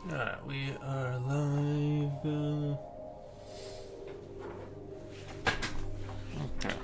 Alright, we are live. Okay.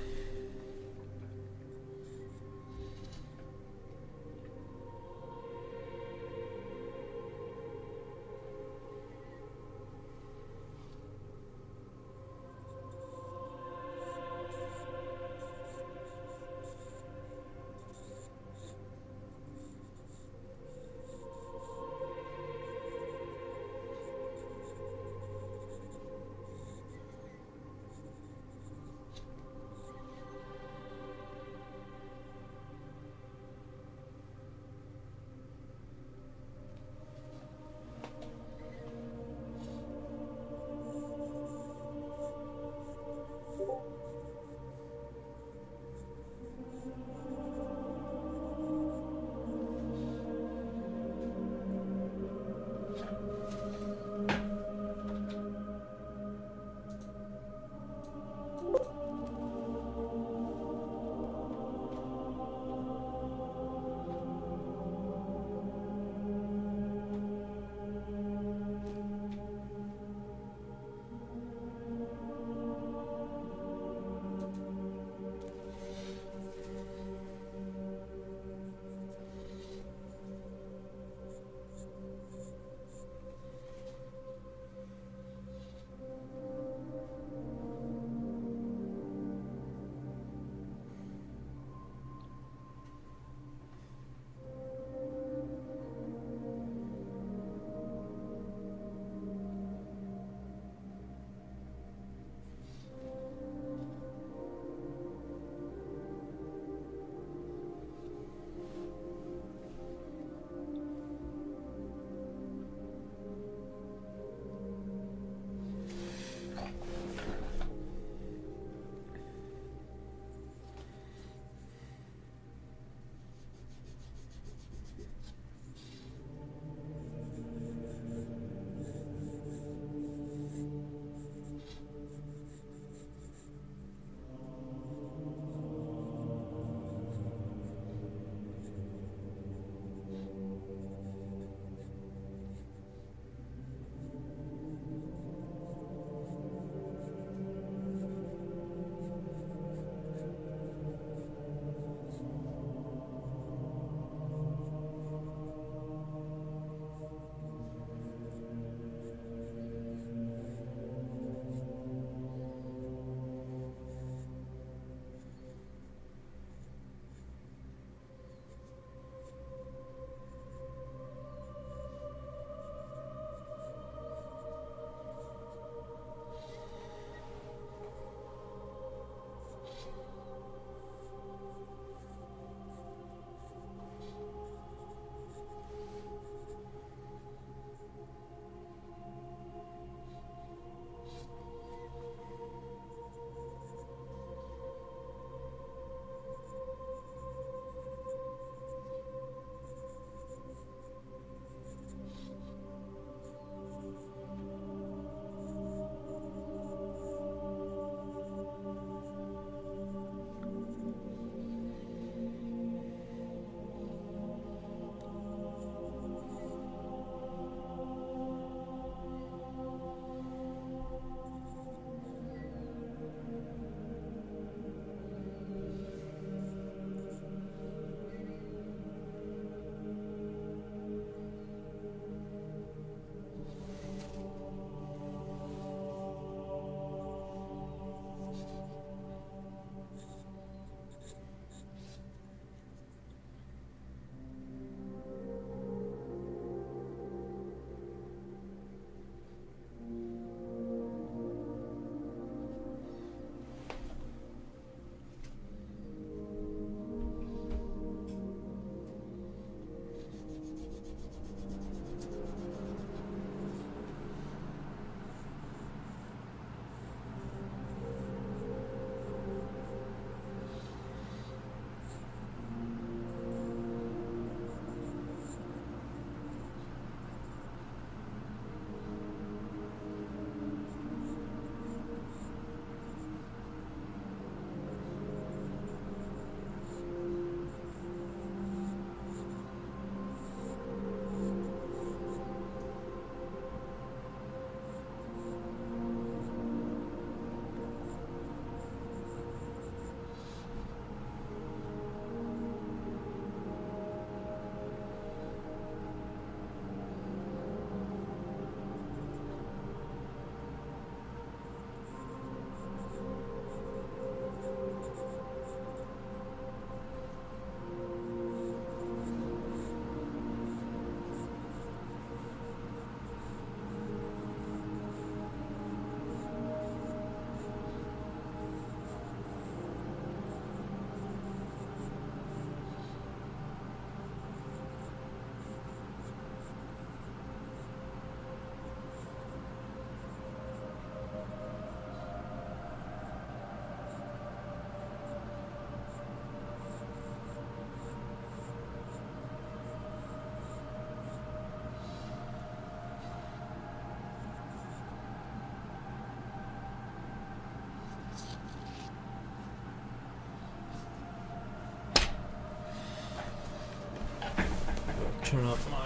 turn up my.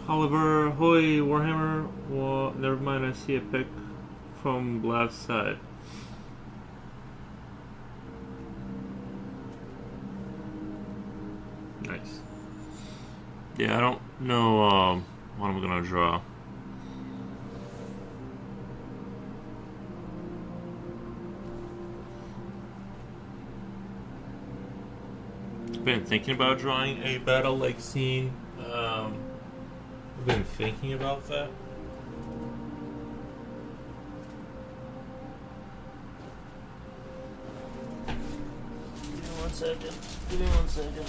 Oliver, Hoy, Warhammer. Well, never mind. I see a pic from left side. Nice. Yeah, I don't know what I'm gonna draw. I've been thinking about drawing a battle-like scene. I've been thinking about that. Give me 1 second. Give me 1 second.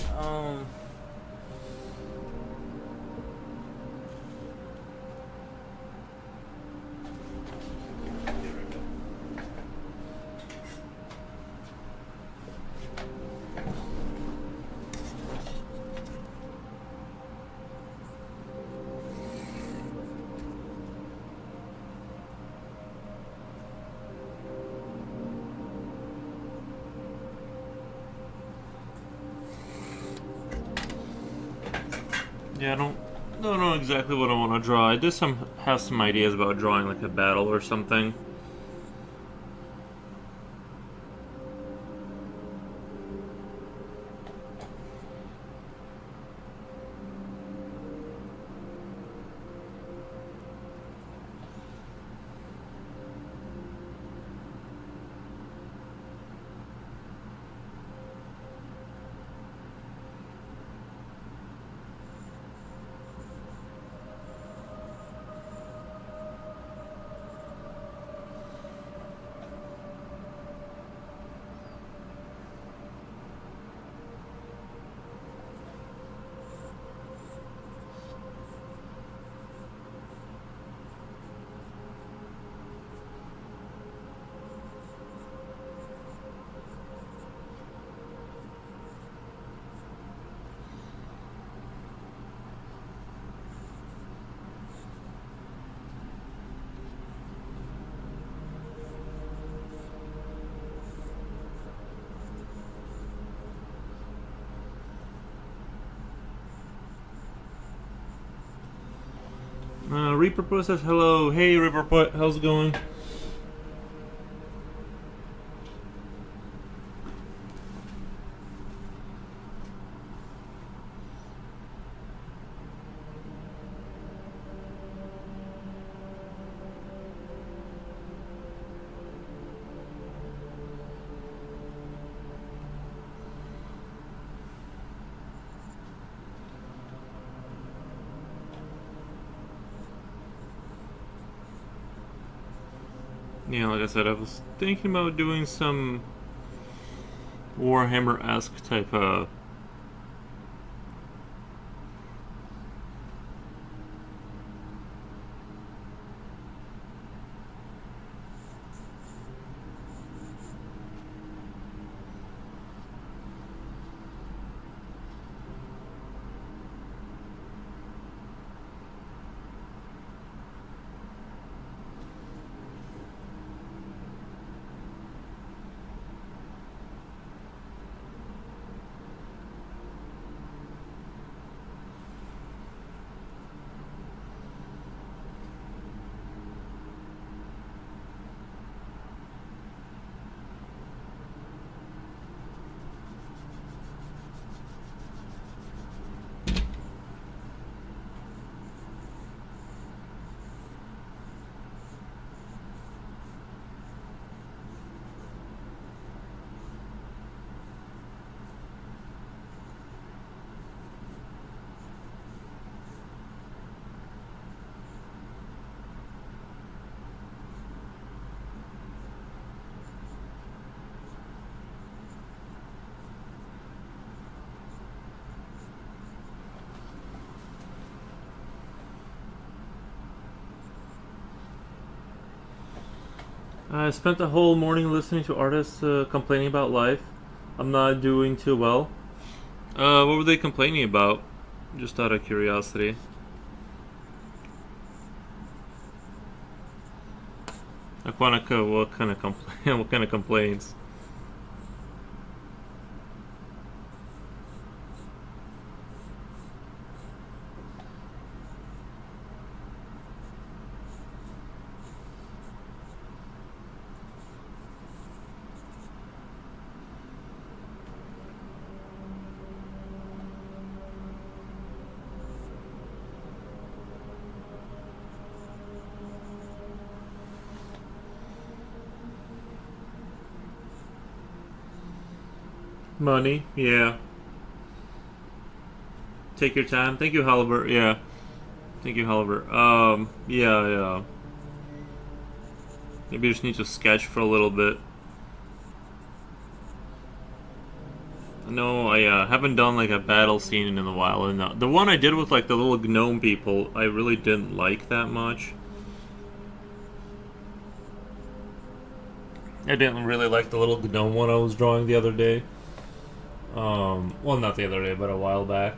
Yeah, I don't know exactly what I want to draw. I did have some ideas about drawing like a battle or something. Reaper Pro says hello. Hey Reaper Pro, how's it going? Yeah, like I said, I was thinking about doing some Warhammer-esque type of. I spent the whole morning listening to artists complaining about life. I'm not doing too well. What were they complaining about? Just out of curiosity. Like what kind of what kind of complaints? Money, yeah. Take your time. Thank you, Halibert. Yeah. Thank you, Halibert. Yeah, yeah. Maybe you just need to sketch for a little bit. No, I haven't done like a battle scene in a while, and the one I did with like the little gnome people, I really didn't like that much. I didn't really like the little gnome one I was drawing the other day. Well, not the other day, but a while back.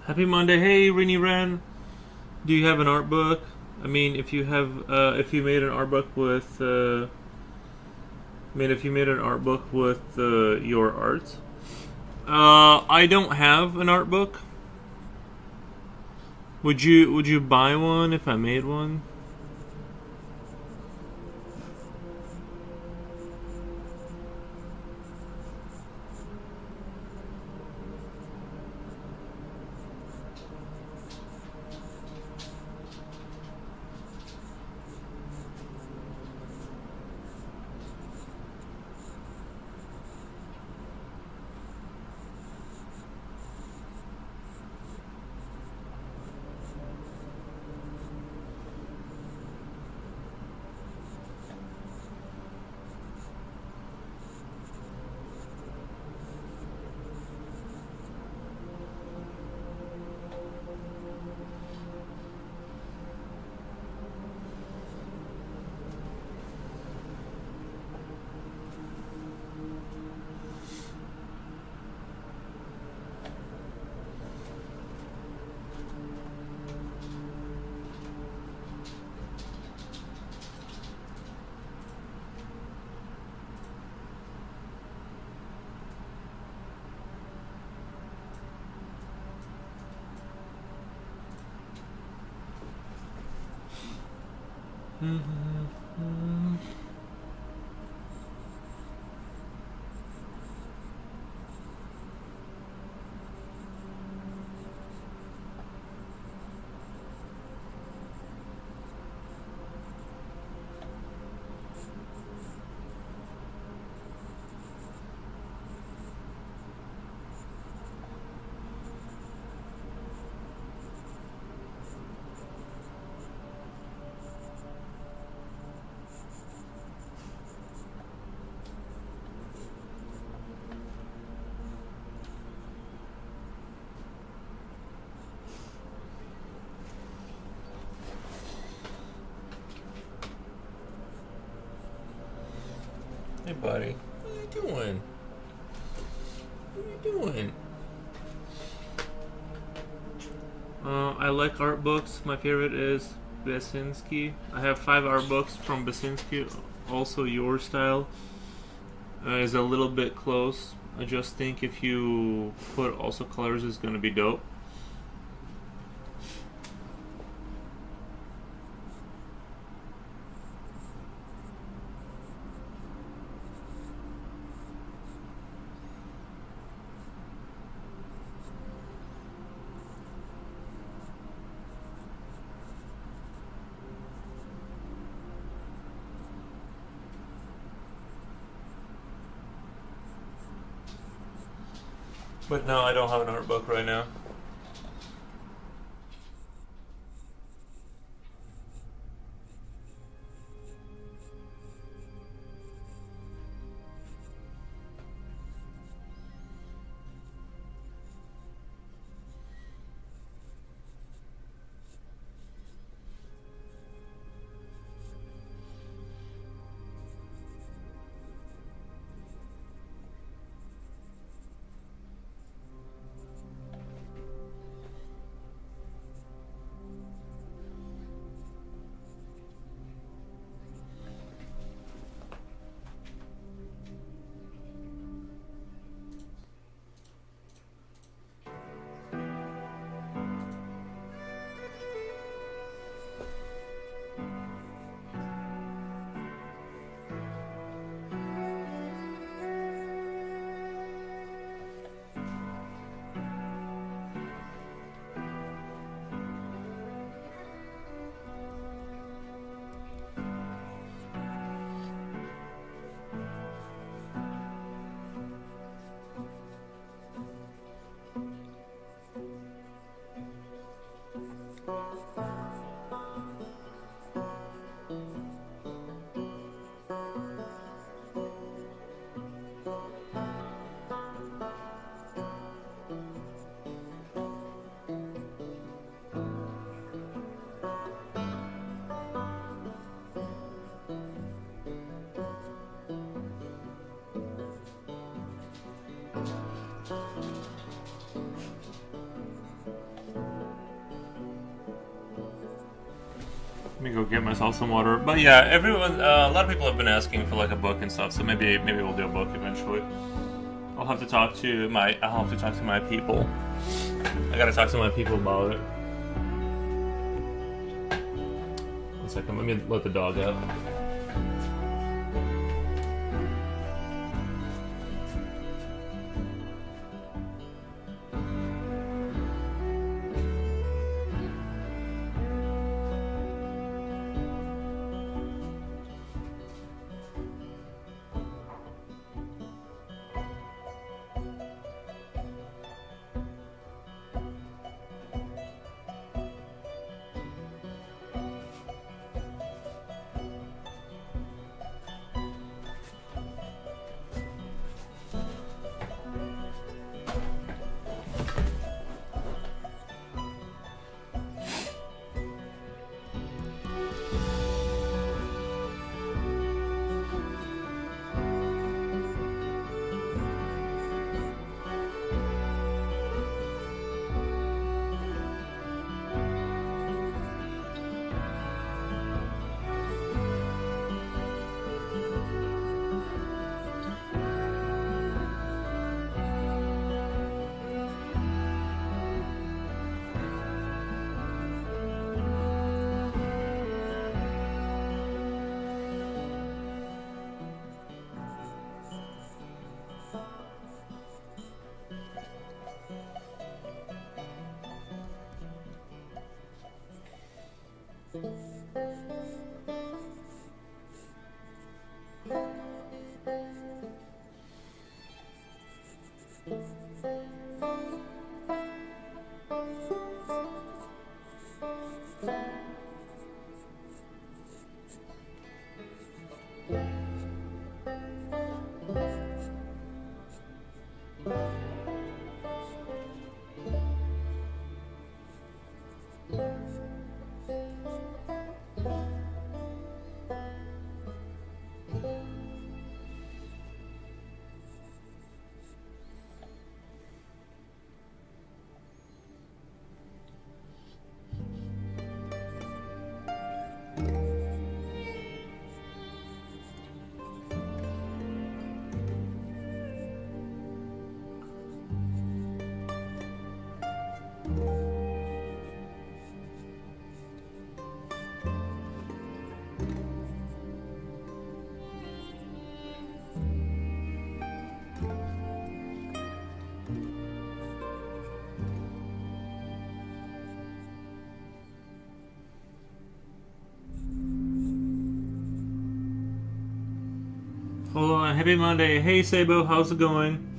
Happy Monday. Hey, Rini Ren. Do you have an art book? I mean, if you have, if you made an art book with, if you made an art book with your art, I don't have an art book. Would you buy one if I made one? Hey, buddy. What are you doing? What are you doing? I like art books. My favorite is Basinski. I have 5 art books from Basinski. Also, your style is a little bit close. I just think if you put also colors, it's gonna be dope. But no, I don't have an art book right now. Let me go get myself some water. But yeah, everyone, a lot of people have been asking for like a book and stuff. So maybe we'll do a book eventually. I'll have to talk to my people. I gotta talk to my people about it. second. Let me let the dog out. Hold on, happy Monday. Hey Sabo, how's it going?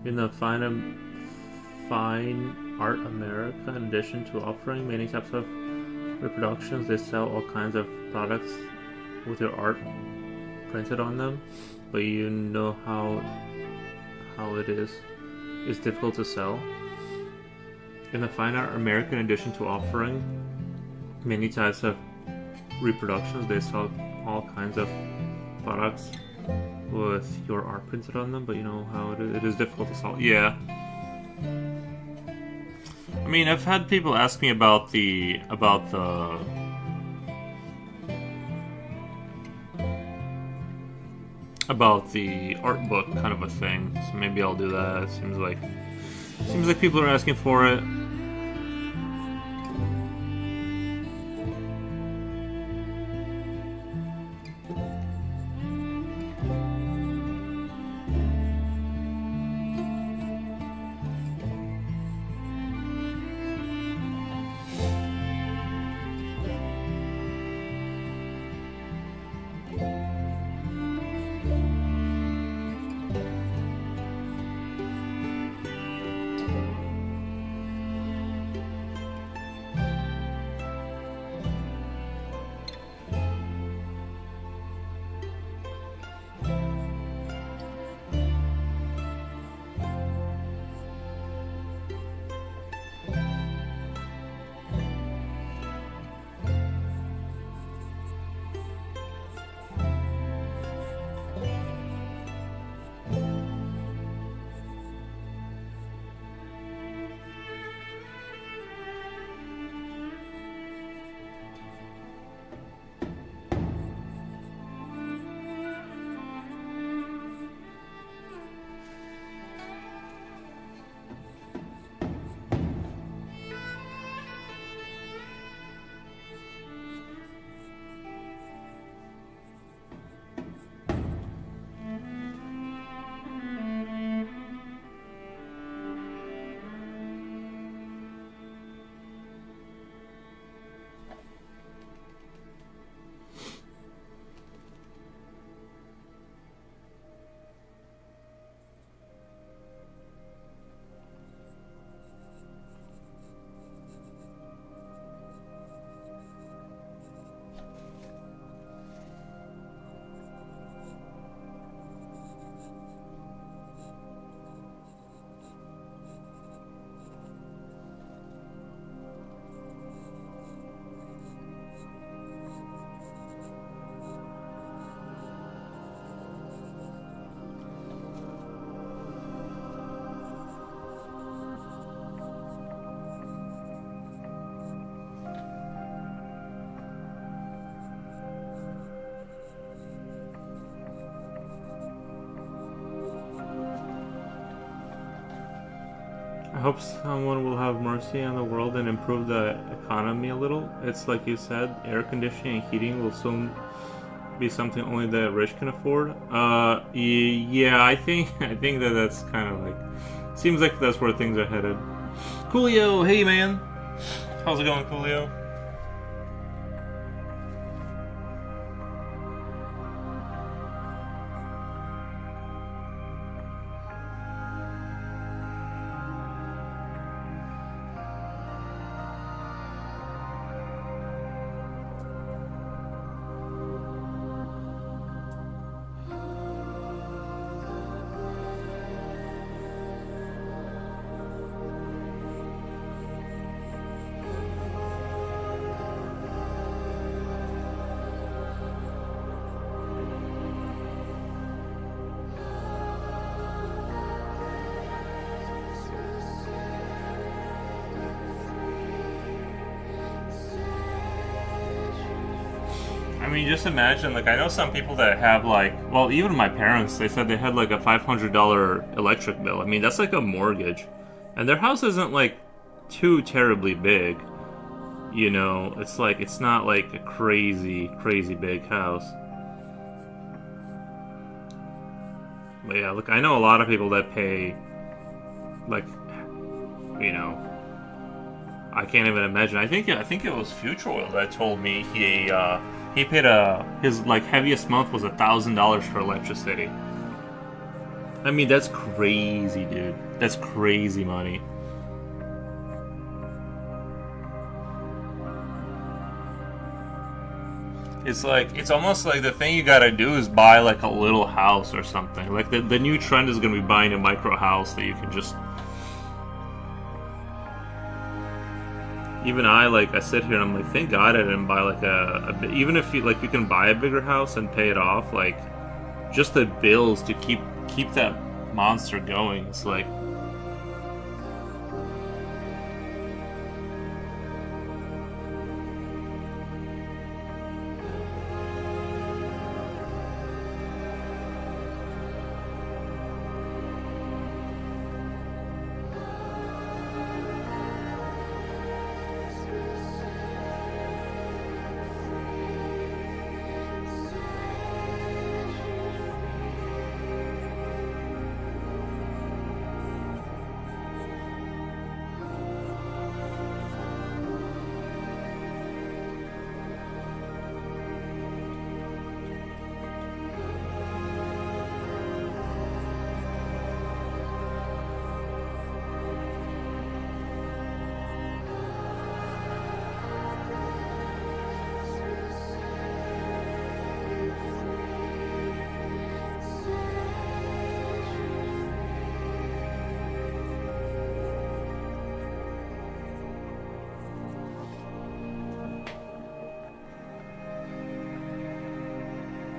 In the Fine Art America, in addition to offering many types of reproductions, they sell all kinds of products with your art printed on them. But you know how it is. It's difficult to sell. In the Fine Art America, in addition to offering many types of reproductions, they sell all kinds of products with your art printed on them, but you know how it is difficult to sell. Yeah. I mean, I've had people ask me about the art book kind of a thing. So maybe I'll do that. It seems like people are asking for it. hope someone will have mercy on the world and improve the economy a little. It's like you said, air conditioning and heating will soon be something only the rich can afford. Yeah, I think that that's kind of like seems like that's where things are headed. Coolio, hey man, how's it going, Coolio? I mean, just imagine, like, I know some people that have, like, well, even my parents, they said they had, like, a $500 electric bill. I mean, that's like a mortgage. And their house isn't, like, too terribly big. You know, it's like, it's not, like, a crazy, crazy big house. But yeah, look, I know a lot of people that pay, like, you know, I can't even imagine. I think it was Future Oil that told me he paid his like heaviest month was $1,000 for electricity. I mean, that's crazy, dude. That's crazy money. It's like, it's almost like the thing you gotta do is buy like a little house or something. Like the new trend is gonna be buying a micro house that you can just. Even I sit here and I'm like, thank God I didn't buy like even if you like you can buy a bigger house and pay it off, like just the bills to keep that monster going. It's like.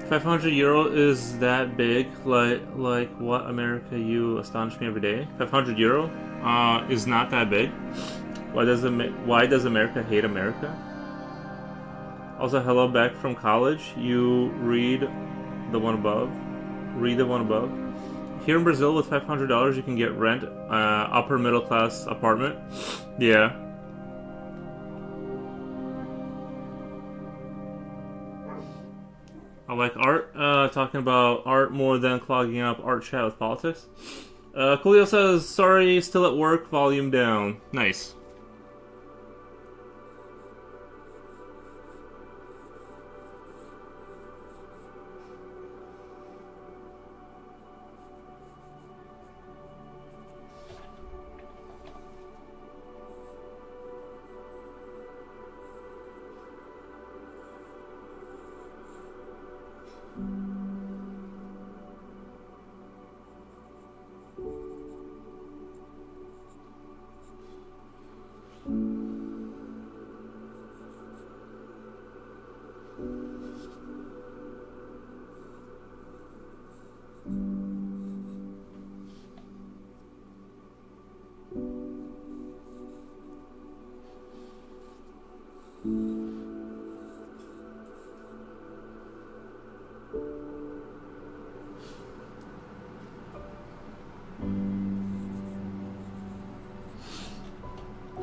€500 is that big? Like what, America? You astonish me every day. €500 is not that big. Why does America hate America? Also, hello back from college. You read the one above. Read the one above. Here in Brazil, with $500, you can get rent, upper middle class apartment. Yeah. I like art. Talking about art more than clogging up art chat with politics. Coolio says, sorry, still at work, volume down. Nice.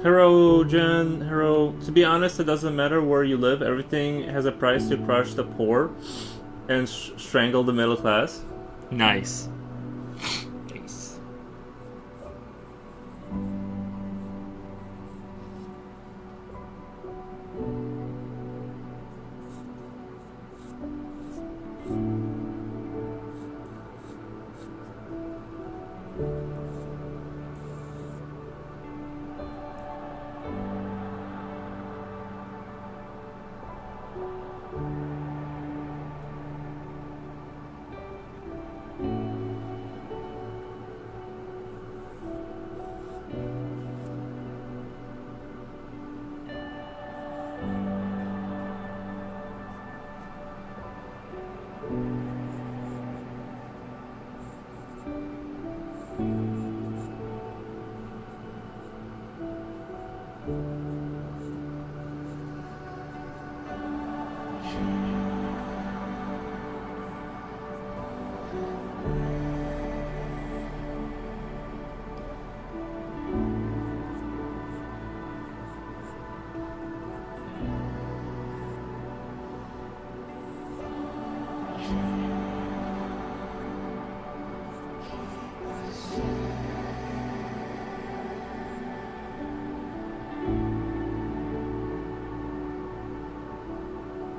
Hero. To be honest, it doesn't matter where you live. Everything has a price to crush the poor and strangle the middle class. Nice. Nice.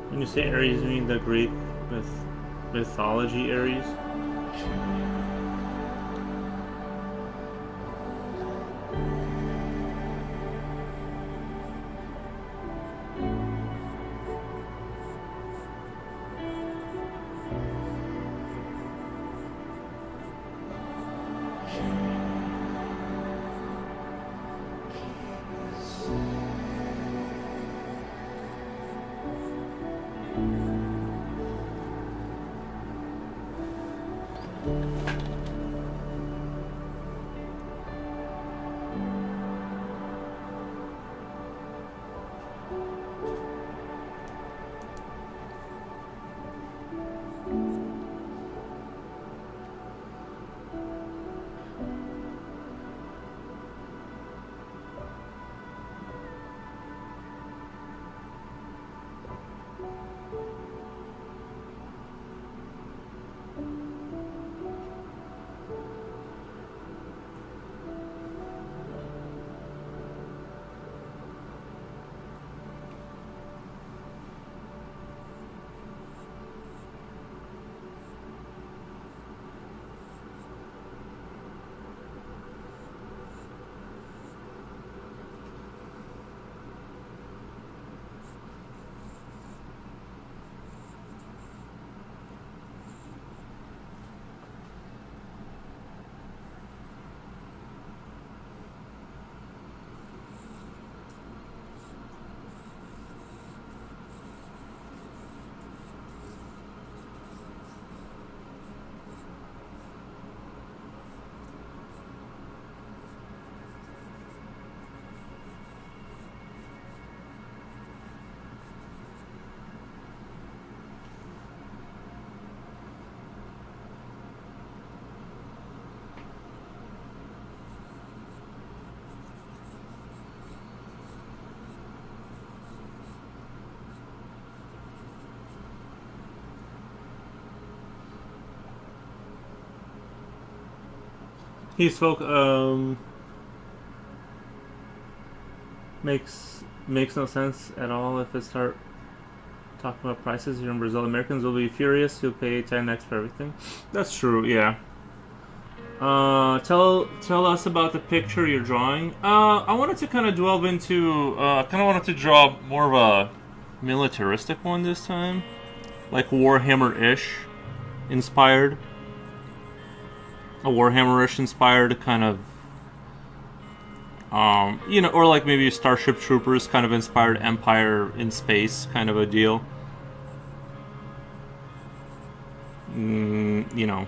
When you say Ares, you mean the Greek mythology Ares? He spoke makes no sense at all if it start talking about prices here in Brazil. Americans will be furious. You'll pay 10x for everything. That's true. Yeah. Tell us about the picture you're drawing. I wanted to kind of delve into. Kind of wanted to draw more of a militaristic one this time, like Warhammer-ish inspired. A Warhammer-ish inspired kind of, or like maybe Starship Troopers kind of inspired Empire in space kind of a deal. You know.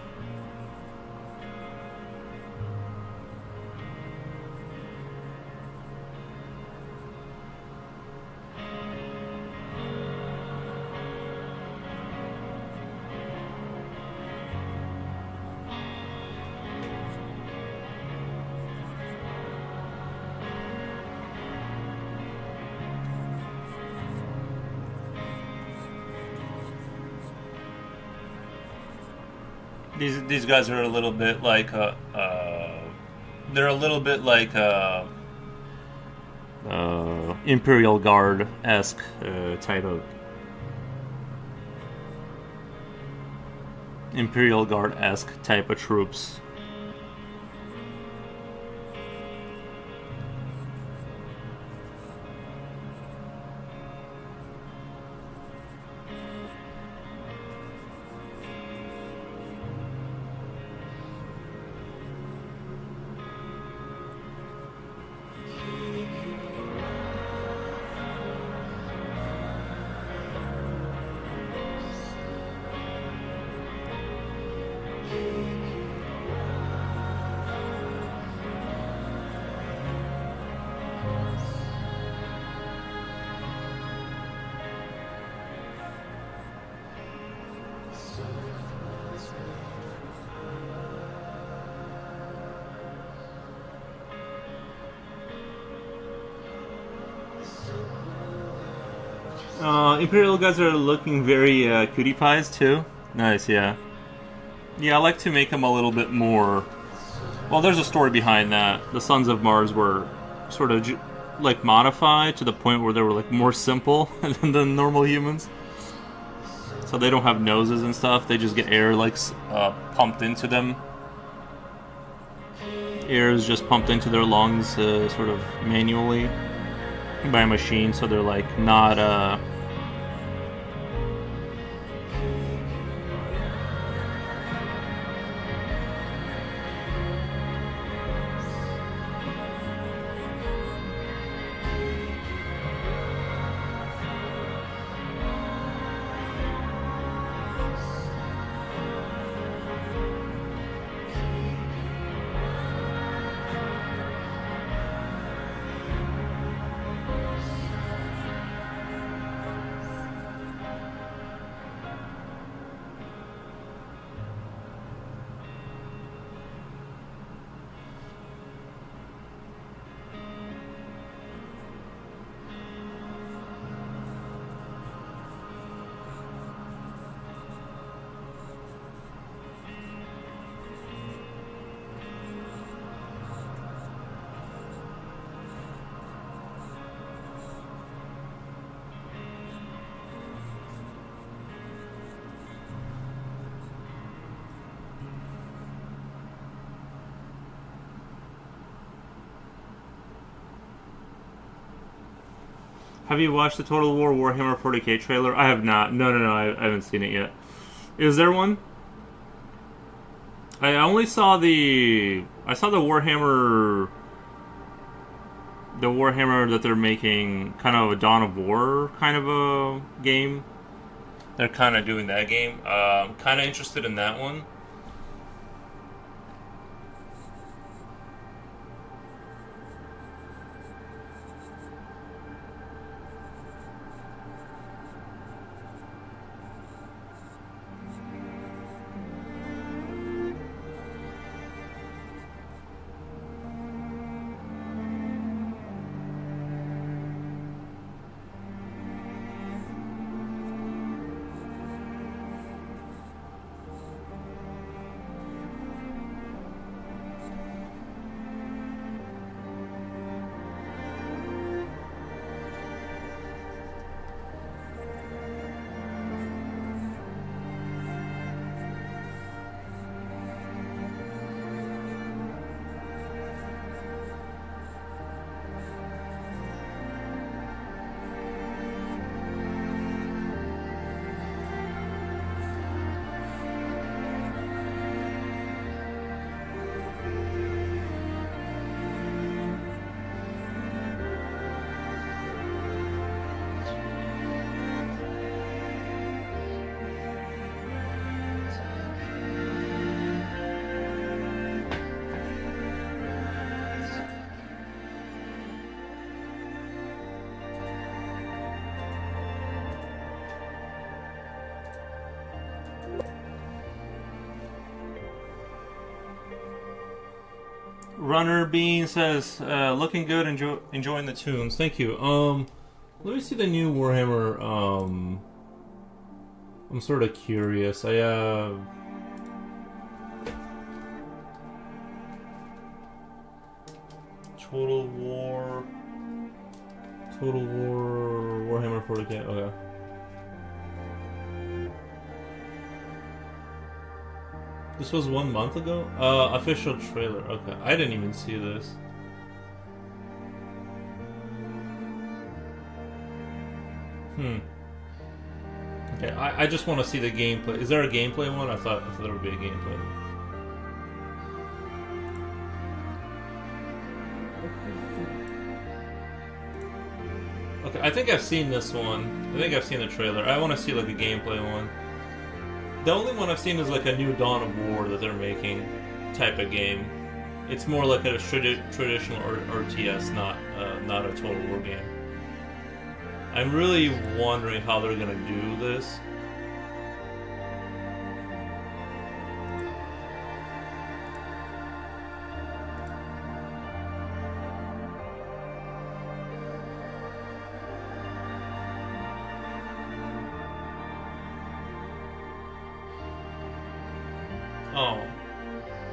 These guys are a little bit like they're a little bit like Imperial Guard esque type of Imperial Guard esque type of troops. Imperial guys are looking very cutie pies too. Nice, yeah. Yeah, I like to make them a little bit more. Well, there's a story behind that. The Sons of Mars were sort of like modified to the point where they were like more simple than normal humans. So they don't have noses and stuff. They just get air like pumped into them. Air is just pumped into their lungs sort of manually by a machine. So they're like not. Have you watched the Total War Warhammer 40k trailer? I have not. No, I haven't seen it yet. Is there one? I only saw the Warhammer that they're making, kind of a Dawn of War kind of a game. They're kind of doing that game. I'm kind of interested in that one. Runner Bean says, looking good, enjoying the tunes. Thank you. Let me see the new Warhammer. I'm sort of curious. Total War. Total War. Warhammer 40k. Okay. This was 1 month ago? Official trailer. Okay. I didn't even see this. Okay, I just want to see the gameplay. Is there a gameplay one? I thought there would be a gameplay. Okay, I think I've seen this one. I think I've seen the trailer. I want to see like a gameplay one. The only one I've seen is like a new Dawn of War that they're making type of game. It's more like a traditional RTS, not a Total War game. I'm really wondering how they're gonna do this.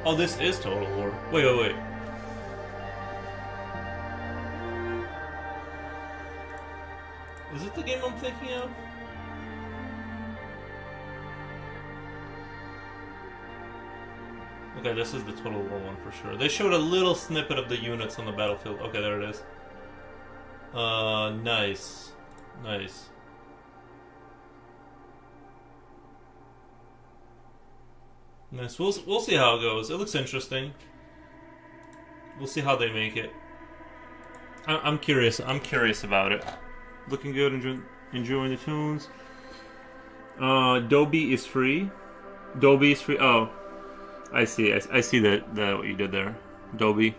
Oh, this is Total War. Wait. Is it the game I'm thinking of? Okay, this is the Total War one for sure. They showed a little snippet of the units on the battlefield. Okay, there it is. Nice. Nice. Nice. We'll see how it goes. It looks interesting. We'll see how they make it. I'm curious. I'm curious about it. Looking good. Enjoying the tunes. Dolby is free. Dolby is free. Oh, I see. I see that what you did there. Dolby.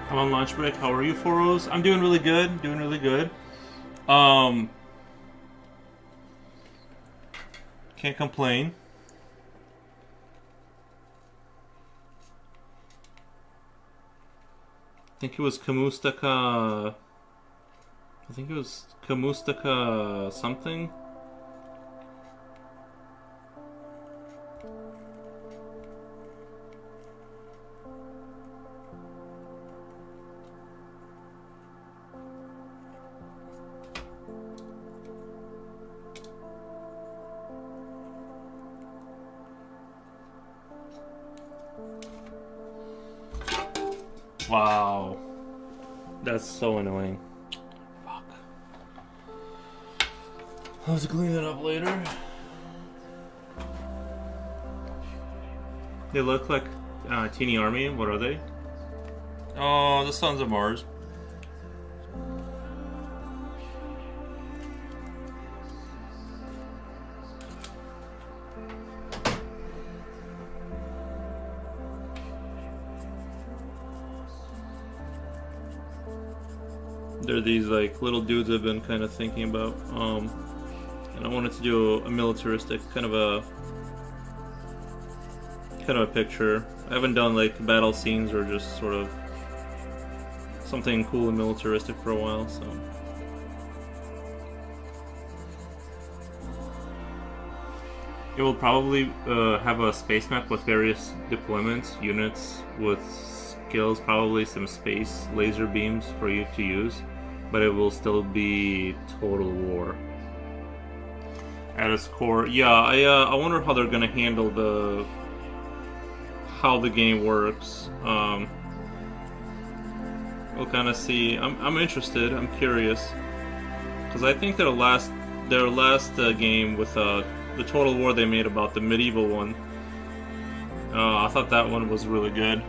I'm on lunch break. How are you, Foros? I'm doing really good. Doing really good. Can't complain. I think it was Kamustaka. I think it was Kamustaka something. Wow. That's so annoying. Fuck. I'll have to clean that up later. They look like Teeny Army. What are they? Oh, the Sons of Mars. They're these like little dudes I've been kind of thinking about. And I wanted to do a militaristic kind of a picture. I haven't done like battle scenes or just sort of something cool and militaristic for a while, so. It will probably have a space map with various deployments, units with skills, probably some space laser beams for you to use, but it will still be Total War. At its core, yeah, I wonder how they're gonna handle how the game works. We'll kind of see. I'm interested. I'm curious because I think their last game with the Total War they made about the medieval one. I thought that one was really good.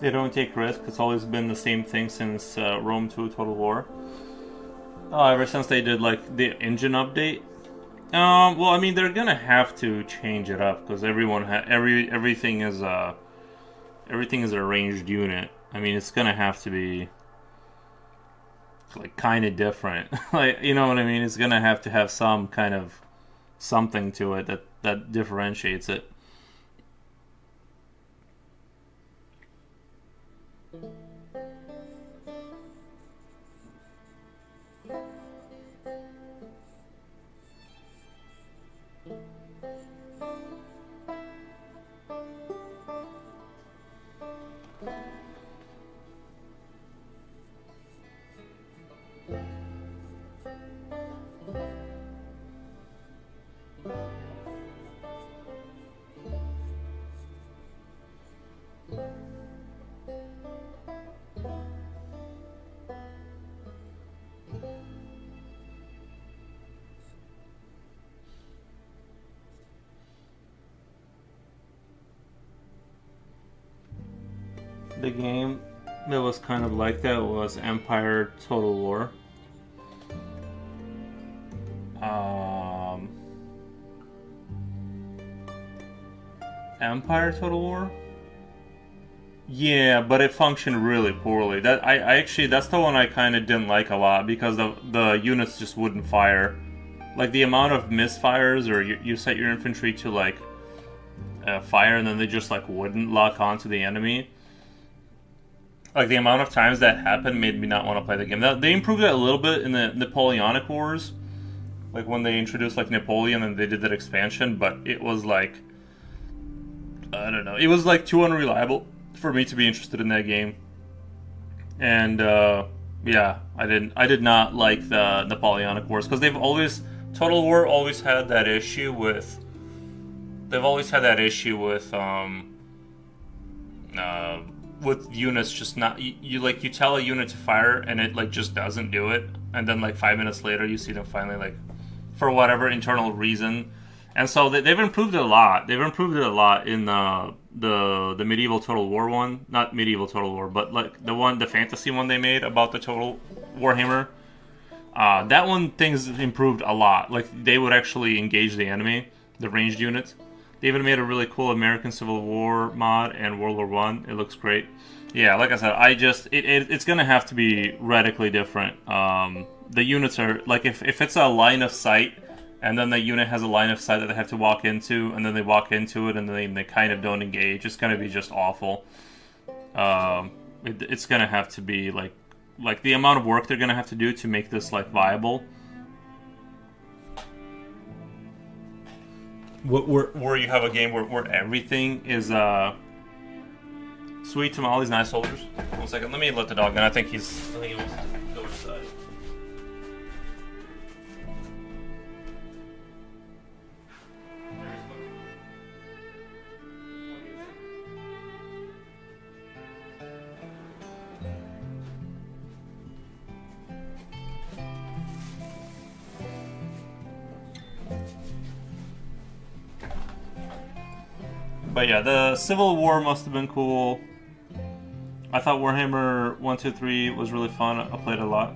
They don't take risks. It's always been the same thing since Rome 2 Total War. Ever since they did like the engine update. Well, I mean they're gonna have to change it up because everything is a ranged unit. I mean it's gonna have to be like kind of different. Like you know what I mean? It's gonna have to have some kind of something to it that differentiates it. The game that was kind of like that was Empire Total War. Empire Total War? Yeah, but it functioned really poorly. That I actually that's the one I kind of didn't like a lot because the units just wouldn't fire. Like the amount of misfires, or you set your infantry to like fire and then they just like wouldn't lock onto the enemy. Like the amount of times that happened made me not want to play the game. They improved it a little bit in the Napoleonic Wars, like when they introduced like Napoleon and they did that expansion. But it was like, I don't know, it was like too unreliable for me to be interested in that game. And yeah, I did not like the Napoleonic Wars because Total War always had that issue with. They've always had that issue with units just not you tell a unit to fire and it like just doesn't do it, and then like 5 minutes later you see them finally like for whatever internal reason And so they've improved it a lot. They've improved it a lot in the medieval Total War one, not medieval Total War, but like the fantasy one they made about the Total Warhammer. That one things improved a lot. Like they would actually engage the enemy, the ranged units. They even made a really cool American Civil War mod and World War One. It looks great. Yeah, like I said, it's gonna have to be radically different. The units are like if it's a line of sight, and then the unit has a line of sight that they have to walk into, and then they walk into it, and then they kind of don't engage. It's gonna be just awful. It's gonna have to be like the amount of work they're gonna have to do to make this like viable. Where you have a game where everything is sweet tamales, nice soldiers. 1 second, let me let the dog in. I think he wants to go inside. But yeah, the Civil War must have been cool. I thought Warhammer 1, 2, 3 was really fun. I played a lot.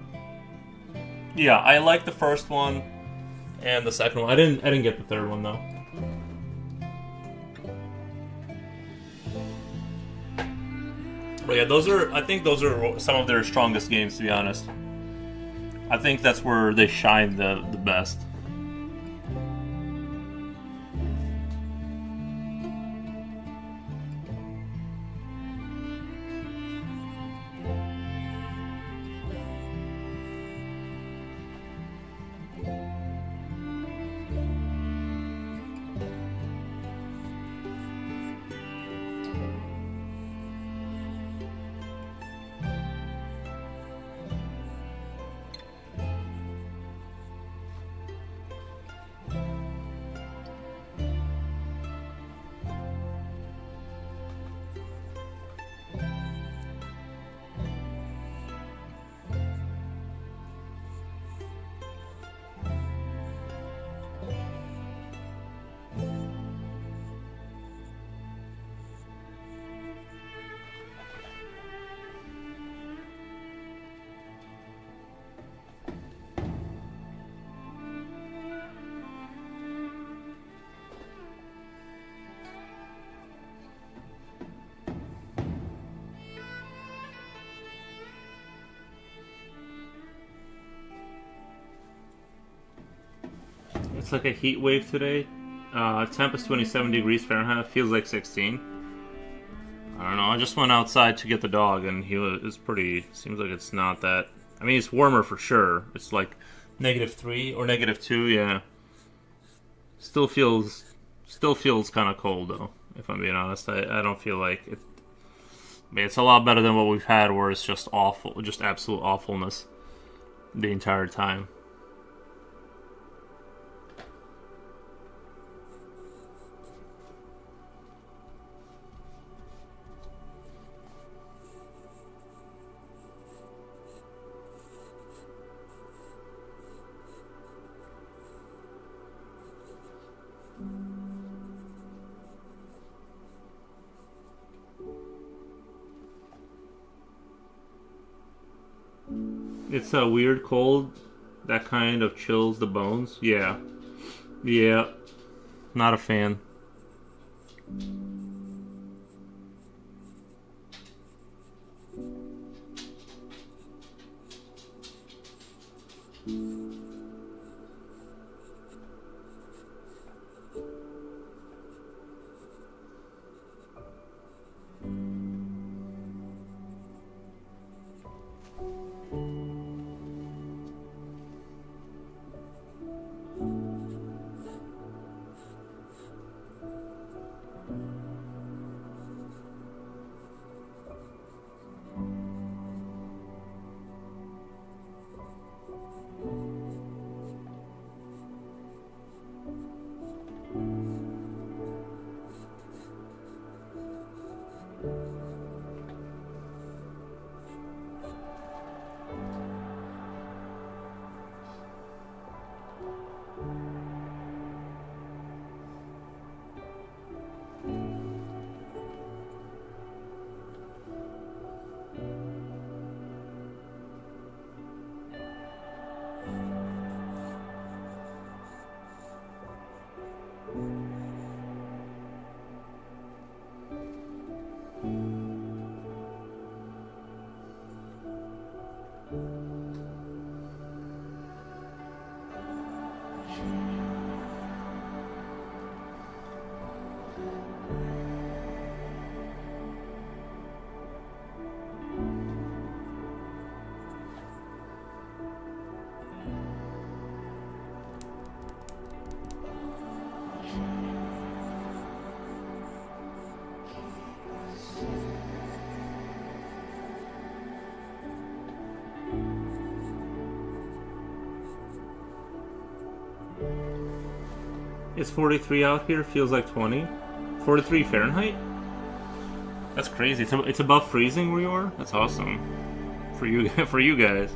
Yeah, I liked the first one and the second one. I didn't get the third one though. But yeah, I think those are some of their strongest games, to be honest. I think that's where they shine the best. It's like a heat wave today. Temp is 27 degrees Fahrenheit. Feels like 16. I don't know. I just went outside to get the dog, and it's pretty. Seems like it's not that. I mean, it's warmer for sure. It's like -3 or -2. Yeah. Still feels kind of cold though. If I'm being honest, I don't feel like it. I mean, it's a lot better than what we've had, where it's just awful, just absolute awfulness the entire time. It's a weird cold that kind of chills the bones. Yeah. Yeah. Not a fan. It's 43 out here. Feels like 20. 43 Fahrenheit? That's crazy. It's above freezing where you are? That's awesome. For you, for you guys.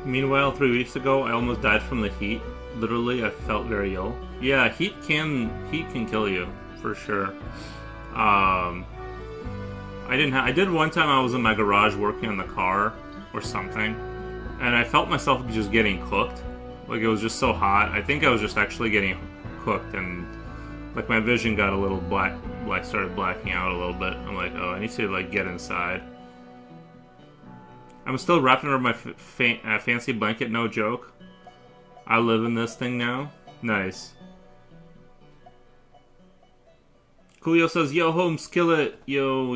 Meanwhile, 3 weeks ago, I almost died from the heat. Literally, I felt very ill. Yeah, heat can kill you for sure. I did one time. I was in my garage working on the car or something, and I felt myself just getting cooked. Like it was just so hot. I think I was just actually getting cooked, and like my vision got a little black, like started blacking out a little bit. I'm like, oh, I need to like get inside. I'm still wrapping around my fancy blanket, no joke. I live in this thing now. Nice. Coolio says, yo, home skillet. Yo.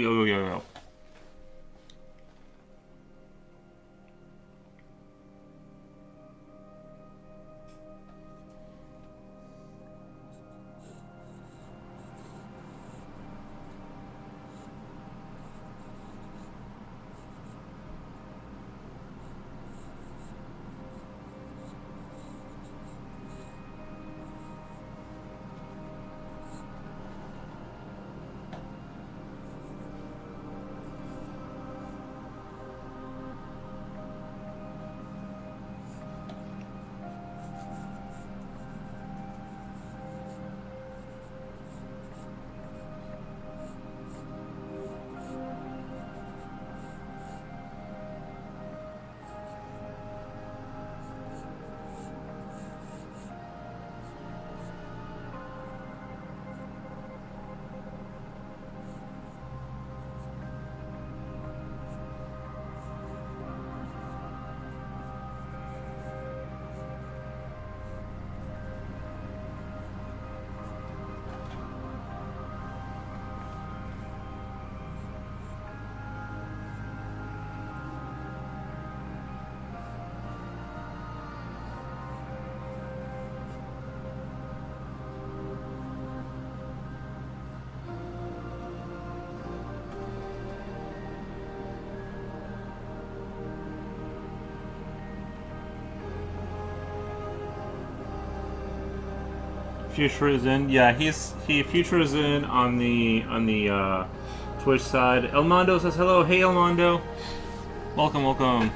Future is in. Yeah, Future is in on the Twitch side. Elmondo says hello. Hey, Elmondo. Welcome, welcome.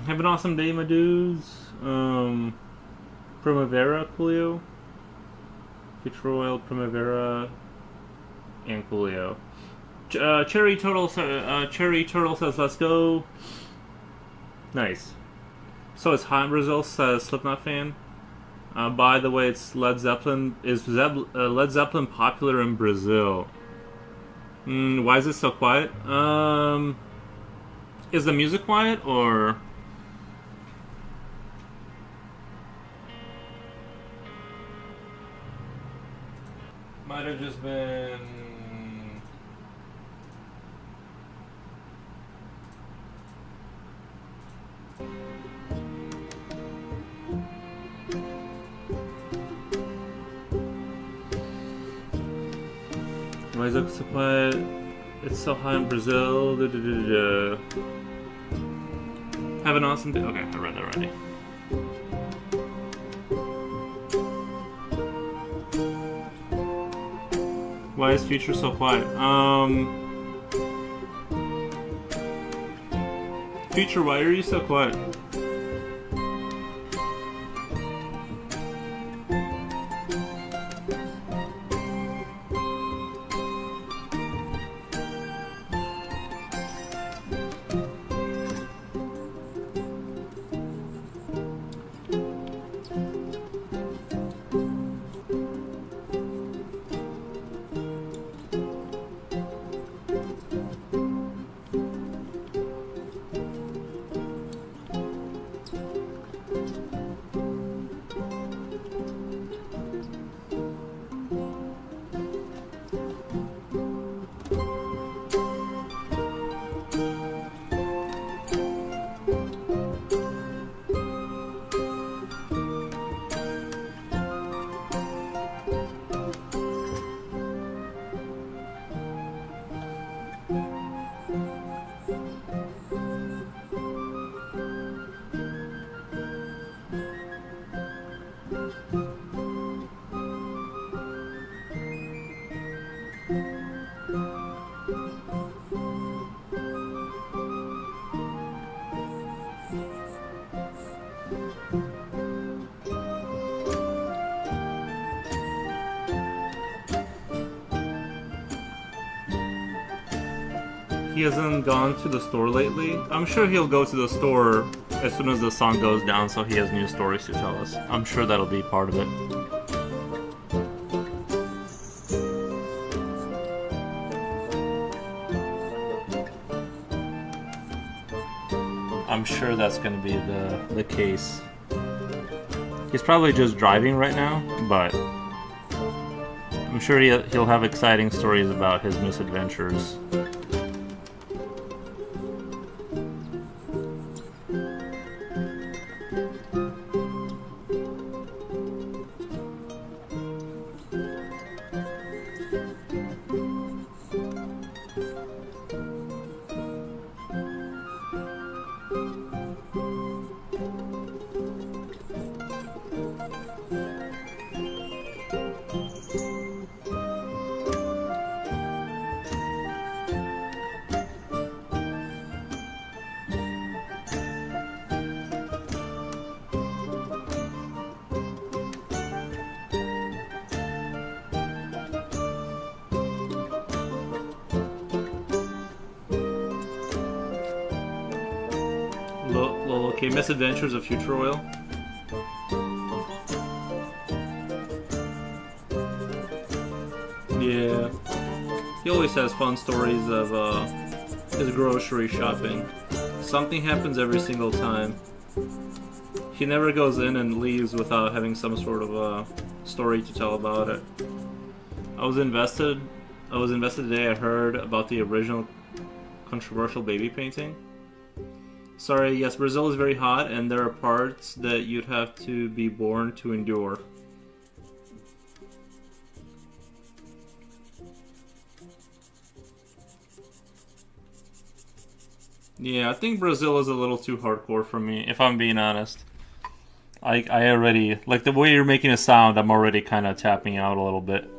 Have an awesome day, my dudes. Primavera, Coolio. Future Oil, Primavera, and Coolio. Cherry Turtle says, let's go. Nice. So it's hot in Brazil, says Slipknot fan. By the way, it's Led Zeppelin. Is Led Zeppelin popular in Brazil? Why is it so quiet? Is the music quiet, or... Might have just been... Why is it so quiet? It's so high in Brazil. Have an awesome day. Okay, I read that already. Why is Future so quiet? Future, why are you so quiet? he hasn't gone to the store lately. I'm sure he'll go to the store as soon as the sun goes down, so he has new stories to tell us. I'm sure that'll be part of it. I'm sure that's going to be the case. He's probably just driving right now, but I'm sure he'll have exciting stories about his misadventures. Okay, Misadventures of Future Oil. Yeah. He always has fun stories of his grocery shopping. Something happens every single time. He never goes in and leaves without having some sort of a story to tell about it. I was invested today. I heard about the original controversial baby painting. Sorry, yes, Brazil is very hot, and there are parts that you'd have to be born to endure. Yeah, I think Brazil is a little too hardcore for me, if I'm being honest. I already, like the way you're making a sound, I'm already kind of tapping out a little bit.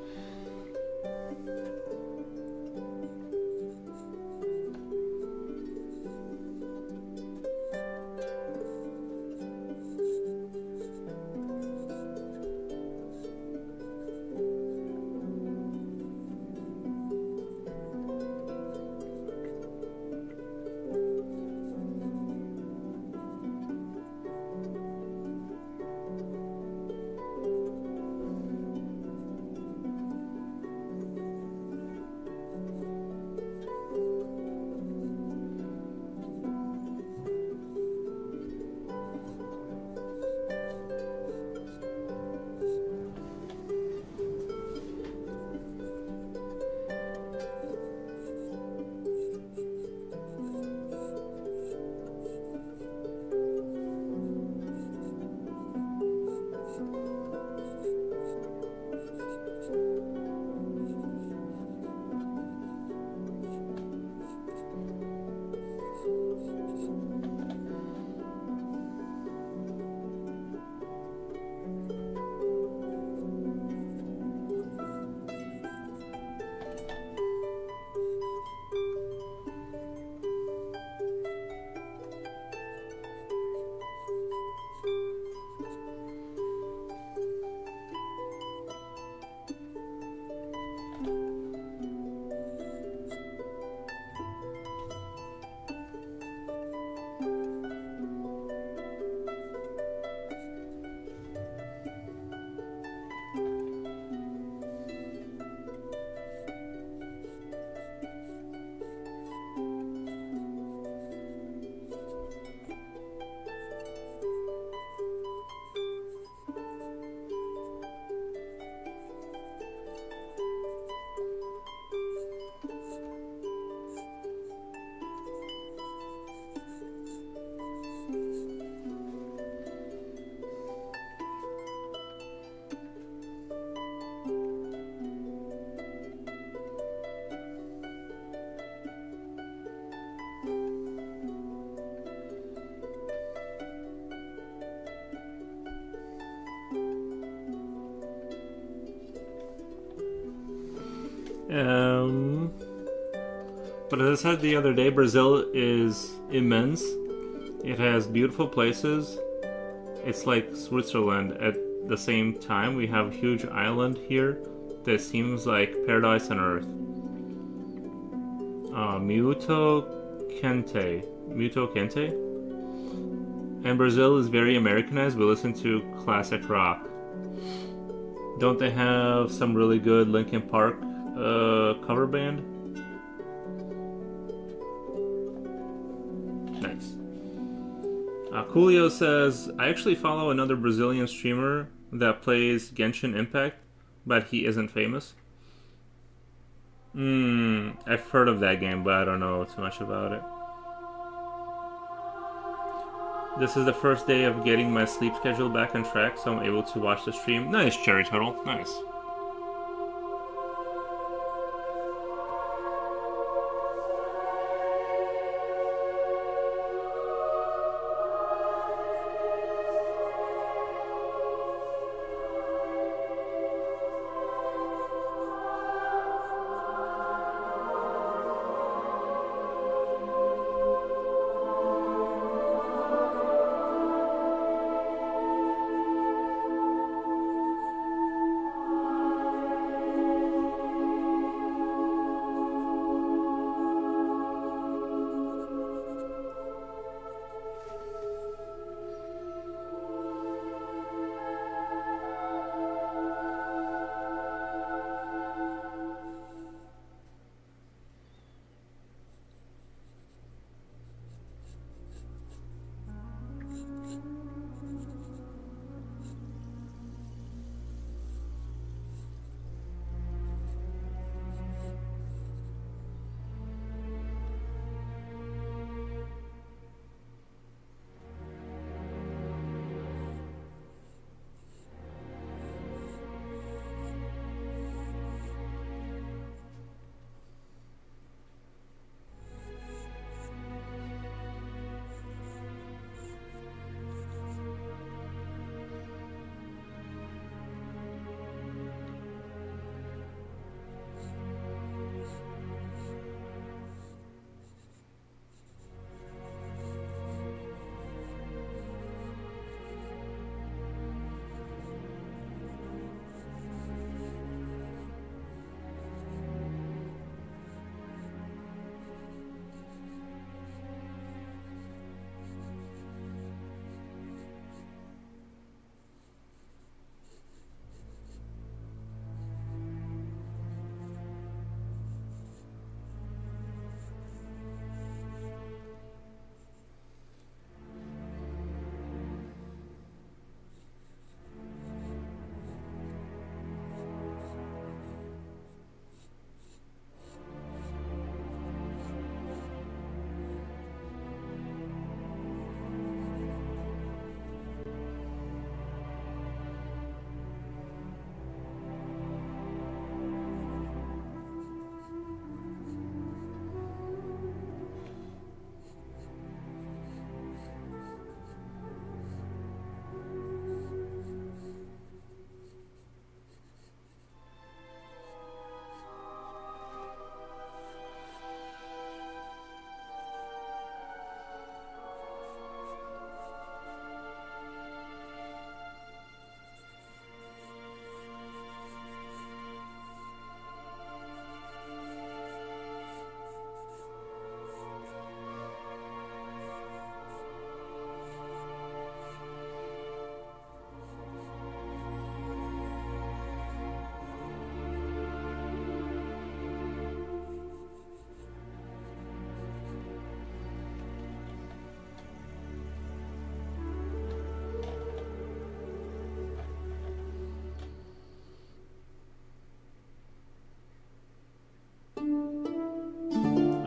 But as I said the other day, Brazil is immense. It has beautiful places. It's like Switzerland at the same time. We have a huge island here that seems like paradise on earth. Muto Kente. Muto Kente. And Brazil is very Americanized. We listen to classic rock. Don't they have some really good Linkin Park cover band? Nice. Coolio says, I actually follow another Brazilian streamer that plays Genshin Impact, but he isn't famous. I've heard of that game, but I don't know too much about it. This is the first day of getting my sleep schedule back on track, so I'm able to watch the stream. Nice, Cherry Turtle. Nice.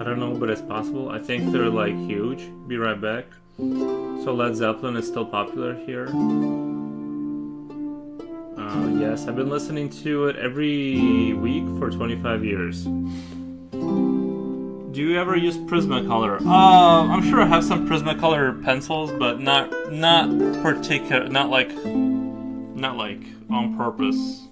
I don't know, but it's possible. I think they're like huge. Be right back. So Led Zeppelin is still popular here. Yes, I've been listening to it every week for 25 years. Do you ever use Prismacolor? I'm sure I have some Prismacolor pencils, but not particular, not like on purpose.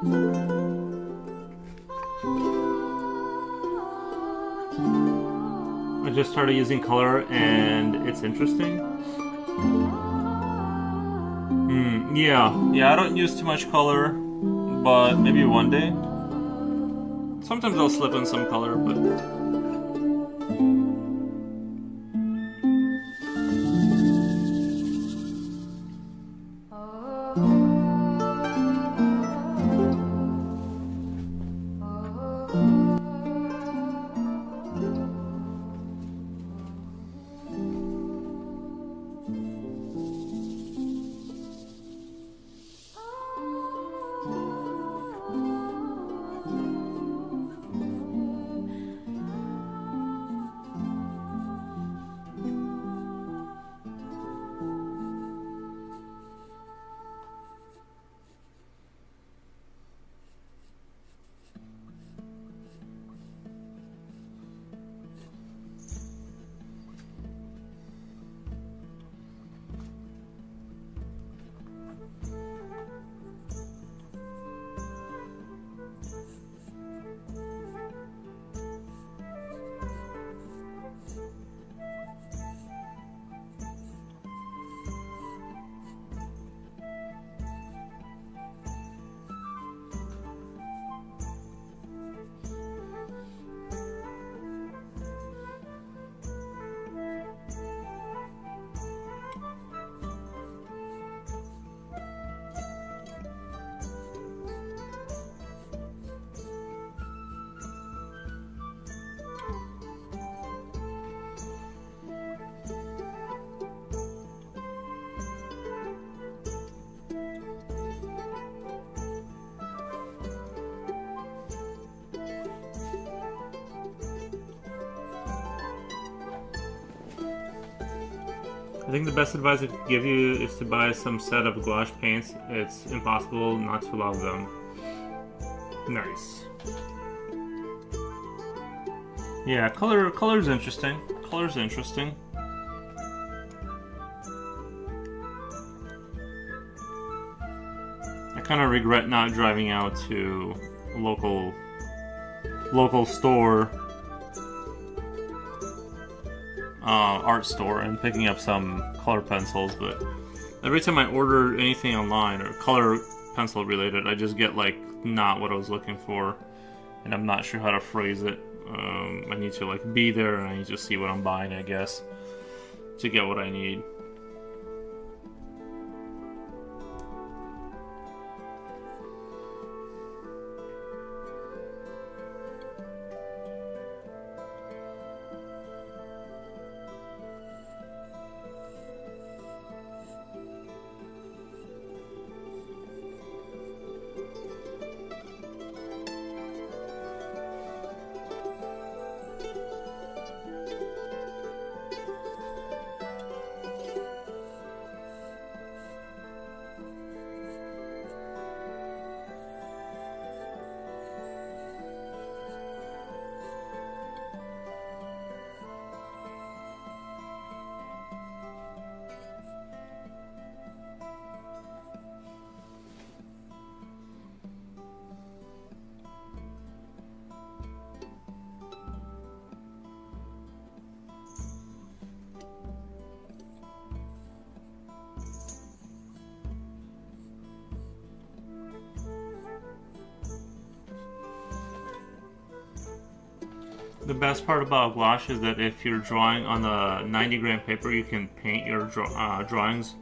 I just started using color and it's interesting. Yeah, I don't use too much color, but maybe one day. Sometimes I'll slip in some color, but I think the best advice I could give you is to buy some set of gouache paints. It's impossible not to love them. Nice. Yeah, color's interesting. Color's interesting. I kind of regret not driving out to a local store, art store, and picking up some color pencils, but every time I order anything online or color pencil related, I just get like not what I was looking for, and I'm not sure how to phrase it. I need to like be there, and I need to see what I'm buying, I guess, to get what I need. The best part about gouache is that if you're drawing on the 90 gram paper, you can paint your drawings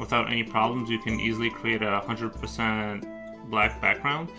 without any problems. You can easily create a 100% black background.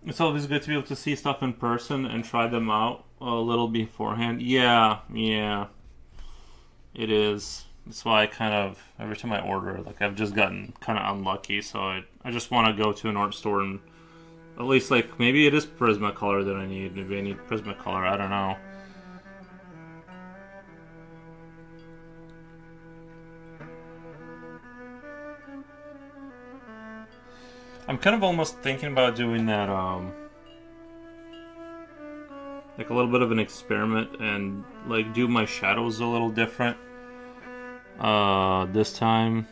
It's always good to be able to see stuff in person and try them out a little beforehand. Yeah, yeah, it is. That's why I kind of every time I order, like I've just gotten kind of unlucky. So I just want to go to an art store and at least like maybe it is Prismacolor that I need. Maybe I need Prismacolor. I don't know. I'm kind of almost thinking about doing that. Like a little bit of an experiment and like do my shadows a little different this time.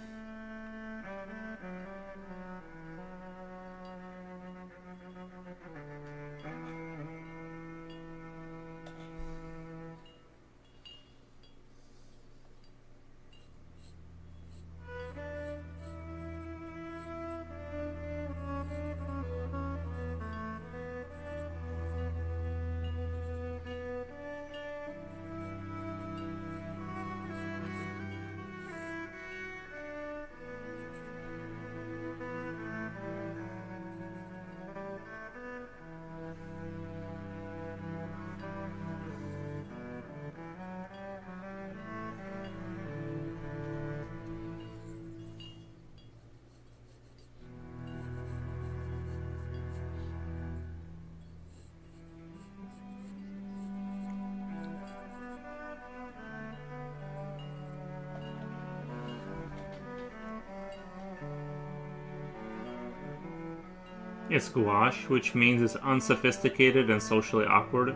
It's gouache, which means it's unsophisticated and socially awkward.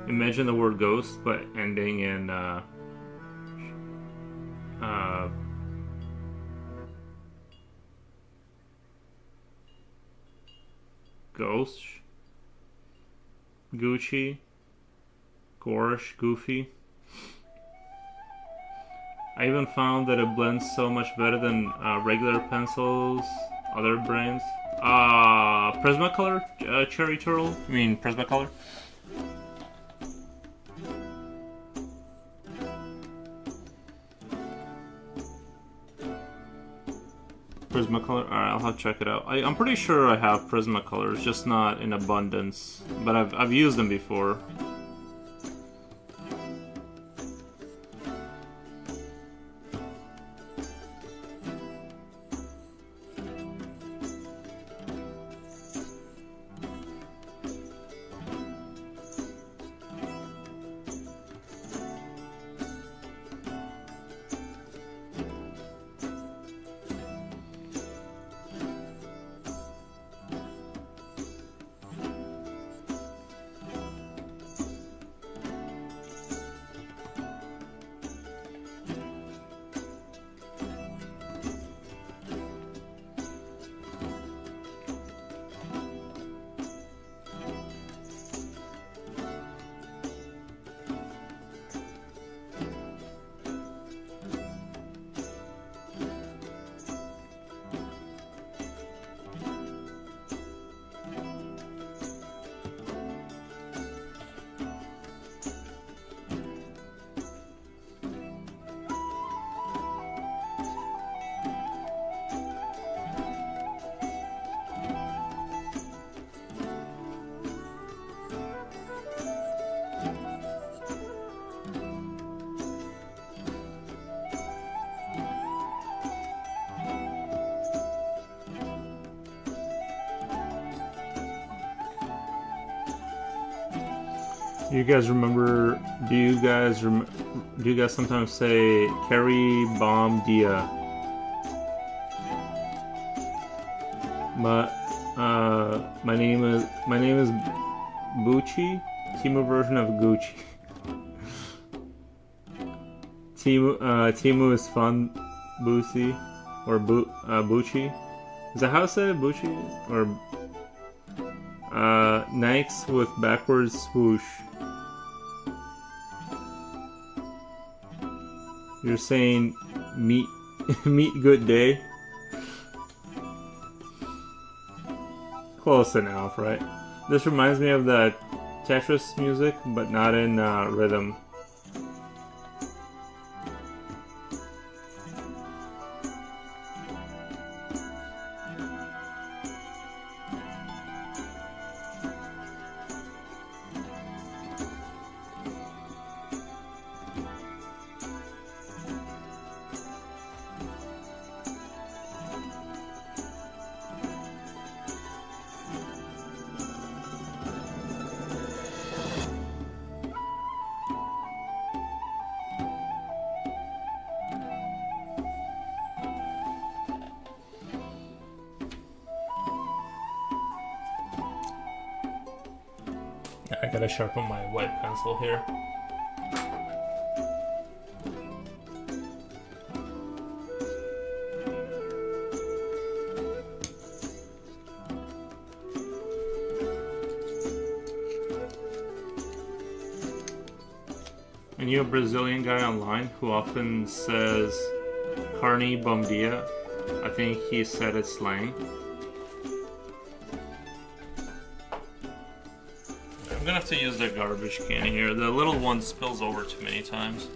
Imagine the word ghost, but ending in uh, ghost, Gucci, gouache, goofy. I even found that it blends so much better than regular pencils, other brands. Prismacolor, Cherry Turtle. I mean Prismacolor. Prismacolor. Alright, I'll have to check it out. I'm pretty sure I have Prismacolors, just not in abundance. But I've used them before. Do you guys remember? Do you guys sometimes say "Carry Bomb Dia"? My name is Bucci. Timu version of Gucci. Timu is fun. Boosie or Bucci. Is that how I say it? Bucci or Nikes with backwards swoosh. You're saying meet good day? Close enough, right? This reminds me of that Tetris music, but not in rhythm. gotta sharpen my white pencil here. I knew a Brazilian guy online who often says carne bom dia. I think he said it slang. I'm gonna have to use the garbage can here. The little one spills over too many times.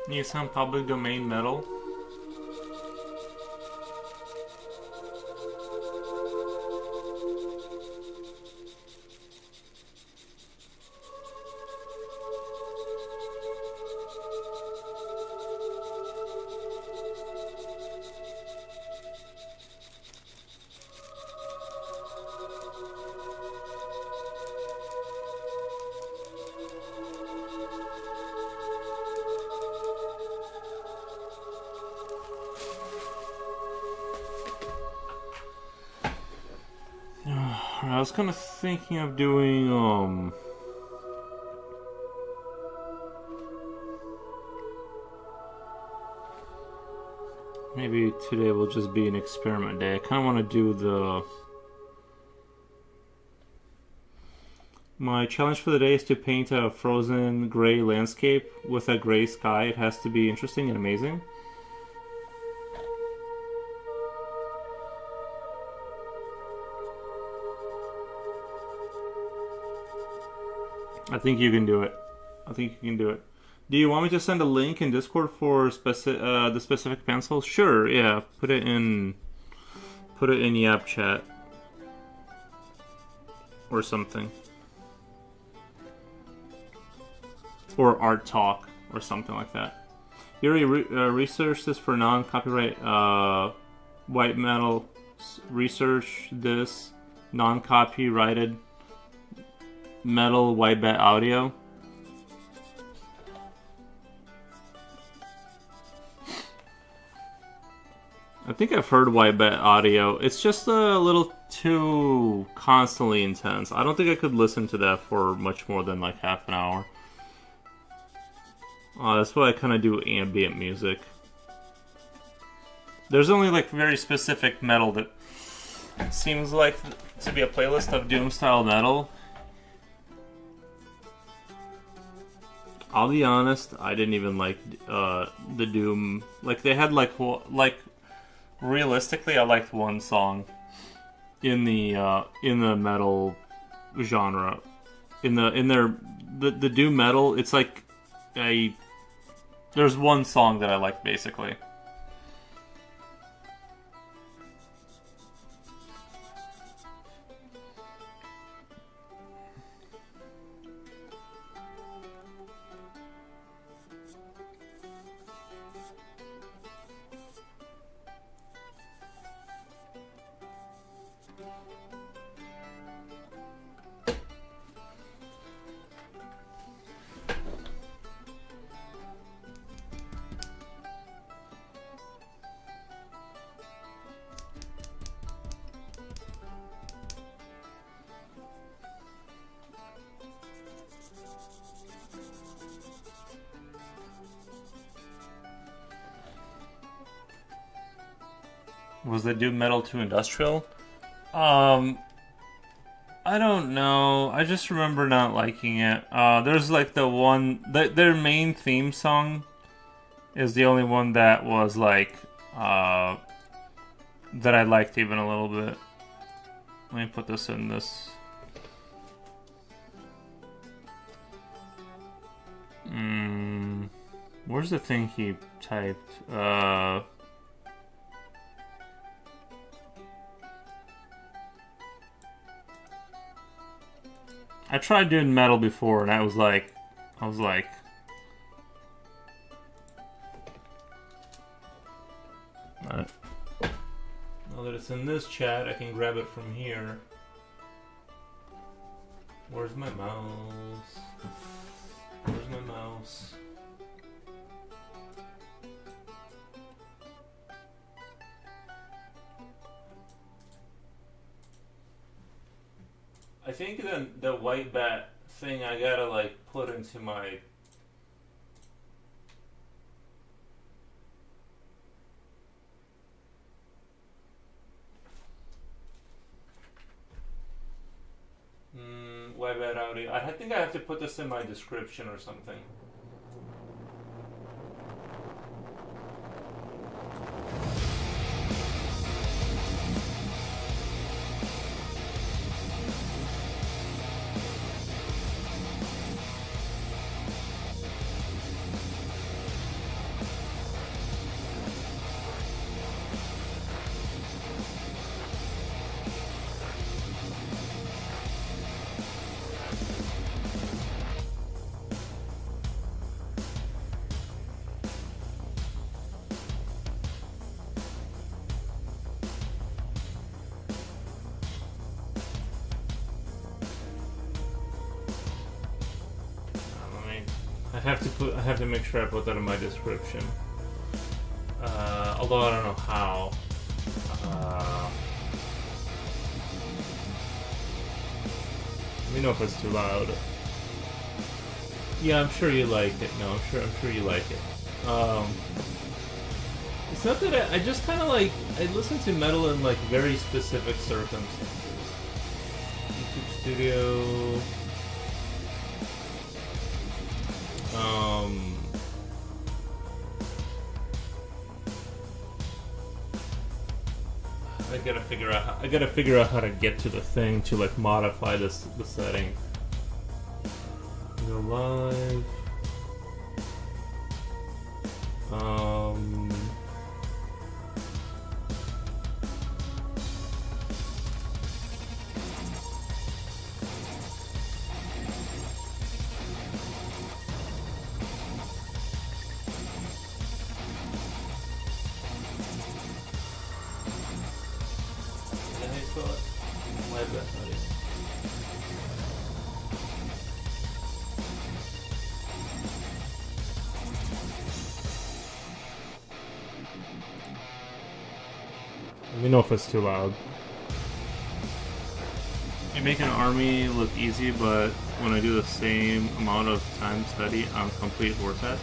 Need some public domain metal. I was kind of thinking of doing maybe today will just be an experiment day. I kind of want to do my challenge for the day is to paint a frozen gray landscape with a gray sky. It has to be interesting and amazing. I think you can do it. I think you can do it. Do you want me to send a link in Discord for the specific pencil? Sure, yeah. Put it in Yap chat or something, or Art Talk or something like that. Yuri, research this for non-copyright white metal. Research this non-copyrighted metal white bat audio. I think I've heard white bat audio. It's just a little too constantly intense. I don't think I could listen to that for much more than like half an hour. That's why I kind of do ambient music. There's only like very specific metal that seems like to be a playlist of doom style metal. I'll be honest, I didn't even like the Doom. Like they had like realistically, I liked one song in the metal genre. The Doom metal, it's like there's one song that I like basically. Was the Doom metal too industrial? I don't know. I just remember not liking it. There's like the one their main theme song is the only one that was like that I liked even a little bit. Let me put this in this. Where's the thing he typed? I tried doing metal before, and I was like, now that it's in this chat, I can grab it from here. Where's my mouse? Where's my mouse? I think the white bat thing I gotta like put into my white bat audio. I think I have to put this in my description or something. I have to make sure I put that in my description. Although I don't know how. Let me know if it's too loud. Yeah, I'm sure you like it. No, I'm sure you like it. It's not that I just kind of like I listen to metal in like very specific circumstances. YouTube Studio. I gotta figure out how to get to the thing to like modify the setting. Go live. Let me know if it's too loud. You make an army look easy, but when I do the same amount of time study, I'm complete horse ass.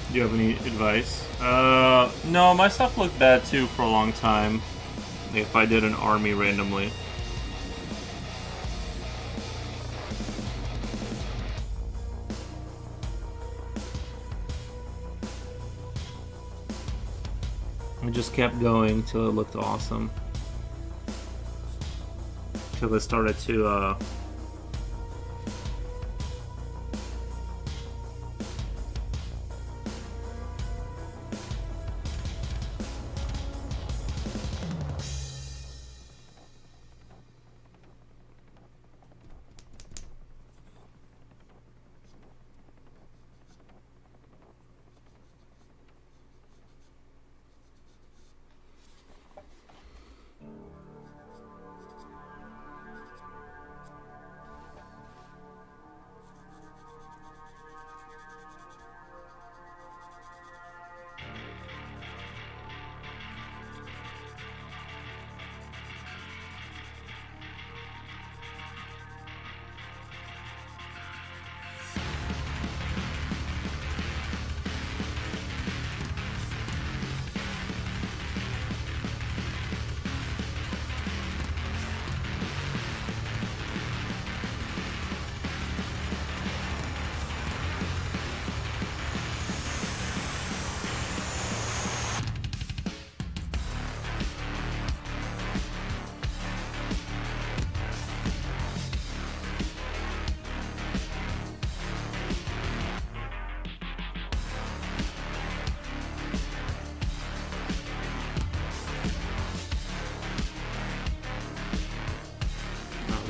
Do you have any advice? No, my stuff looked bad too for a long time. Like if I did an army randomly. I just kept going till it looked awesome. Till it started to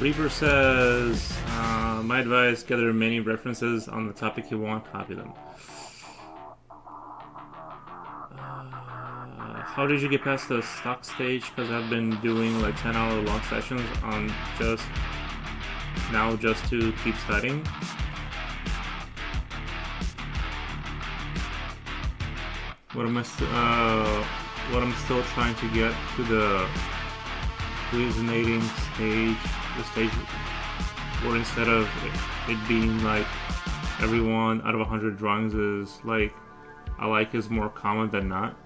Reaper says, my advice, gather many references on the topic you want, copy them. How did you get past the stock stage? Because I've been doing like 10-hour long sessions on just to keep studying. What am I'm still trying to get to the hallucinating stage, the stage where instead of it being like every 1 out of 100 drawings is like I like is more common than not.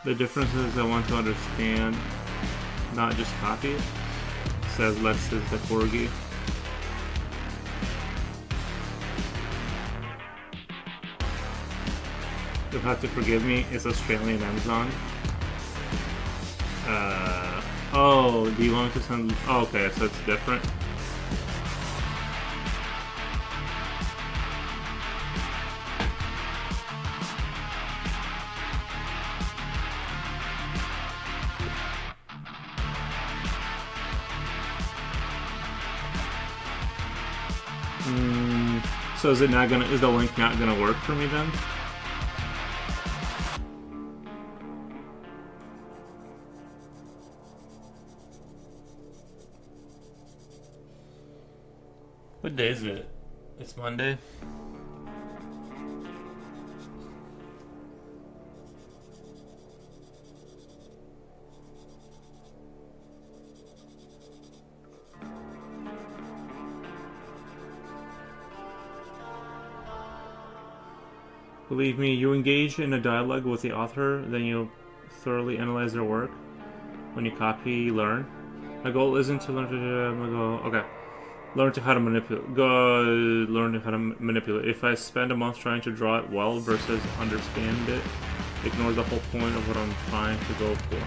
The differences I want to understand, not just copy it, says Let's is the Corgi. You'll have to forgive me, it's Australian Amazon. Oh, do you want me to send... Oh, okay, so it's different. So is the link not gonna work for me then? What day is it? It's Monday. Believe me, you engage in a dialogue with the author, then you thoroughly analyze their work. When you copy, learn. My goal isn't to learn to learn to how to manipulate. Learn how to manipulate. If I spend a month trying to draw it well versus understand it, ignore the whole point of what I'm trying to go for.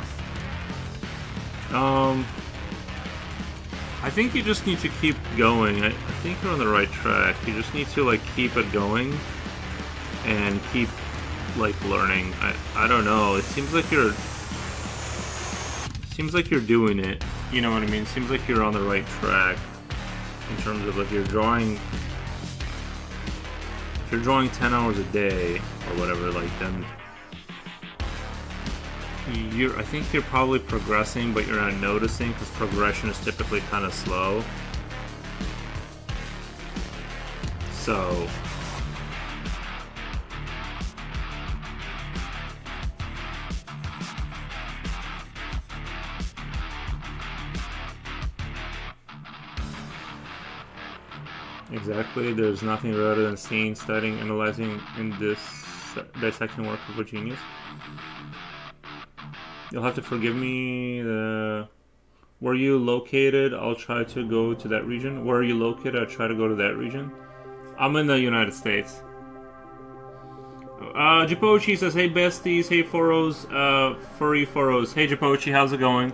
I think you just need to keep going. I think you're on the right track. You just need to like keep it going and keep like learning. I don't know. It seems like you're doing it. You know what I mean? It seems like you're on the right track in terms of if you're drawing 10 hours a day or whatever, like then I think you're probably progressing, but you're not noticing because progression is typically kind of slow. So exactly, there's nothing better than seeing, studying, analyzing in this dissecting work of a genius. You'll have to forgive me. Where you located? I'll try to go to that region. Where are you located? I'll try to go to that region. I'm in the United States. Japochi says, hey besties, hey Foros, furry Foros. Hey Japochi, how's it going?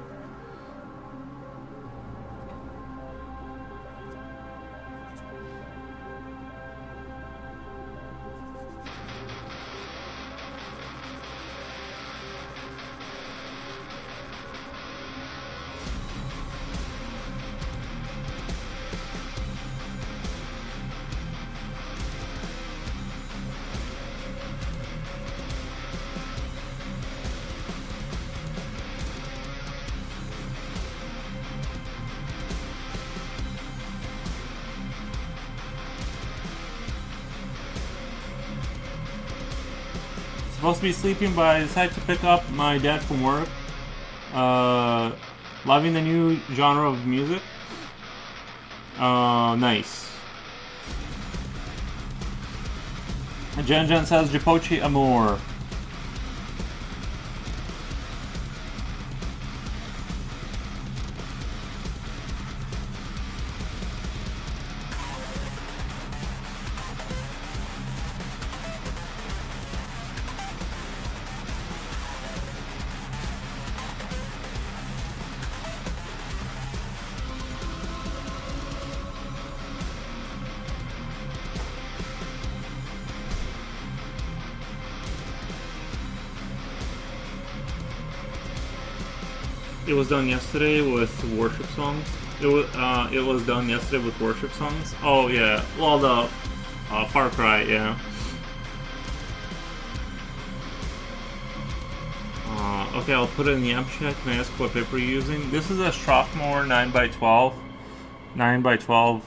Supposed to be sleeping, but I decided to pick up my dad from work. Loving the new genre of music. Nice. Jen says Japochi Amor. It was done yesterday with worship songs. It was done yesterday with worship songs. Oh yeah, well the Far Cry, yeah. Okay, I'll put it in the app chat. Can I ask what paper you're using? This is a Strathmore 9x12, 9x12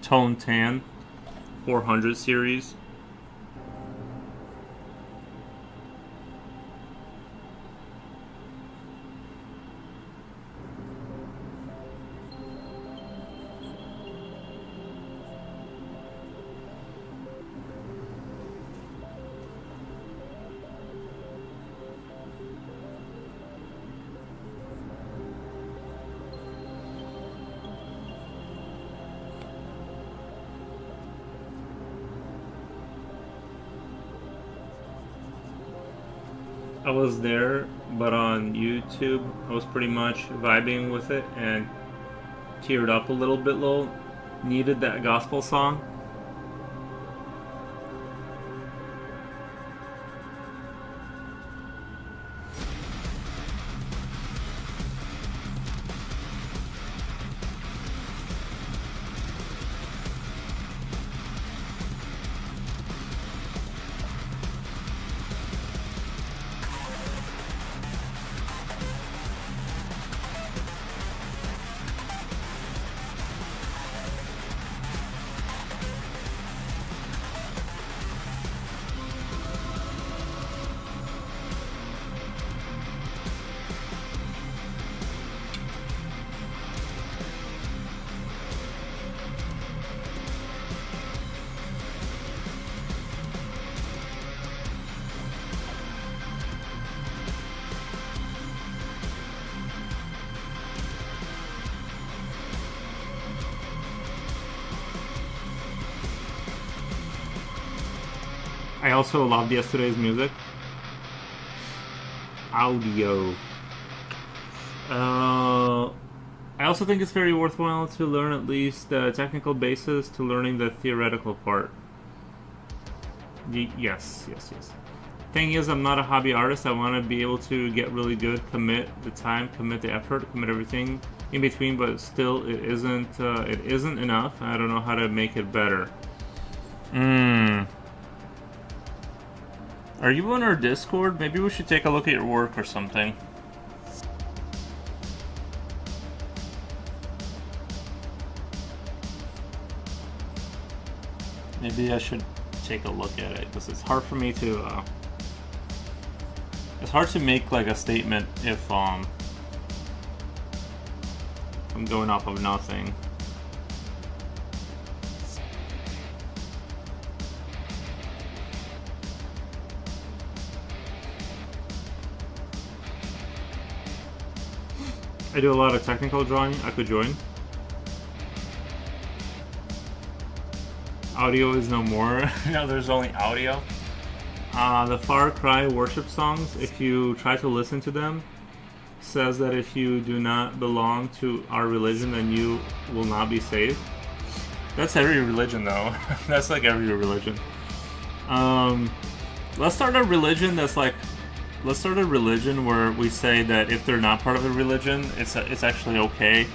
tone tan 400 series. I was there, but on YouTube, I was pretty much vibing with it and teared up a little bit. Needed that gospel song. I also loved yesterday's music. Audio. I also think it's very worthwhile to learn at least the technical basis to learning the theoretical part. Yes. Thing is, I'm not a hobby artist. I want to be able to get really good, commit the time, commit the effort, commit everything in between, but still it isn't enough. I don't know how to make it better. Are you on our Discord? Maybe we should take a look at your work or something. Maybe I should take a look at it, because it's hard for me to it's hard to make like a statement if I'm going off of nothing. I do a lot of technical drawing. I could join. Audio is no more. No, there's only audio. The Far Cry worship songs, if you try to listen to them, says that if you do not belong to our religion, then you will not be saved. That's every religion, though. That's like every religion. Let's start a religion that's like, let's start a religion where we say that if they're not part of the religion, it's actually okay,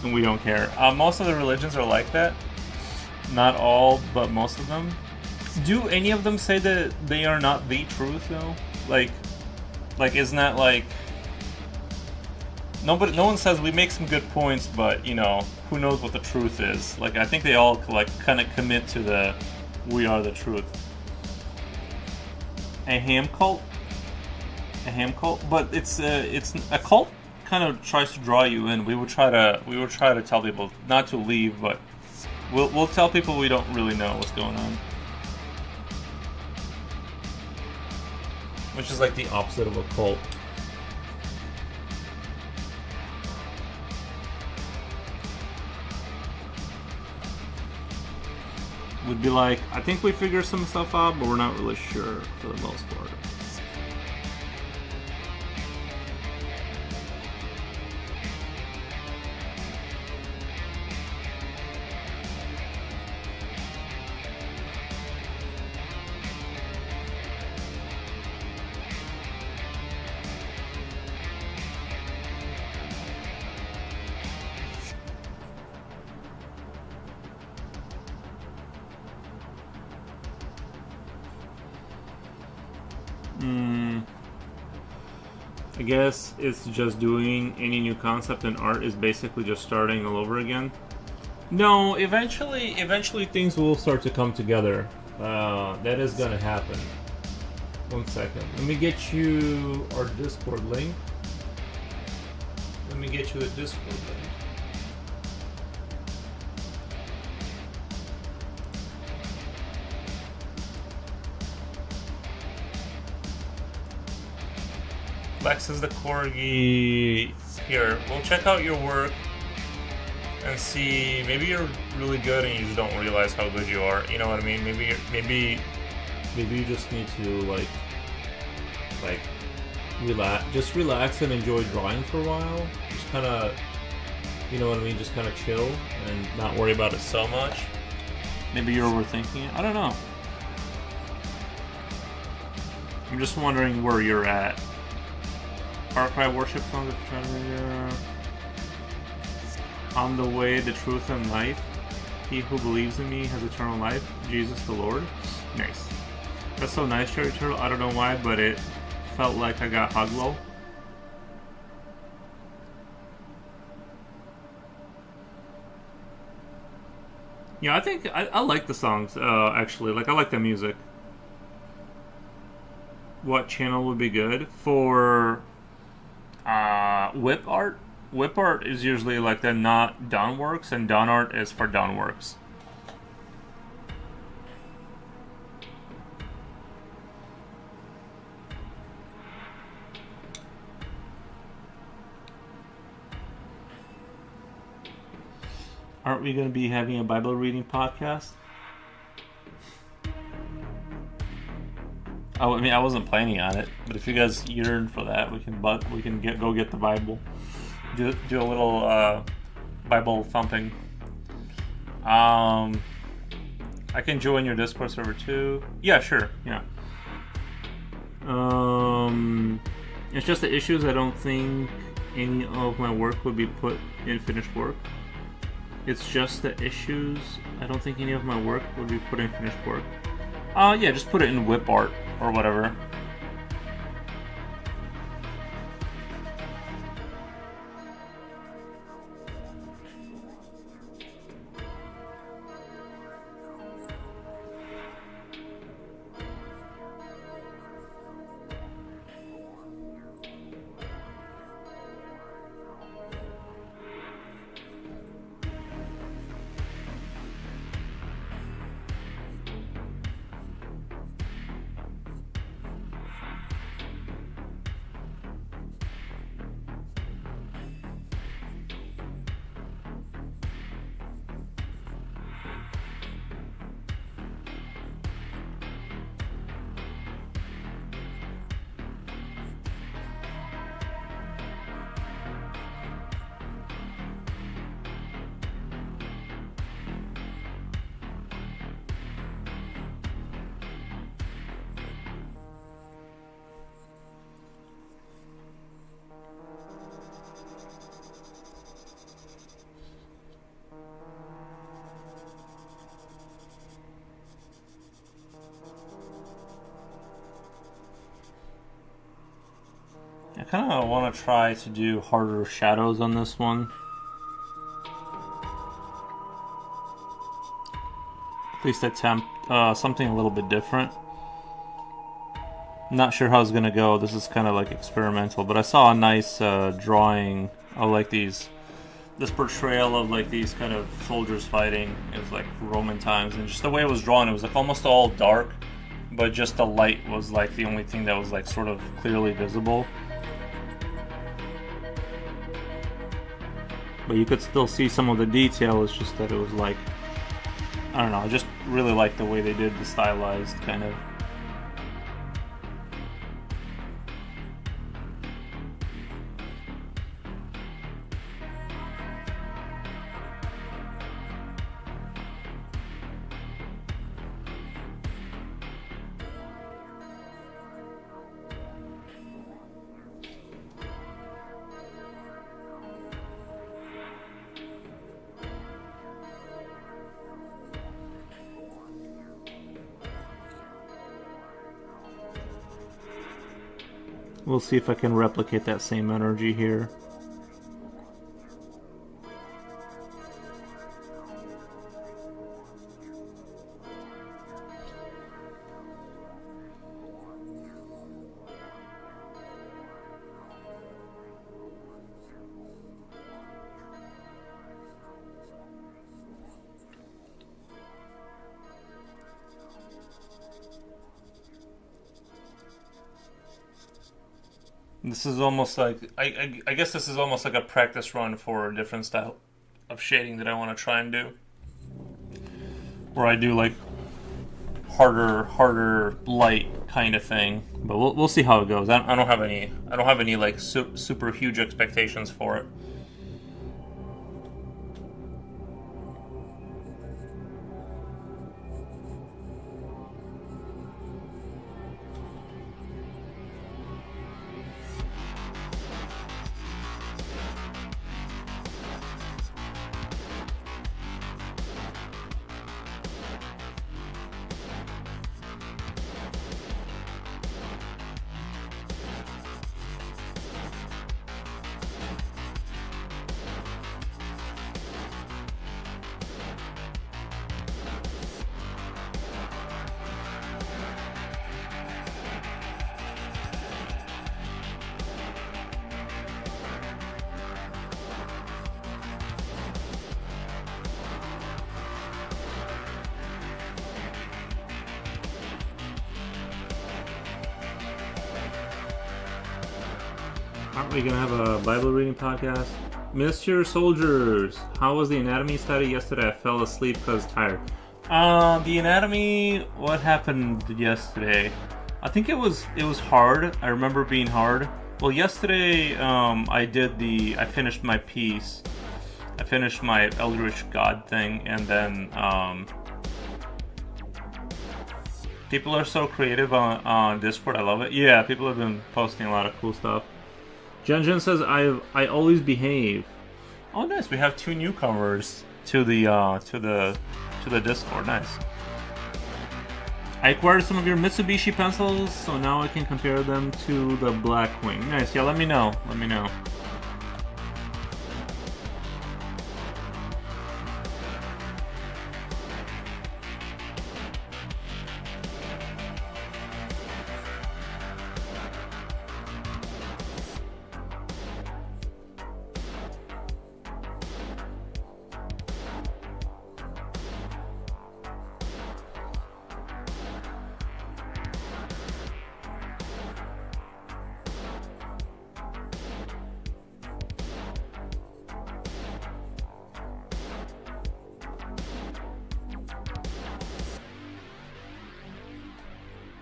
and we don't care. Most of the religions are like that. Not all, but most of them. Do any of them say that they are not the truth, though? Like isn't that like... No one says we make some good points, but, you know, who knows what the truth is. Like, I think they all, like, kind of commit to the we are the truth. A ham cult? A ham cult? But it's a cult kind of tries to draw you in. We would try to tell people not to leave, but we'll tell people we don't really know what's going on. Which is like the opposite of a cult. Would be like, I think we figured some stuff out, but we're not really sure for the most part. I guess it's just doing any new concept in art is basically just starting all over again. No, eventually things will start to come together. That is gonna happen. 1 second. Let me get you our Discord link. Let me get you a Discord link. Lex is the corgi. Here, we'll check out your work and see. Maybe you're really good and you just don't realize how good you are. You know what I mean? Maybe you just need to like relax and enjoy drawing for a while. Just kind of, you know what I mean? Just kind of chill and not worry about it so much. Maybe you're overthinking it. I don't know. I'm just wondering where you're at. Far Cry worship song, if you're trying to remember. On the way, the truth, and life. He who believes in me has eternal life. Jesus the Lord. Nice. That's so nice, Cherry Turtle. I don't know why, but it felt like I got Huglo. Yeah, I think I like the songs, actually. Like, I like the music. What channel would be good? For whip art? Whip art is usually like the not done works, and done art is for done works. Aren't we going to be having a Bible reading podcast? I mean, I wasn't planning on it, but if you guys yearn for that, we can go get the Bible, do a little Bible thumping. I can join your Discord server too. Yeah, sure. Yeah. It's just the issues. I don't think any of my work would be put in finished work. It's just the issues. I don't think any of my work would be put in finished work. Yeah, just put it in whip art or whatever. kind of want to try to do harder shadows on this one. At least attempt something a little bit different. Not sure how it's gonna go. This is kind of like experimental, but I saw a nice drawing of like this portrayal of like these kind of soldiers fighting. It was like Roman times, and just the way it was drawn, it was like almost all dark, but just the light was like the only thing that was like sort of clearly visible. But you could still see some of the detail. It's just that it was like, I don't know, I just really like the way they did the stylized kind of. We'll see if I can replicate that same energy here. This is almost like, I guess this is almost like a practice run for a different style of shading that I want to try and do. Where I do like harder light kind of thing. But we'll see how it goes. I don't have any like super huge expectations for it. Aren't we gonna have a Bible reading podcast? Mr. Soldiers, how was the anatomy study yesterday? I fell asleep because tired. The anatomy, what happened yesterday? I think it was hard. I remember being hard. Well, yesterday I finished my piece. I finished my Eldritch God thing, and then people are so creative on Discord. I love it. Yeah, people have been posting a lot of cool stuff. Jen says I always behave. Oh, nice. We have 2 newcomers to the Discord. Nice. I acquired some of your Mitsubishi pencils, so now I can compare them to the Blackwing. Nice. Yeah, let me know. Let me know.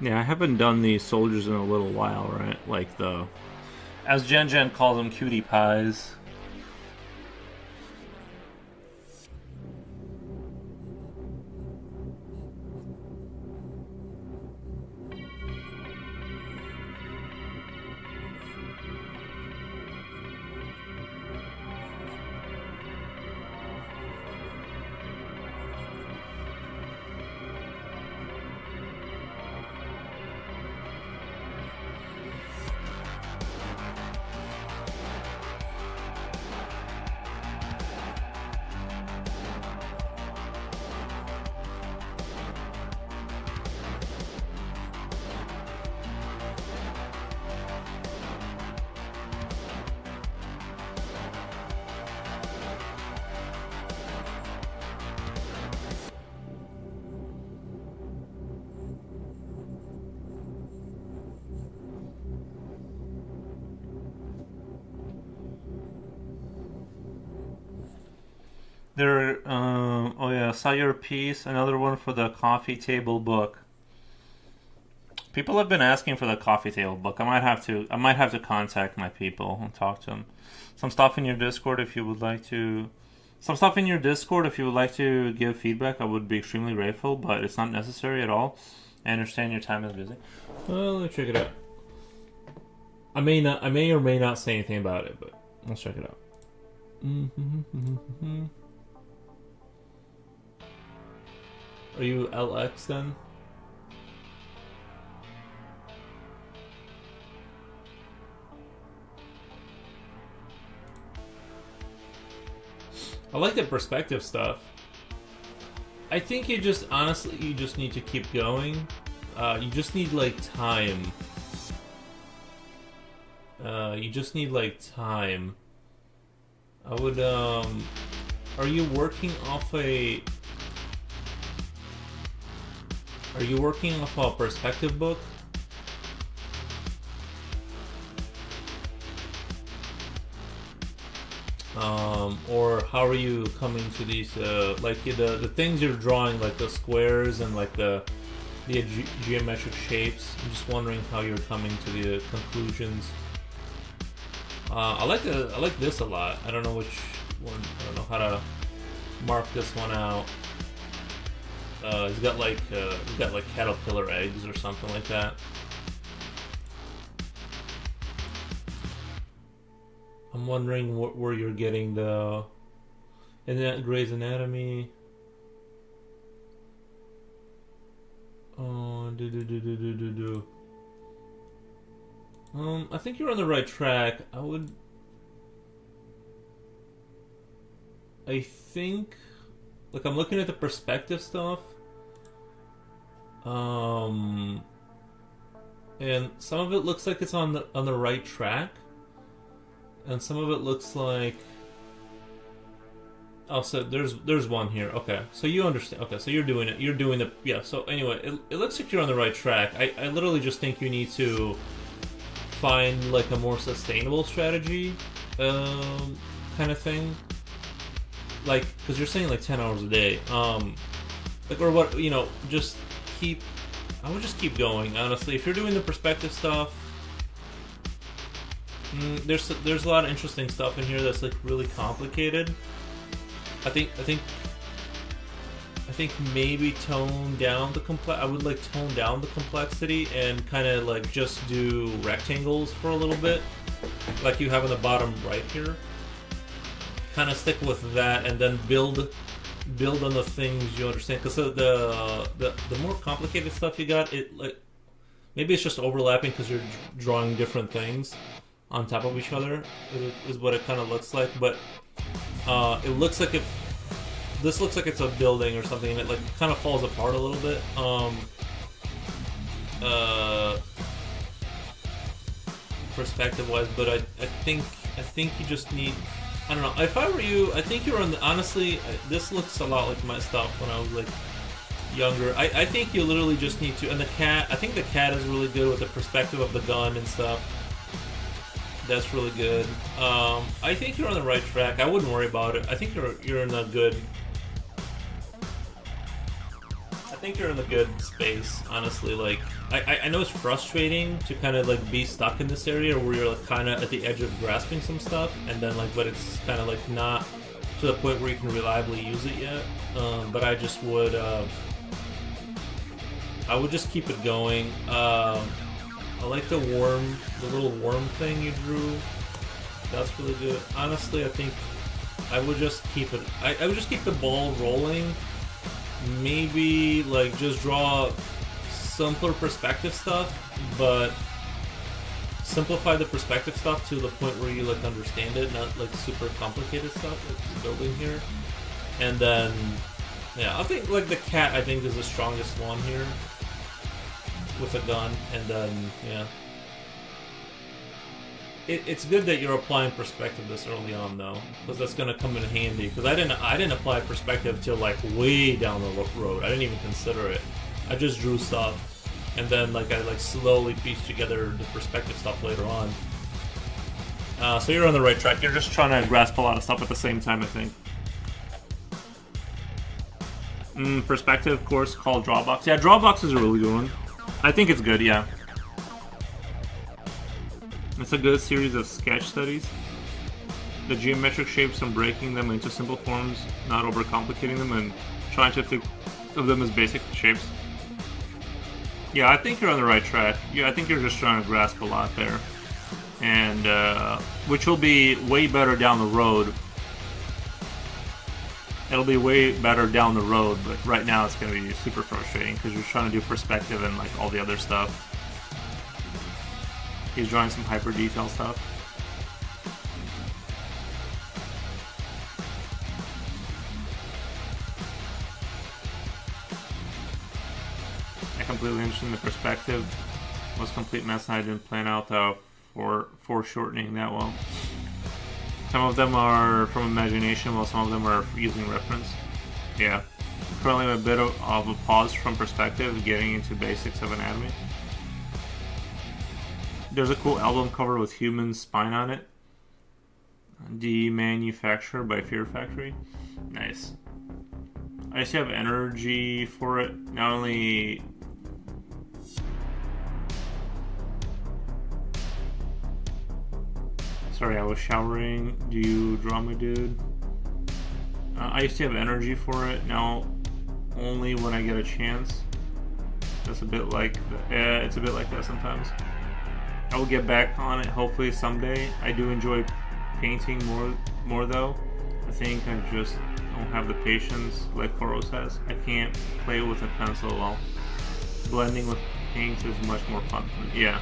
Yeah, I haven't done these soldiers in a little while, right? Like as Jen calls them, cutie pies. There. Oh yeah, saw your piece. Another one for the coffee table book. People have been asking for the coffee table book. I might have to. I might have to contact my people and talk to them. Some stuff in your Discord if you would like to. Some stuff in your Discord if you would like to give feedback. I would be extremely grateful, but it's not necessary at all. I understand your time is busy. Well, let me check it out. I may not. I may or may not say anything about it, but let's check it out. Are you LX then? I like the perspective stuff. I think you just, honestly, you just need to keep going. You just need, like, time. You just need, like, time. I would, are you working off a... Are you working off a perspective book? Or how are you coming to these, like the things you're drawing, like the squares and like the geometric shapes? I'm just wondering how you're coming to the conclusions. I like this a lot. I don't know which one. I don't know how to mark this one out. He's got like caterpillar eggs or something like that. I'm wondering where you're getting the... In that Grey's Anatomy... Oh, I think you're on the right track. I think... Like, I'm looking at the perspective stuff. And some of it looks like it's on the right track. And some of it looks like... Oh, so there's one here. Okay, so you understand. Okay, so you're doing it. You're doing the... Yeah, so anyway, it looks like you're on the right track. I literally just think you need to find, like, a more sustainable strategy kind of thing. Like, because you're saying, like, 10 hours a day. Like, or what, you know, just keep... I would just keep going, honestly. If you're doing the perspective stuff... There's a lot of interesting stuff in here that's like really complicated. I think maybe tone down the I would like tone down the complexity and kind of like just do rectangles for a little bit, like you have in the bottom right here. Kind of stick with that and then build on the things you understand. Because the more complicated stuff you got, it like maybe it's just overlapping because you're drawing different things on top of each other is what it kind of looks like, but it looks like this looks like it's a building or something, and it like kind of falls apart a little bit. Perspective wise, but I think you just need, I don't know. If I were you, I think you're on the, honestly, this looks a lot like my stuff when I was like younger. I think you literally just need to, and the cat, I think the cat is really good with the perspective of the gun and stuff. That's really good. I think you're on the right track. I wouldn't worry about it. I think you're in a good... I think you're in a good space, honestly. Like, I know it's frustrating to kind of like be stuck in this area where you're like kind of at the edge of grasping some stuff, and then like, but it's kind of like not to the point where you can reliably use it yet. But I just would... I would just keep it going. I like the little worm thing you drew. That's really good. Honestly, I think I would just keep it. I would just keep the ball rolling. Maybe like just draw simpler perspective stuff, but simplify the perspective stuff to the point where you like understand it, not like super complicated stuff like building here. And then, yeah, I think like the cat I think is the strongest one here. With a gun, and then yeah, it's good that you're applying perspective this early on though, because that's gonna come in handy. Because I didn't apply perspective till like way down the road. I didn't even consider it. I just drew stuff, and then like I like slowly pieced together the perspective stuff later on. So you're on the right track. You're just trying to grasp a lot of stuff at the same time, I think. Perspective course called Drawbox. Yeah, Drawbox is a really good one. I think it's good, yeah. It's a good series of sketch studies. The geometric shapes and breaking them into simple forms, not overcomplicating them, and trying to think of them as basic shapes. Yeah, I think you're on the right track. Yeah, I think you're just trying to grasp a lot there. And, which will be way better down the road. It'll be way better down the road, but right now it's going to be super frustrating because you're trying to do perspective and like all the other stuff. He's drawing some hyper detail stuff. I completely interested in the perspective. Was complete mess and I didn't plan out for foreshortening that well. Some of them are from imagination, while some of them are using reference. Yeah. Currently a bit of a pause from perspective, getting into basics of anatomy. There's a cool album cover with human spine on it. Demanufacture by Fear Factory. Nice. I used to have energy for it. Not only... Sorry, I was showering. Do you draw my dude? I used to have energy for it. Now, only when I get a chance. That's a bit like... it's a bit like that sometimes. I will get back on it hopefully someday. I do enjoy painting more though. I think I just don't have the patience like Koros has. I can't play with a pencil well. Blending with paints is much more fun. Yeah.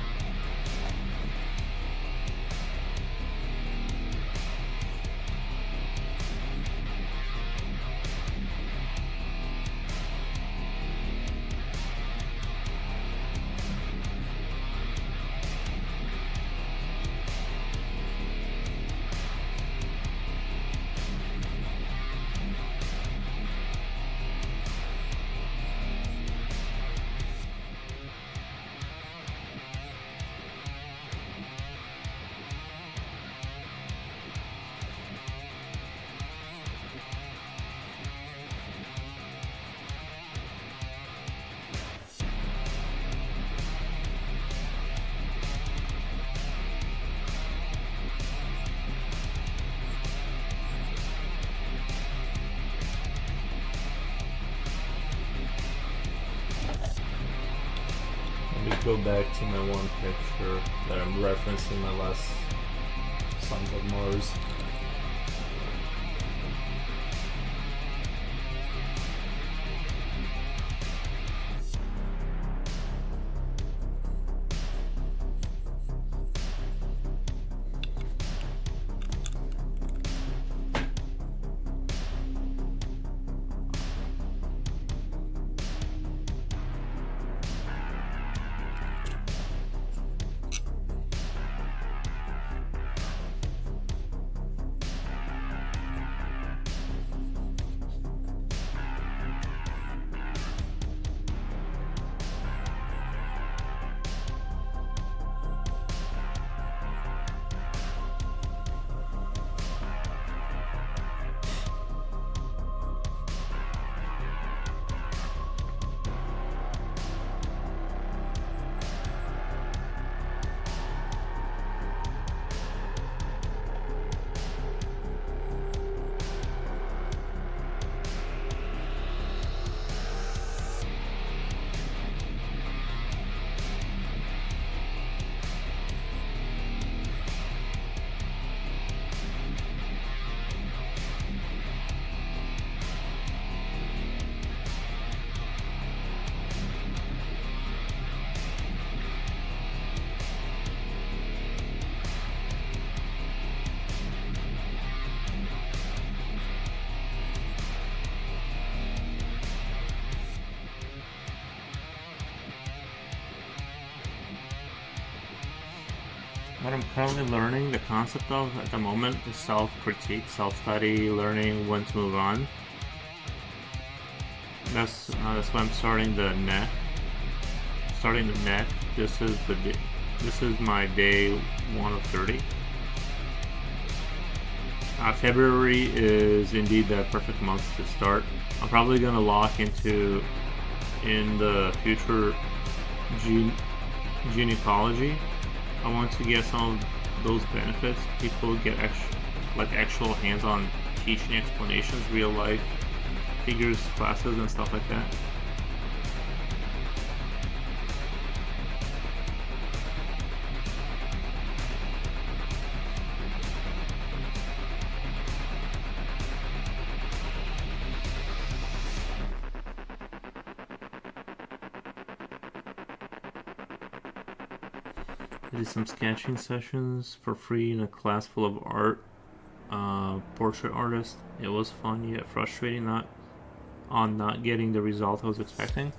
Go back to my one picture that I'm referencing my last Sons of Mars. What I'm currently learning the concept of at the moment is self-critique, self-study, learning when to move on. That's why I'm starting the neck. This is my day 1 of 30. February is indeed the perfect month to start. I'm probably gonna lock into in the future gynecology. I want to get some of those benefits. People get actual hands-on teaching explanations, real life figures classes and stuff like that. I did some sketching sessions for free in a class full of art, portrait artists. It was fun yet frustrating not getting the result I was expecting.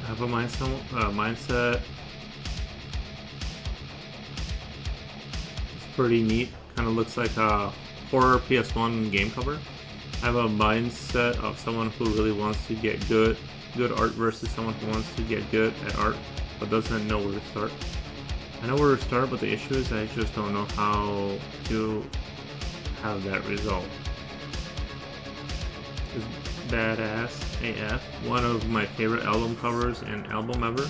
I have a mindset. It's pretty neat. Kind of looks like a horror PS1 game cover. I have a mindset of someone who really wants to get good art versus someone who wants to get good at art but doesn't know where to start. I know where to start, but the issue is I just don't know how to have that result. It's badass AF. One of my favorite album covers and album ever.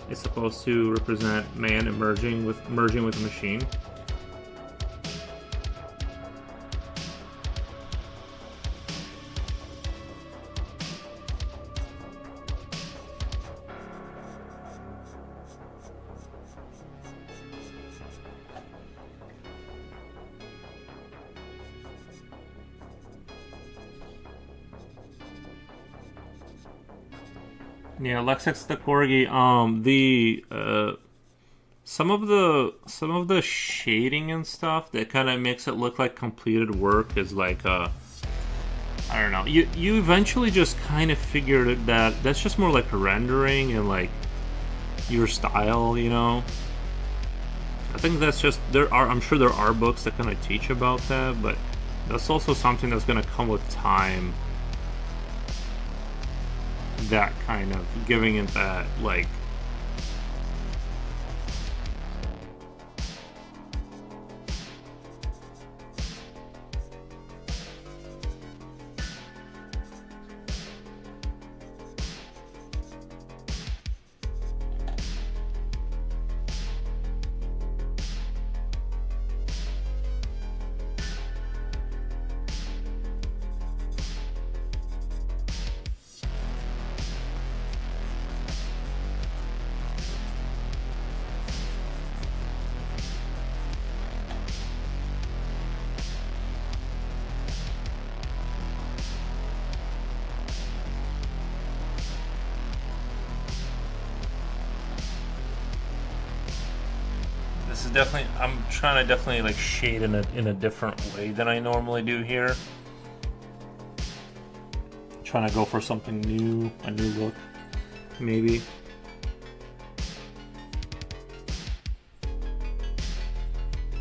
It's supposed to represent man merging with a machine. Yeah, Lexx the Corgi. Some of the shading and stuff that kind of makes it look like completed work is like I don't know. You eventually just kind of figured that that's just more like a rendering and like your style, you know. I think that's just I'm sure there are books that kind of teach about that, but that's also something that's gonna come with time. That kind of giving it that like definitely, I'm trying to definitely like shade in a different way than I normally do here. Trying to go for something new, a new look, maybe.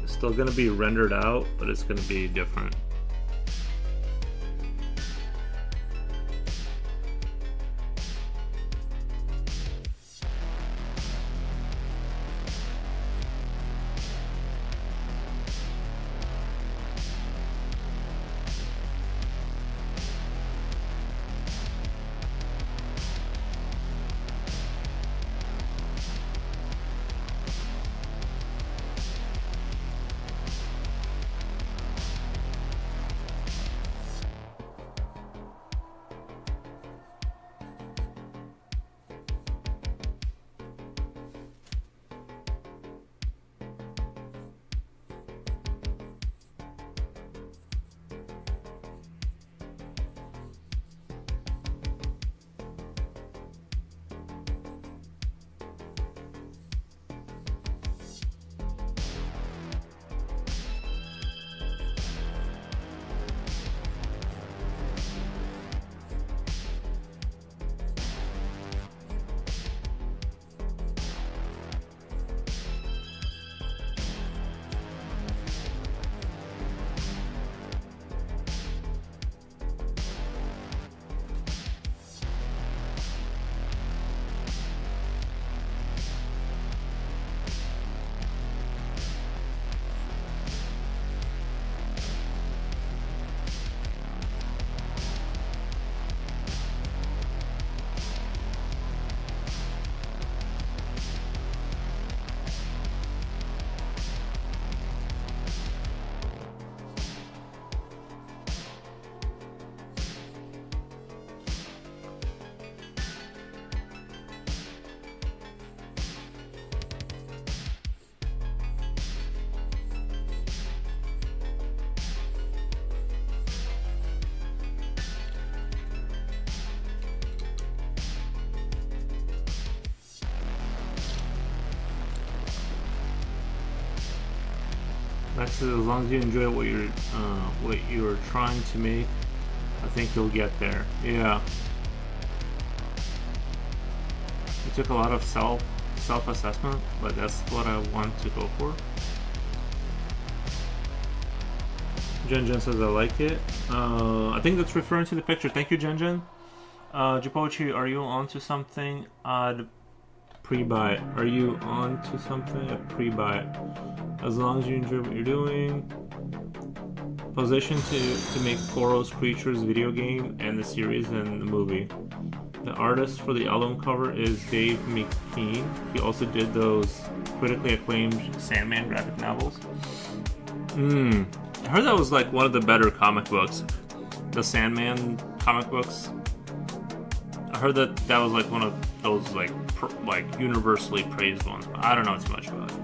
It's still gonna be rendered out, but it's gonna be different. Max says, as long as you enjoy what you're trying to make, I think you'll get there. Yeah. It took a lot of self-assessment, but that's what I want to go for. Jen says, I like it. I think that's referring to the picture. Thank you, Jen. Jipochi, are you on to something? I'd pre-buy it. Are you on to something? I'd pre-buy it. As long as you enjoy what you're doing. Position to make Koros Creatures video game and the series and the movie. The artist for the album cover is Dave McKean. He also did those critically acclaimed Sandman graphic novels. I heard that was like one of the better comic books. The Sandman comic books. I heard that was like one of those like universally praised ones. But I don't know too much about it.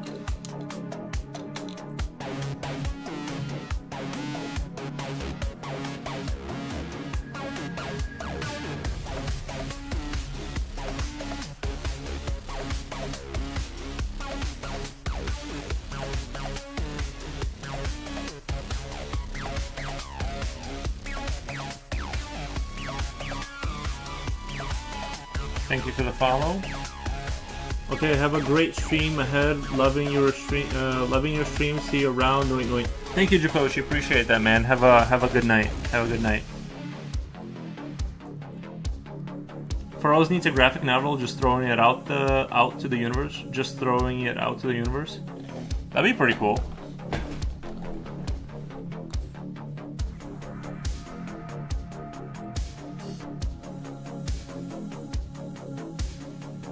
Thank you for the follow. Okay, have a great stream ahead. Loving your stream. See you around. Thank you, Japoshi. Appreciate that, man. Have a good night. Have a good night. Faroz needs a graphic novel. Just throwing it out to the universe. Just throwing it out to the universe. That'd be pretty cool.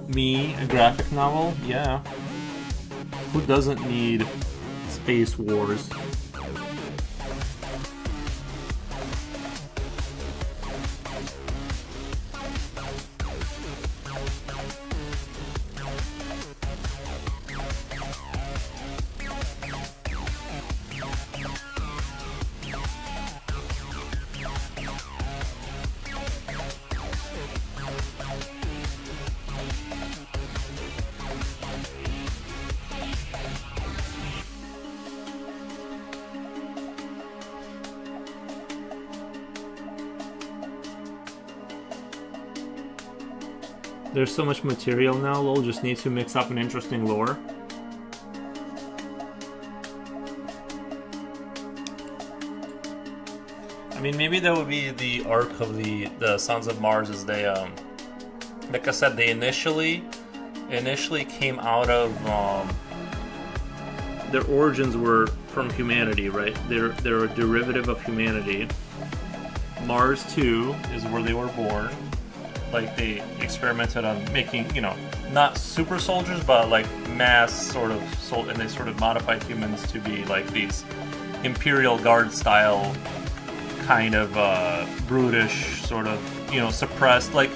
Me, a graphic novel? Yeah. Who doesn't need Space Wars? There's so much material now, we'll just need to mix up an interesting lore. I mean, maybe that would be the arc of the Sons of Mars, is they, like I said, they initially came out of, their origins were from humanity, right? They're a derivative of humanity. Mars 2 is where they were born. Like, they experimented on making, you know, not super soldiers, but like mass sort of and they sort of modified humans to be like these Imperial Guard style kind of brutish, sort of, you know, suppressed, like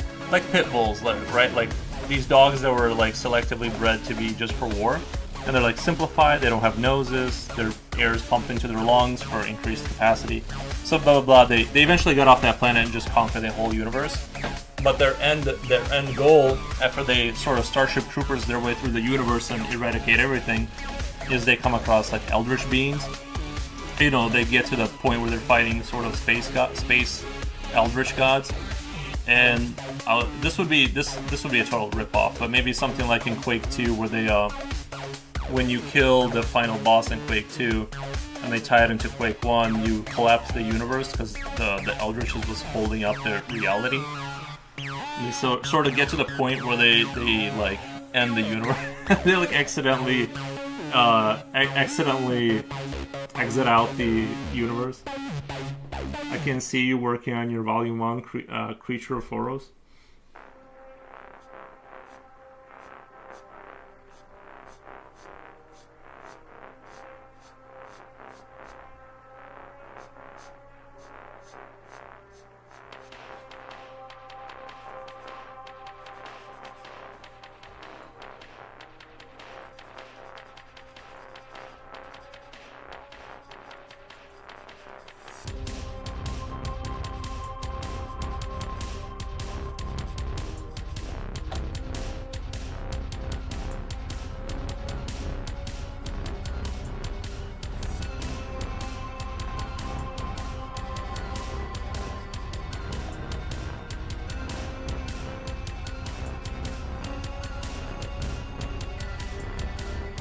pit bulls, right? Like these dogs that were like selectively bred to be just for war, and they're like simplified. They don't have noses. Their air is pumped into their lungs for increased capacity. So blah blah blah. They eventually got off that planet and just conquered the whole universe. But their end goal, after they sort of Starship Troopers their way through the universe and eradicate everything, is they come across like eldritch beings. You know, they get to the point where they're fighting sort of space eldritch gods, and this would be a total ripoff. But maybe something like in Quake 2, where they when you kill the final boss in Quake 2, and they tie it into Quake 1, you collapse the universe because the eldritches was holding up their reality. You sort of get to the point where they like end the universe. They like accidentally exit out the universe. I can see you working on your Volume 1 Creature of Phoros.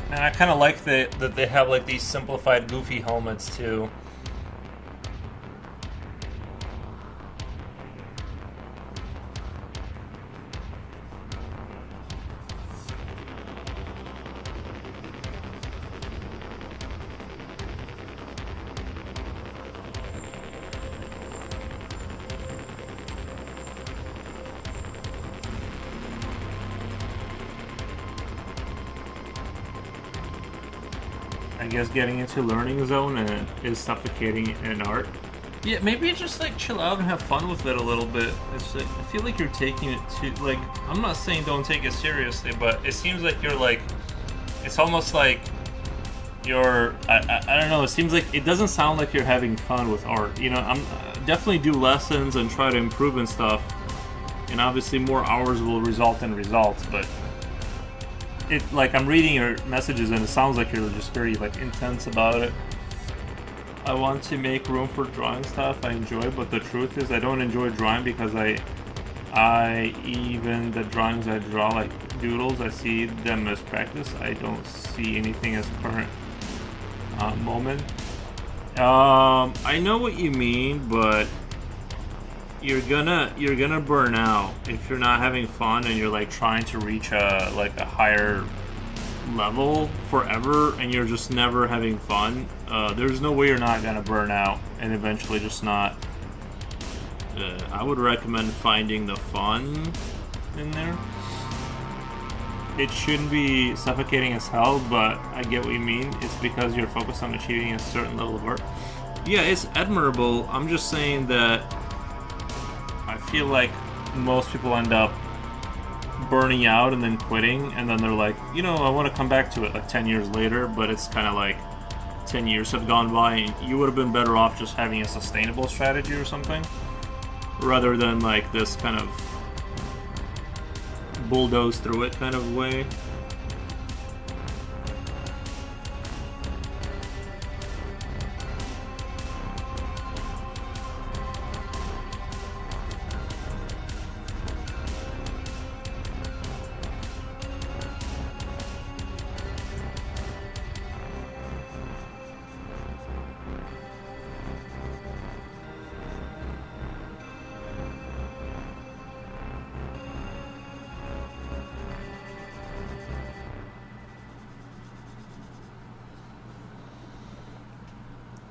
And I kind of like that they have like these simplified, goofy helmets too. I guess getting into learning zone is suffocating in art. Yeah, maybe just like chill out and have fun with it a little bit. It's like, I feel like you're taking it too, like, I'm not saying don't take it seriously, but it seems like you're like, it's almost like you're, I don't know, it seems like, it doesn't sound like you're having fun with art. You know, I'm definitely do lessons and try to improve and stuff, and obviously more hours will result in results, but it, like, I'm reading your messages and it sounds like you're just very like intense about it. I want to make room for drawing stuff I enjoy, but the truth is I don't enjoy drawing because I even the drawings I draw, like doodles, I see them as practice. I don't see anything as current moment. I know what you mean, but you're gonna burn out if you're not having fun and you're like trying to reach a higher level forever and you're just never having fun. There's no way you're not gonna burn out and eventually just not. I would recommend finding the fun in there. It shouldn't be suffocating as hell, but I get what you mean. It's because you're focused on achieving a certain level of art. Yeah, it's admirable. I'm just saying that I feel like most people end up burning out and then quitting, and then they're like, you know, I want to come back to it like 10 years later, but it's kind of like 10 years have gone by and you would have been better off just having a sustainable strategy or something, rather than like this kind of bulldoze through it kind of way.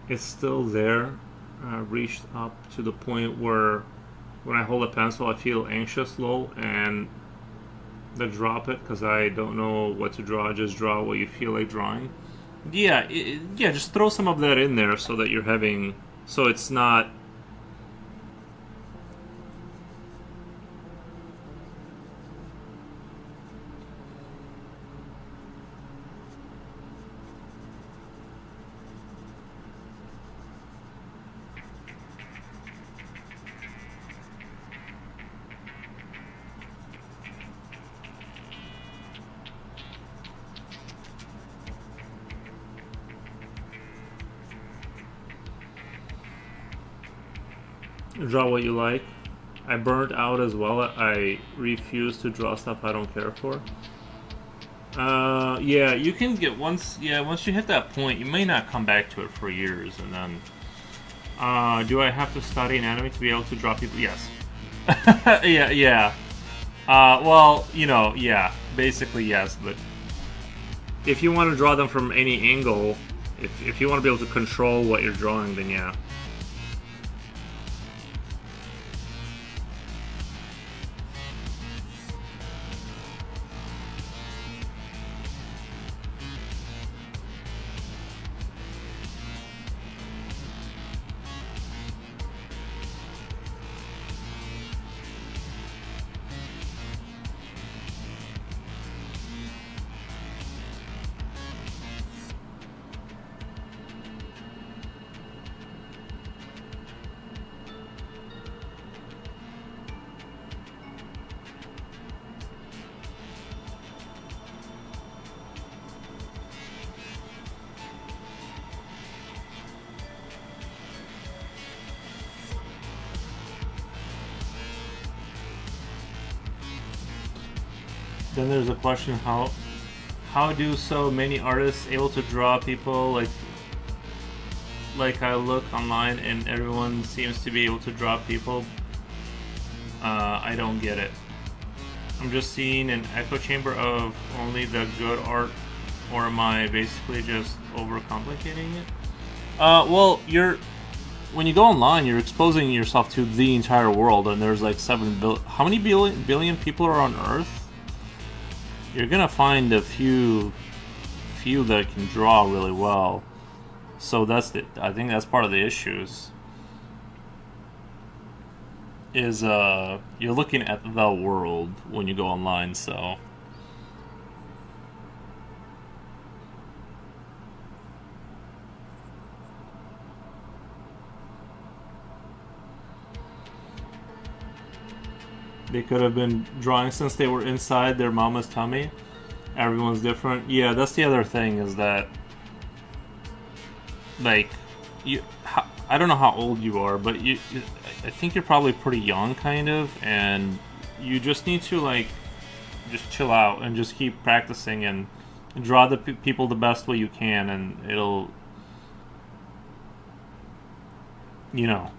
it's still there. Reached up to the point where when I hold a pencil, I feel anxious, lol, and then drop it because I don't know what to draw. Just draw what you feel like drawing. Yeah, yeah. Just throw some of that in there so that you're having, so it's not. Draw what you like. I burned out as well. I refuse to draw stuff I don't care for. Yeah, you can get once. Yeah, once you hit that point, you may not come back to it for years. And then, do I have to study anatomy to be able to draw people? Yes. Yeah, yeah. Well, you know, yeah. Basically, yes. But if you want to draw them from any angle, if you want to be able to control what you're drawing, then yeah. Then there's a question: how do so many artists able to draw people like I look online and everyone seems to be able to draw people? I don't get it. I'm just seeing an echo chamber of only the good art, or am I basically just overcomplicating it? Well, when you go online, you're exposing yourself to the entire world, and there's like 7 billion. How many billion people are on Earth? You're gonna find a few that can draw really well. So I think that's part of the issues. Is you're looking at the world when you go online, so they could have been drawing since they were inside their mama's tummy. Everyone's different. Yeah, that's the other thing, is that, like, I don't know how old you are, but I think you're probably pretty young, kind of, and you just need to, like, just chill out and just keep practicing and draw the people the best way you can, and it'll, you know.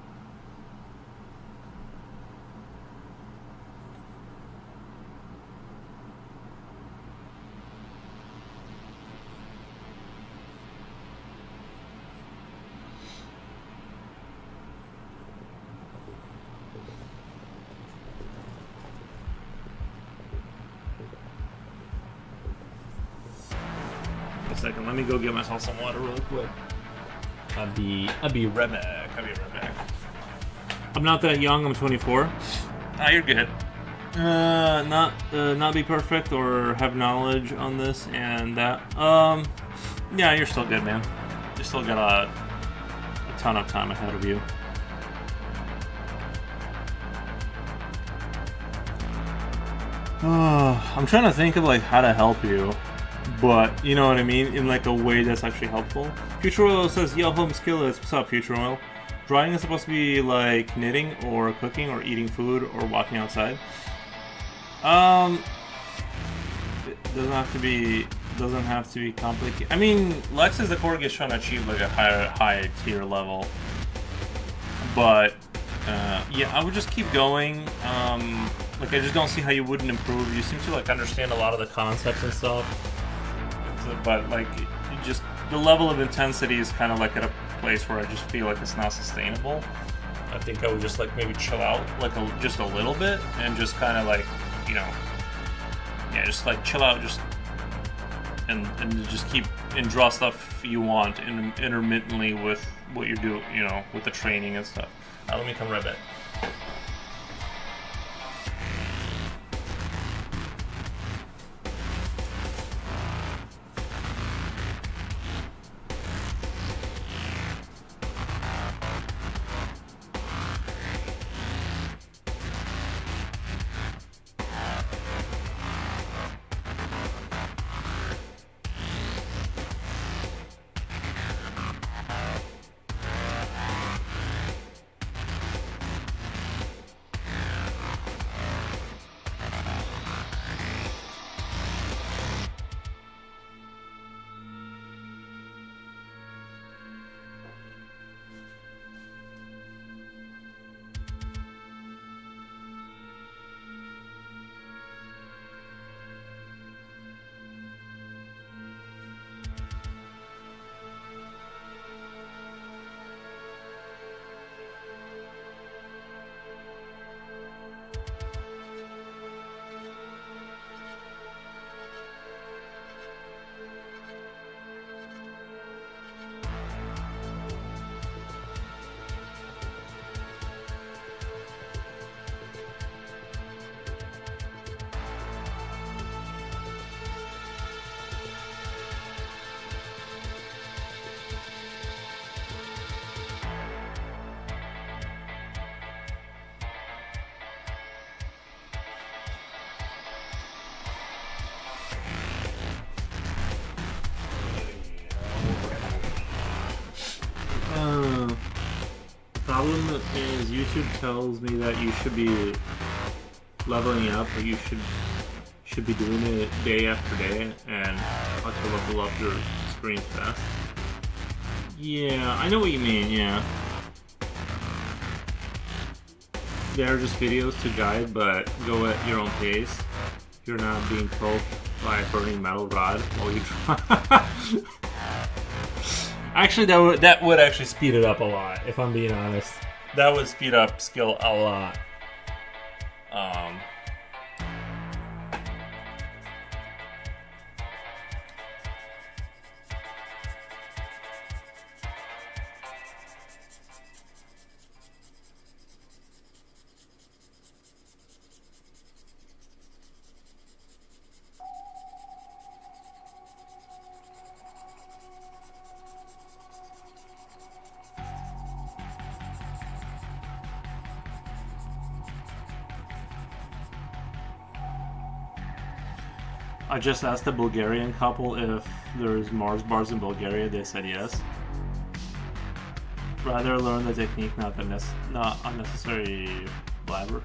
Second, let me go get myself some water really quick. I'll be right back. I'm not that young. I'm 24. Ah, you're good. Not be perfect or have knowledge on this and that. Yeah, you're still good, man. You still got a ton of time ahead of you. I'm trying to think of like how to help you. But, you know what I mean? In like a way that's actually helpful. Future Oil says, yo, home skillets. What's up, Future Oil? Drawing is supposed to be like knitting or cooking or eating food or walking outside. It doesn't have to be complicated. I mean, Lexus the Corgi is trying to achieve like a high tier level. But, yeah, I would just keep going. Like, I just don't see how you wouldn't improve. You seem to like understand a lot of the concepts and stuff. But like, just the level of intensity is kind of like at a place where I just feel like it's not sustainable, I think I would just like maybe chill out like just a little bit and just kind of like, you know, yeah, just like chill out, just and just keep and draw stuff you want intermittently with what you're doing, you know, with the training and stuff. Let me come right back. Problem is YouTube tells me that you should be leveling up, or you should be doing it day after day, and how to level up your screen fast. Yeah, I know what you mean. Yeah, they're just videos to guide, but go at your own pace. You're not being told by a burning metal rod while you try. Actually, that would actually speed it up a lot, if I'm being honest. That would speed up skill a lot. I just asked a Bulgarian couple if there's Mars bars in Bulgaria. They said yes. Rather learn the technique, not unnecessary blabber.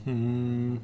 Hmm.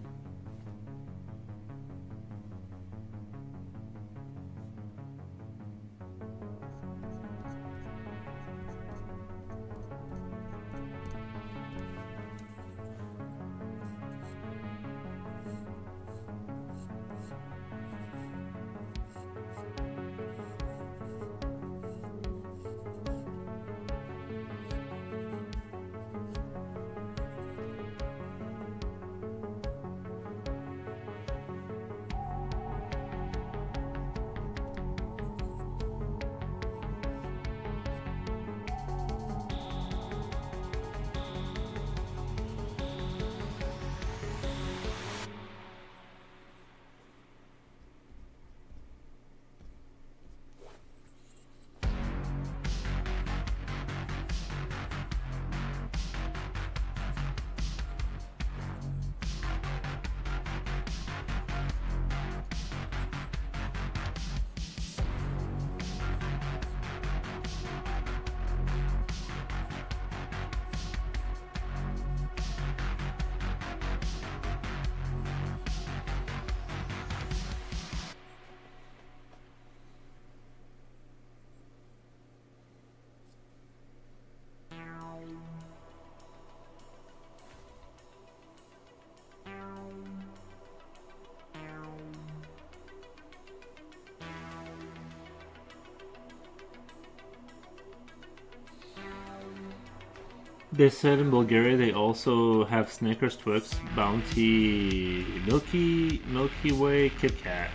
They said in Bulgaria they also have Snickers, Twix, Bounty, Milky Way, Kit Kat.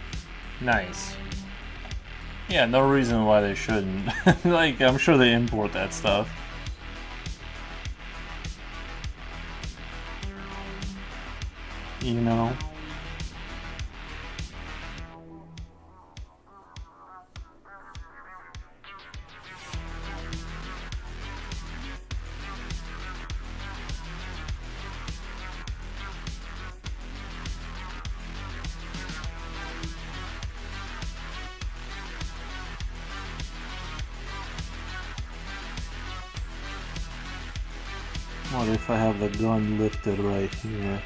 Nice. Yeah, no reason why they shouldn't. Like, I'm sure they import that stuff. You know? What if I have the gun lifted right here?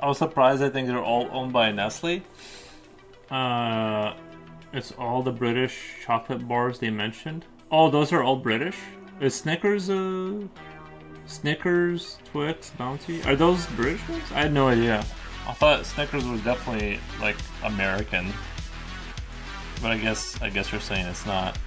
I was surprised. I think they're all owned by Nestle. It's all the British chocolate bars they mentioned. Oh, those are all British? Is Snickers, Twix, Bounty? Are those British ones? I had no idea. I thought Snickers was definitely like American, but I guess you're saying it's not.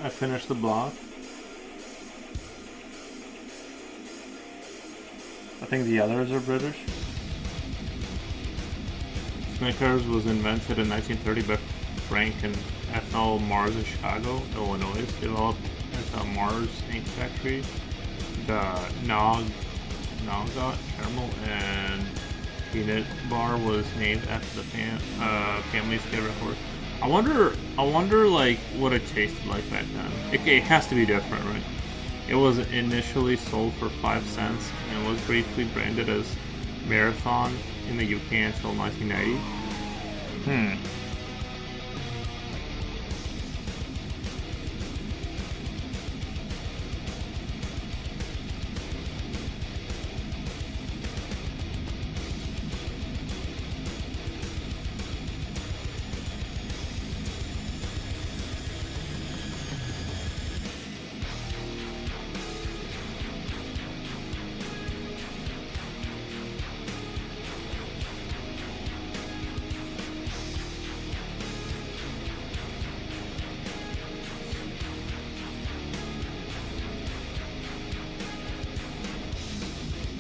I finished the block. I think the others are British. Snickers was invented in 1930 by Frank and Ethel Mars in Chicago, Illinois. Developed at the Mars Inc. factory. The Nougat caramel and peanut bar was named after the family's favorite horse. I wonder like what it tasted like back then. It has to be different, right? It was initially sold for 5 cents and was briefly branded as Marathon in the UK until 1990.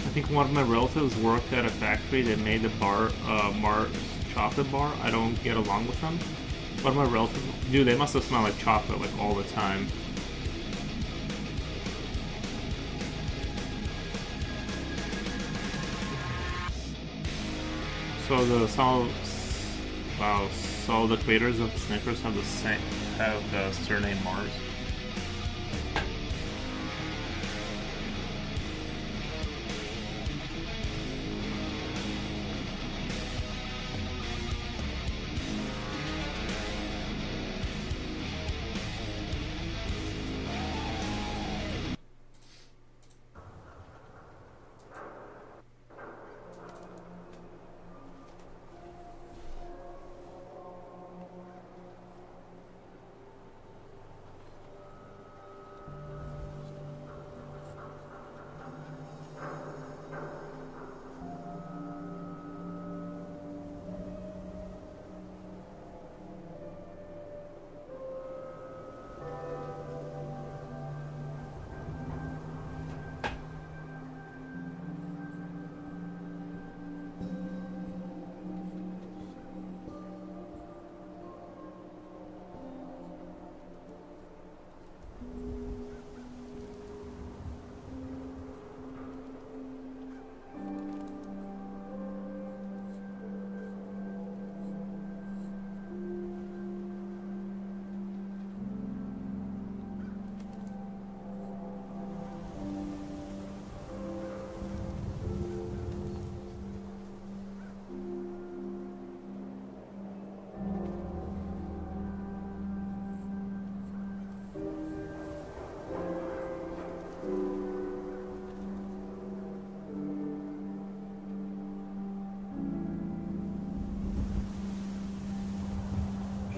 I think one of my relatives worked at a factory that made the Mars chocolate bar. I don't get along with them. One of my relatives, dude, they must have smelled like chocolate like all the time. So the creators of Snickers have the surname Mars.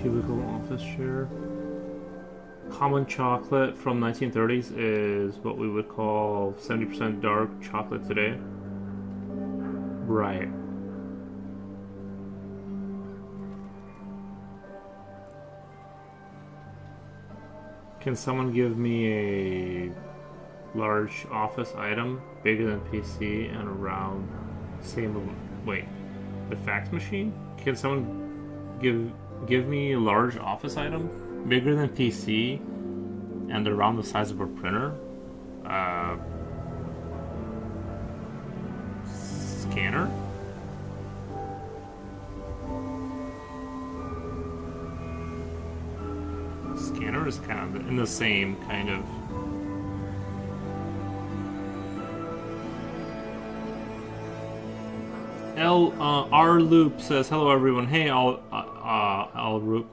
Cubicle office chair. Common chocolate from 1930s is what we would call 70% dark chocolate today. Right. Can someone give me a large office item bigger than PC and around same? Wait, the fax machine? Can someone give me a large office item bigger than PC and around the size of a printer? Scanner? Scanner is kind of in the same kind of. R Loop says hello everyone. Hey L Loop.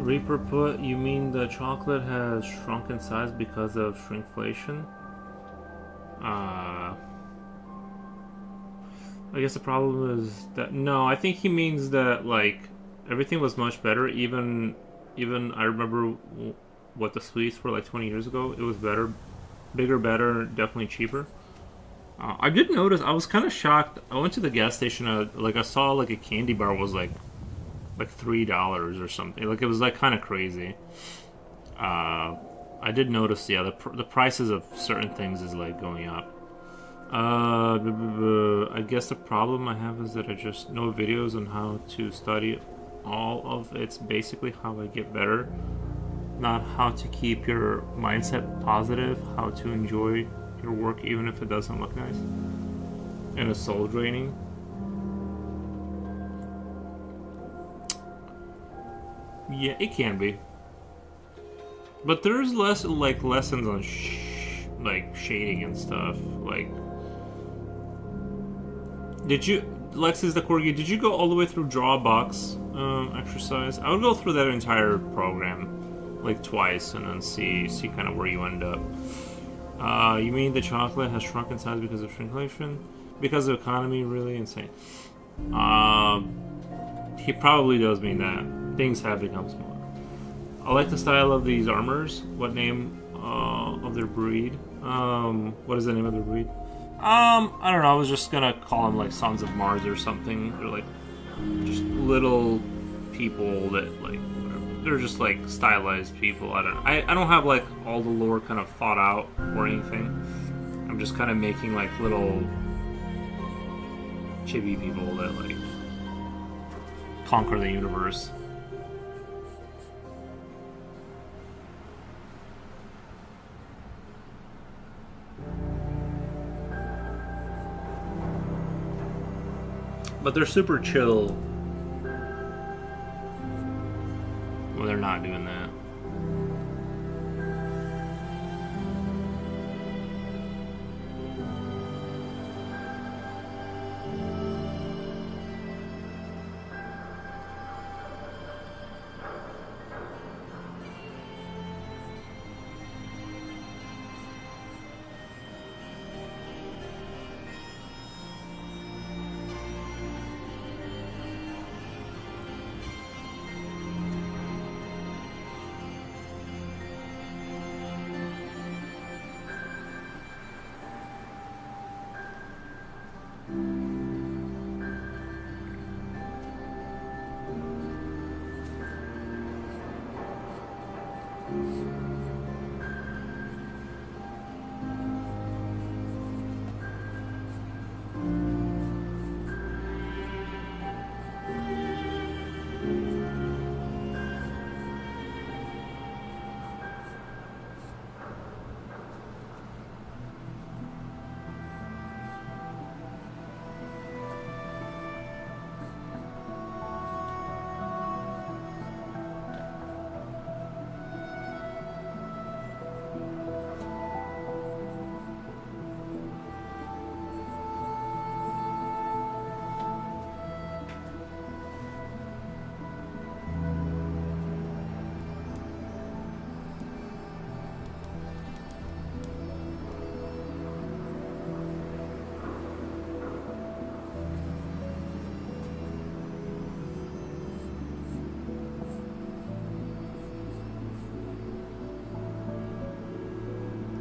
Reaper put, you mean the chocolate has shrunk in size because of shrinkflation? I guess the problem is that no, I think he means that like everything was much better. Even I remember what the sweets were like 20 years ago. It was better, bigger, better, definitely cheaper. I did notice. I was kind of shocked. I went to the gas station. Like I saw like a candy bar was like $3 or something. Like it was like kind of crazy. I did notice. Yeah, the prices of certain things is like going up. I guess the problem I have is that I just know videos on how to study all of it's basically how I get better, not how to keep your mindset positive, how to enjoy your work even if it doesn't look nice, and it's soul draining. Yeah, it can be, but there's less like lessons on like shading and stuff. Like, did you, Lexus the Corgi? Did you go all the way through Drawbox exercise? I would go through that entire program like twice and then see kind of where you end up. You mean the chocolate has shrunk in size because of shrinkflation? Because of economy? Really insane. He probably does mean that. Things have become smaller. I like the style of these armors. What name of their breed? What is the name of their breed? I don't know. I was just gonna call them like Sons of Mars or something. They're like just little people that like they're just like stylized people. I don't have like all the lore kind of thought out or anything. I'm just kind of making like little chibi people that like conquer the universe. But they're super chill when they're not doing that.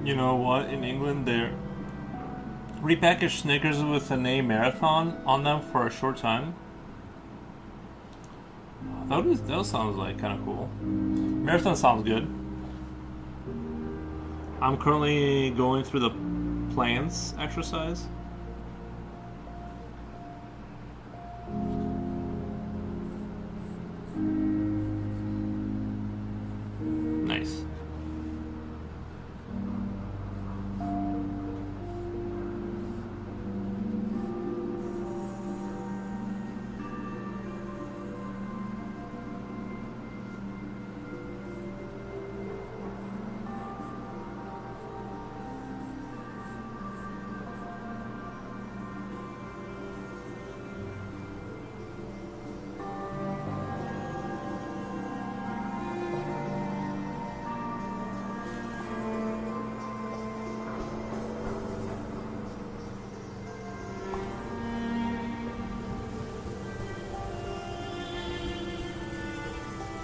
You know what? In England, they're repackaged Snickers with the name Marathon on them for a short time. That sounds like kind of cool. Marathon sounds good. I'm currently going through the plans exercise. Nice.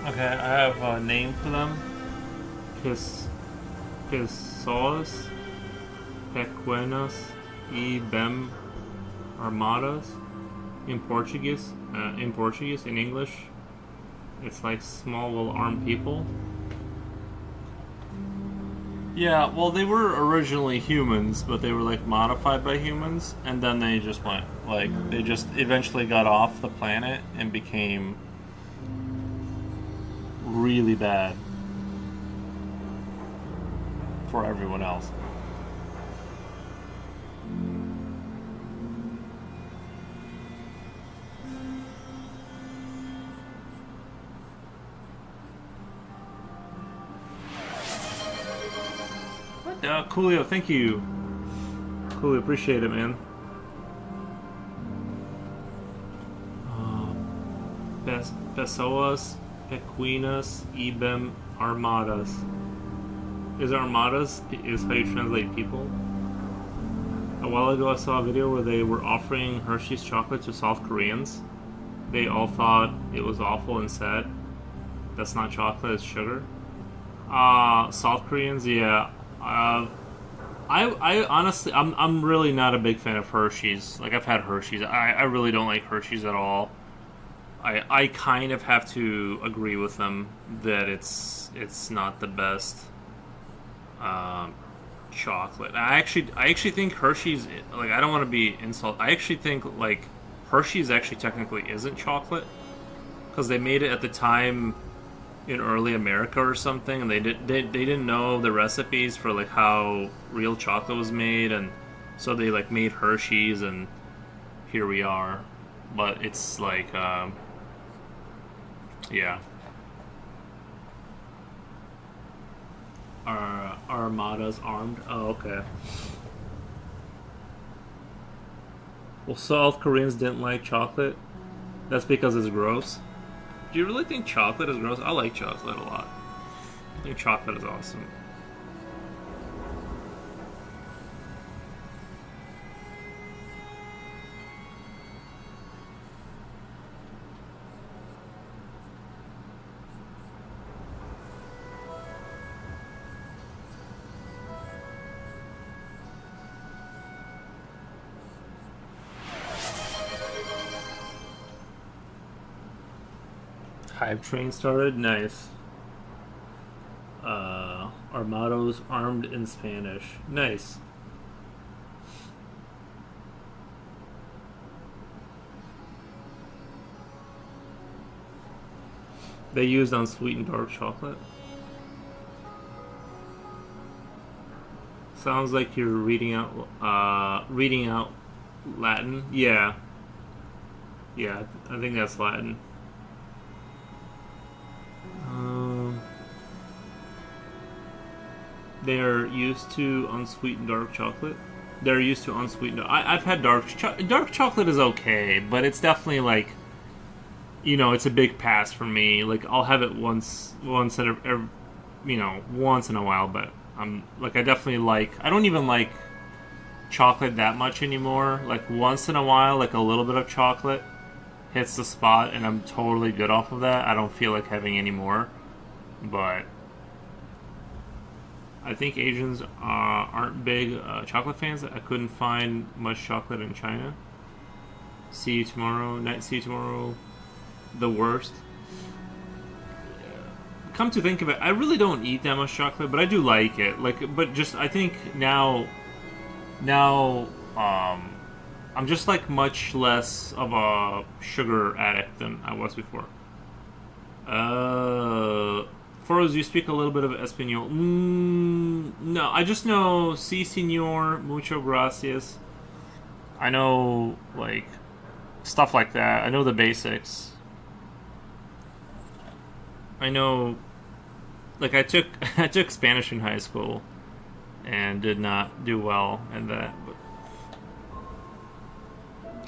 Okay, I have a name for them. Pessoas pequenas e bem armadas. In Portuguese, in English, it's like small, well-armed people. Yeah, well, they were originally humans, but they were like modified by humans, and then they just went like they just eventually got off the planet and became really bad for everyone else. What? Coolio, thank you. Coolio, appreciate it, man. Pessoas pequenas e bem armadas. Is armadas is how you translate people? A while ago, I saw a video where they were offering Hershey's chocolate to South Koreans. They all thought it was awful and said, "That's not chocolate; it's sugar." South Koreans, yeah. I honestly, I'm really not a big fan of Hershey's. Like I've had Hershey's. I really don't like Hershey's at all. I kind of have to agree with them that it's not the best chocolate. I actually think Hershey's, like, I don't want to be insult. I actually think like Hershey's actually technically isn't chocolate because they made it at the time in early America or something, and they didn't know the recipes for like how real chocolate was made, and so they like made Hershey's, and here we are. But it's like yeah. Armada's armed. Oh, okay. Well, South Koreans didn't like chocolate. That's because it's gross. Do you really think chocolate is gross? I like chocolate a lot. I think chocolate is awesome. Hype train started? Nice. Armados armed in Spanish. Nice. They used unsweetened dark chocolate. Sounds like you're reading out Latin. Yeah. Yeah, I think that's Latin. They're used to unsweetened dark chocolate. They're used to unsweetened. I've had dark chocolate is okay, but it's definitely like, it's a big pass for me. Like I'll have it once once in a while, but I'm like I definitely like. I don't even like chocolate that much anymore. Like once in a while, like a little bit of chocolate hits the spot, and I'm totally good off of that. I don't feel like having any more, but I think Asians aren't big chocolate fans. I couldn't find much chocolate in China. See you tomorrow. Night. See you tomorrow. The worst. Come to think of it, I really don't eat that much chocolate, but I do like it. But just I think now, I'm just like much less of a sugar addict than I was before. Foros, you speak a little bit of Espanol. No, I just know "Sí, señor," "mucho gracias." I know, like, stuff like that. I know the basics. I know, like, I took I took Spanish in high school and did not do well in that. But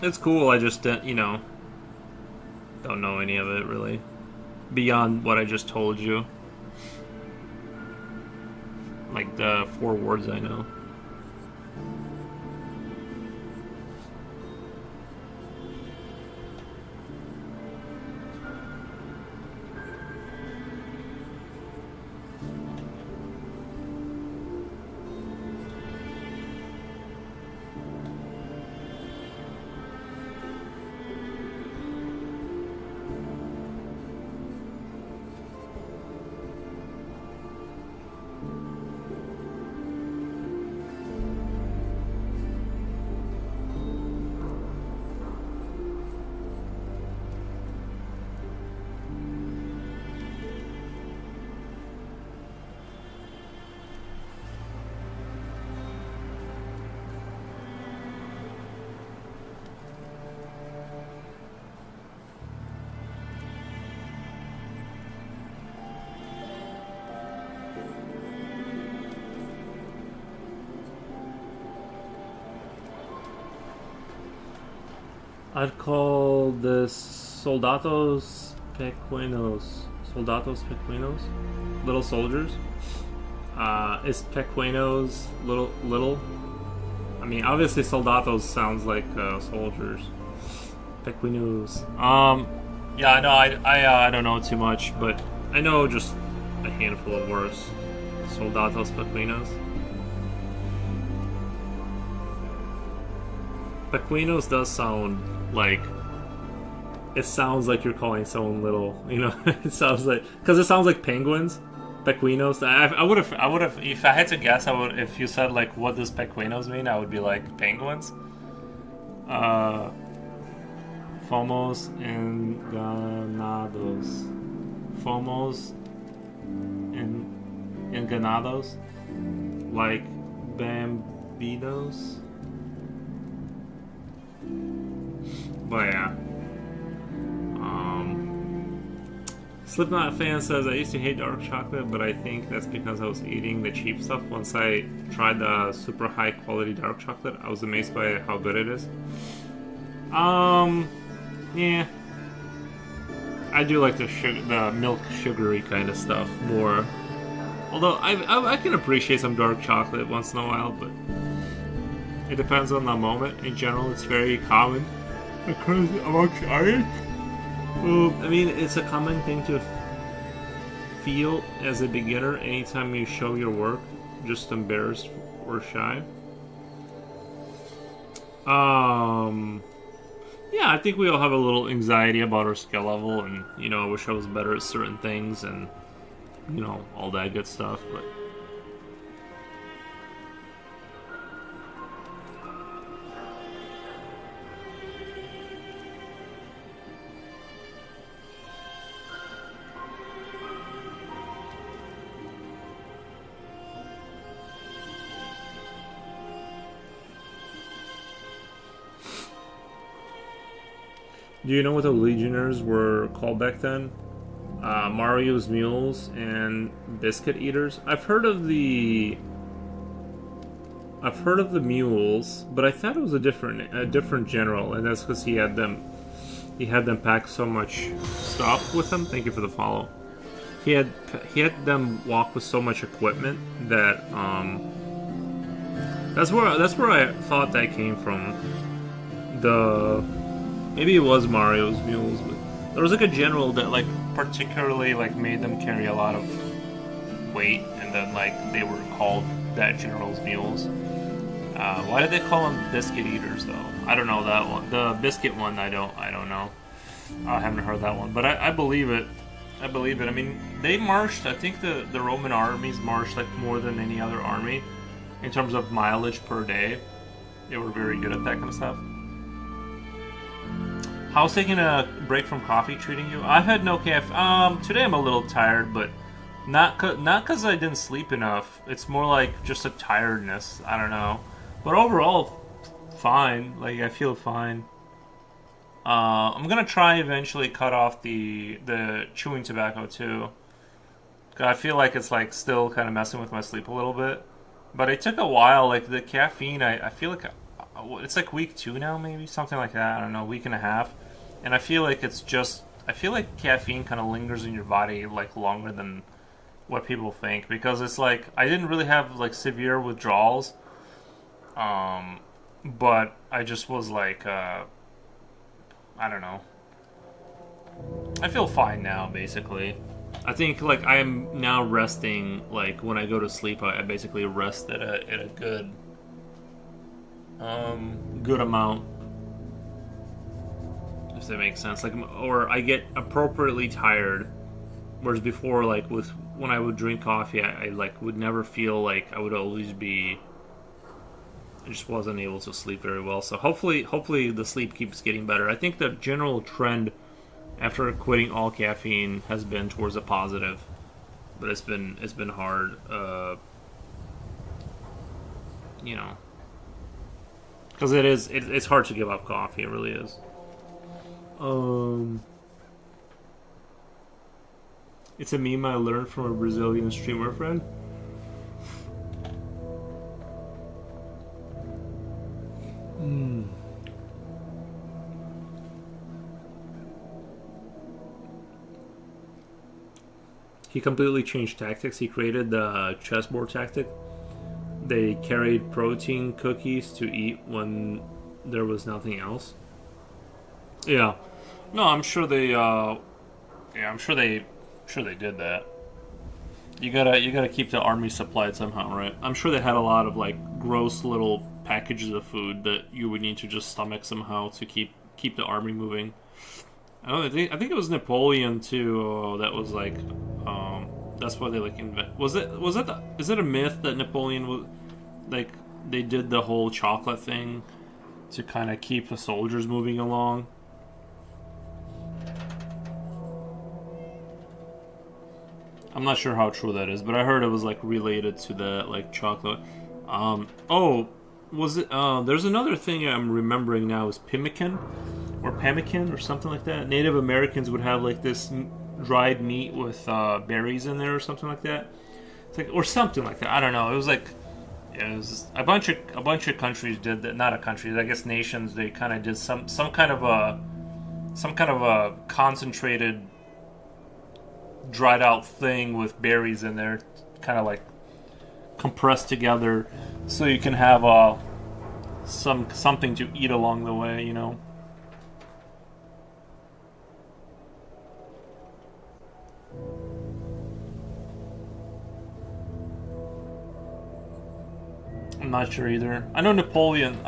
it's cool. I just don't know any of it really beyond what I just told you. Like the 4 words I know. I'd call this Pequeños. Soldados Pequeños? Little soldiers. Is Pequeños little? I mean, obviously Soldados sounds like soldiers. Pequeños. Yeah, no, I don't know too much, but I know just a handful of words. Soldados Pequeños. Pequeños does sound like, it sounds like you're calling someone little. You know, it sounds like, because it sounds like penguins. Pequeños. I would have. If I had to guess, I would. If you said like, what does pequeños mean? I would be like penguins. Fomos enganados. Fomos enganados. Like bambinos. But yeah. Slipknot fan says, I used to hate dark chocolate, but I think that's because I was eating the cheap stuff. Once I tried the super high quality dark chocolate, I was amazed by how good it is. Yeah. I do like the milk sugary kind of stuff more. Although I can appreciate some dark chocolate once in a while, but it depends on the moment. In general, it's very common because amongst artists. I mean, it's a common thing to feel as a beginner anytime you show your work, just embarrassed or shy. Yeah, I think we all have a little anxiety about our skill level, and I wish I was better at certain things, and all that good stuff. But do you know what the Legionnaires were called back then? Mario's Mules and Biscuit Eaters. I've heard of the mules, but I thought it was a different general, and that's because he had them pack so much stuff with him. Thank you for the follow. He had them walk with so much equipment that that's where I thought that came from. Maybe it was Mario's Mules, but there was like a general that like particularly like made them carry a lot of weight, and then like they were called that general's mules. Why did they call them Biscuit Eaters though? I don't know that one. The biscuit one, I don't know. I haven't heard that one, but I believe it. I believe it. I mean, they marched. I think the Roman armies marched like more than any other army in terms of mileage per day. They were very good at that kind of stuff. How's taking a break from coffee treating you? I've had no caffeine. Today I'm a little tired, but not because I didn't sleep enough. It's more like just a tiredness. I don't know. But overall, fine. Like, I feel fine. I'm gonna try eventually cut off the chewing tobacco too. 'Cause I feel like it's like still kind of messing with my sleep a little bit. But it took a while. Like the caffeine, I feel like it's like week 2 now, maybe something like that. I don't know, week and a half. And I feel like I feel like caffeine kind of lingers in your body like longer than what people think, because it's like I didn't really have like severe withdrawals, but I just was like I don't know. I feel fine now, basically. I think like I am now resting. Like when I go to sleep, I basically rest at a good amount. If that makes sense, like, or I get appropriately tired, whereas before, like when I would drink coffee, I like would never feel like I would always be. I just wasn't able to sleep very well. So hopefully the sleep keeps getting better. I think the general trend after quitting all caffeine has been towards a positive, but it's been hard, because it's hard to give up coffee. It really is. It's a meme I learned from a Brazilian streamer friend. he completely changed tactics. He created the chessboard tactic. They carried protein cookies to eat when there was nothing else. Yeah, no, I'm sure they. Yeah, sure they did that. You gotta keep the army supplied somehow, right? I'm sure they had a lot of like gross little packages of food that you would need to just stomach somehow to keep the army moving. I think it was Napoleon too. That was like, that's why they like invent. Is it a myth that Napoleon was like they did the whole chocolate thing to kind of keep the soldiers moving along? I'm not sure how true that is, but I heard it was like related to the like chocolate. Oh, was it? There's another thing I'm remembering now is pemmican or pemmican or something like that. Native Americans would have like this dried meat with berries in there or something like that. It's like or something like that. I don't know. It was like it was a bunch of countries did that. Not a country, I guess nations. They kind of did some kind of a concentrated dried out thing with berries in there, kind of like compressed together, so you can have something to eat along the way. You know. I'm not sure either. I know Napoleon.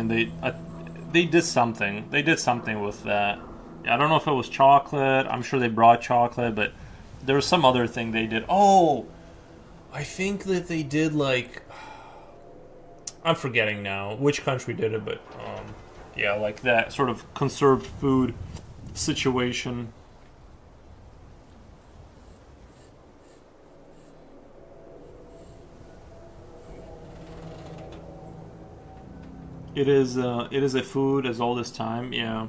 They did something. They did something with that. I don't know if it was chocolate. I'm sure they brought chocolate, but there was some other thing they did. Oh, I think that they did like I'm forgetting now which country did it, but yeah, like that sort of conserved food situation. It is a food as old as time. Yeah.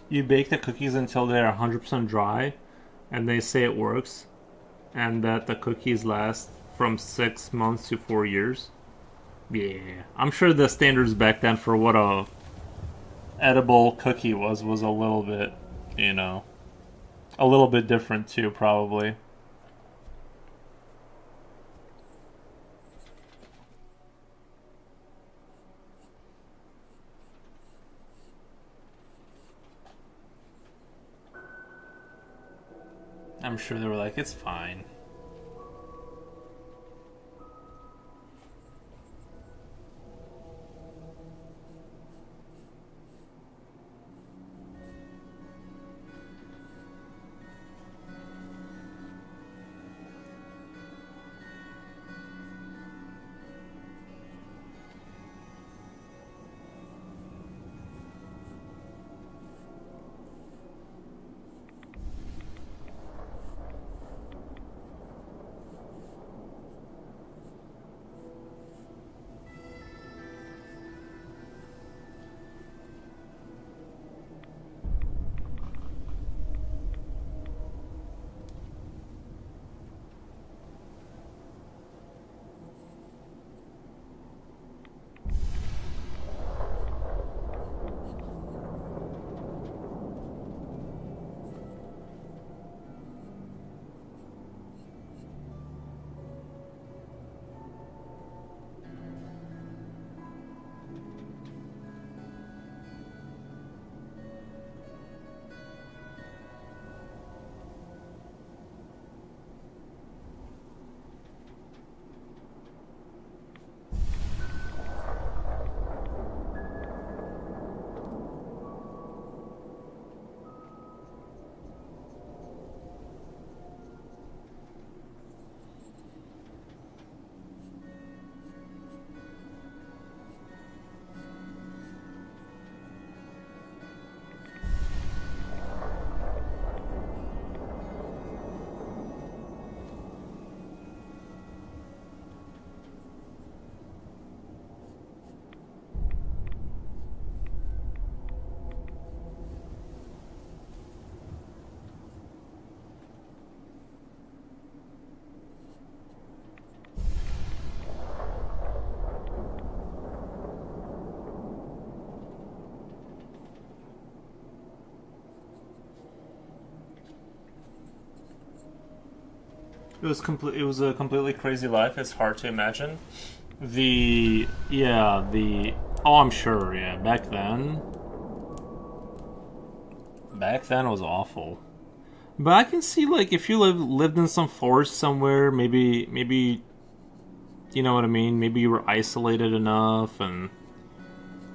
You bake the cookies until they're 100% dry, and they say it works, and that the cookies last from 6 months to 4 years. Yeah, I'm sure the standards back then for what a edible cookie was a little bit, you know, a little bit different too, probably. I'm sure they were like, it's fine. It was a completely crazy life. It's hard to imagine. Oh, I'm sure. Yeah, back then was awful. But I can see, like, if you lived in some forest somewhere, maybe you know what I mean. Maybe you were isolated enough and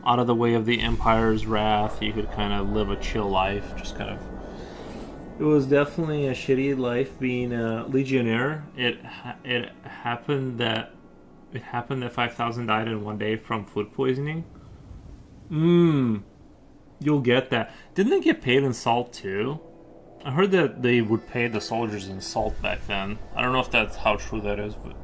out of the way of the Empire's wrath, you could kind of live a chill life. Just kind of. It was definitely a shitty life being a legionnaire. It happened that 5,000 died in one day from food poisoning. You'll get that. Didn't they get paid in salt too? I heard that they would pay the soldiers in salt back then. I don't know if that's how true that is, but.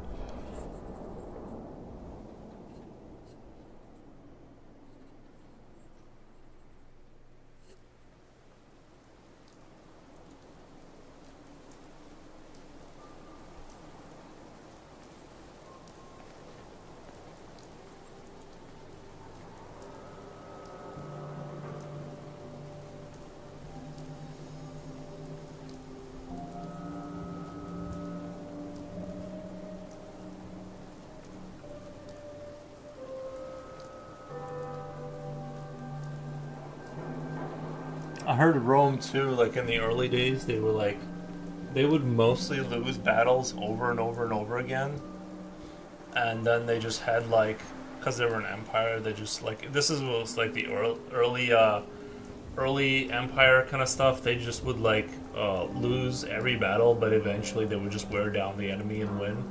I heard Rome too, like in the early days, they would mostly lose battles over and over and over again. And then they just had because they were an empire, they just this was like the early empire kind of stuff. They just would lose every battle, but eventually they would just wear down the enemy and win.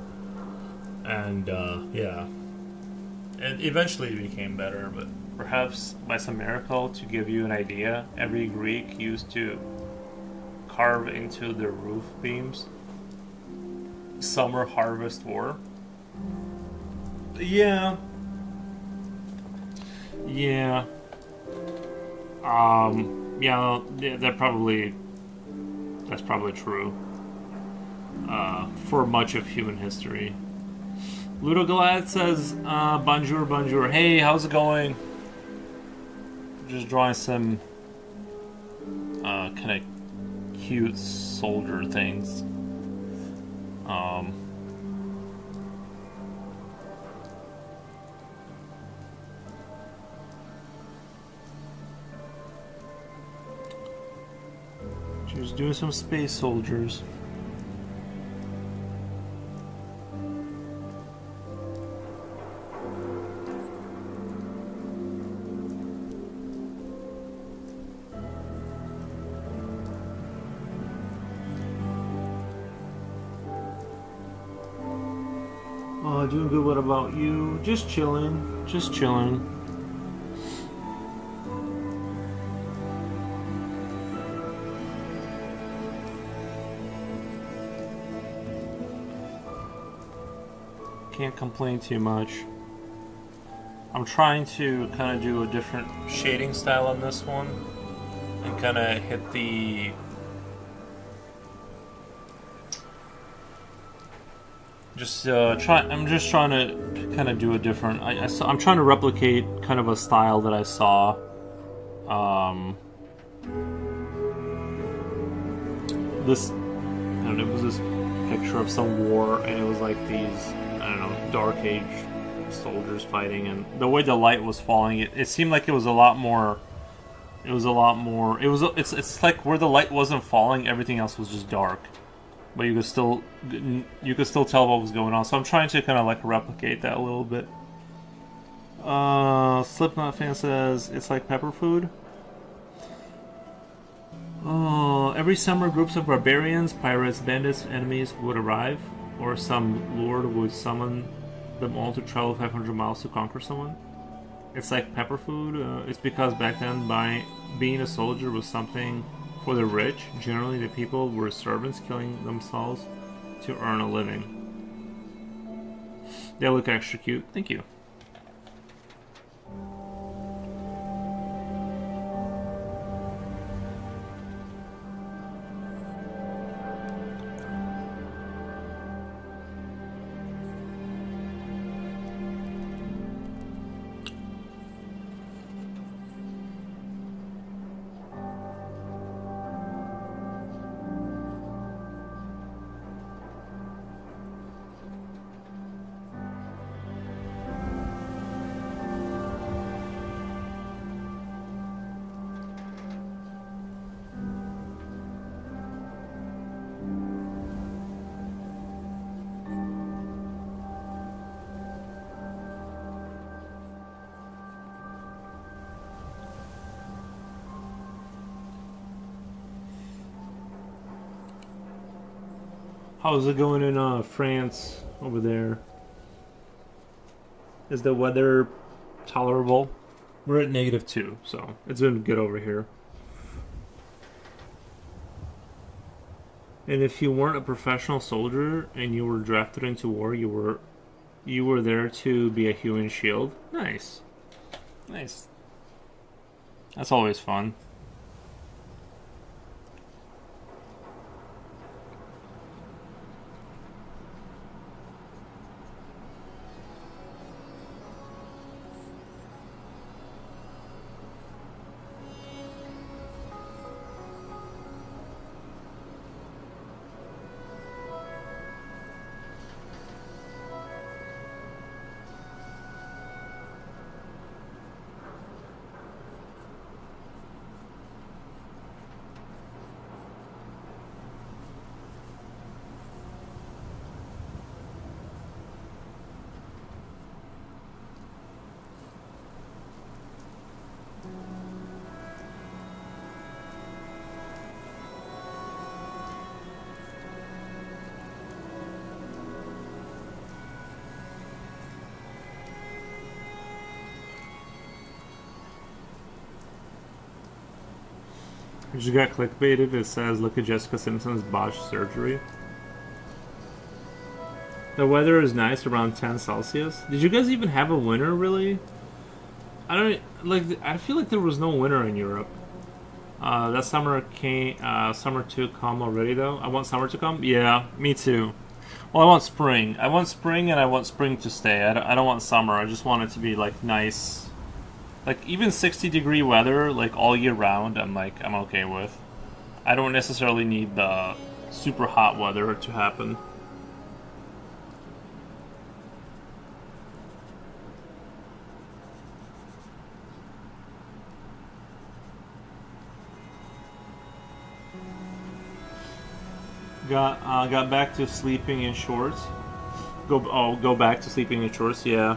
And yeah, and eventually it became better, but perhaps by some miracle, to give you an idea, every Greek used to carve into their roof beams Summer Harvest War. Yeah. Yeah. Yeah, that's probably true. For much of human history. Ludo Galad says, bonjour, bonjour. Hey, how's it going? Just drawing some kind of cute soldier things. Just doing some space soldiers. Doing good. What about you? Just chilling. Just chilling. Can't complain too much. I'm trying to kind of do a different shading style on this one and kind of hit the I'm just trying to kind of do a different. I'm trying to replicate kind of a style that I saw. This, I don't know, it was this picture of some war, and it was like these, I don't know, Dark Age soldiers fighting, and the way the light was falling, it seemed like it was a lot more. It was a lot more. It's like where the light wasn't falling, everything else was just dark. But you could still tell what was going on. So I'm trying to kind of replicate that a little bit. Slipknot fan says it's like pepper food. Every summer, groups of barbarians, pirates, bandits, enemies would arrive, or some lord would summon them all to travel 500 miles to conquer someone. It's like pepper food. It's because back then, being a soldier was something. For the rich, generally the people were servants killing themselves to earn a living. They look extra cute. Thank you. How's it going in France over there? Is the weather tolerable? We're at -2, so it's been good over here. And if you weren't a professional soldier and you were drafted into war, you were there to be a human shield. Nice. Nice. That's always fun. I just got clickbaited. It says, look at Jessica Simpson's botched surgery. The weather is nice, around 10 Celsius. Did you guys even have a winter, really? I don't, like, I feel like there was no winter in Europe. That summer came, summer to come already, though. I want summer to come? Yeah, me too. Well, I want spring. I want spring, and I want spring to stay. I don't want summer. I just want it to be, like, nice. Like, even 60-degree weather, like, all year round, I'm okay with. I don't necessarily need the super hot weather to happen. Got back to sleeping in shorts. Go back to sleeping in shorts, yeah.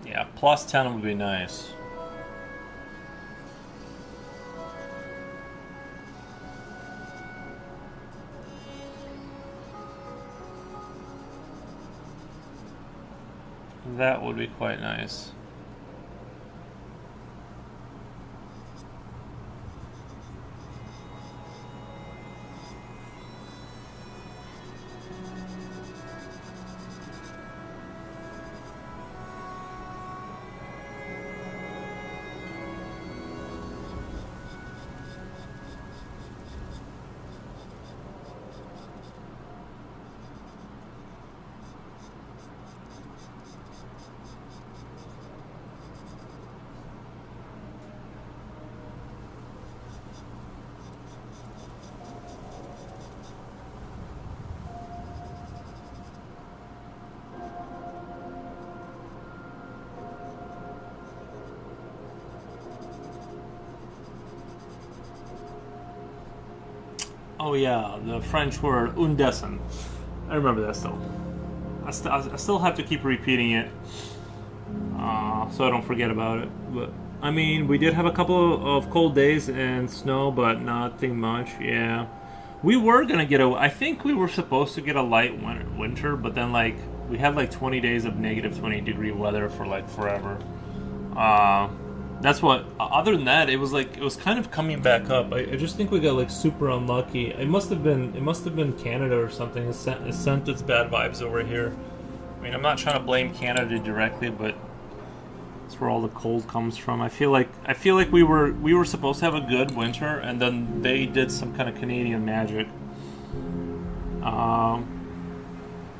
Yeah, plus 10 would be nice. That would be quite nice. Oh yeah, the French word undescent. I remember that still. I still have to keep repeating it, so I don't forget about it. But I mean, we did have a couple of cold days and snow, but nothing much. Yeah, we were gonna get a. I think we were supposed to get a light winter, but then like we had like 20 days of -20-degree weather for like forever. That's what. Other than that, it was kind of coming back up. I just think we got like super unlucky. It must have been Canada or something. It sent its bad vibes over here. I mean, I'm not trying to blame Canada directly, but that's where all the cold comes from. I feel like we were supposed to have a good winter, and then they did some kind of Canadian magic.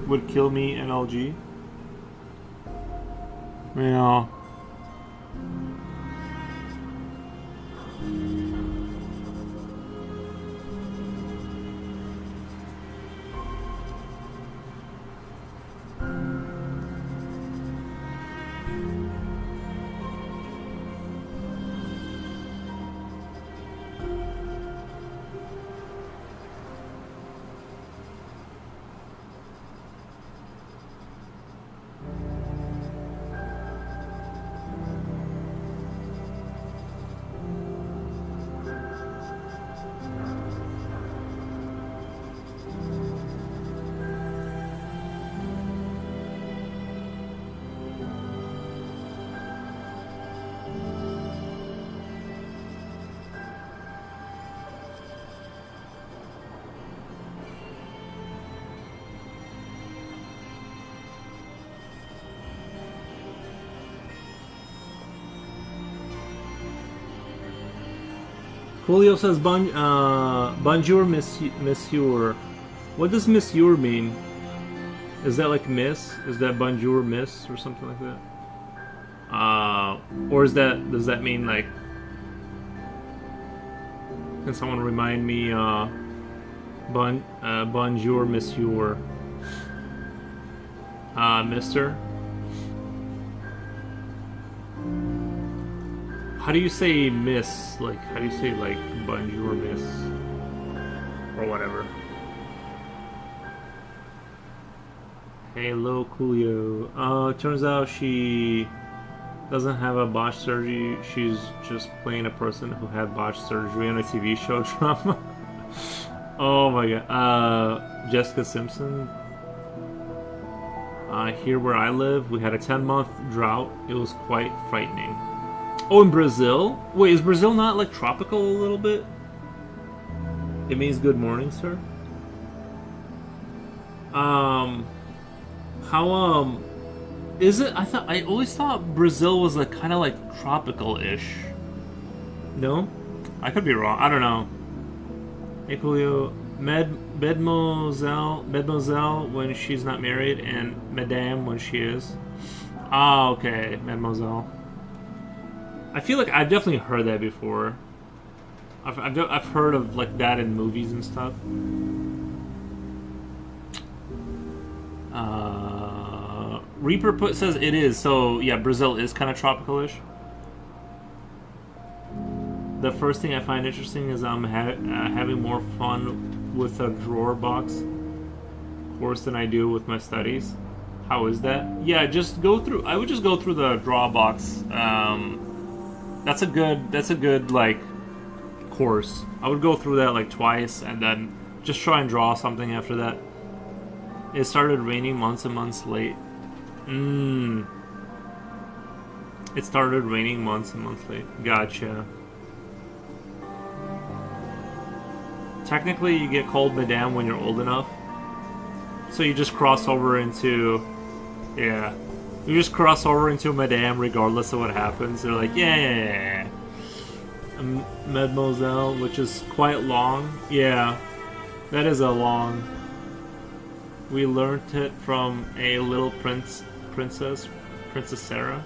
Would kill me NLG. Yeah. Julio says bonjour, monsieur. What does monsieur mean? Is that like miss? Is that bonjour miss or something like that? Or does that mean like? Can someone remind me? Bonjour, monsieur. Mister. How do you say miss? Like, how do you say like bonjour, miss, or whatever? Hello, Coolio. Turns out she doesn't have a botched surgery. She's just playing a person who had botched surgery on a TV show drama. Oh my god. Jessica Simpson. Here where I live, we had a 10-month drought. It was quite frightening. Oh, in Brazil? Wait, is Brazil not like tropical a little bit? It means good morning, sir. How is it? I always thought Brazil was like kind of like tropical-ish. No, I could be wrong. I don't know. Hey, Julio, Mademoiselle when she's not married, and Madame when she is. Ah, okay, Mademoiselle. I feel like I've definitely heard that before. I've heard of like that in movies and stuff. Reaper says it is, so yeah, Brazil is kind of tropical-ish. The first thing I find interesting is I'm having more fun with a drawer box course than I do with my studies. How is that? Yeah, just go through. I would just go through the draw box. That's a good like course. I would go through that like twice and then just try and draw something after that. It started raining months and months late. It started raining months and months late. Gotcha. Technically, you get called Madame when you're old enough. So you just cross over into... Yeah. You just cross over into Madame regardless of what happens. They're like, yeah. Mademoiselle, which is quite long. Yeah. That is a long... We learned it from a little Princess Sarah.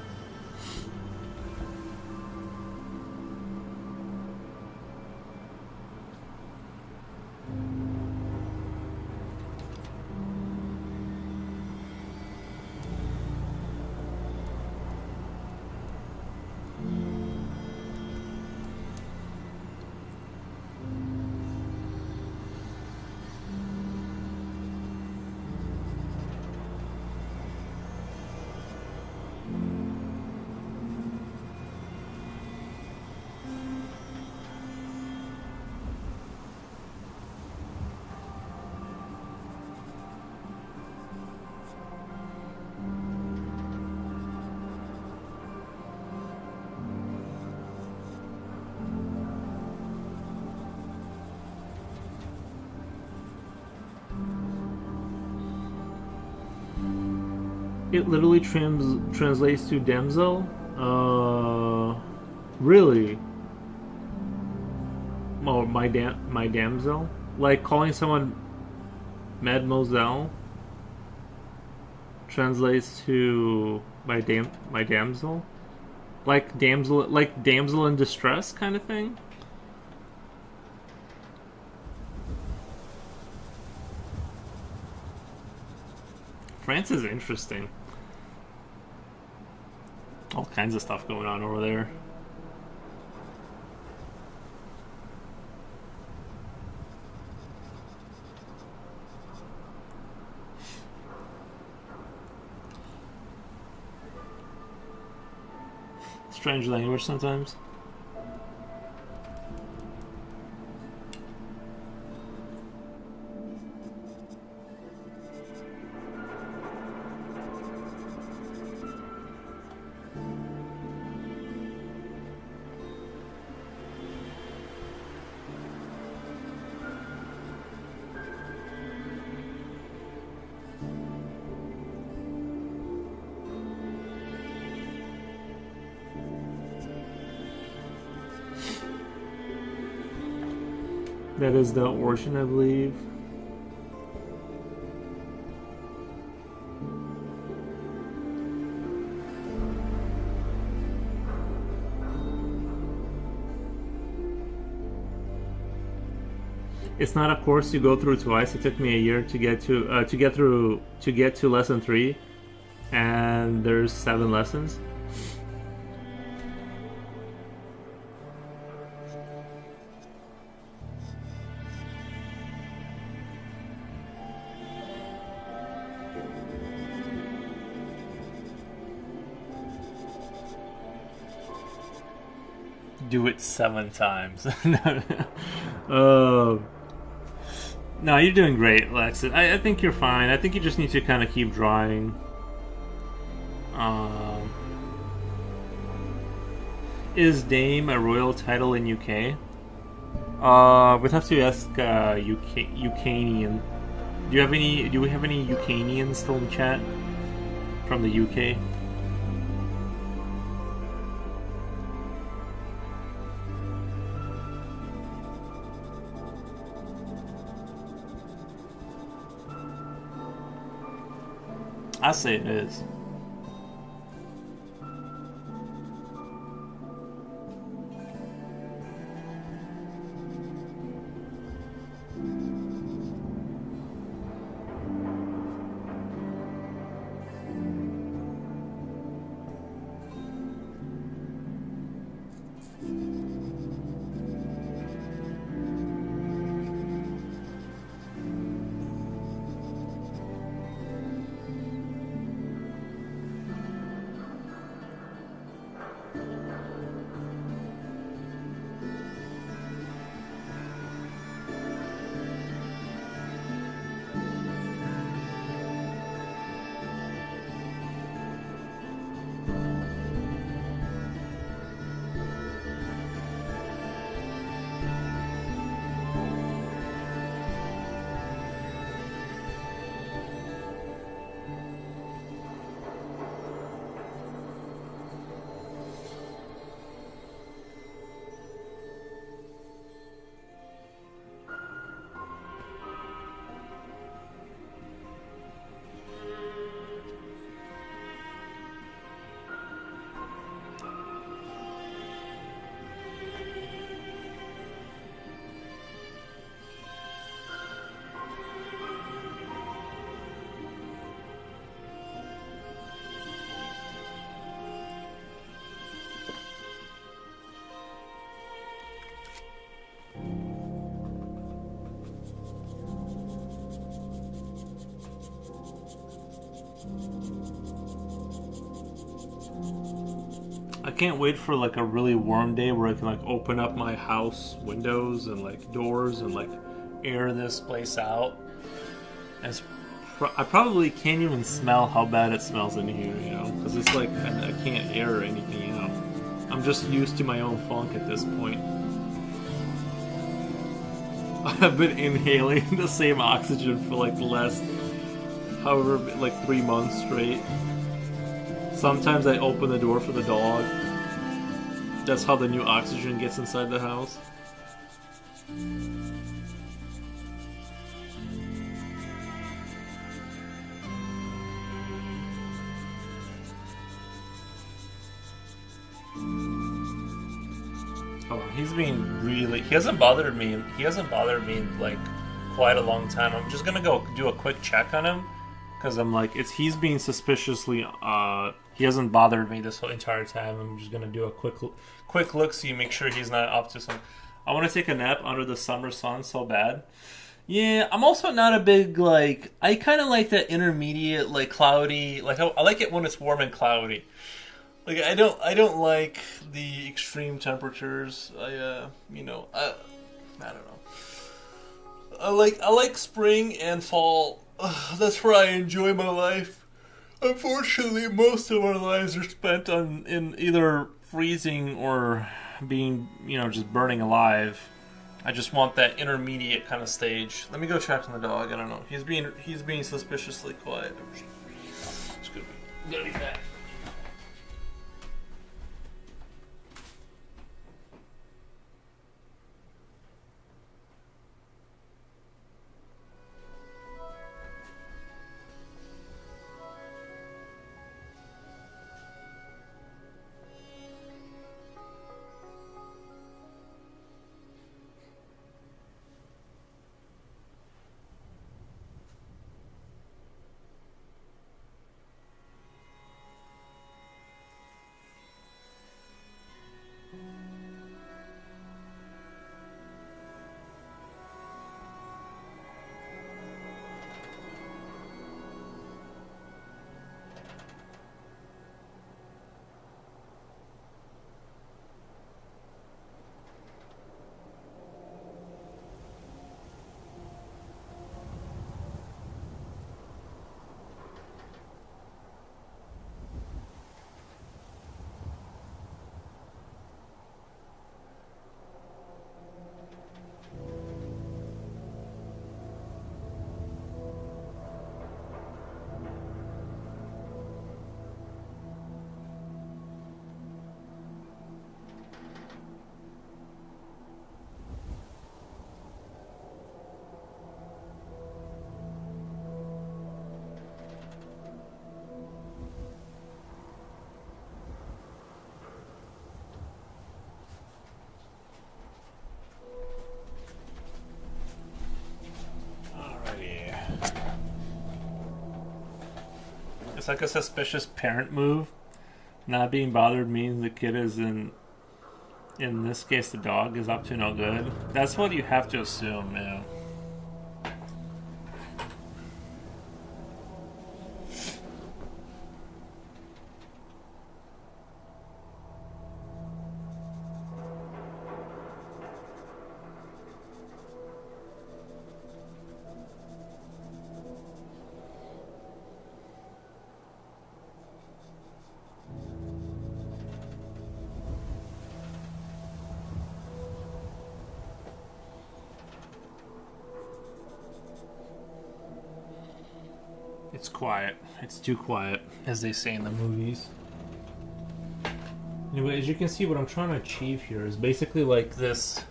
It literally translates to damsel. Really? Oh, my damsel. Like calling someone mademoiselle translates to my damsel. Like damsel in distress kind of thing. France is interesting. All kinds of stuff going on over there. Strange language sometimes. That is the origin, I believe. It's not a course you go through twice. It took me a year to get to lesson 3, and there's 7 lessons. Do it 7 times. uh, no, you're doing great, Lexit. I think you're fine. I think you just need to kind of keep drawing. Is Dame a royal title in UK? We'd have to ask Ukrainian. Do we have any Ukrainians still in chat from the UK? I say it is. I can't wait for like a really warm day where I can like open up my house windows and like doors and like air this place out. And I probably can't even smell how bad it smells in here, you know, because it's like I can't air anything out. I'm just used to my own funk at this point. I've been inhaling the same oxygen for like the last however like 3 months straight. Sometimes I open the door for the dog. That's how the new oxygen gets inside the house. Oh, he's been really... He hasn't bothered me in like quite a long time. I'm just gonna go do a quick check on him. Because I'm like, he's being suspiciously, he hasn't bothered me this whole entire time. I'm just going to do a quick look, see, make sure he's not up to some... I want to take a nap under the summer sun so bad. Yeah, I'm also not a big, like, I kind of like that intermediate, like, cloudy, like, I like it when it's warm and cloudy. Like, I don't like the extreme temperatures. I don't know. I like spring and fall. That's where I enjoy my life. Unfortunately, most of our lives are spent in either freezing or being, just burning alive. I just want that intermediate kind of stage. Let me go check on the dog. I don't know. He's being suspiciously quiet. It's gonna be back. It's like a suspicious parent move. Not being bothered means the kid is in this case, the dog is up to no good. That's what you have to assume, yeah. It's quiet. It's too quiet, as they say in the movies. Anyway, as you can see, what I'm trying to achieve here is basically like this,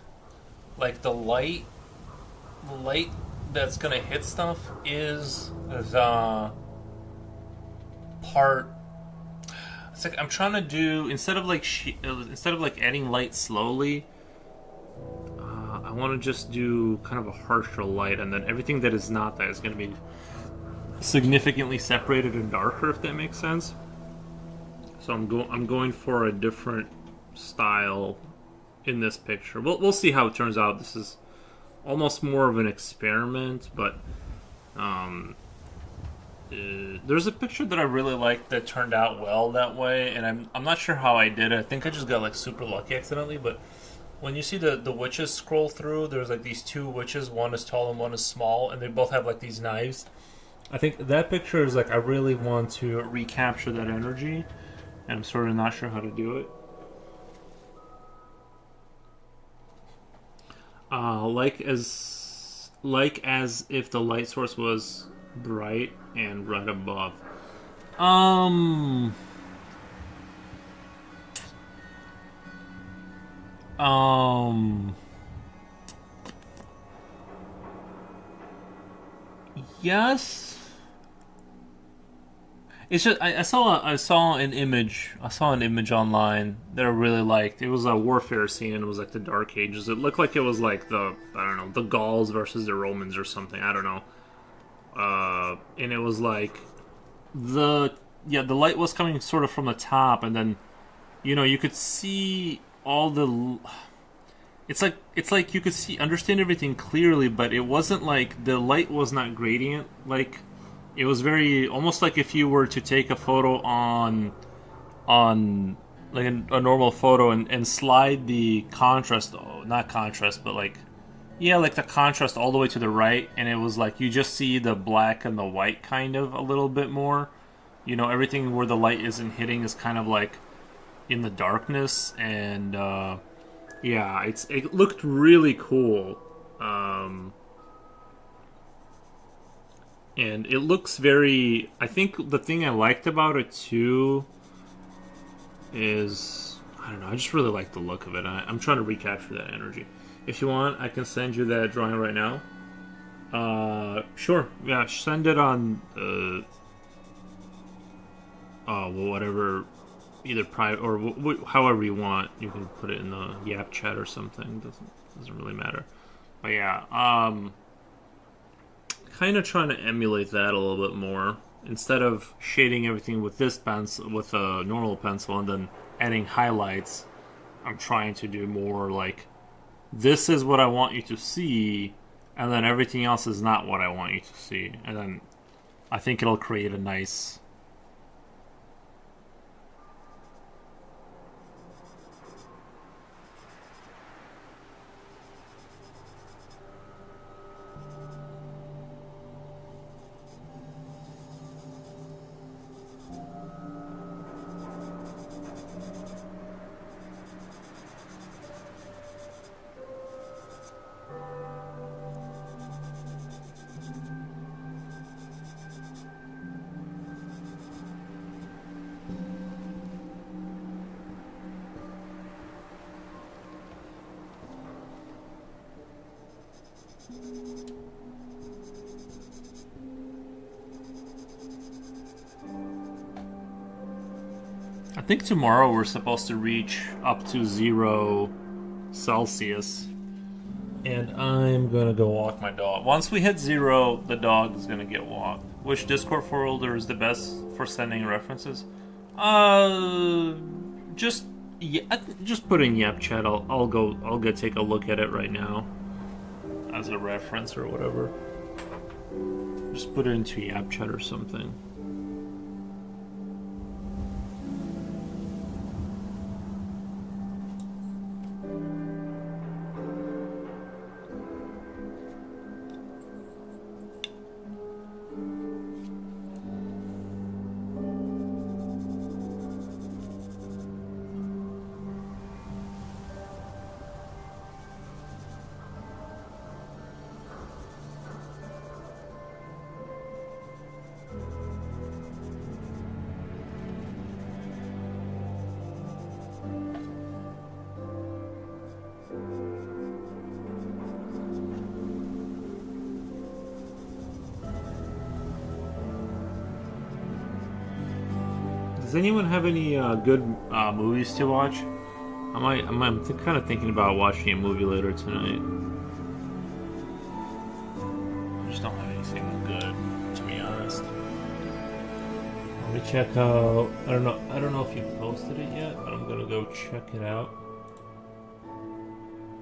like the light that's gonna hit stuff is the part. It's like I'm trying to do instead of like adding light slowly. I want to just do kind of a harsher light, and then everything that is not that is going to be significantly separated and darker, if that makes sense. So I'm going for a different style in this picture. We'll see how it turns out. This is almost more of an experiment, but there's a picture that I really like that turned out well that way, and I'm not sure how I did it. I think I just got like super lucky accidentally, but when you see the witches scroll through, there's like these two witches, one is tall and one is small, and they both have like these knives. I think that picture is like, I really want to recapture that energy, and I'm sort of not sure how to do it. Like as if the light source was bright and right above. Yes. It's just I saw an image online that I really liked. It was a warfare scene, and it was like the Dark Ages. It looked like it was like the Gauls versus the Romans or something. I don't know. And it was like the light was coming sort of from the top, and then you could see all the. It's like you could understand everything clearly, but it wasn't like the light was not gradient. Like it was very almost like if you were to take a photo on like a normal photo and slide the contrast, not contrast, but like the contrast all the way to the right, and it was like you just see the black and the white kind of a little bit more. Everything where the light isn't hitting is kind of like in the darkness, and it looked really cool. And it looks very... I think the thing I liked about it, too, is... I don't know, I just really like the look of it. I'm trying to recapture that energy. If you want, I can send you that drawing right now. Sure. Yeah, send it on... whatever... Either private or however you want. You can put it in the Yap chat or something. Doesn't really matter. But yeah, kind of trying to emulate that a little bit more. Instead of shading everything with this pencil, with a normal pencil, and then adding highlights, I'm trying to do more like, this is what I want you to see, and then everything else is not what I want you to see. And then I think it'll create a nice... I think tomorrow we're supposed to reach up to 0 Celsius. And I'm gonna go walk my dog. Once we hit 0, the dog is gonna get walked. Which Discord folder is the best for sending references? Just put in Yap Chat. I'll go take a look at it right now as a reference or whatever. Just put it into Yap Chat or something. Does anyone have any good movies to watch? I'm kind of thinking about watching a movie later tonight. I just don't have anything good, to be honest. Let me check out. I don't know if you posted it yet, but I'm gonna go check it out.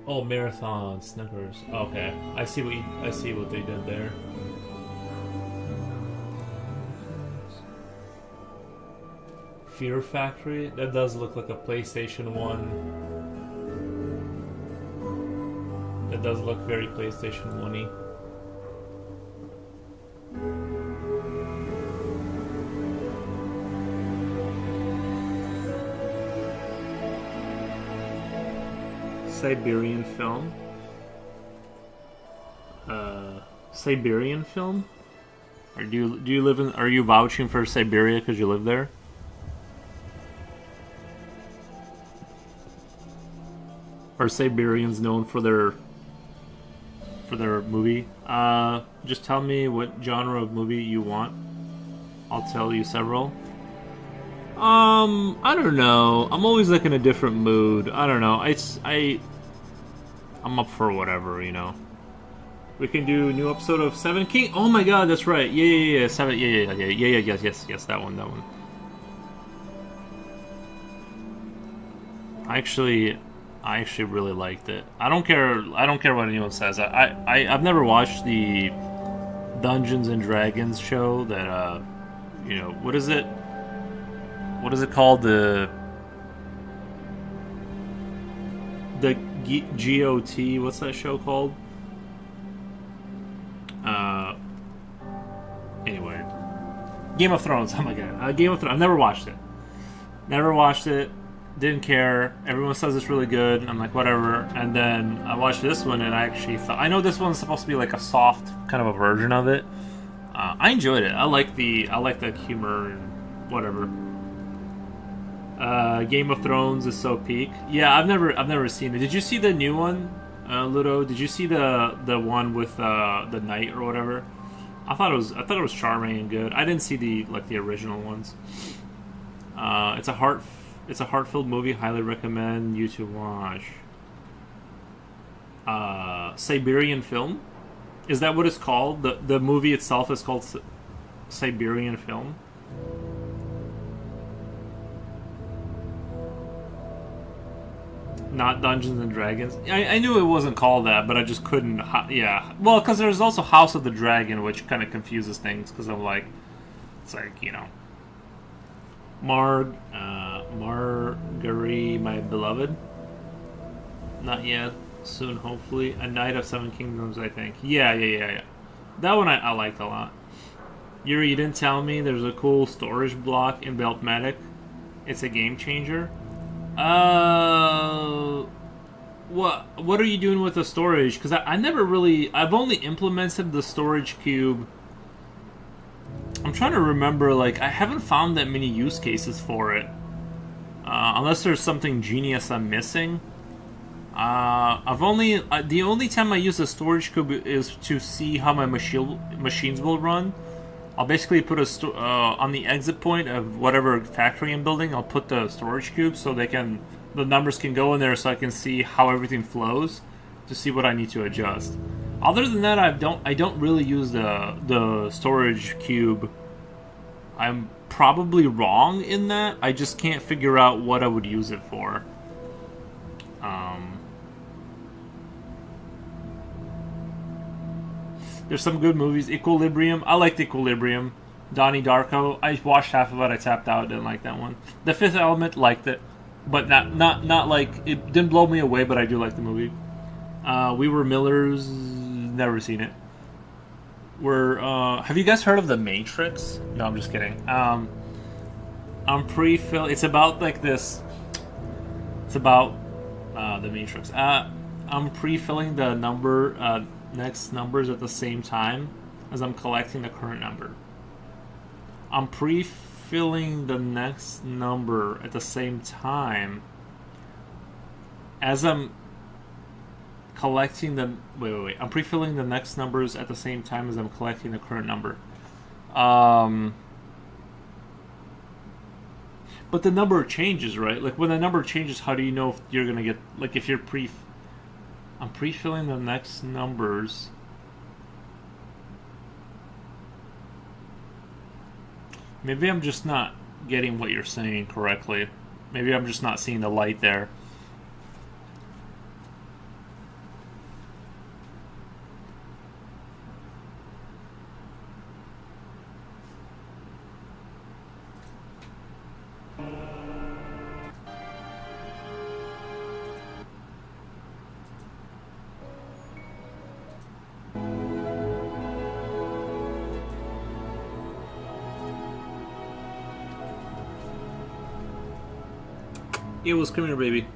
Oh, Marathon Snickers. Okay, I see what they did there. Fear Factory? That does look like a PlayStation 1. That does look very PlayStation 1-y. Siberian Film? Siberian Film? Or do you live in... Are you vouching for Siberia because you live there? Are Siberians known for their movie? Just tell me what genre of movie you want. I'll tell you several. I don't know. I'm always like in a different mood. I don't know. I'm up for whatever, you know. We can do a new episode of Seven King. Oh my God, that's right. Yeah. Seven. Yeah. Yes. That one. I actually really liked it. I don't care what anyone says. I've never watched the Dungeons and Dragons show that you know, what is it called, the GOT, what's that show called? Anyway, Game of Thrones. Oh my God, Game of Thrones. I've never watched it. Didn't care. Everyone says it's really good. I'm like, whatever. And then I watched this one, and I actually thought, I know this one's supposed to be like a soft kind of a version of it. I enjoyed it. I like the humor and whatever. Game of Thrones is so peak. Yeah, I've never seen it. Did you see the new one, Ludo? Did you see the one with the knight or whatever? I thought it was charming and good. I didn't see the original ones. It's a heart-filled movie. Highly recommend you to watch. Siberian Film? Is that what it's called? The movie itself is called Siberian Film? Not Dungeons and Dragons? I knew it wasn't called that, but I just couldn't... Yeah. Well, because there's also House of the Dragon, which kind of confuses things, because I'm like... It's like, you know... Marguerite, my beloved. Not yet. Soon, hopefully. A Knight of Seven Kingdoms, I think. Yeah. That one I liked a lot. Yuri, you didn't tell me there's a cool storage block in Beltmatic. It's a game changer. What are you doing with the storage? Because I never really... I've only implemented the storage cube... I'm trying to remember, like, I haven't found that many use cases for it. Unless there's something genius I'm missing. The only time I use the storage cube is to see how my machines will run. I'll basically put on the exit point of whatever factory I'm building, I'll put the storage cube so the numbers can go in there so I can see how everything flows. to see what I need to adjust. Other than that, I don't really use the storage cube. I'm probably wrong in that. I just can't figure out what I would use it for. There's some good movies. Equilibrium. I liked Equilibrium. Donnie Darko. I watched half of it. I tapped out. Didn't like that one. The Fifth Element. Liked it, but not like it didn't blow me away. But I do like the movie. We Were Millers. Never seen it. Have you guys heard of The Matrix? No, I'm just kidding. I'm pre-fill. It's about like this. It's about The Matrix. I'm pre-filling the next numbers at the same time as I'm collecting the current number. I'm pre-filling the next number at the same time as I'm collecting the wait. I'm pre-filling the next numbers at the same time as I'm collecting the current number. But the number changes, right? Like when the number changes, how do you know if you're gonna get like if you're I'm pre-filling the next numbers. Maybe I'm just not getting what you're saying correctly. Maybe I'm just not seeing the light there. It was come here, baby.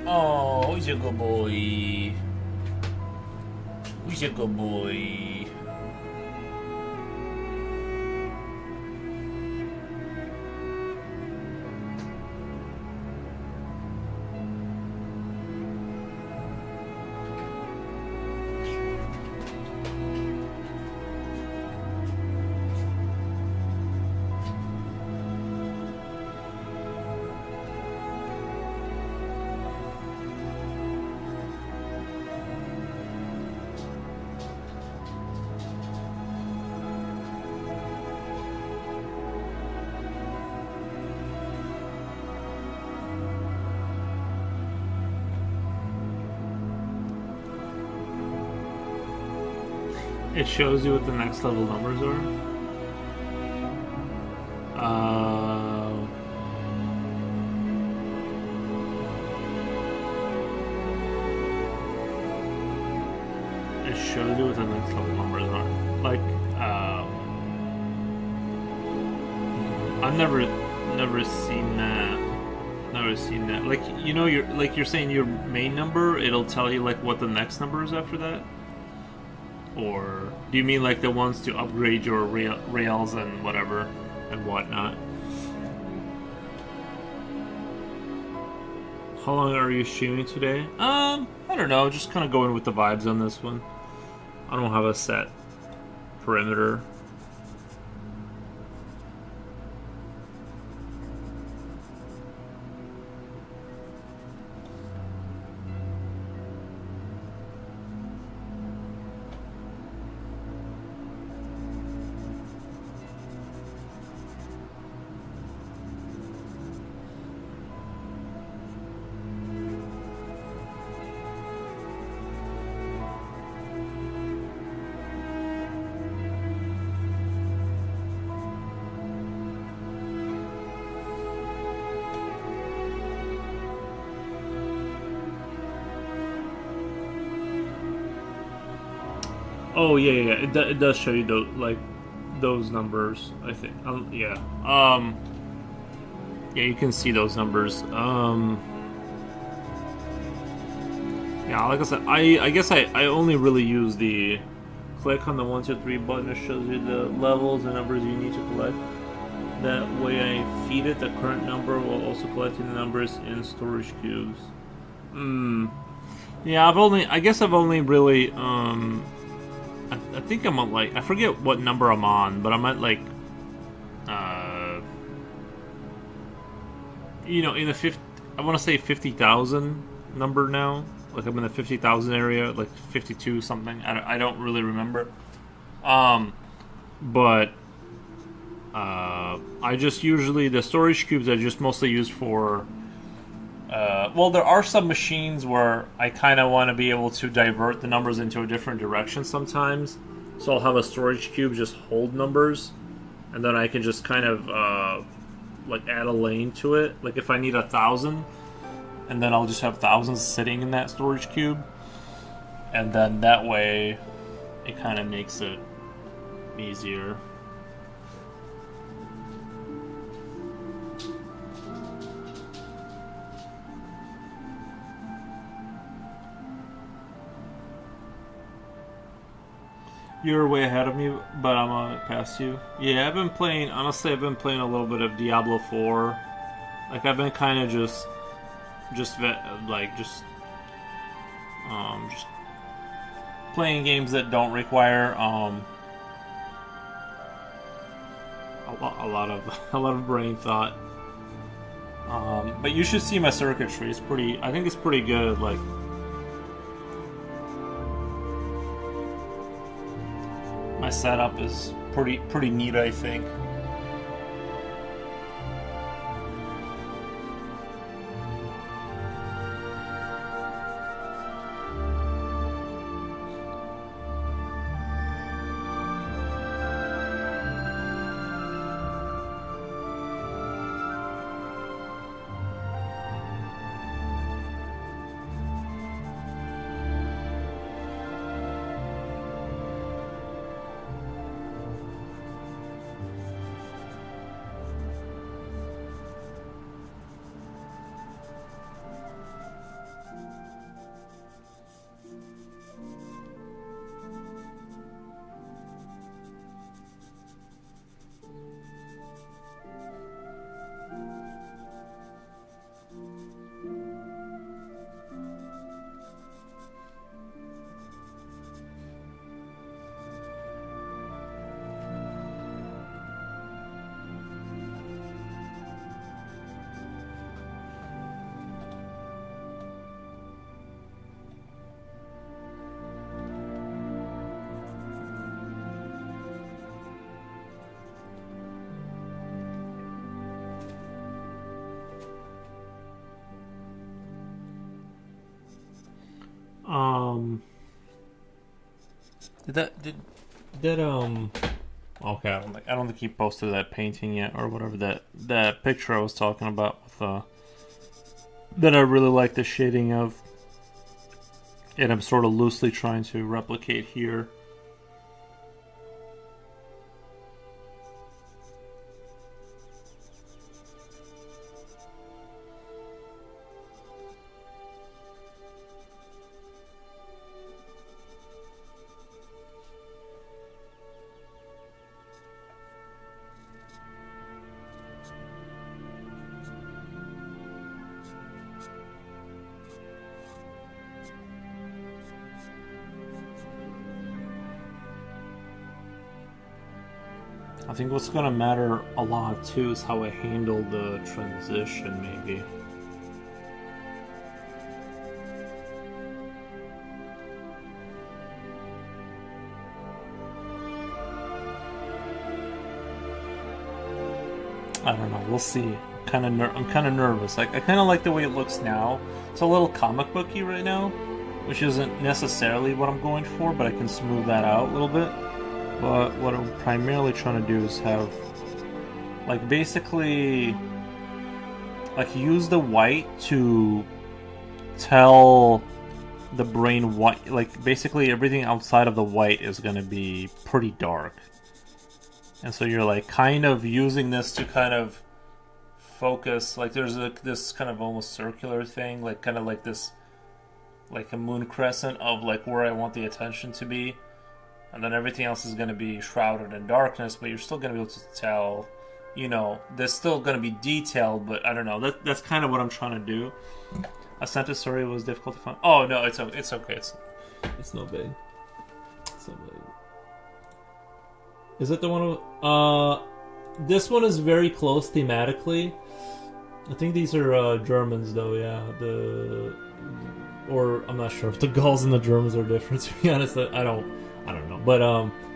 Oh, he's a good boy. He's a good boy. It shows you what the next level numbers are. It shows you what the next level numbers are. Like, I've never seen that. Never seen that. Like, you know, you're saying your main number. It'll tell you like what the next number is after that. Or do you mean like the ones to upgrade your rails and whatever and whatnot? How long are you streaming today? I don't know, just kind of going with the vibes on this one. I don't have a set perimeter. Oh yeah. It does show you those numbers. I think. Yeah. Yeah, you can see those numbers. Yeah, like I said, I guess I only really use the click on the 1, 2, 3 button. It shows you the levels and numbers you need to collect. That way, I feed it the current number while also collecting the numbers in storage cubes. Yeah, I guess I've only really I think I'm at like, I forget what number I'm on, but I'm at like you know, in the 50, I want to say 50,000 number now. Like I'm in the 50,000 area, like 52 something. I don't really remember. But I just usually the storage cubes I just mostly use for. Well, there are some machines where I kind of want to be able to divert the numbers into a different direction sometimes. So I'll have a storage cube just hold numbers, and then I can just kind of like add a lane to it. Like if I need 1,000, and then I'll just have thousands sitting in that storage cube, and then that way it kind of makes it easier. You're way ahead of me, but I'm past you. Yeah, I've been playing. Honestly, I've been playing a little bit of Diablo 4. Like I've been kind of just playing games that don't require a lot of brain thought. But you should see my circuitry. It's pretty. I think it's pretty good. Like. My setup is pretty neat, I think. Okay, I don't think he posted that painting yet or whatever that picture I was talking about with that I really like the shading of, and I'm sort of loosely trying to replicate here. I think what's going to matter a lot too is how I handle the transition, maybe. I don't know. We'll see. I'm kind of nervous. I kind of like the way it looks now. It's a little comic booky right now, which isn't necessarily what I'm going for, but I can smooth that out a little bit. But what I'm primarily trying to do is have, like, basically, like, use the white to tell the brain what, like, basically everything outside of the white is going to be pretty dark. And so you're, like, kind of using this to kind of focus, like, there's this kind of almost circular thing, like, kind of like this, like a moon crescent of, like, where I want the attention to be. And then everything else is going to be shrouded in darkness, but you're still going to be able to tell, you know, there's still going to be detailed, but I don't know. That's kind of what I'm trying to do. Ascent to Story was difficult to find. Oh, no, it's okay. It's no big. It's no big. Is it the one? This one is very close thematically I think these are Germans, though. Yeah, or I'm not sure if the Gauls and the Germans are different. To be honest, I don't know. But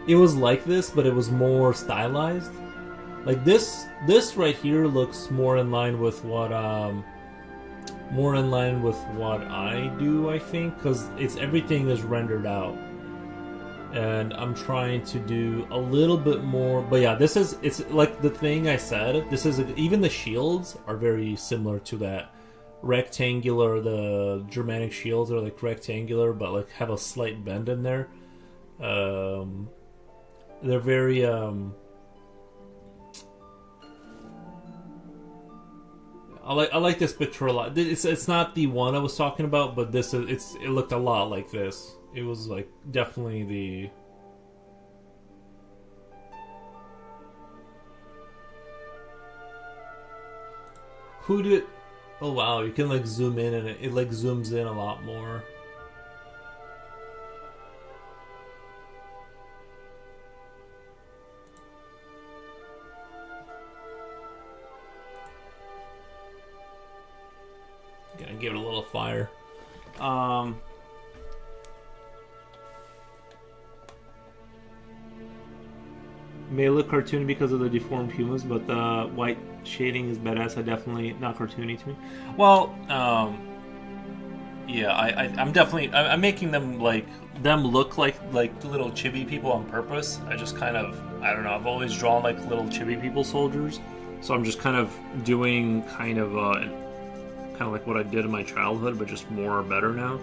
it was like this, but it was more stylized. Like this right here looks more in line with what I do, I think, because everything is rendered out, and I'm trying to do a little bit more. But yeah, it's like the thing I said. This is even the shields are very similar to that rectangular. The Germanic shields are like rectangular, but like have a slight bend in there. They're very I like this picture a lot. It's not the one I was talking about, but it looked a lot like this. It was like definitely the who did. Oh wow, you can like zoom in and it like zooms in a lot more. Gonna give it a little fire. May look cartoony because of the deformed humans, but the white shading is badass. I definitely not cartoony to me. Well, yeah, I'm definitely I'm making them look like little chibi people on purpose. I just kind of I don't know. I've always drawn like little chibi people soldiers, so I'm just kind of doing kind of like what I did in my childhood, but just more better now.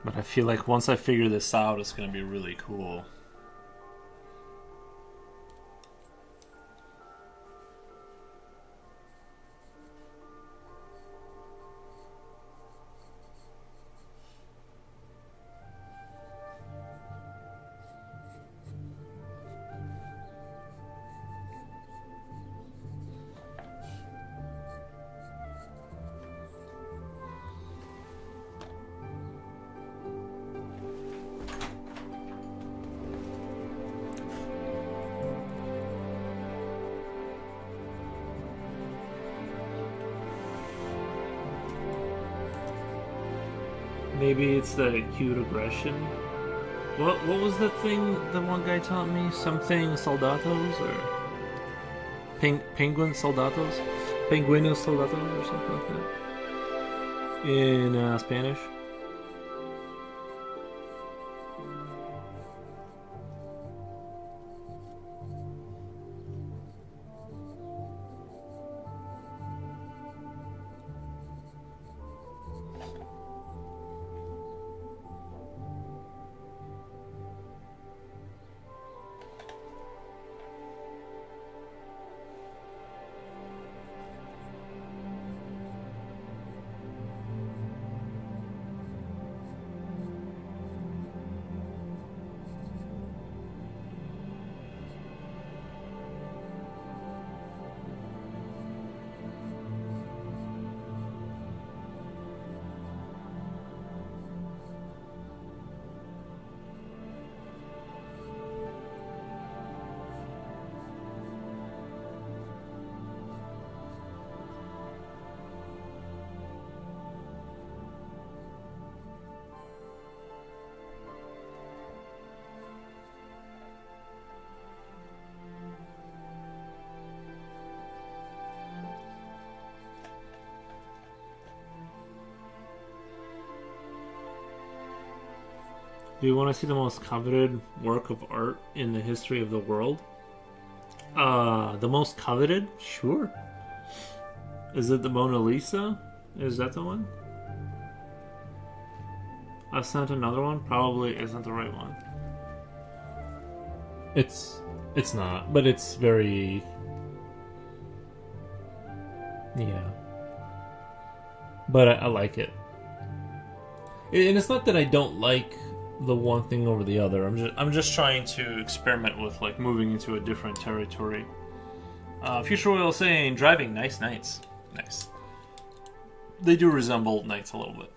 But I feel like once I figure this out, it's going to be really cool. Maybe it's the acute aggression. What was the thing the one guy taught me? Something soldatos or penguin soldatos? Penguinos soldatos or something like that. In Spanish. Do you want to see the most coveted work of art in the history of the world? The most coveted? Sure. Is it the Mona Lisa? Is that the one? I sent another one. Probably isn't the right one. It's not, but it's very, yeah. But I like it. And it's not that I don't like the one thing over the other. I'm just trying to experiment with like moving into a different territory. Future Oil saying driving nice nights. Nice. They do resemble knights a little bit.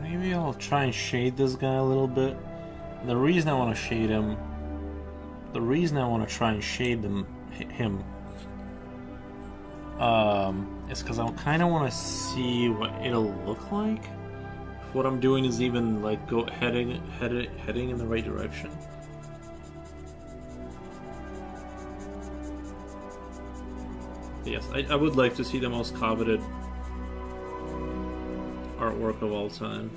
Maybe I'll try and shade this guy a little bit. The reason I want to shade him, the reason I want to try and shade him, is because I kind of want to see what it'll look like. If what I'm doing is even like heading in the right direction. Yes, I would like to see the most coveted artwork of all time.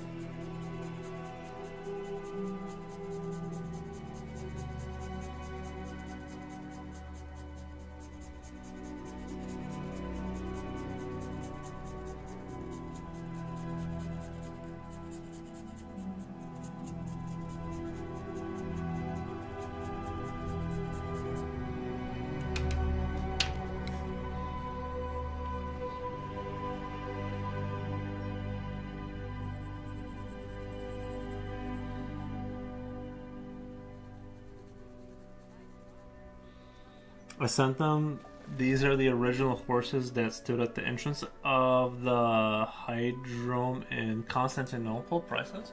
I sent them. These are the original horses that stood at the entrance of the Hydrome in Constantinople. Prices.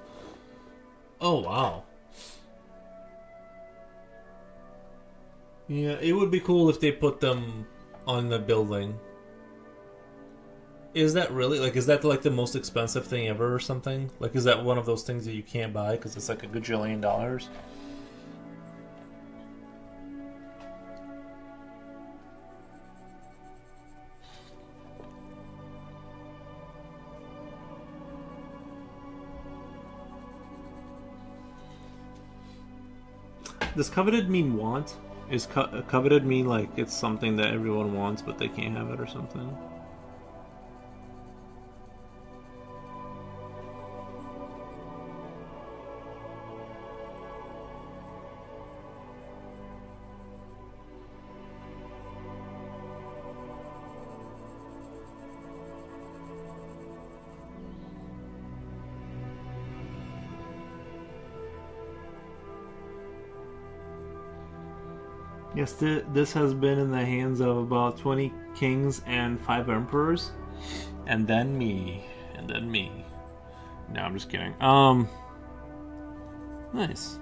Oh wow. Yeah, it would be cool if they put them on the building. Is that really like? Is that like the most expensive thing ever, or something? Like, is that one of those things that you can't buy because it's like a gajillion dollars? Does coveted mean want? Is coveted mean like it's something that everyone wants but they can't have it or something? Yes, this has been in the hands of about 20 kings and 5 emperors. And then me. And then me. No, I'm just kidding. Nice.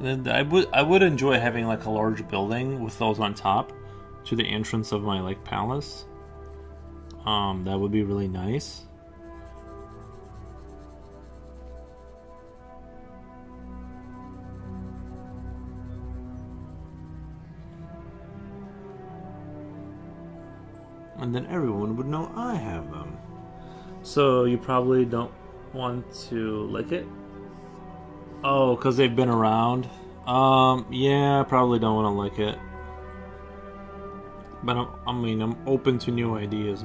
I would enjoy having like a large building with those on top to the entrance of my like palace. That would be really nice. and then everyone would know I have them. So you probably don't want to lick it? Oh, because they've been around? Yeah, I probably don't want to lick it. But I'm open to new ideas.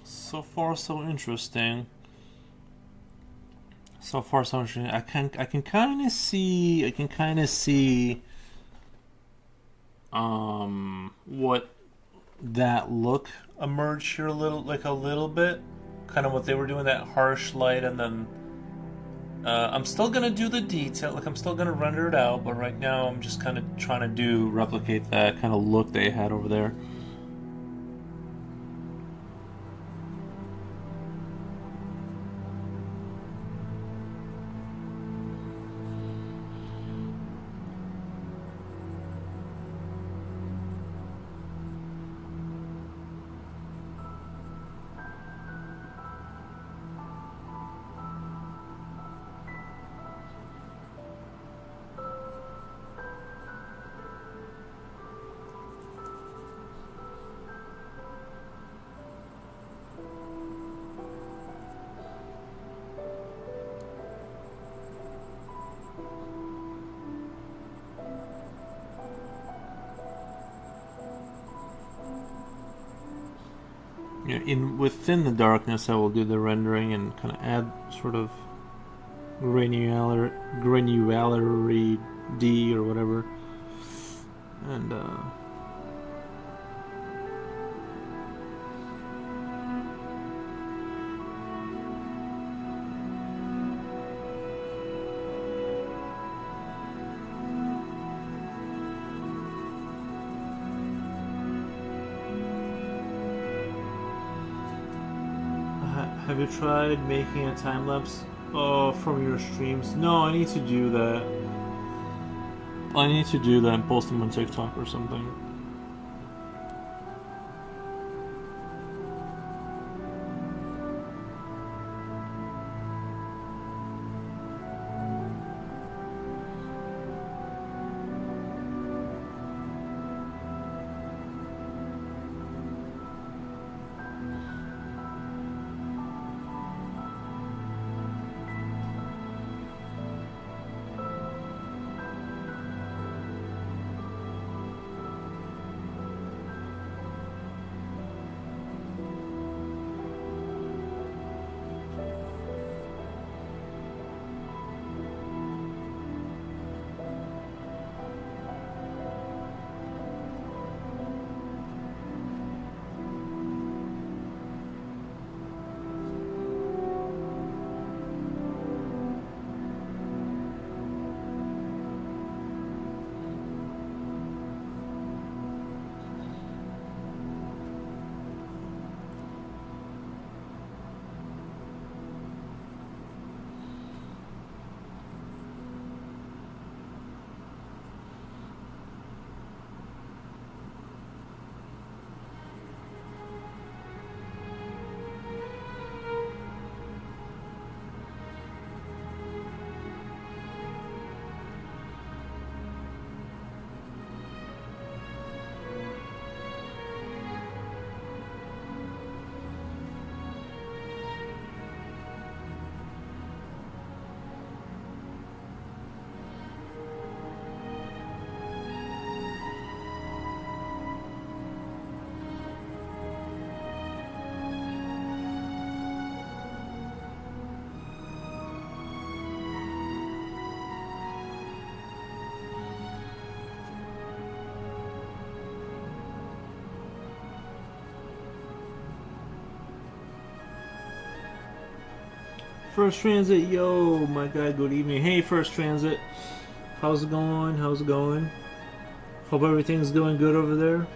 So far, so interesting. So far, so interesting. I can kind of see. I can kind of see. What that look emerged here a little bit. Kind of what they were doing, that harsh light, and then I'm still gonna do the detail. Like I'm still gonna render it out, but right now I'm just kind of trying to replicate that kind of look they had over there. Within the darkness, I will do the rendering and kind of add sort of granularity D or whatever, and have you tried making a time lapse from your streams? No, I need to do that. I need to do that and post them on TikTok or something. First Transit, yo, my guy, good evening. Hey, First Transit. How's it going? How's it going? Hope everything's doing good over there.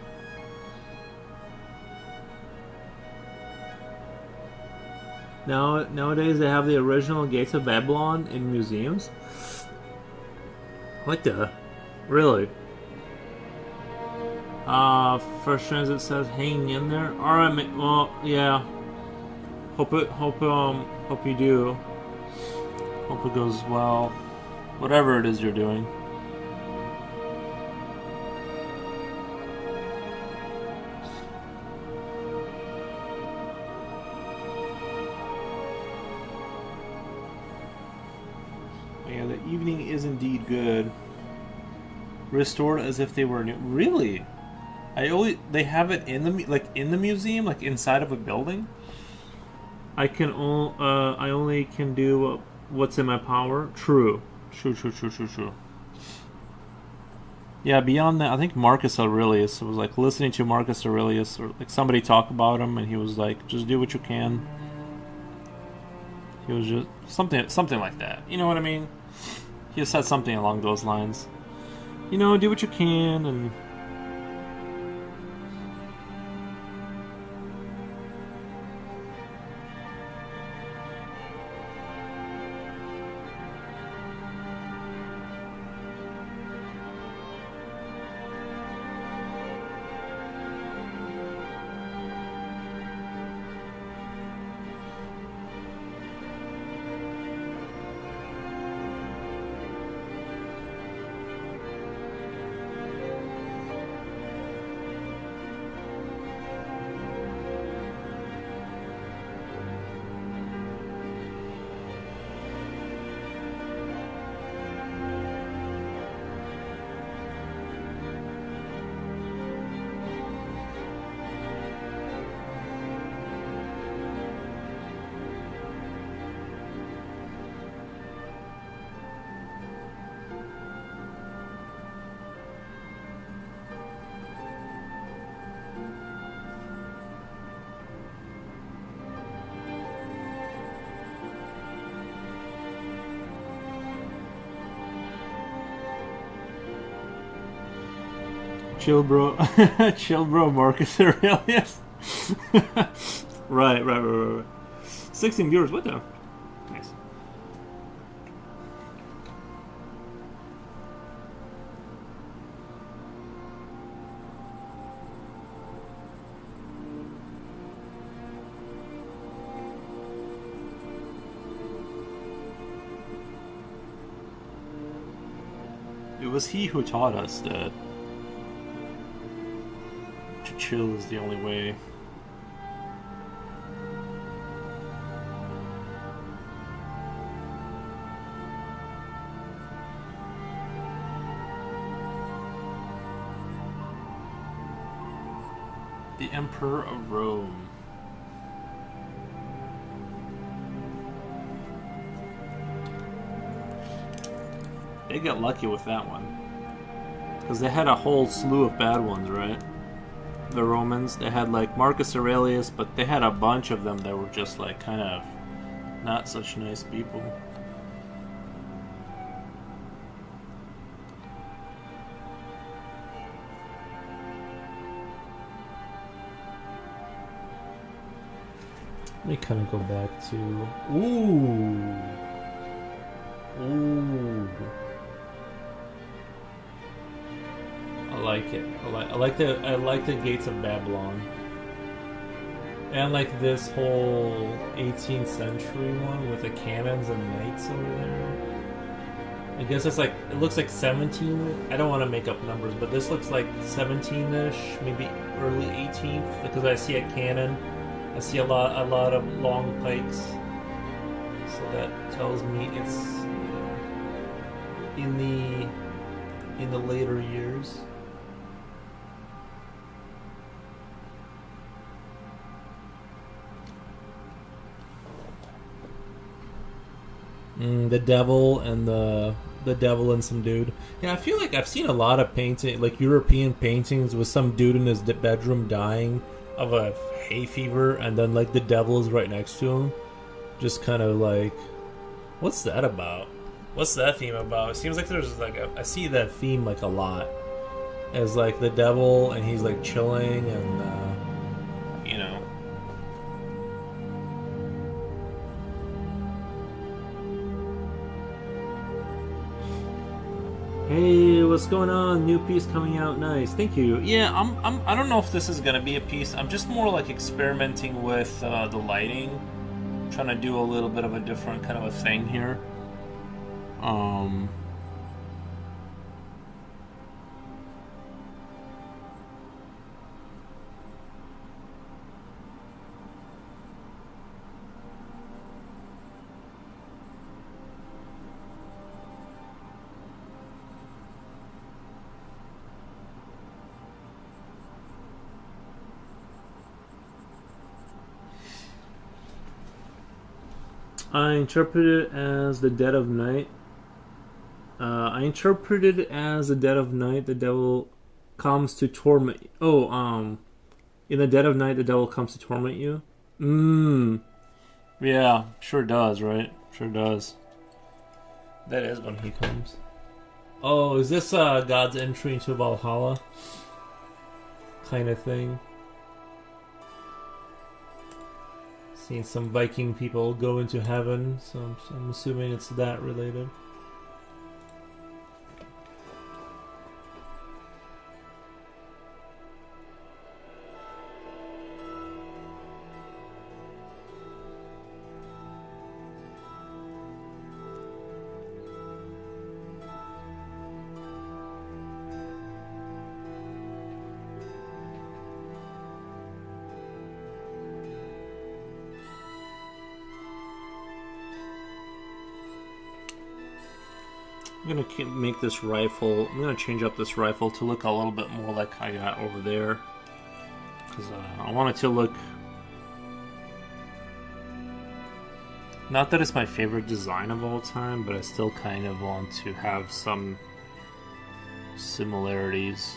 Nowadays they have the original Gates of Babylon in museums. What the? Really? First Transit says hang in there. Alright, well, yeah. Hope you do. Hope it goes well. Whatever it is you're doing. Yeah, the evening is indeed good. Restored as if they were new. Really? They have it in the museum, like inside of a building. I only can do what's in my power. True. Yeah, beyond that, I think Marcus Aurelius was like listening to Marcus Aurelius or like somebody talk about him, and he was like, "Just do what you can." He was just something like that. You know what I mean? He said something along those lines. You know, do what you can, and chill, bro. Chill, bro. Marcus Aurelius. Right. 16 viewers. What the? Nice. It was he who taught us that to chill is the only way. The Emperor of Rome. They got lucky with that one. Because they had a whole slew of bad ones, right? The Romans, they had like Marcus Aurelius, but they had a bunch of them that were just like kind of not such nice people. Let me kind of go back to ooh. I like it. I like the Gates of Babylon, and like this whole 18th century one with the cannons and knights over there. I guess it's like it looks like 17. I don't want to make up numbers, but this looks like 17ish, maybe early 18th, because I see a cannon. I see a lot of long pikes, so that tells me it's in the later years. The devil and the devil and some dude. Yeah, I feel like I've seen a lot of painting, like European paintings, with some dude in his bedroom dying of a hay fever, and then like the devil is right next to him. just kind of like, what's that about? What's that theme about? It seems like there's like I see that theme like a lot as like the devil and he's like chilling and you know. Hey, what's going on? New piece coming out, nice. Thank you. Yeah, I don't know if this is gonna be a piece. I'm just more like experimenting with the lighting, trying to do a little bit of a different kind of a thing here. I interpret it as the dead of night. I interpret it as the dead of night. The devil comes to torment. In the dead of night, the devil comes to torment you. Yeah, sure does, right? Sure does. That is when he comes. Oh, is this God's entry into Valhalla? Kind of thing. Seen some Viking people go into heaven, so I'm assuming it's that related. I'm gonna make this rifle. I'm gonna change up this rifle to look a little bit more like I got over there, because I want it to look. Not that it's my favorite design of all time, but I still kind of want to have some similarities.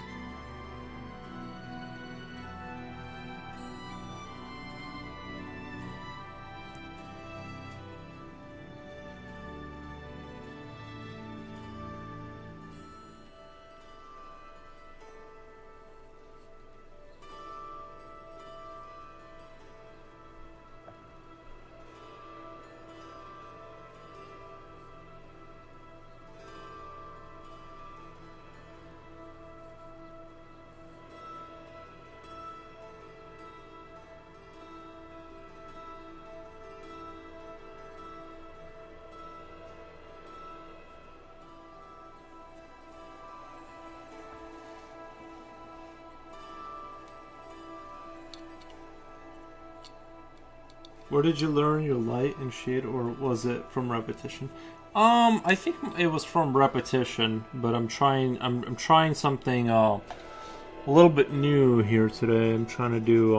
Where did you learn your light and shade, or was it from repetition? I think it was from repetition, but I'm trying something a little bit new here today. I'm trying to do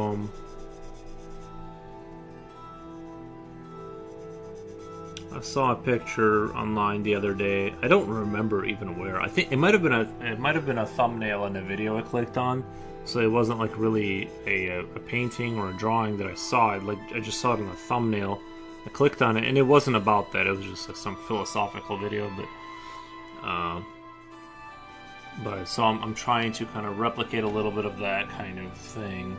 I saw a picture online the other day. I don't remember even where. I think it might have been a thumbnail in a video I clicked on. So it wasn't like really a painting or a drawing that I saw. I just saw it in a thumbnail. I clicked on it, and it wasn't about that. It was just like some philosophical video. But so I'm trying to kind of replicate a little bit of that kind of thing.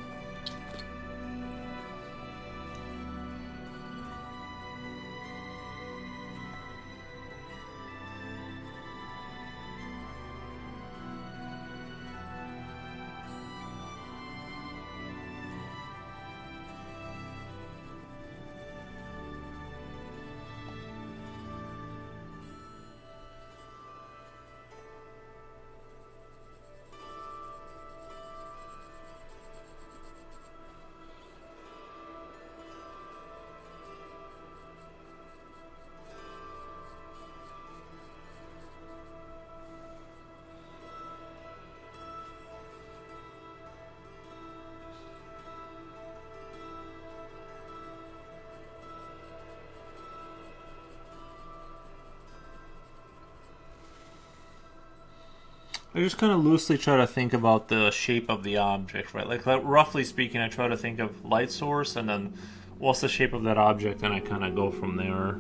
I just kind of loosely try to think about the shape of the object, right? Like roughly speaking, I try to think of light source and then what's the shape of that object, and I kind of go from there.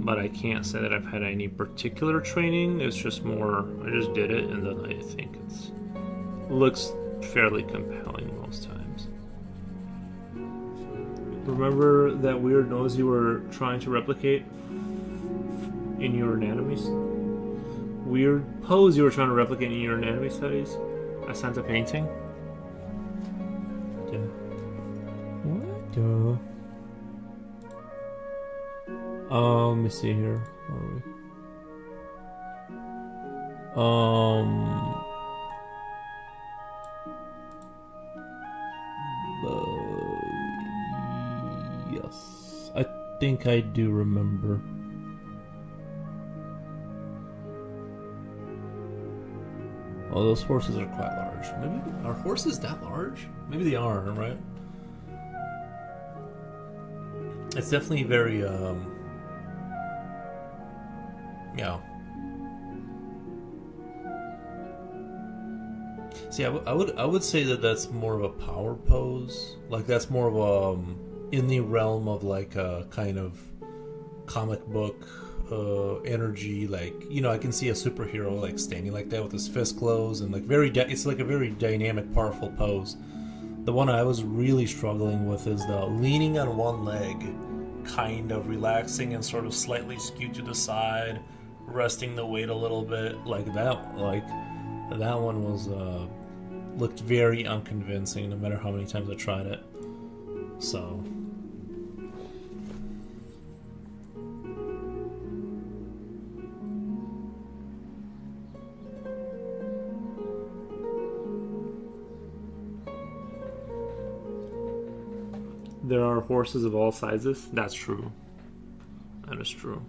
But I can't say that I've had any particular training. It's just more, I just did it, and then I think it looks fairly compelling most times. Remember that weird nose you were trying to replicate in your anatomy? Weird pose you were trying to replicate in your anatomy studies? I sent a painting. Yeah. What? Let me see here. Where are we? Yes, I think I do remember. Oh, those horses are quite large. Maybe are horses that large? Maybe they are, right? It's definitely very yeah. See, I would say that that's more of a power pose. Like that's more of a in the realm of like a kind of comic book energy. Like, you know, I can see a superhero like standing like that with his fist closed and like it's like a very dynamic, powerful pose. The one I was really struggling with is the leaning on one leg, kind of relaxing and sort of slightly skewed to the side, resting the weight a little bit, like that. Like that one was looked very unconvincing, no matter how many times I tried it. So. There are horses of all sizes. That's true. That is true.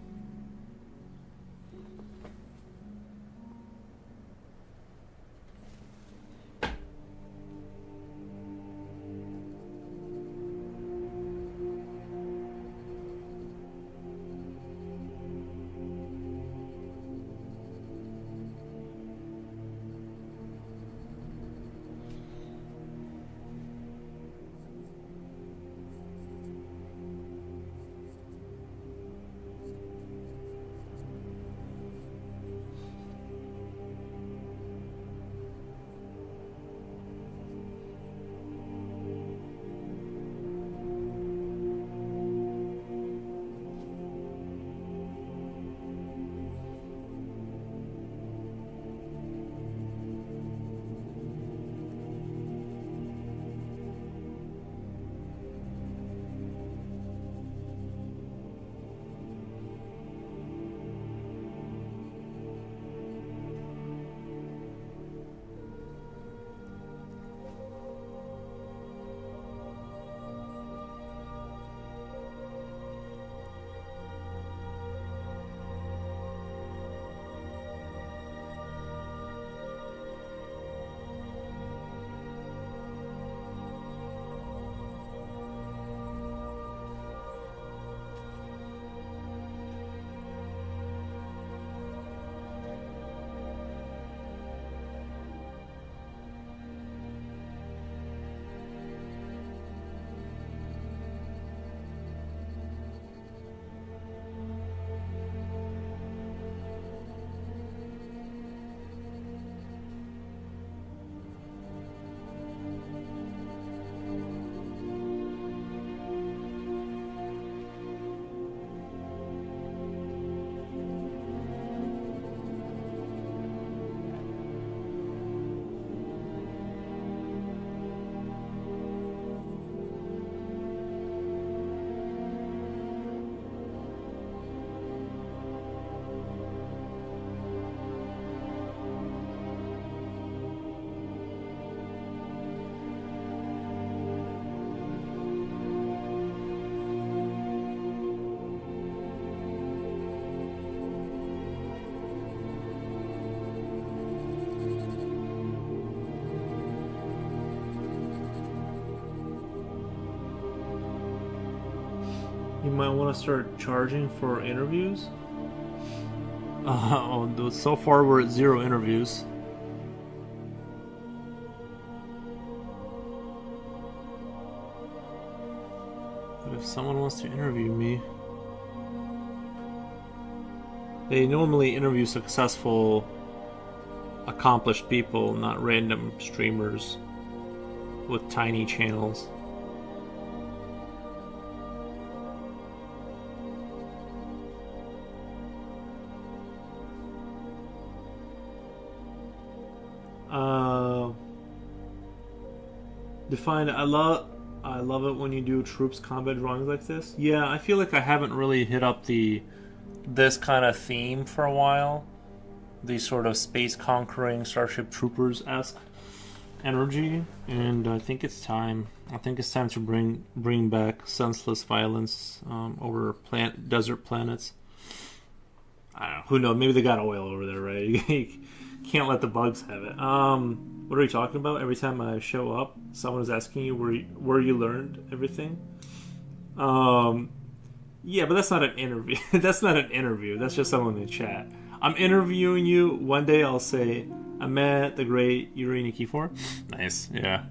You might want to start charging for interviews. So far we're at 0 interviews. But if someone wants to interview me, they normally interview successful, accomplished people, not random streamers with tiny channels. Define. I love it when you do troops combat drawings like this. Yeah, I feel like I haven't really hit up this kind of theme for a while. The sort of space conquering Starship Troopers esque energy, and I think it's time. I think it's time to bring back senseless violence over desert planets. I don't know. Who knows? Maybe they got oil over there, right? You can't let the bugs have it. What are we talking about? Every time I show up, someone is asking you where you learned everything. Yeah, but that's not an interview. That's not an interview. That's just someone in the chat. I'm interviewing you. One day I'll say, I met the great Yuri Nikifor. Nice, yeah.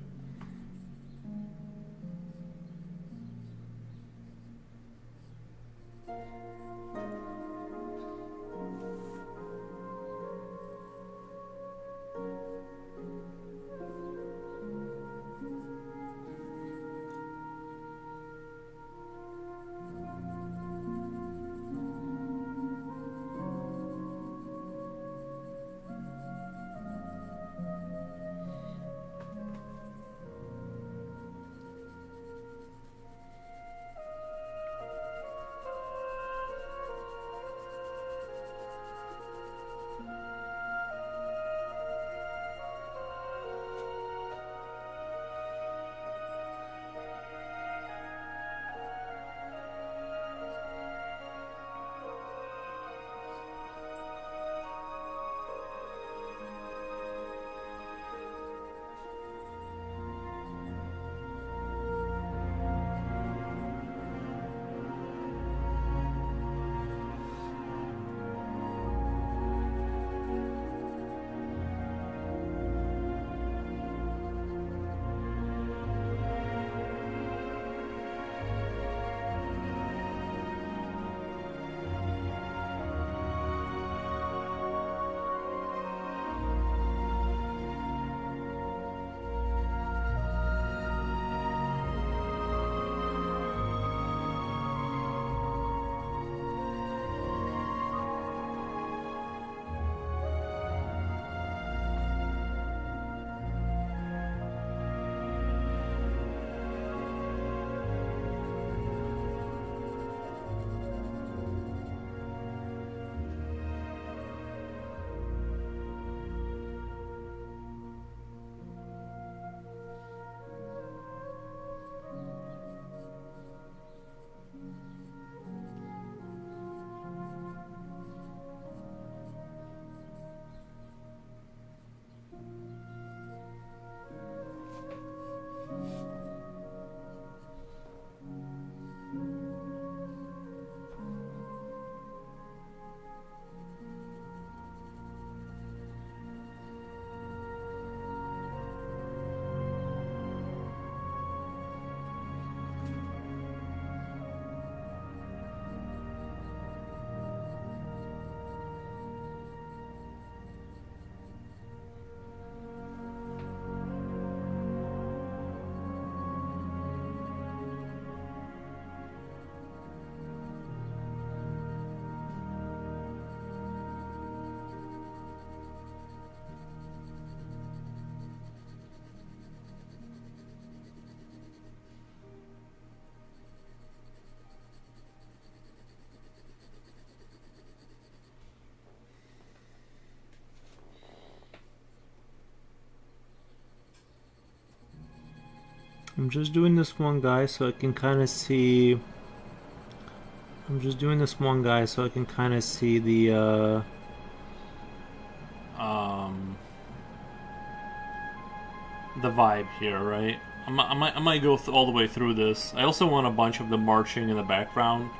I'm just doing this one guy so I can kind of see. I'm just doing this one guy so I can kind of see the vibe here, right? I might go all the way through this. I also want a bunch of them marching in the background.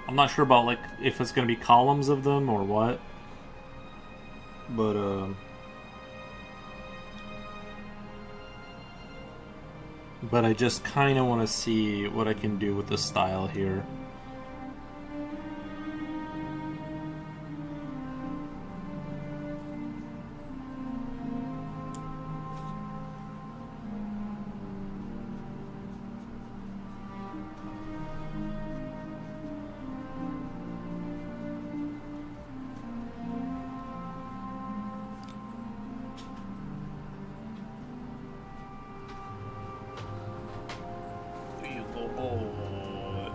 I'm not sure about like if it's gonna be columns of them or what, but but I just kind of want to see what I can do with the style here.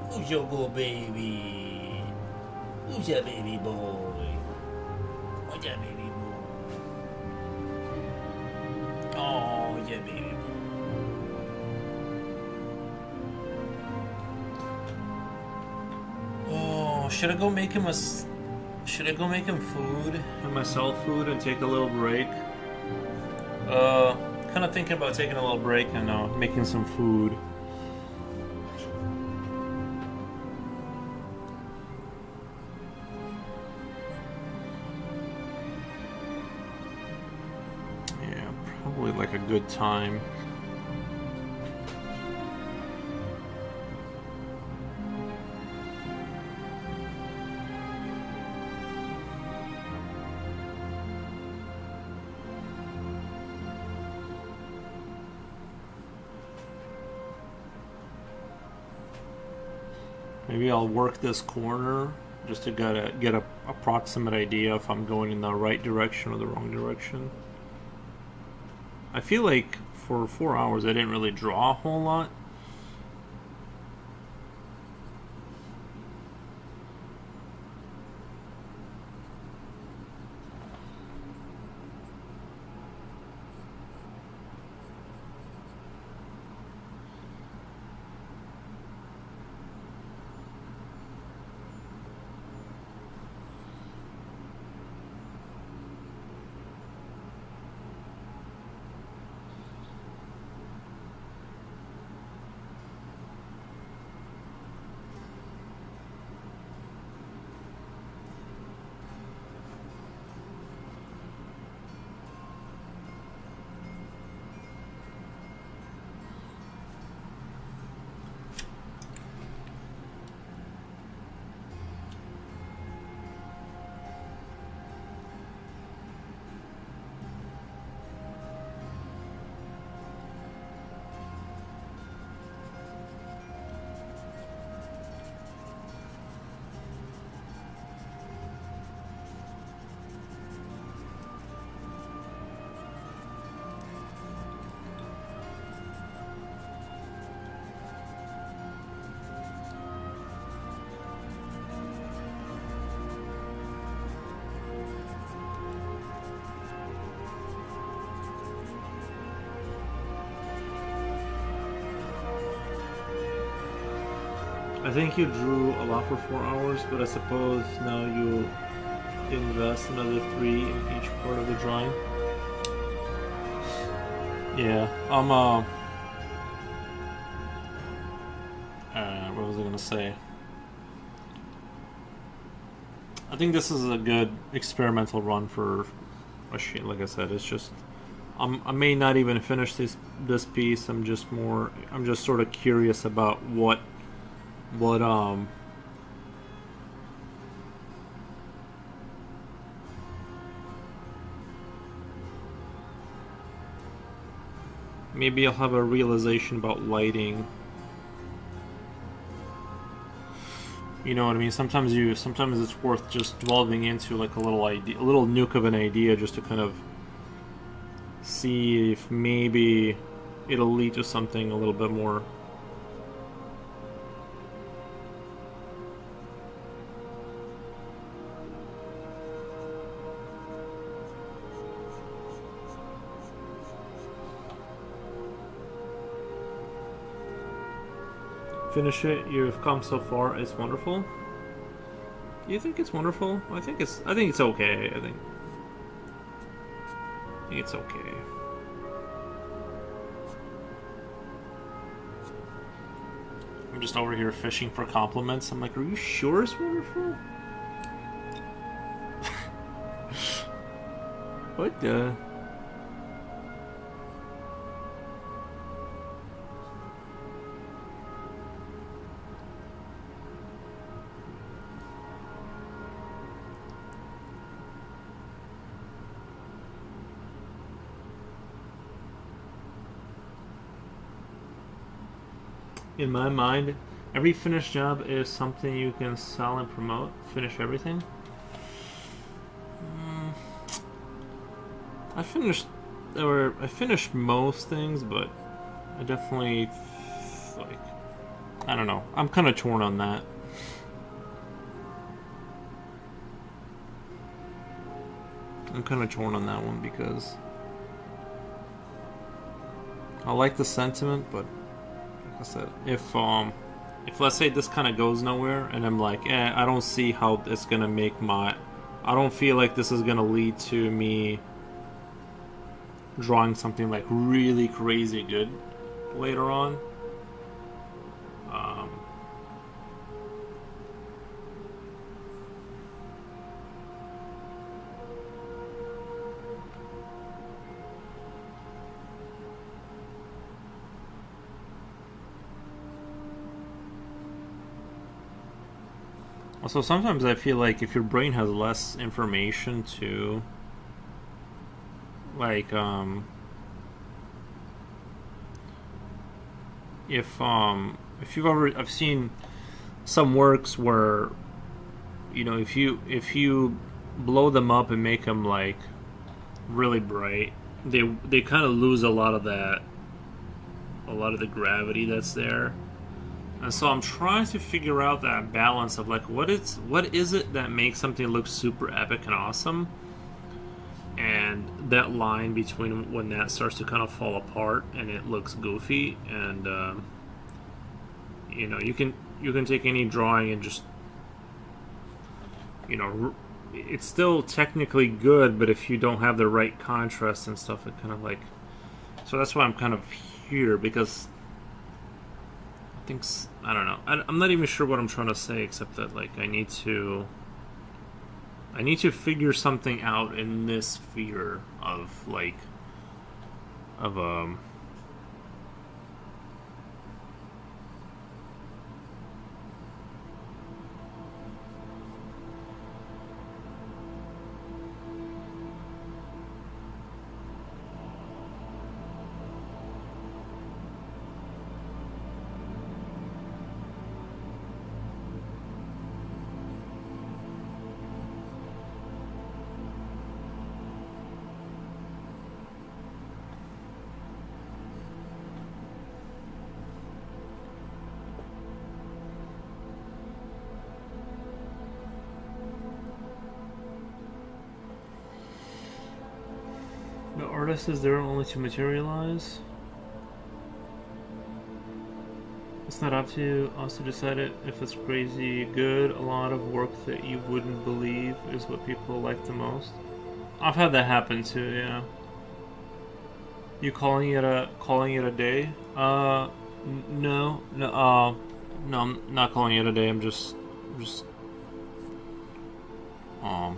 Who's your good baby? Who's your baby boy? Who's your baby boy? Oh, yeah, baby boy. Oh, should I go make him should I go make him food? Have myself food and take a little break. Kind of thinking about taking a little break and making some food. Yeah, probably like a good time. Maybe I'll work this corner just to get a approximate idea if I'm going in the right direction or the wrong direction. I feel like for 4 hours I didn't really draw a whole lot. I think you drew a lot for 4 hours, but I suppose now you invest another 3 in each part of the drawing. Yeah, what was I gonna say? I think this is a good experimental run for machine. Like I said, it's just I may not even finish this piece. I'm just sort of curious about what maybe I'll have a realization about lighting. You know what I mean? Sometimes it's worth just delving into like a little idea, a little nuke of an idea, just to kind of see if maybe it'll lead to something a little bit more. Finish it. You've come so far. It's wonderful. You think it's wonderful? I think it's okay. I think it's okay. I'm just over here fishing for compliments. I'm like, are you sure it's wonderful? What the? in my mind, every finished job is something you can sell and promote. Finish everything. I finished most things, but I definitely like. I don't know. I'm kind of torn on that. I'm kind of torn on that one because I like the sentiment, but like I said, if let's say this kind of goes nowhere, and I'm like, I don't see how it's gonna make my, I don't feel like this is gonna lead to me drawing something like really crazy good later on. Also, sometimes I feel like if your brain has less information to, like, if you've ever, I've seen some works where, you know, if you blow them up and make them like really bright, they kind of lose a lot of that, a lot of the gravity that's there. And so I'm trying to figure out that balance of like what is it that makes something look super epic and awesome, and that line between when that starts to kind of fall apart and it looks goofy. And you know, you can take any drawing and just, you know, it's still technically good, but if you don't have the right contrast and stuff, it kind of like, so that's why I'm kind of here, because I don't know. I'm not even sure what I'm trying to say, except that like I need to figure something out in this sphere of like of. The artist is there only to materialize. It's not up to us to decide it if it's crazy good. A lot of work that you wouldn't believe is what people like the most. I've had that happen too, yeah. You calling it a day? No, no, I'm not calling it a day. I'm just um.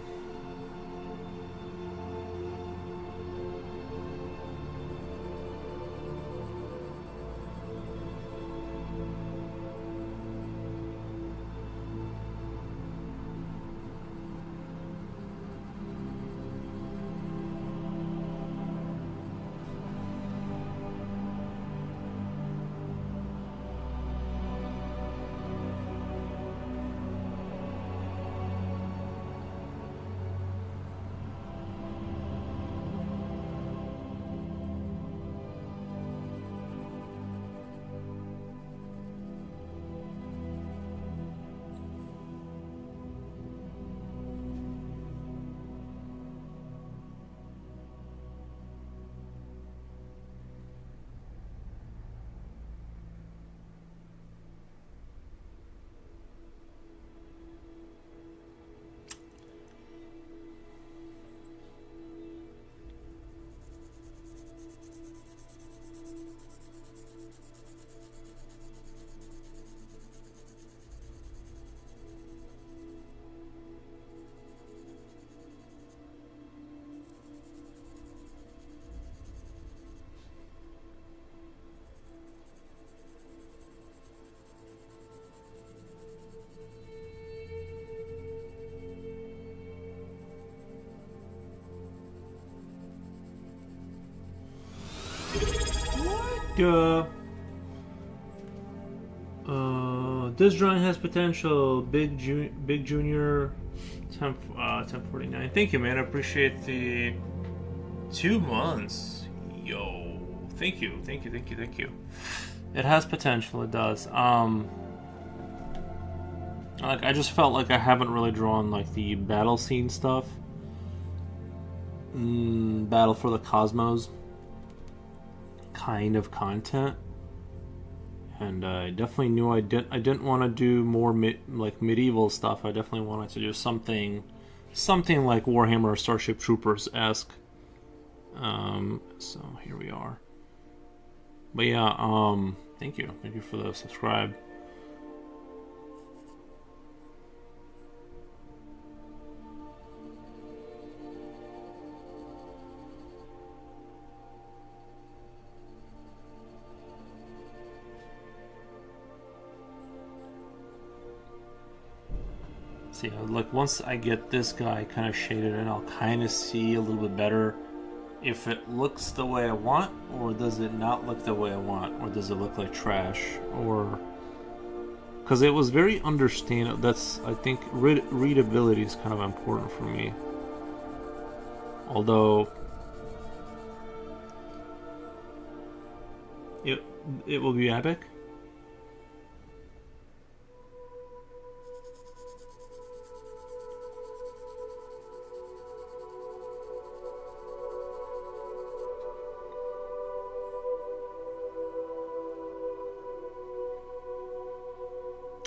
This drawing has potential. Big Junior, 1049. Thank you, man. I appreciate the 2 months. Yo, thank you. It has potential. It does. Like I just felt like I haven't really drawn like the battle scene stuff. Battle for the Cosmos kind of content. And I definitely knew I didn't want to do more like medieval stuff. I definitely wanted to do something like Warhammer or Starship Troopers esque. So here we are. But yeah, thank you for the subscribe. See, like once I get this guy kind of shaded in, I'll kind of see a little bit better if it looks the way I want, or does it not look the way I want, or does it look like trash, or because it was very understandable. That's, I think, readability is kind of important for me. Although it will be epic.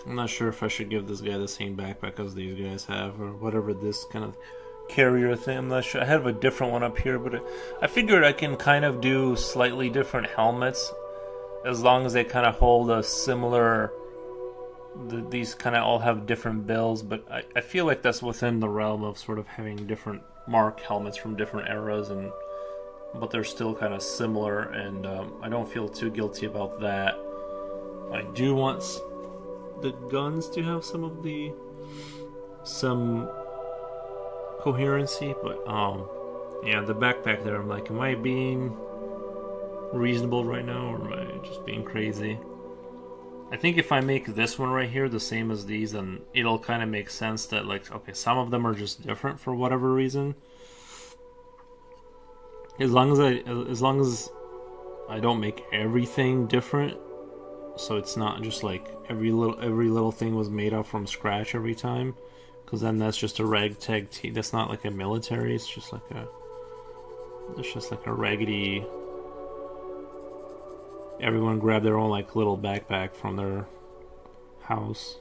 I'm not sure if I should give this guy the same backpack as these guys have, or whatever this kind of carrier thing. I'm not sure. I have a different one up here, but I figured I can kind of do slightly different helmets as long as they kind of hold a similar. These kind of all have different bills, but I feel like that's within the realm of sort of having different mark helmets from different eras, but they're still kind of similar, and I don't feel too guilty about that. I do want the guns to have some coherency, but yeah, the backpack there, I'm like, am I being reasonable right now, or am I just being crazy? I think if I make this one right here the same as these, then it'll kind of make sense that, like, okay, some of them are just different for whatever reason. As long as I don't make everything different, so it's not just like every little thing was made up from scratch every time, because then that's just a ragtag team. That's not like a military. It's just like a raggedy. Everyone grabbed their own like little backpack from their house.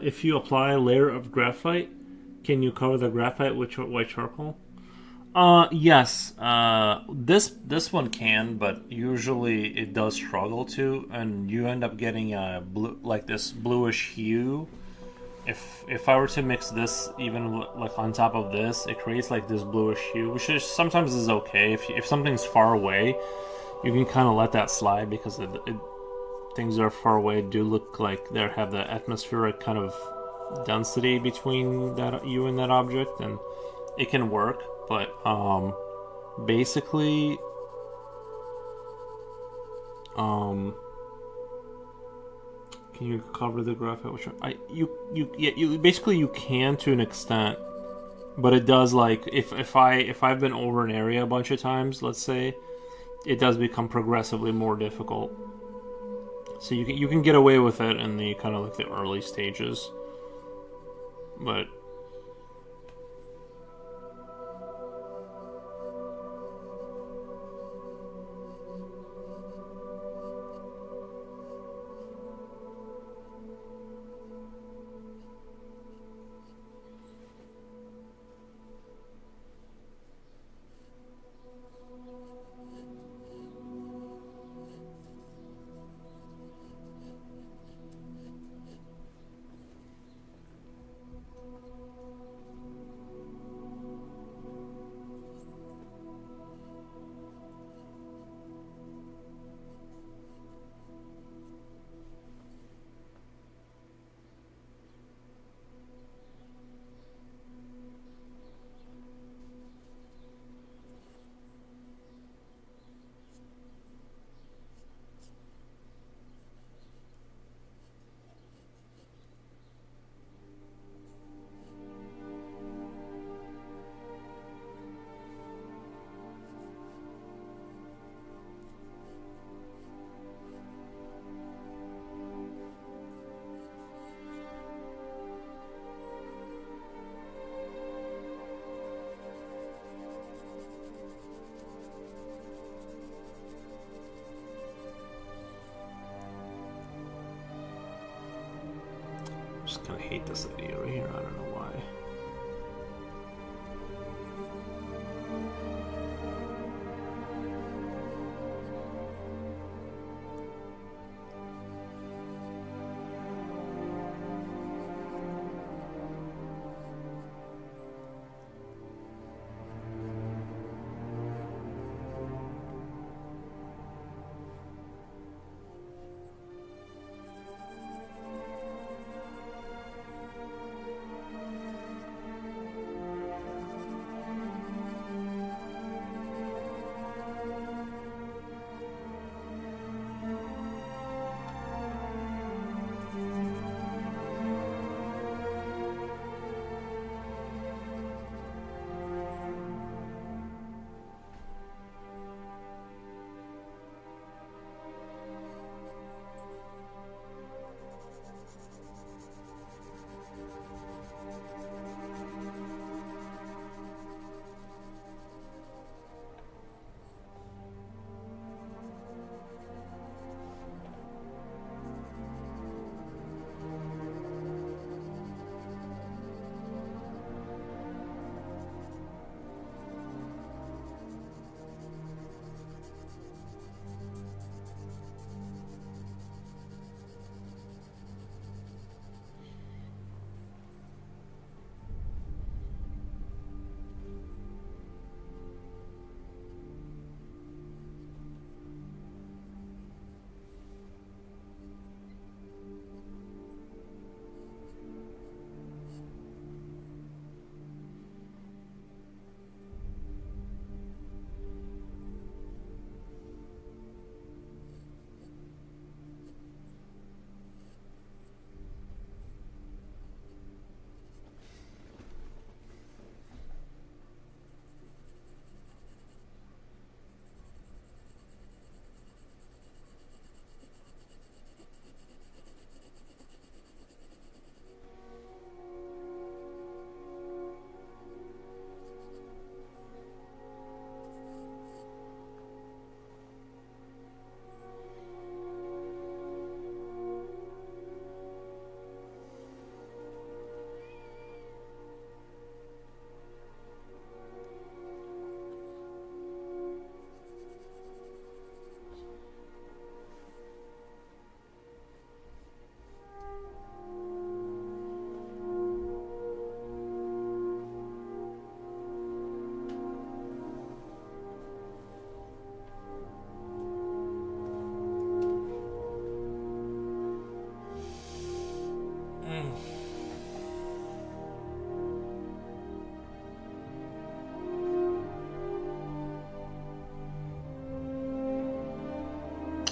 If you apply a layer of graphite, can you cover the graphite with white charcoal? Yes. This one can, but usually it does struggle to, and you end up getting a blue, like this bluish hue. If I were to mix this even like on top of this, it creates like this bluish hue, which is sometimes is okay. If something's far away, you can kind of let that slide, because things that are far away do look like they have the atmospheric kind of density between that you and that object, and it can work. But basically, can you cover the graphite? Which you basically you can to an extent, but it does, like, if I've been over an area a bunch of times, let's say, it does become progressively more difficult. So you can get away with it in the kind of like the early stages, but kind of hate this idea right here. I don't know why.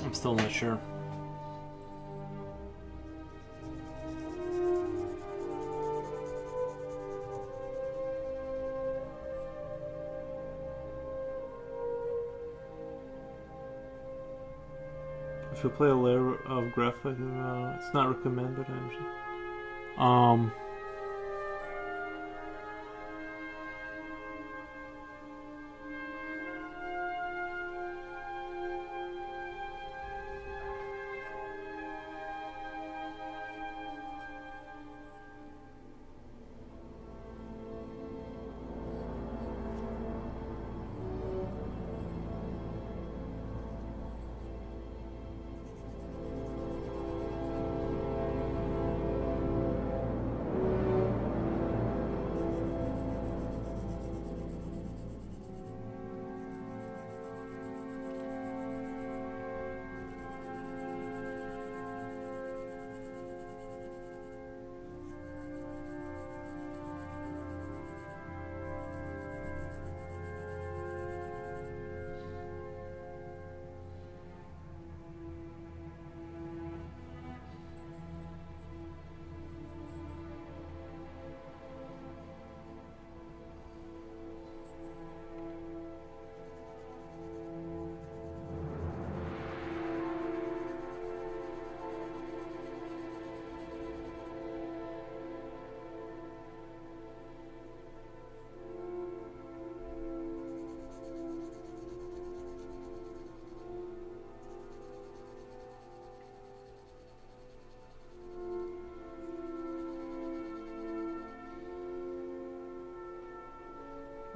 I'm still not sure. If you play a layer of graphic, it's not recommended. Actually.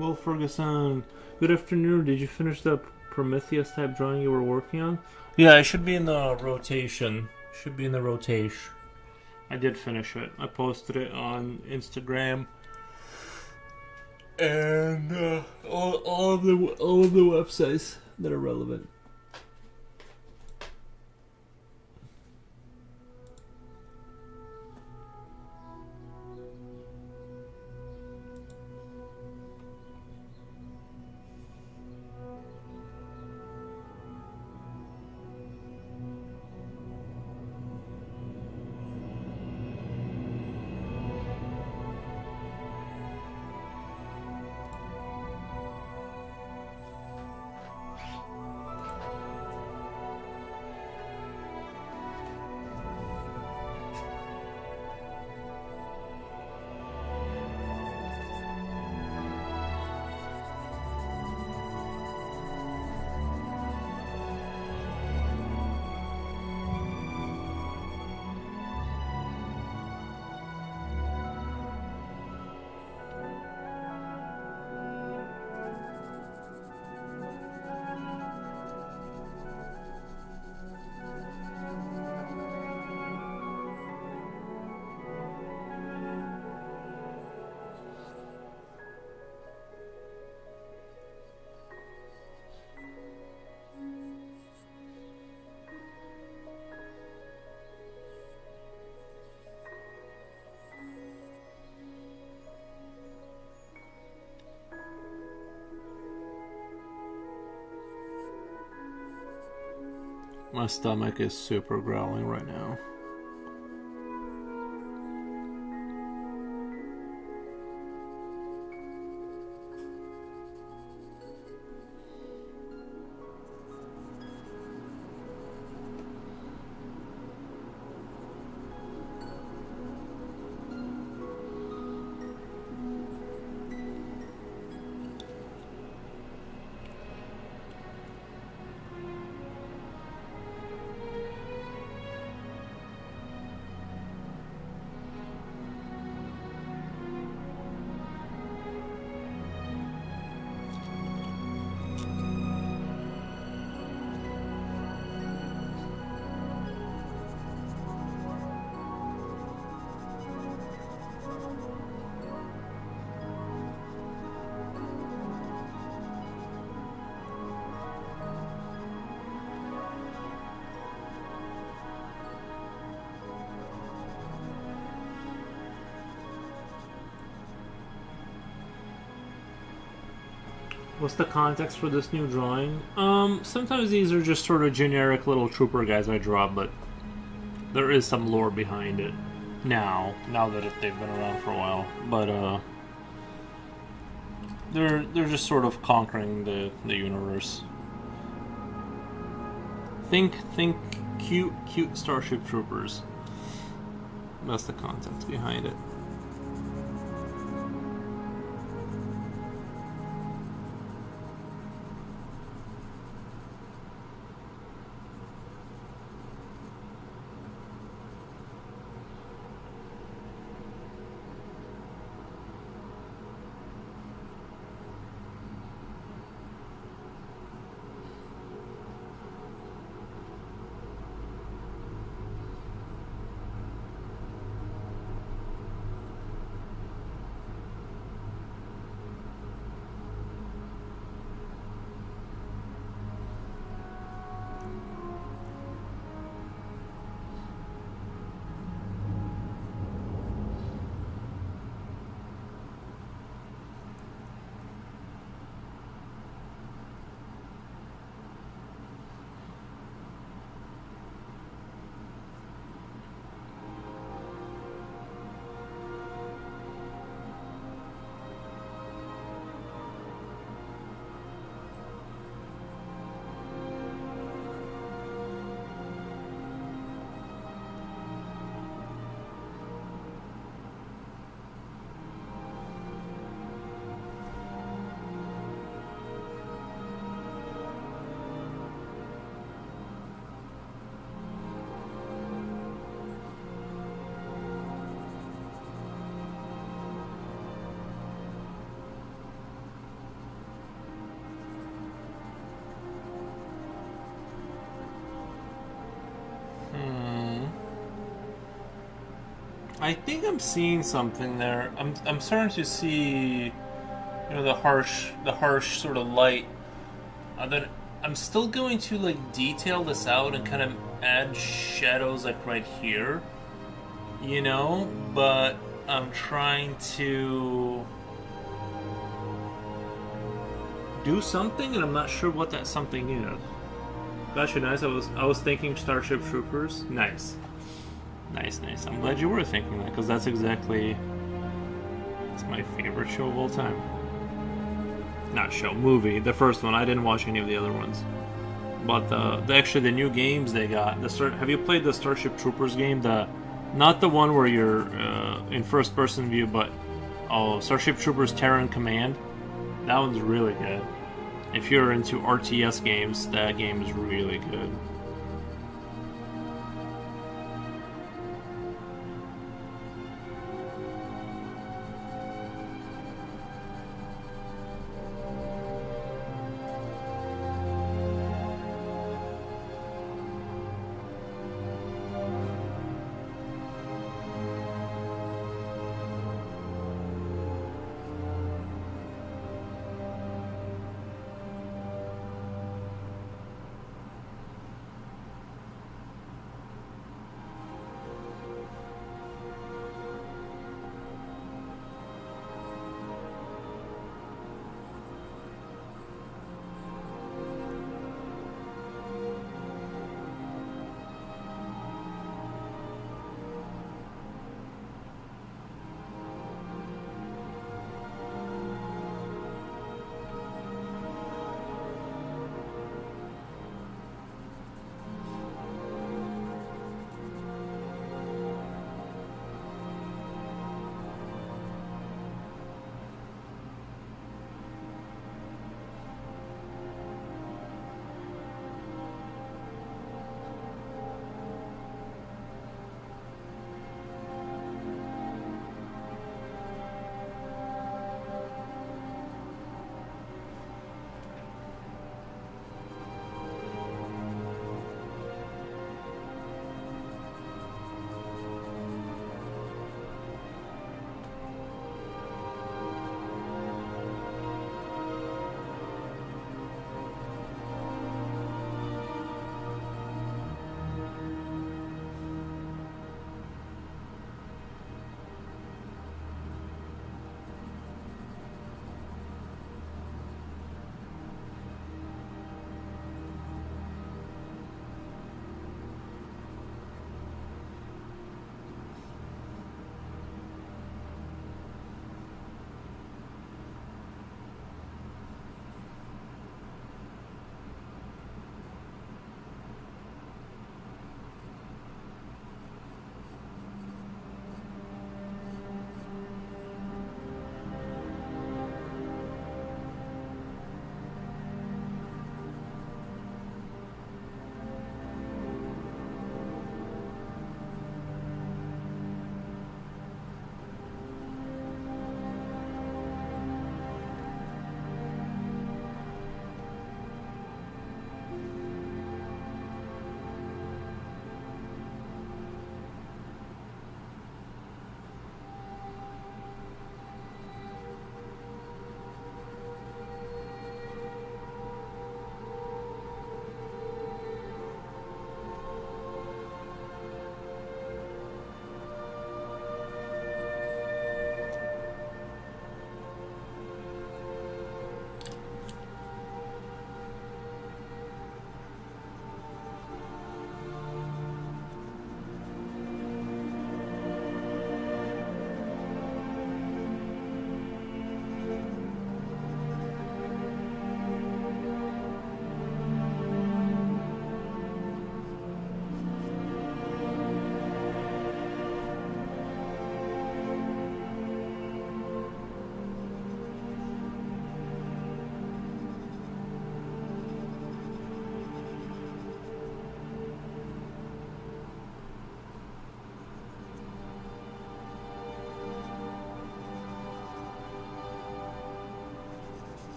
Well, Ferguson, good afternoon. Did you finish the Prometheus type drawing you were working on? Yeah, it should be in the rotation. Should be in the rotation. I did finish it. I posted it on Instagram. And All of the websites that are relevant. My stomach is super growling right now. What's the context for this new drawing? Sometimes these are just sort of generic little trooper guys I draw, but there is some lore behind it. Now that they've been around for a while, but they're just sort of conquering the universe. Think cute Starship Troopers. That's the context behind it. I think I'm seeing something there. I'm starting to see, the harsh sort of light. Then I'm still going to like detail this out and kind of add shadows like right here, but I'm trying to do something, and I'm not sure what that something is. Gotcha, nice. I was thinking Starship Troopers. Nice. I'm glad you were thinking that, because it's my favorite show of all time. Not show, movie. The first one. I didn't watch any of the other ones. But the new games they got. Have you played the Starship Troopers game? Not the one where you're in first person view, but Starship Troopers Terran Command. That one's really good. If you're into RTS games, that game is really good.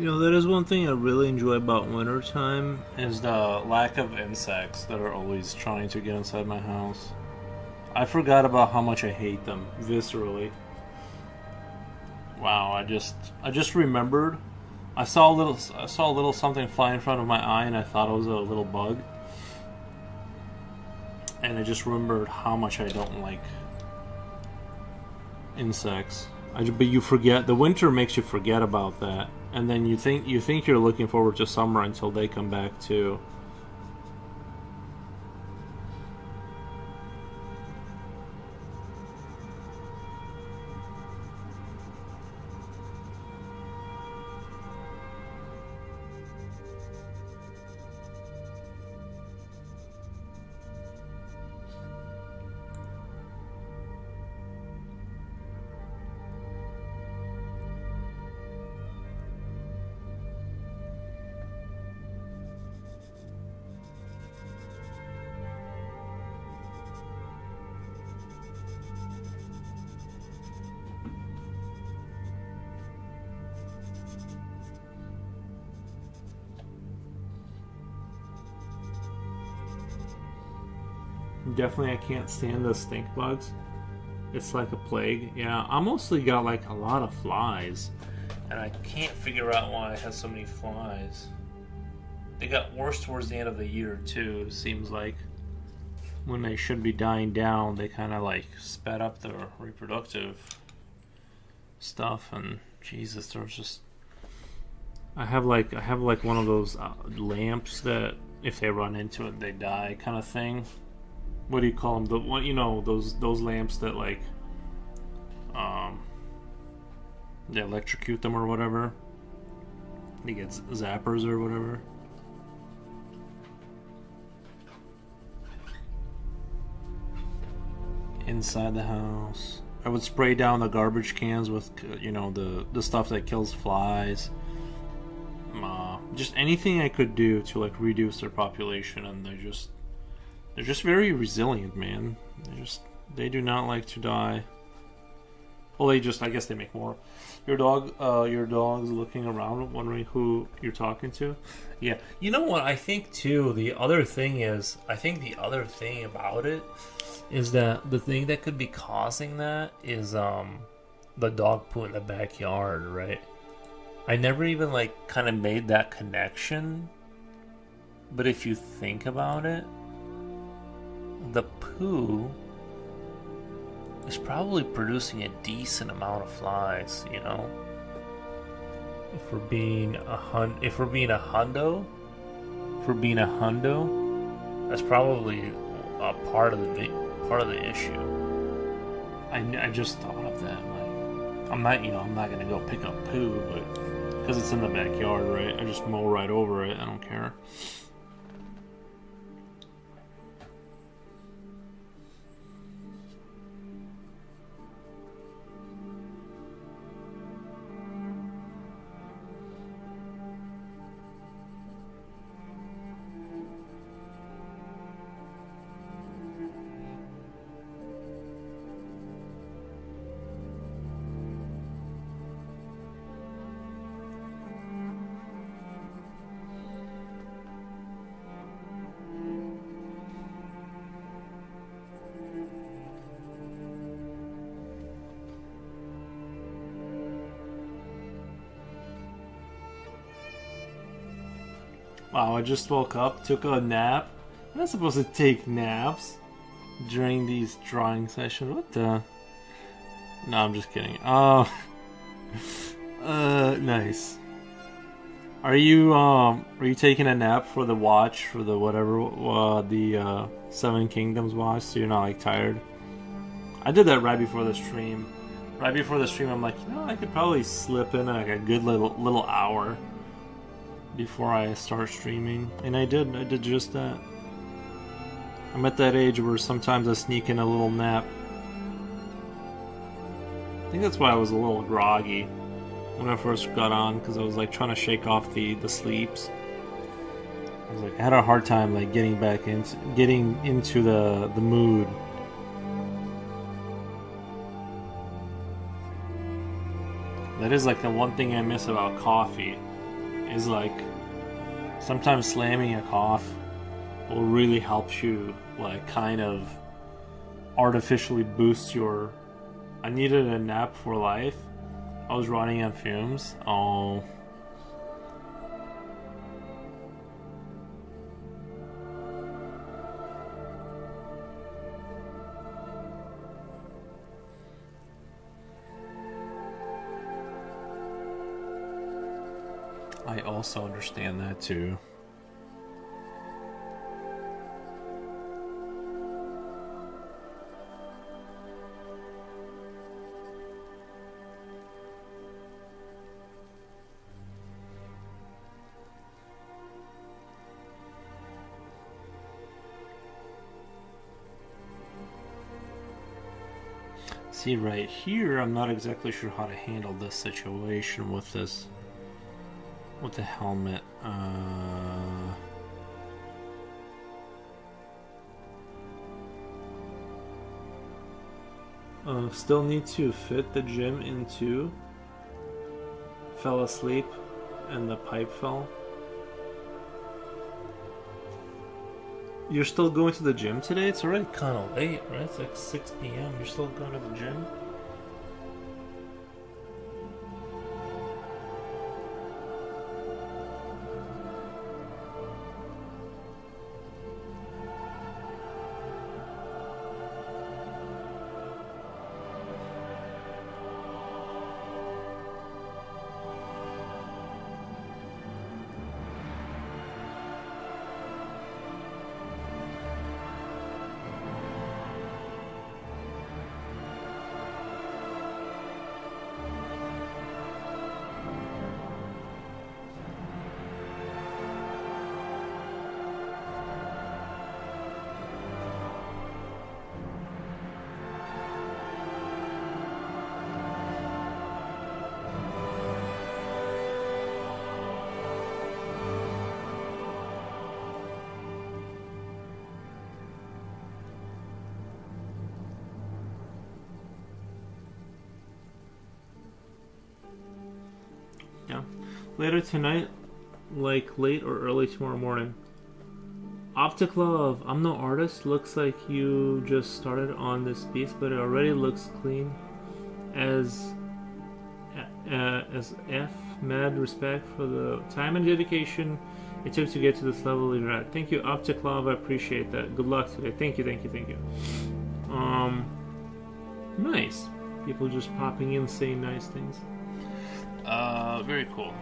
You know, that is one thing I really enjoy about wintertime is the lack of insects that are always trying to get inside my house. I forgot about how much I hate them viscerally. Wow, I just remembered. I saw a little something fly in front of my eye, and I thought it was a little bug. And I just remembered how much I don't like insects. But you forget. The winter makes you forget about that, and then you think you're looking forward to summer until they come back too. Definitely, I can't stand the stink bugs. It's like a plague. Yeah, I mostly got like a lot of flies, and I can't figure out why I have so many flies. They got worse towards the end of the year too. Seems like when they should be dying down, they kind of like sped up their reproductive stuff. And Jesus, there's just I have like one of those lamps that if they run into it, they die, kind of thing. What do you call them? The one, you know, those lamps that like, they electrocute them or whatever. They get zappers or whatever. Inside the house, I would spray down the garbage cans with, you know, the stuff that kills flies. Just anything I could do to like reduce their population, and they're just very resilient, man. They do not like to die. Well, I guess they make more. Your dog's looking around, wondering who you're talking to. Yeah, you know what? I think too. The other thing about it is that the thing that could be causing that is the dog poo in the backyard, right? I never even like kind of made that connection, but if you think about it, the poo is probably producing a decent amount of flies, you know. If we're being a hundo, that's probably a part of the issue. I just thought of that. Like, I'm not gonna go pick up poo, but because it's in the backyard, right? I just mow right over it. I don't care. Wow, I just woke up, took a nap. I'm not supposed to take naps during these drawing sessions. What the? No, I'm just kidding. Oh, nice. Are you taking a nap for the watch, for the whatever, the Seven Kingdoms watch, so you're not like tired? I did that right before the stream. Right before the stream, I'm like, you know, I could probably slip in like a good little hour before I start streaming, and I did just that. I'm at that age where sometimes I sneak in a little nap. I think that's why I was a little groggy when I first got on, because I was like trying to shake off the sleeps. I was like, I had a hard time like getting into the mood. That is like the one thing I miss about coffee. is like sometimes slamming a cough will really help you like kind of artificially boost your. I needed a nap for life. I was running on fumes. Oh. I also understand that too. See, right here, I'm not exactly sure how to handle this situation with this. With the helmet. Still need to fit the gym into. Fell asleep and the pipe fell. You're still going to the gym today? It's already kind of late, right? It's like 6 p.m. You're still going to the gym? Yeah. Later tonight, like late or early tomorrow morning. Optic Love, I'm no artist. Looks like you just started on this piece, but it already looks clean. As F, mad respect for the time and dedication it took to get to this level you're at. Thank you, Optic Love. I appreciate that. Good luck today. Thank you. Nice. People just popping in saying nice things. Very cool.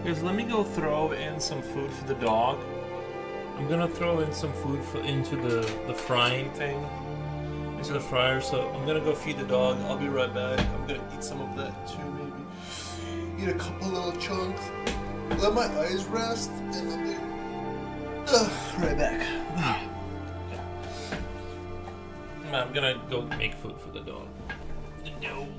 Guys, let me go throw in some food for the dog. I'm gonna throw in some food into the frying thing, into the fryer. So I'm gonna go feed the dog. I'll be right back. I'm gonna eat some of that too, maybe. Eat a couple little chunks. Let my eyes rest, and I'll be right back. I'm gonna go make food for the dog. No.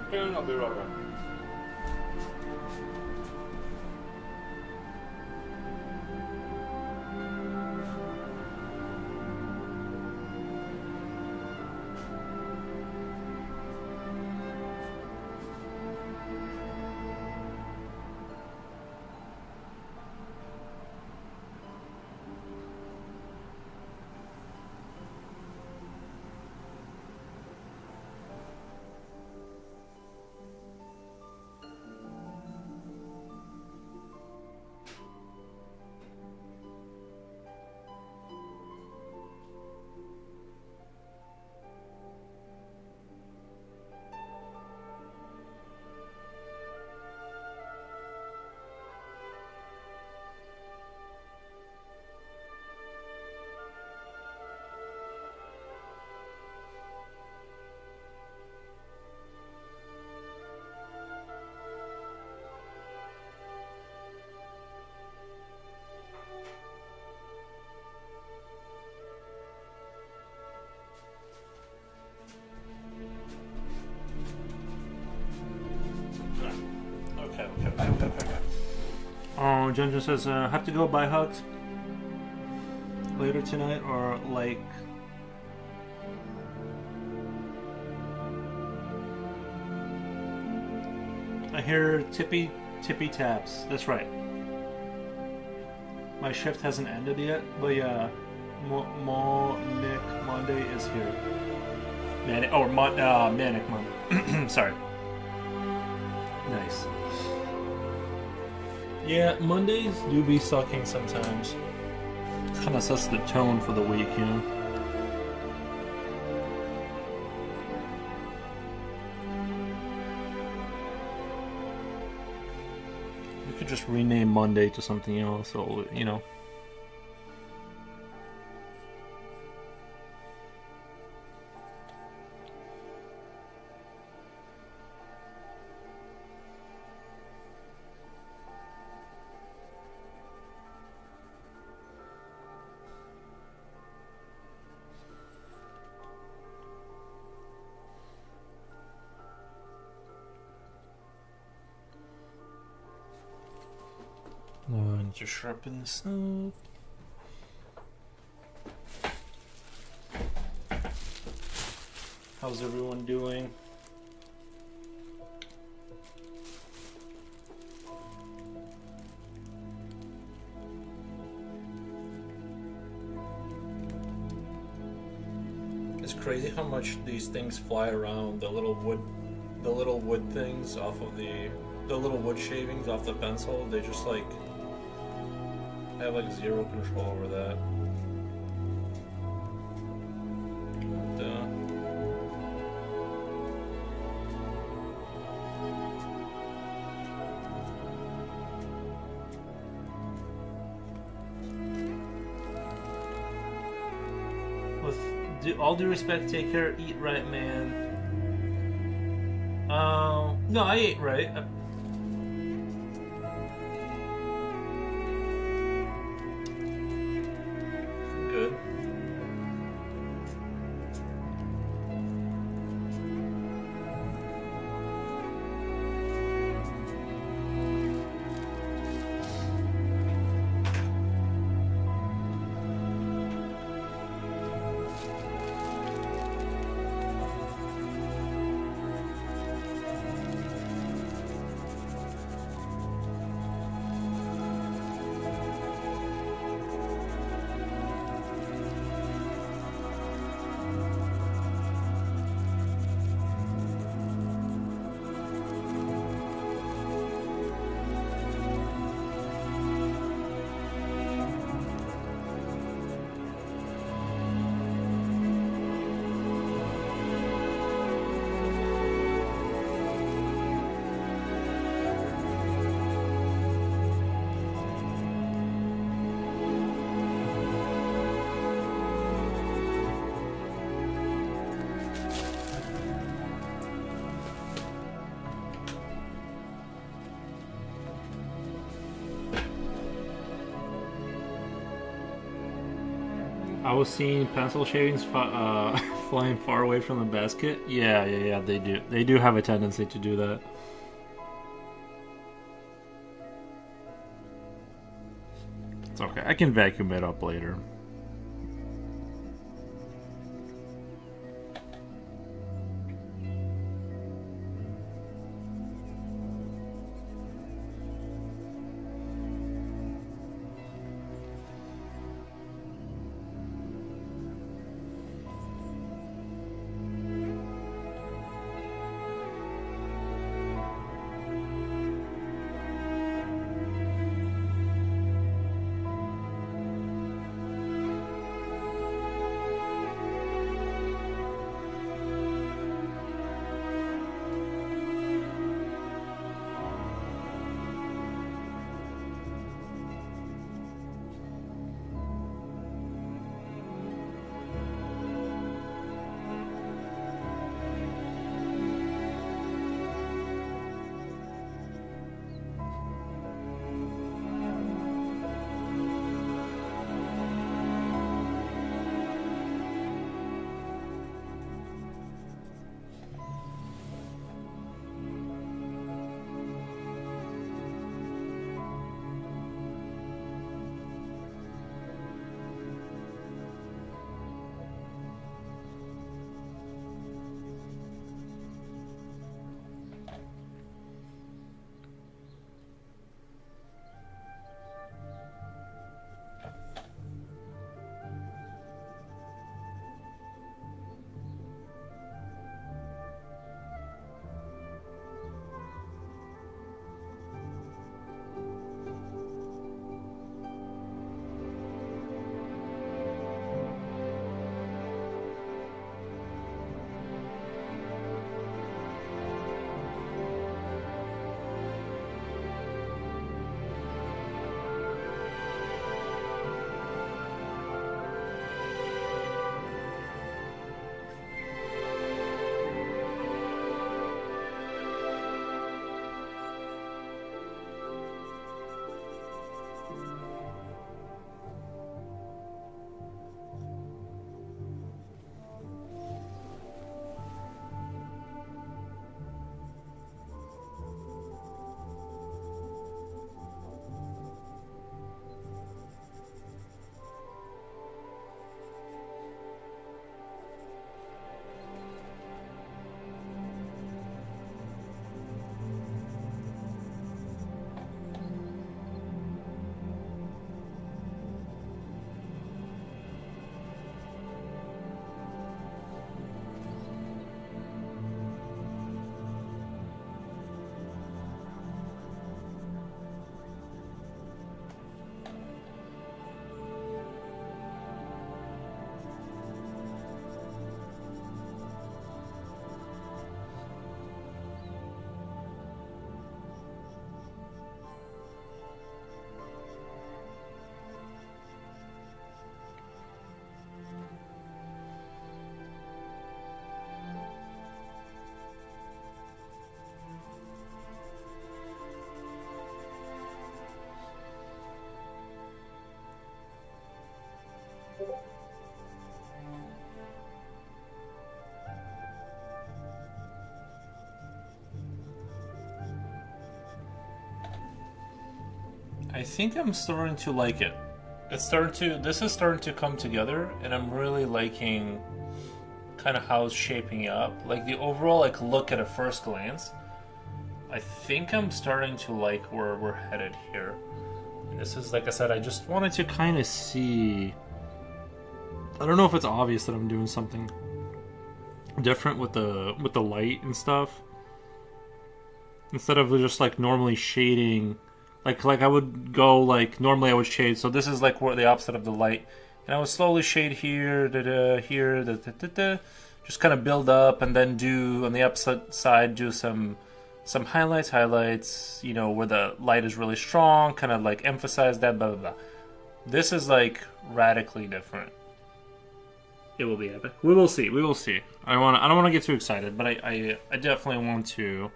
Okay, I'll be right back. Okay. Oh, Junjun says, have to go buy hugs later tonight, or like... I hear tippy taps. That's right. My shift hasn't ended yet, but yeah, Nick Monday is here. Manic Monday. Sorry. Nice. Yeah, Mondays do be sucking sometimes. Kind of sets the tone for the week, you know? We could just rename Monday to something else, so, you know. I need to sharpen this up. How's everyone doing? It's crazy how much these things fly around. The little wood things off of the little wood shavings off the pencil. They just like have like zero control over that. With all due respect, take care, eat right, man. No, I ate right. Good. I was seeing pencil shavings flying far away from the basket. Yeah. They do. They do have a tendency to do that. It's okay. I can vacuum it up later. I think I'm starting to like it. This is starting to come together, and I'm really liking kind of how it's shaping up. Like the overall look at a first glance. I think I'm starting to like where we're headed here. And this is, like I said, I just wanted to kind of see. I don't know if it's obvious that I'm doing something different with the light and stuff. Instead of just normally shading, like I would go normally I would shade. So this is where the opposite of the light, and I would slowly shade here, here, just kind of build up, and then do on the opposite side do some highlights, where the light is really strong, kind of emphasize that, blah blah blah. This is radically different. It will be epic. We will see. I don't want to get too excited, but I definitely want to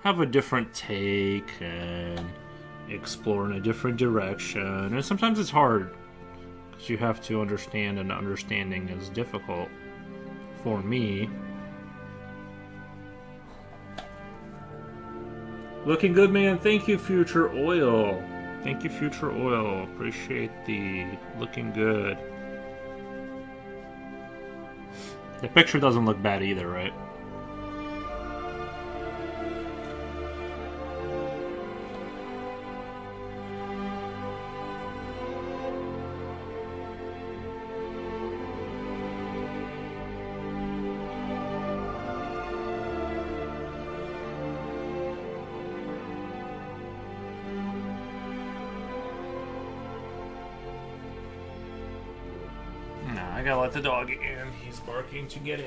have a different take and explore in a different direction. And sometimes it's hard you have to understand, and understanding is difficult for me. Looking good, man. Thank you, Future Oil. Thank you, Future Oil. Appreciate the looking good. The picture doesn't look bad either, right? I gotta let the dog in. He's barking to get in.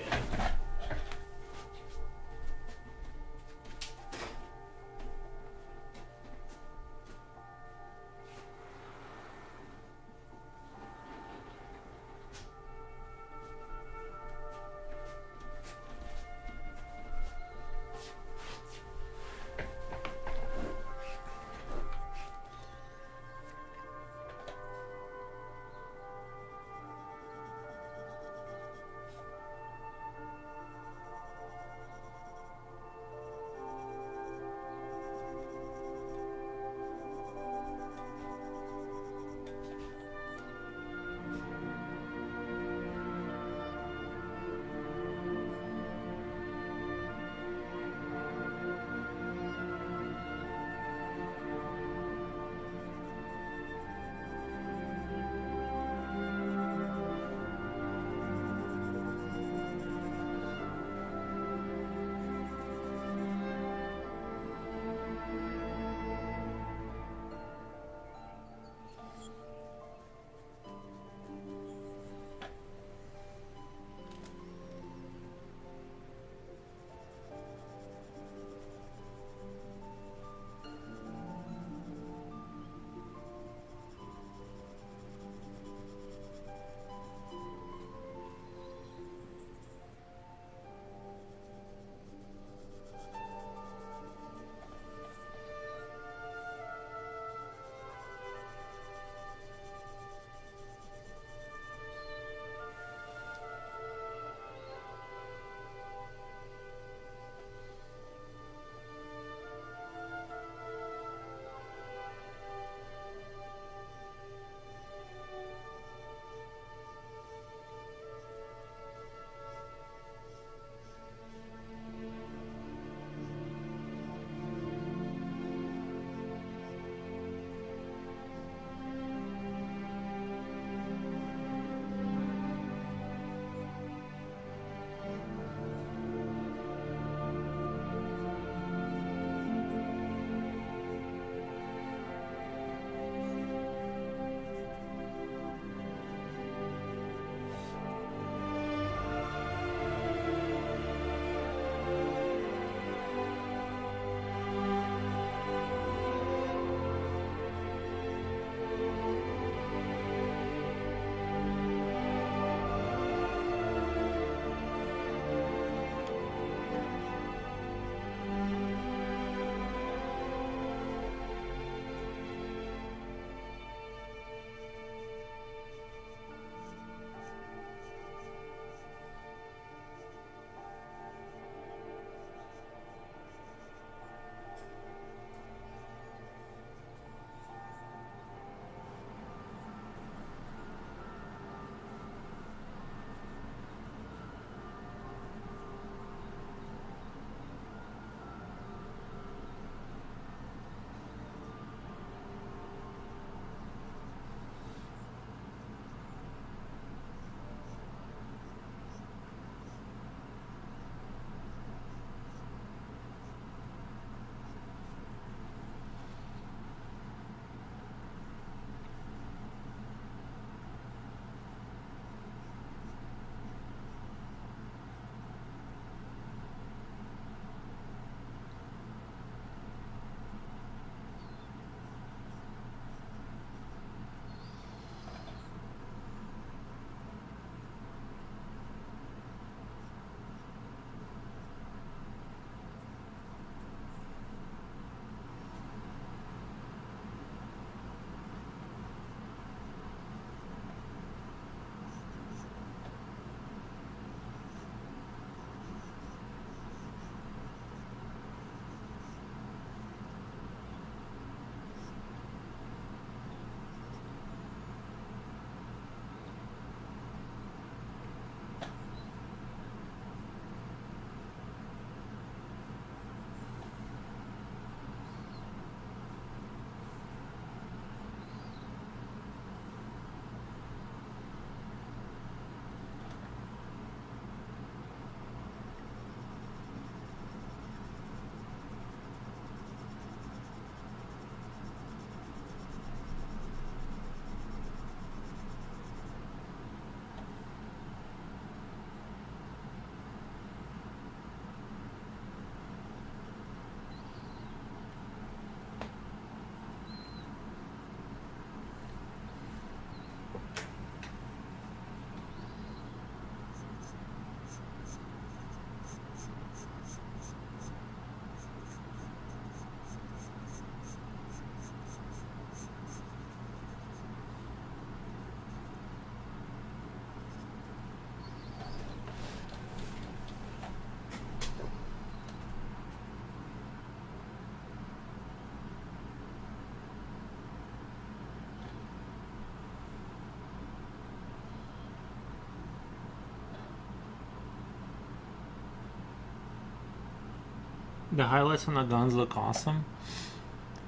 The highlights on the guns look awesome.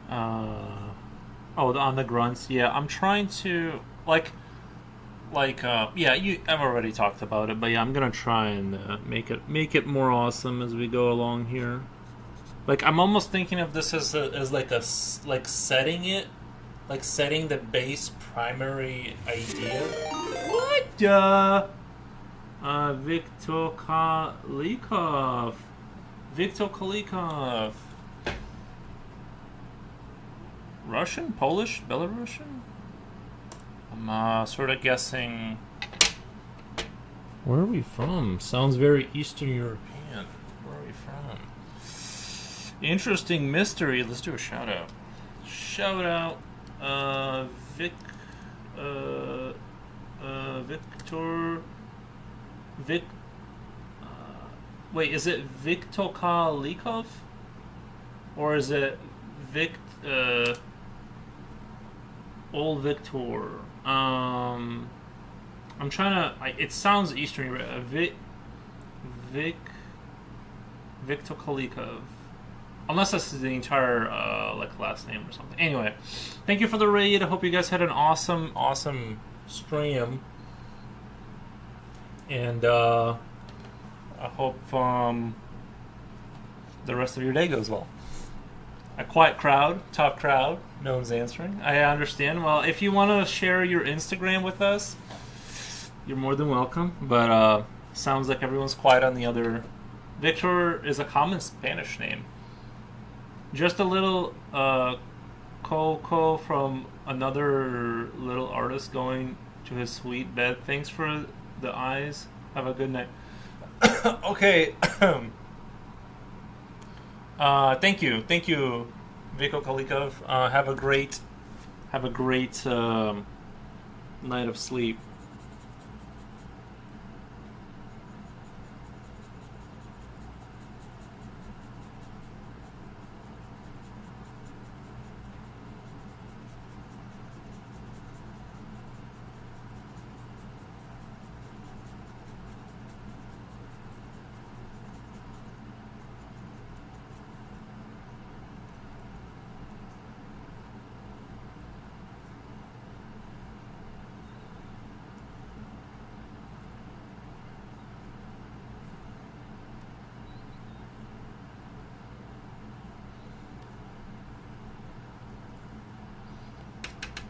On the grunts, yeah. I'm trying to I've already talked about it, but yeah, I'm gonna try and make it more awesome as we go along here. Like, I'm almost thinking of this as setting the base primary idea. What? Viktor Kalikov. Viktor Kalikov. Russian? Polish? Belarusian? I'm sort of guessing. Where are we from? Sounds very Eastern European. Where are we from? Interesting mystery. Let's do a shout out. Shout out, Victor. Wait, is it Viktor Kalikov? Or is it Old Victor? I'm trying to. It sounds Eastern. Viktor Kalikov. Unless that's the entire last name or something. Anyway, thank you for the raid. I hope you guys had an awesome stream, and I hope the rest of your day goes well. A quiet crowd, tough crowd. No one's answering. I understand. Well, if you want to share your Instagram with us, you're more than welcome. But sounds like everyone's quiet on the other. Victor is a common Spanish name. Just a little Coco from another little artist going to his sweet bed. Thanks for the eyes. Have a good night. Okay. Thank you, Viktor Kalikov. Have a great night of sleep.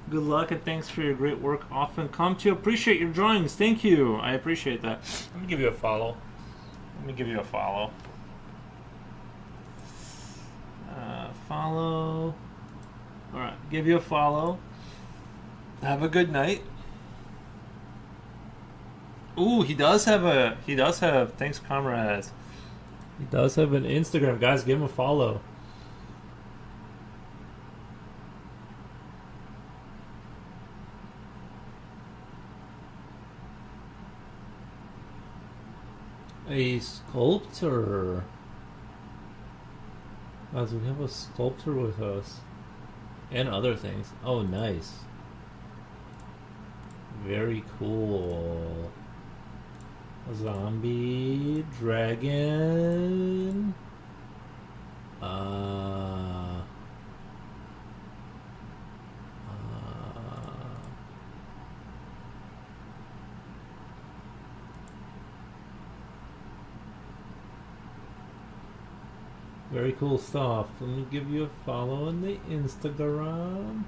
Good luck and thanks for your great work. Often come to appreciate your drawings. Thank you. I appreciate that. Let me give you a follow. Follow. Alright, give you a follow. Have a good night. Ooh, he does have, thanks comrades. He does have an Instagram. Guys, give him a follow. A sculptor. Guys, we have a sculptor with us. And other things. Oh, nice. Very cool. A zombie. Dragon. Very cool stuff. Let me give you a follow on the Instagram.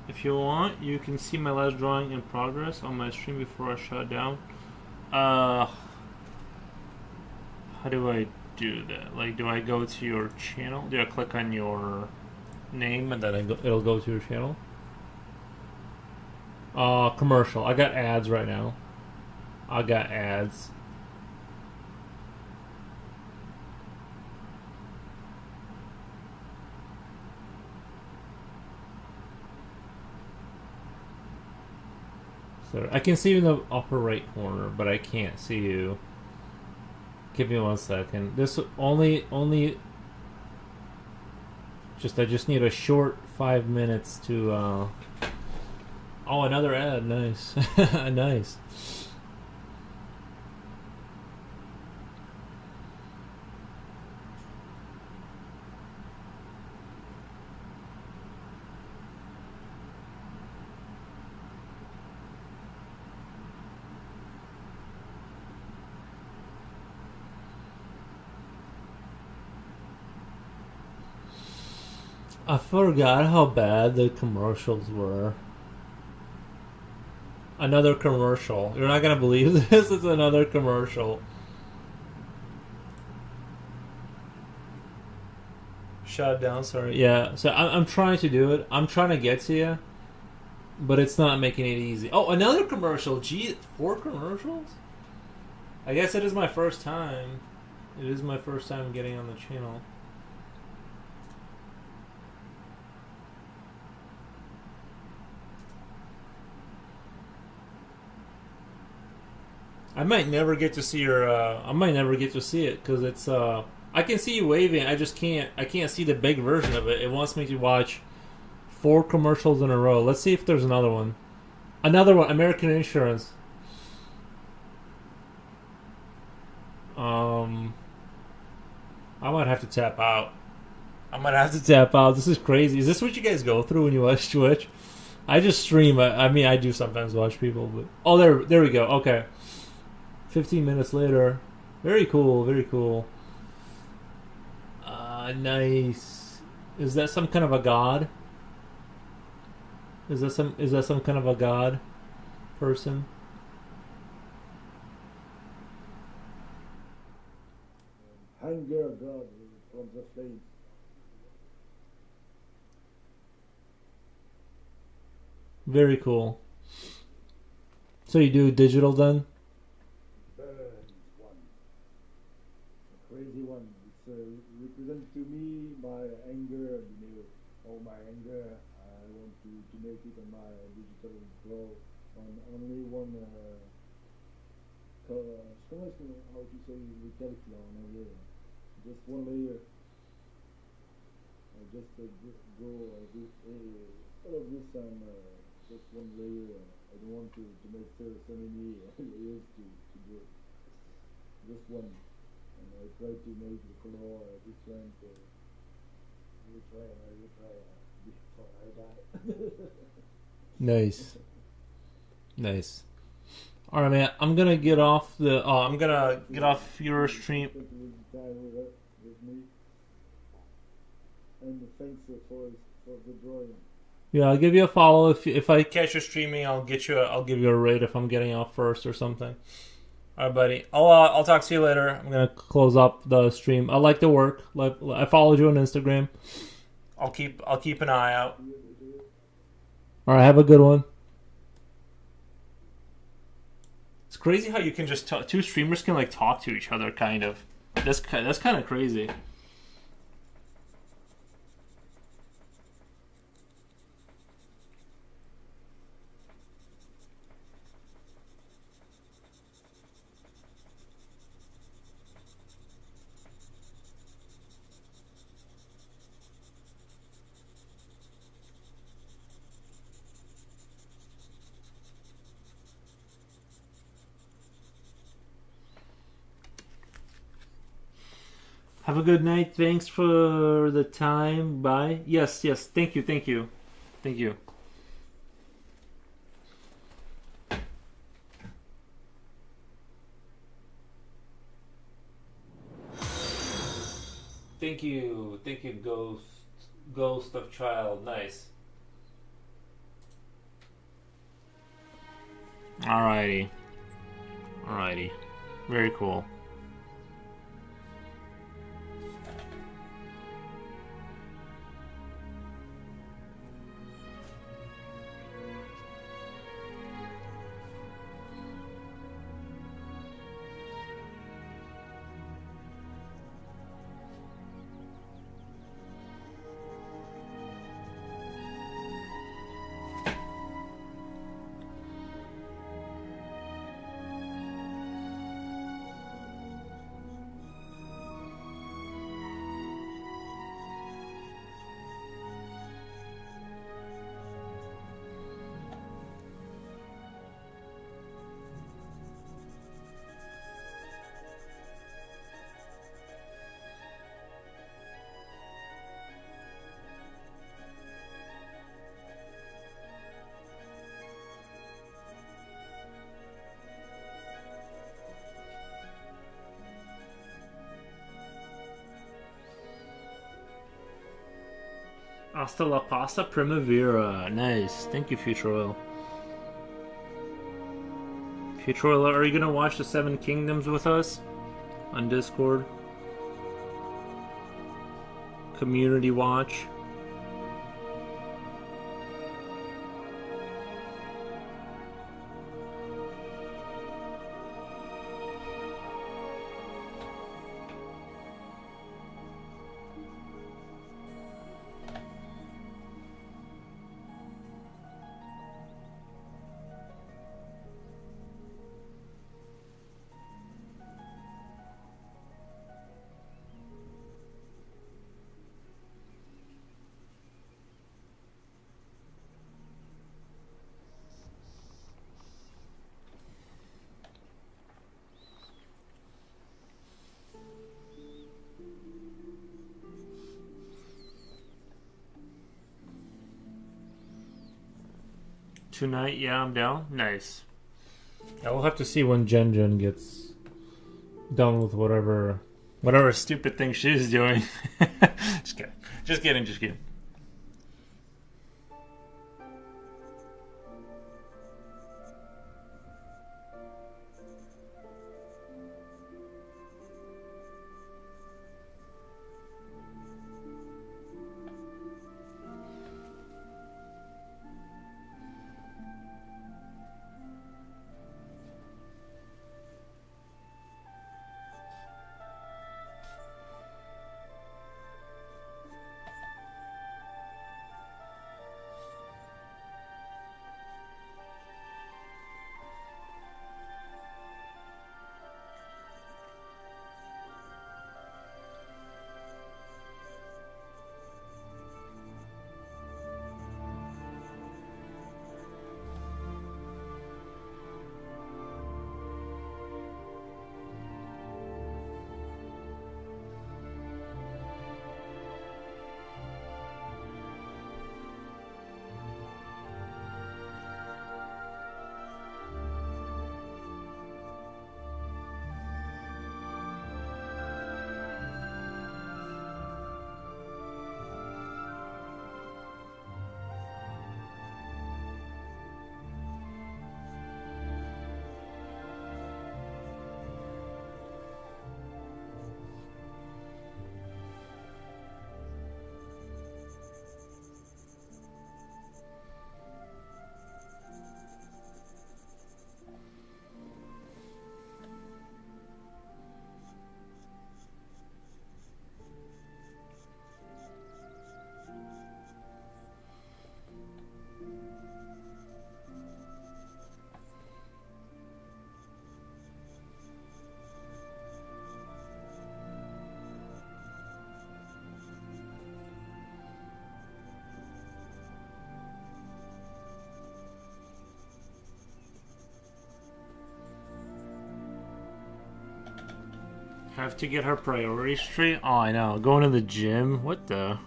If you want, you can see my last drawing in progress on my stream before I shut down. How do I do that? Like, do I go to your channel? Do I click on your name and then it'll go to your channel? Commercial. I got ads right now. I got ads. So I can see you in the upper right corner, but I can't see you. Give me 1 second. This only. I just need a short 5 minutes to. Oh, another ad. Nice, nice. I forgot how bad the commercials were. Another commercial. You're not gonna believe this. It's another commercial. Shut down. Sorry. Yeah. So I'm trying to do it. I'm trying to get to you, but it's not making it easy. Oh, another commercial. Gee, 4 commercials. I guess it is my first time. It is my first time getting on the channel. I might never get to see your. I might never get to see it because it's. I can see you waving. I just can't. I can't see the big version of it. It wants me to watch 4 commercials in a row. Let's see if there's another one. Another one. American Insurance. I might have to tap out. This is crazy. Is this what you guys go through when you watch Twitch? I just stream. I mean, I do sometimes watch people, but oh, there we go. Okay. 15 minutes later. Very cool, very cool. Nice. Is that some kind of a god? Is that some kind of a god person? Anger God from the flame. Very cool. So you do digital then? Burns one. A crazy one. It's represent to me my anger, all my anger. I want to make it on my digital glow on only one how to say metallic on a layer. Just one layer. I just go all of this on just one layer. I don't want to make so many layers to do it. Just one. And I try to make the color different. I will try before I die. Nice. Nice. All right, man. I'm gonna get off the. I'm gonna get off your stream. Thank you for the time with me. And thanks for the drawing. Yeah, I'll give you a follow if I catch you streaming. I'll give you a rate if I'm getting off first or something. All right, buddy. I'll talk to you later. I'm gonna close up the stream. I like the work. I followed you on Instagram. I'll keep an eye out. All right, have a good one. It's crazy how you can just two streamers can like talk to each other, kind of. That's kind of crazy. Have a good night. Thanks for the time. Bye. Yes. Thank you. Thank you, Ghost of Child. Nice. Alrighty. Very cool. Hasta la pasta primavera. Nice. Thank you, Future Oil. Future Oil, are you gonna watch the Seven Kingdoms with us on Discord? Community watch. Tonight, yeah, I'm down. Nice. Yeah, we'll have to see when Jen gets done with whatever Stupid thing she's doing. Just kidding. Just kidding. Just kidding. Have to get her priorities straight? Oh, I know. Going to the gym? What the?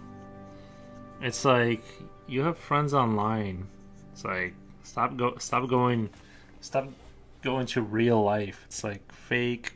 It's like, you have friends online. It's like, stop going to real life. It's like fake.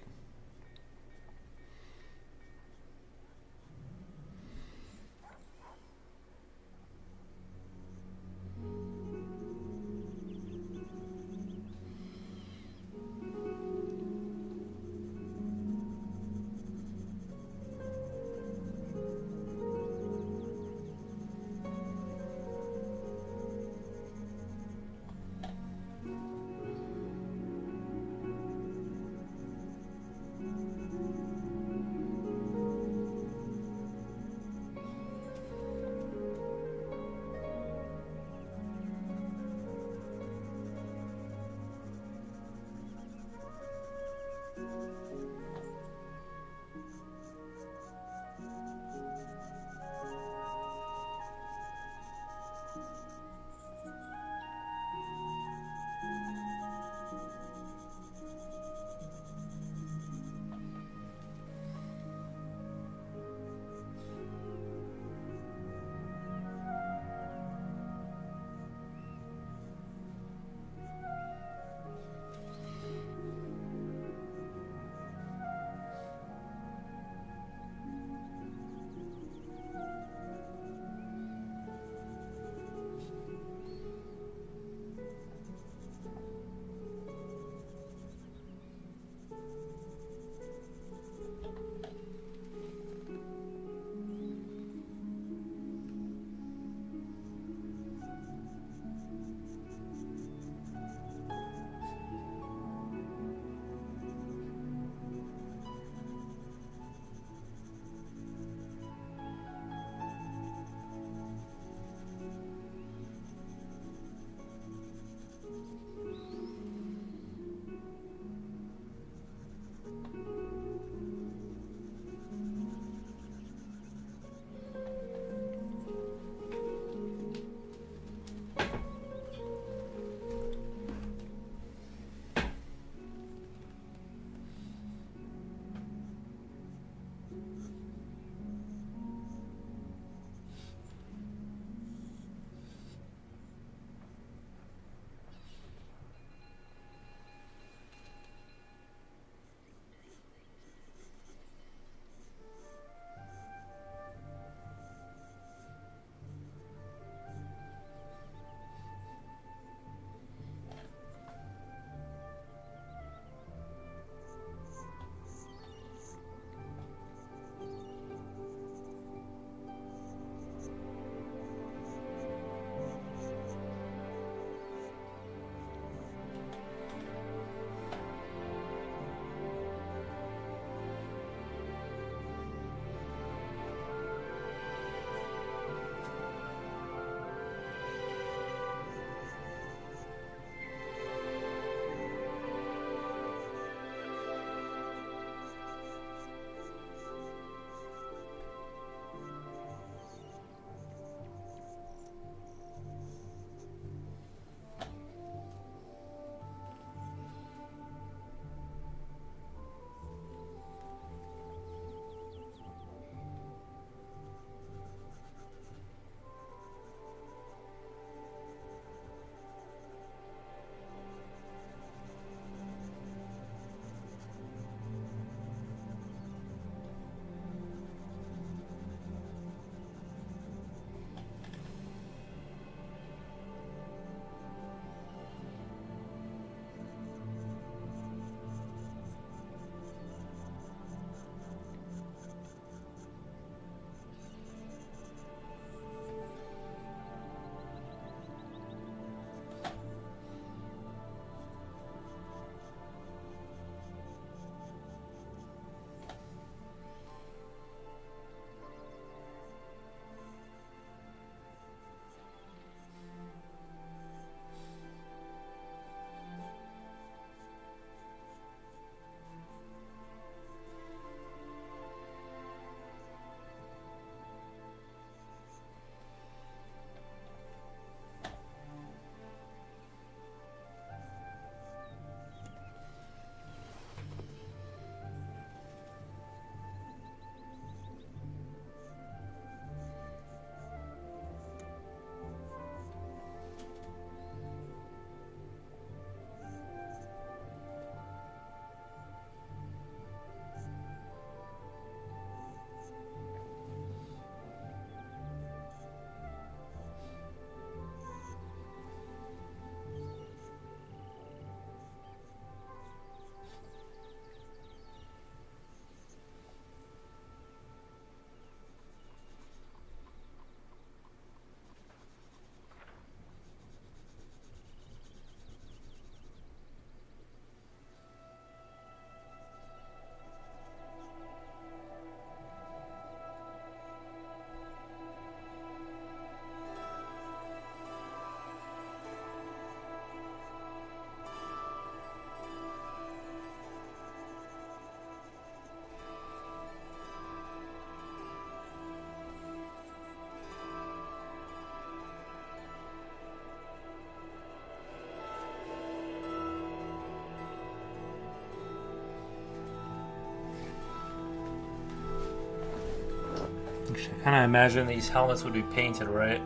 I kind of imagine these helmets would be painted, right?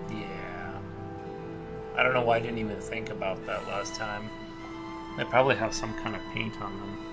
Yeah. I don't know why I didn't even think about that last time. They probably have some kind of paint on them.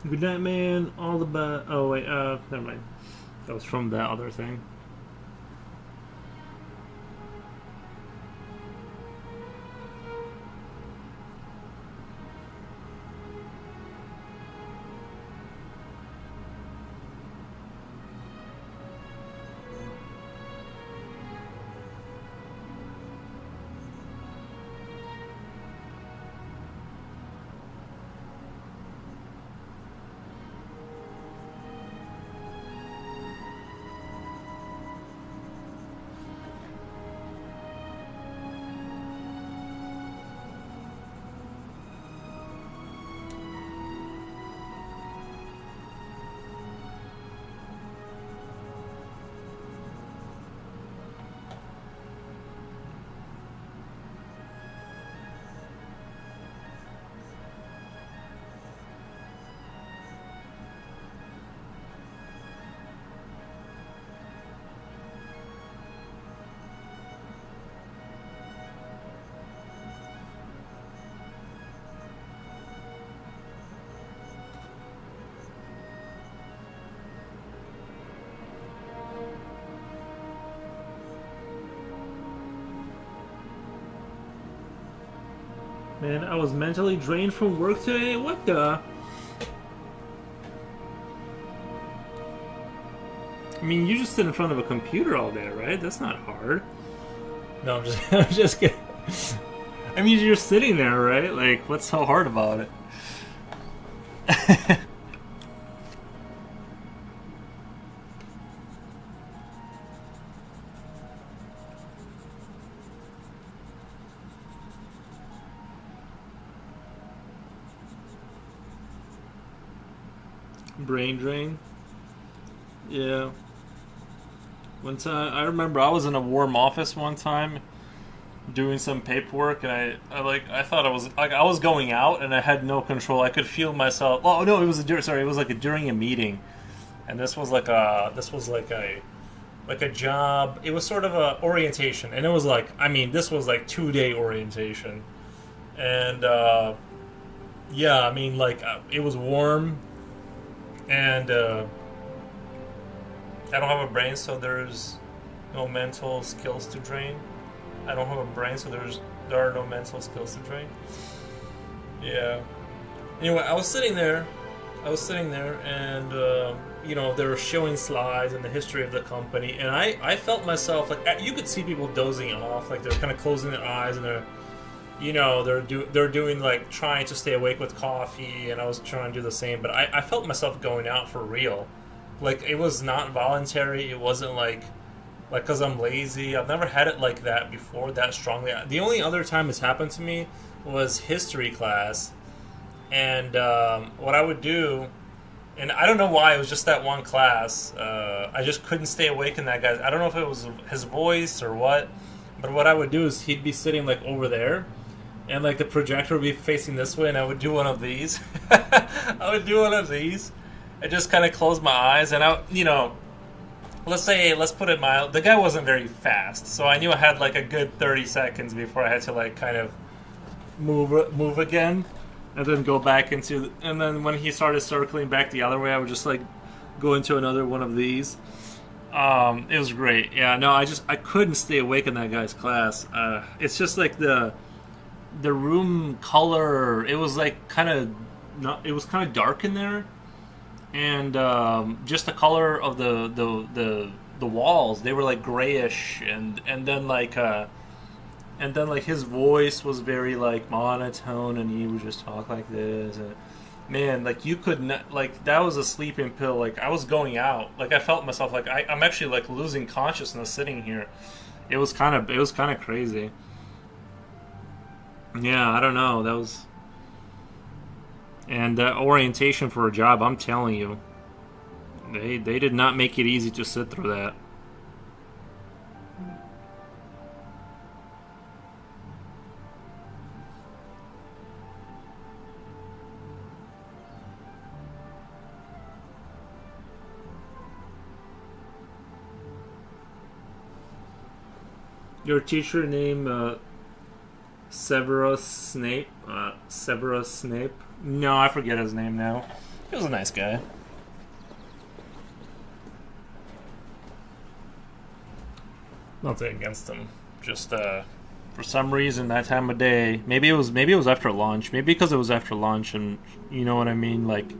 Good night, man. All the best. Oh wait, never mind. That was from that other thing. Man, I was mentally drained from work today. What the? I mean, you just sit in front of a computer all day, right? That's not hard. No, I'm just I'm just kidding. I mean, you're sitting there, right? Like, what's so hard about it? Brain drain. Yeah. One time, I remember I was in a warm office one time doing some paperwork, and I thought I was going out, and I had no control. I could feel myself. Oh no, it was during a meeting, and this was like a job. It was sort of a orientation, and it was like, I mean, this was like 2-day orientation, and yeah, I mean, like it was warm, and I don't have a brain, so there's no mental skills to drain. I don't have a brain, so there are no mental skills to drain. Yeah. Anyway, I was sitting there, and you know, they were showing slides and the history of the company, and I felt myself like, you could see people dozing off, like they're kind of closing their eyes, and they're, you know, they're doing like trying to stay awake with coffee, and I was trying to do the same, but I felt myself going out for real. Like, it was not voluntary. It wasn't like because I'm lazy. I've never had it like that before, that strongly. The only other time it's happened to me was history class. And what I would do, and I don't know why, it was just that one class. I just couldn't stay awake in that guy's. I don't know if it was his voice or what, but what I would do is he'd be sitting like over there, and like the projector would be facing this way, and I would do one of these. I just kind of closed my eyes, and let's put it mild. The guy wasn't very fast, so I knew I had like a good 30 seconds before I had to like kind of move again, and then go back into. And then when he started circling back the other way, I would just like go into another one of these. It was great. Yeah, no, I couldn't stay awake in that guy's class. It's just like the room color. It was like it was kind of dark in there. And just the color of the walls, they were like grayish, and then like his voice was very like monotone, and he would just talk like this. And, man, like you could not, like, that was a sleeping pill. Like, I was going out. Like, I felt myself like I'm actually like losing consciousness sitting here. It was kind of crazy. Yeah, I don't know. That was. And that orientation for a job, I'm telling you, they did not make it easy to sit through that. Your teacher named Severus Snape? Severus Snape? No, I forget his name now. He was a nice guy. Nothing against him. Just for some reason that time of day, maybe it was after lunch. Maybe because it was after lunch, and you know what I mean. Like,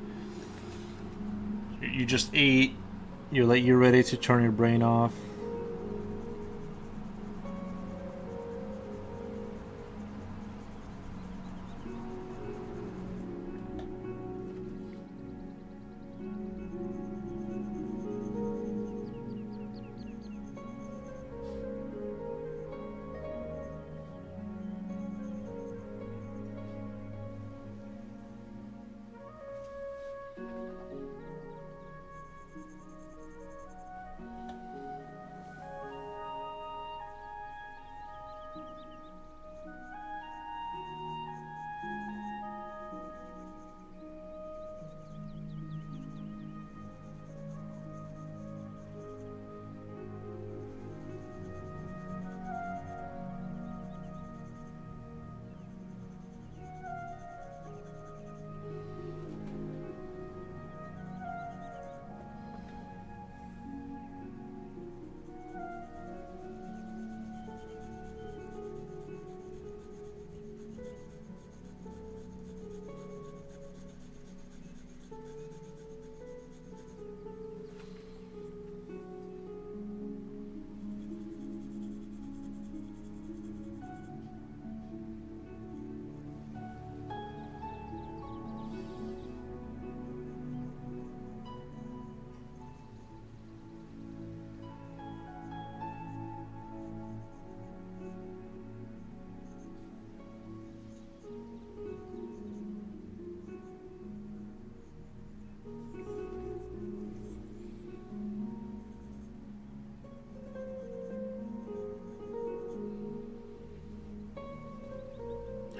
you just eat. You're ready to turn your brain off.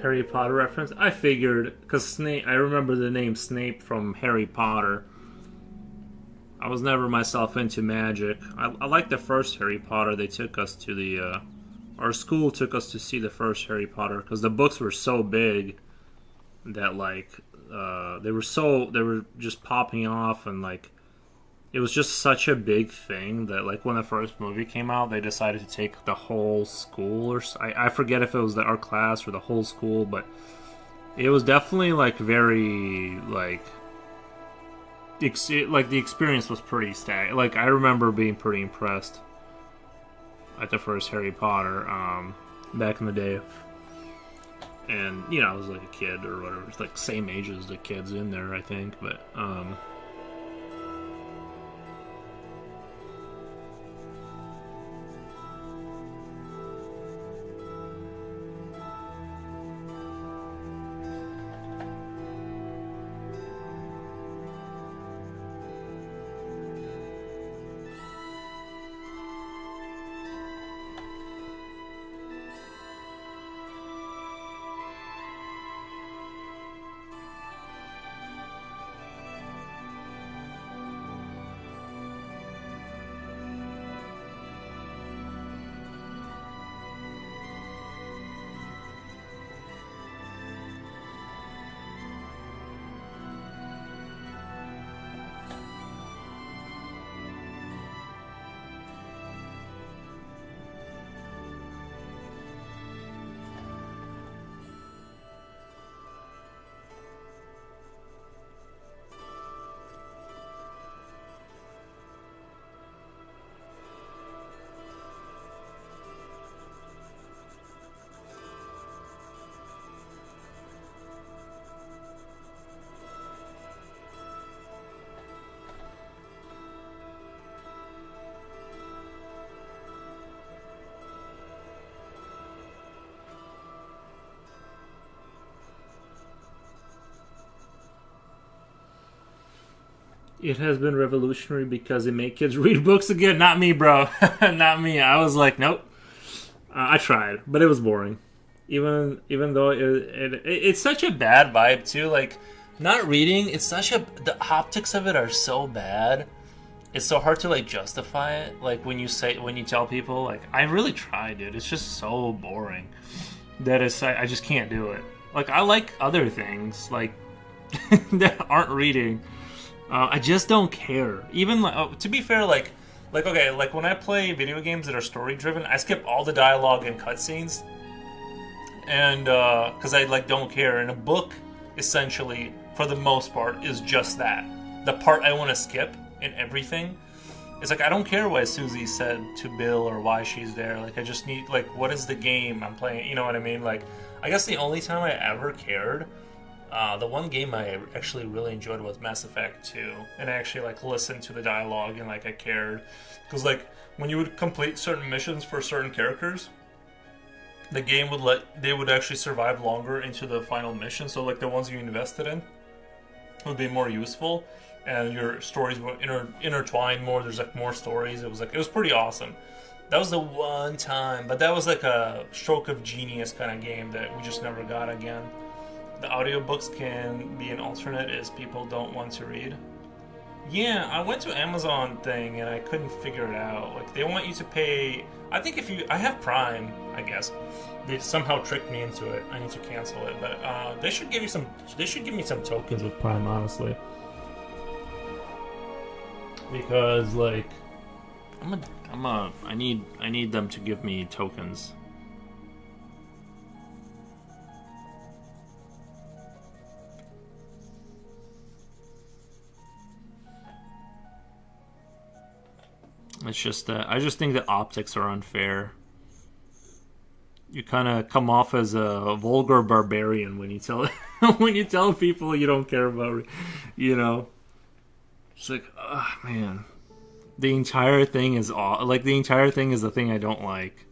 Harry Potter reference. I figured, because Snape, I remember the name Snape from Harry Potter. I was never myself into magic. I like the first Harry Potter. They took us to the, our school took us to see the first Harry Potter, because the books were so big that, like, they were just popping off, and, like, it was just such a big thing that, like, when the first movie came out, they decided to take the whole school, or I forget if it was our class or the whole school, but it was definitely, like, very, like, like, the experience was pretty static. Like, I remember being pretty impressed at the first Harry Potter, back in the day. And, you know, I was like a kid or whatever. It's like same age as the kids in there, I think, but, it has been revolutionary because it made kids read books again. Not me, bro. Not me. I was like, nope. I tried, but it was boring. Even though it's such a bad vibe too. Like, not reading. It's such a the optics of it are so bad. It's so hard to, like, justify it. Like, when you tell people, like, I really tried, dude. It's just so boring that I just can't do it. Like, I like other things like that aren't reading. I just don't care. Even to be fair, like okay, like when I play video games that are story driven, I skip all the dialogue and cutscenes, and because I, like, don't care. And a book, essentially, for the most part, is just that. The part I want to skip in everything. It's like, I don't care what Susie said to Bill or why she's there. Like, I just need, like, what is the game I'm playing? You know what I mean? Like, I guess the only time I ever cared. The one game I actually really enjoyed was Mass Effect 2, and I actually, like, listened to the dialogue and, like, I cared, because, like, when you would complete certain missions for certain characters, the game they would actually survive longer into the final mission. So, like, the ones you invested in would be more useful, and your stories would intertwine more. There's, like, more stories. It was pretty awesome. That was the one time, but that was like a stroke of genius kind of game that we just never got again. The audiobooks can be an alternate if people don't want to read. Yeah, I went to Amazon thing and I couldn't figure it out. Like, they want you to pay. I think I have Prime, I guess. They somehow tricked me into it. I need to cancel it, but they should give me some tokens with Prime, honestly. Because, like, I need them to give me tokens. It's just that I just think the optics are unfair. You kind of come off as a vulgar barbarian when you tell people you don't care about, you know. It's like, oh, man, the entire thing is the thing I don't like.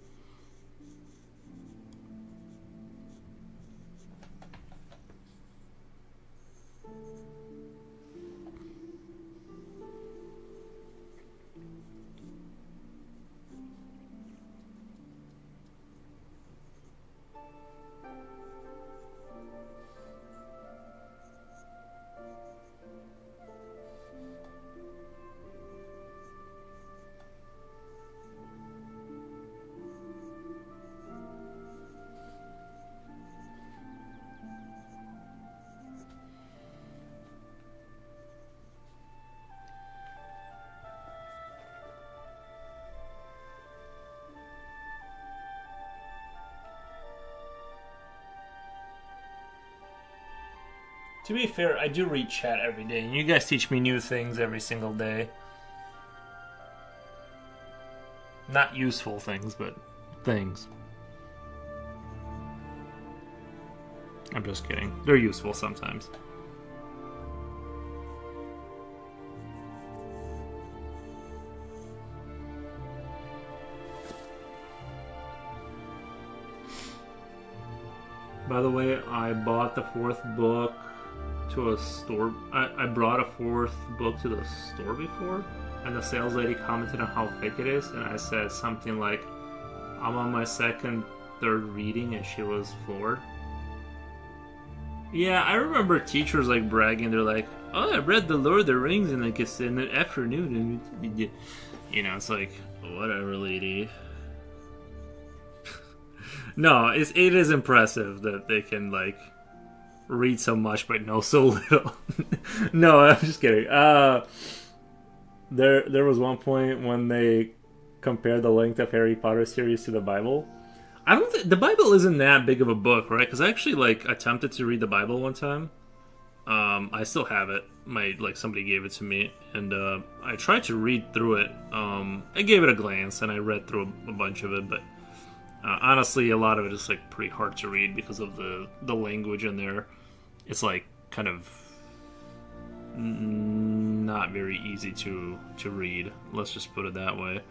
To be fair, I do read chat every day, and you guys teach me new things every single day. Not useful things, but things. I'm just kidding. They're useful sometimes. By the way, I bought the fourth book to a store. I brought a fourth book to the store before, and the sales lady commented on how thick it is, and I said something like, I'm on my second, third reading, and she was floored. Yeah, I remember teachers like bragging. They're like, "Oh, I read The Lord of the Rings in like in the afternoon," and you know, it's like, whatever, lady. No, it is impressive that they can like read so much but know so little. No, I'm just kidding. There was one point when they compared the length of Harry Potter series to the Bible. I don't think the Bible isn't that big of a book, right? Because I actually like attempted to read the Bible one time. I still have it. Somebody gave it to me, and I tried to read through it. I gave it a glance, and I read through a bunch of it. But honestly, a lot of it is like pretty hard to read because of the language in there. It's like kind of not very easy to read. Let's just put it that way.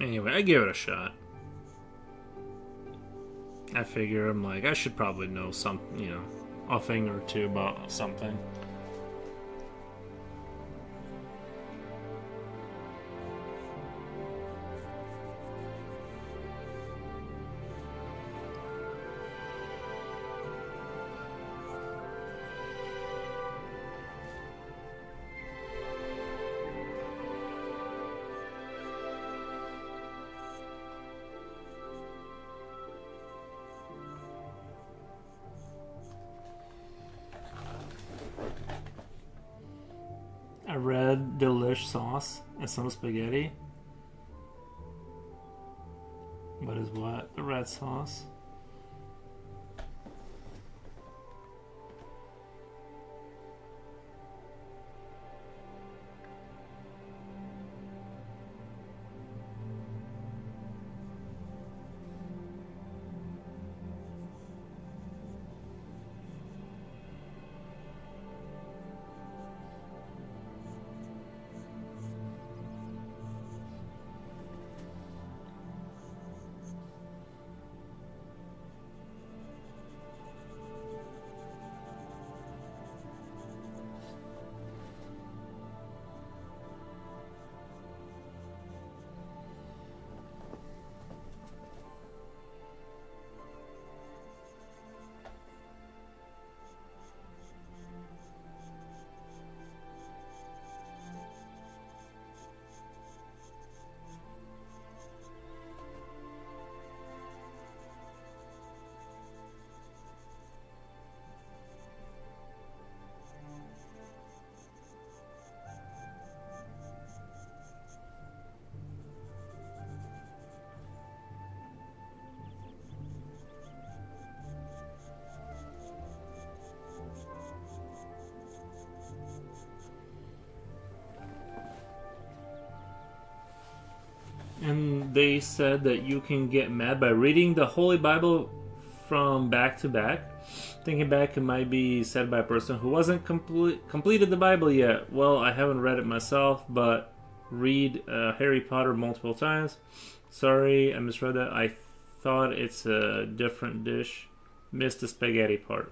Anyway, I gave it a shot. I figure I should probably know a thing or two about something. I read Delish Sauce and some spaghetti. What is what? The red sauce? And they said that you can get mad by reading the Holy Bible from back to back. Thinking back, it might be said by a person who wasn't completed the Bible yet. Well, I haven't read it myself, but read Harry Potter multiple times. Sorry, I misread that. I thought it's a different dish. Missed the spaghetti part.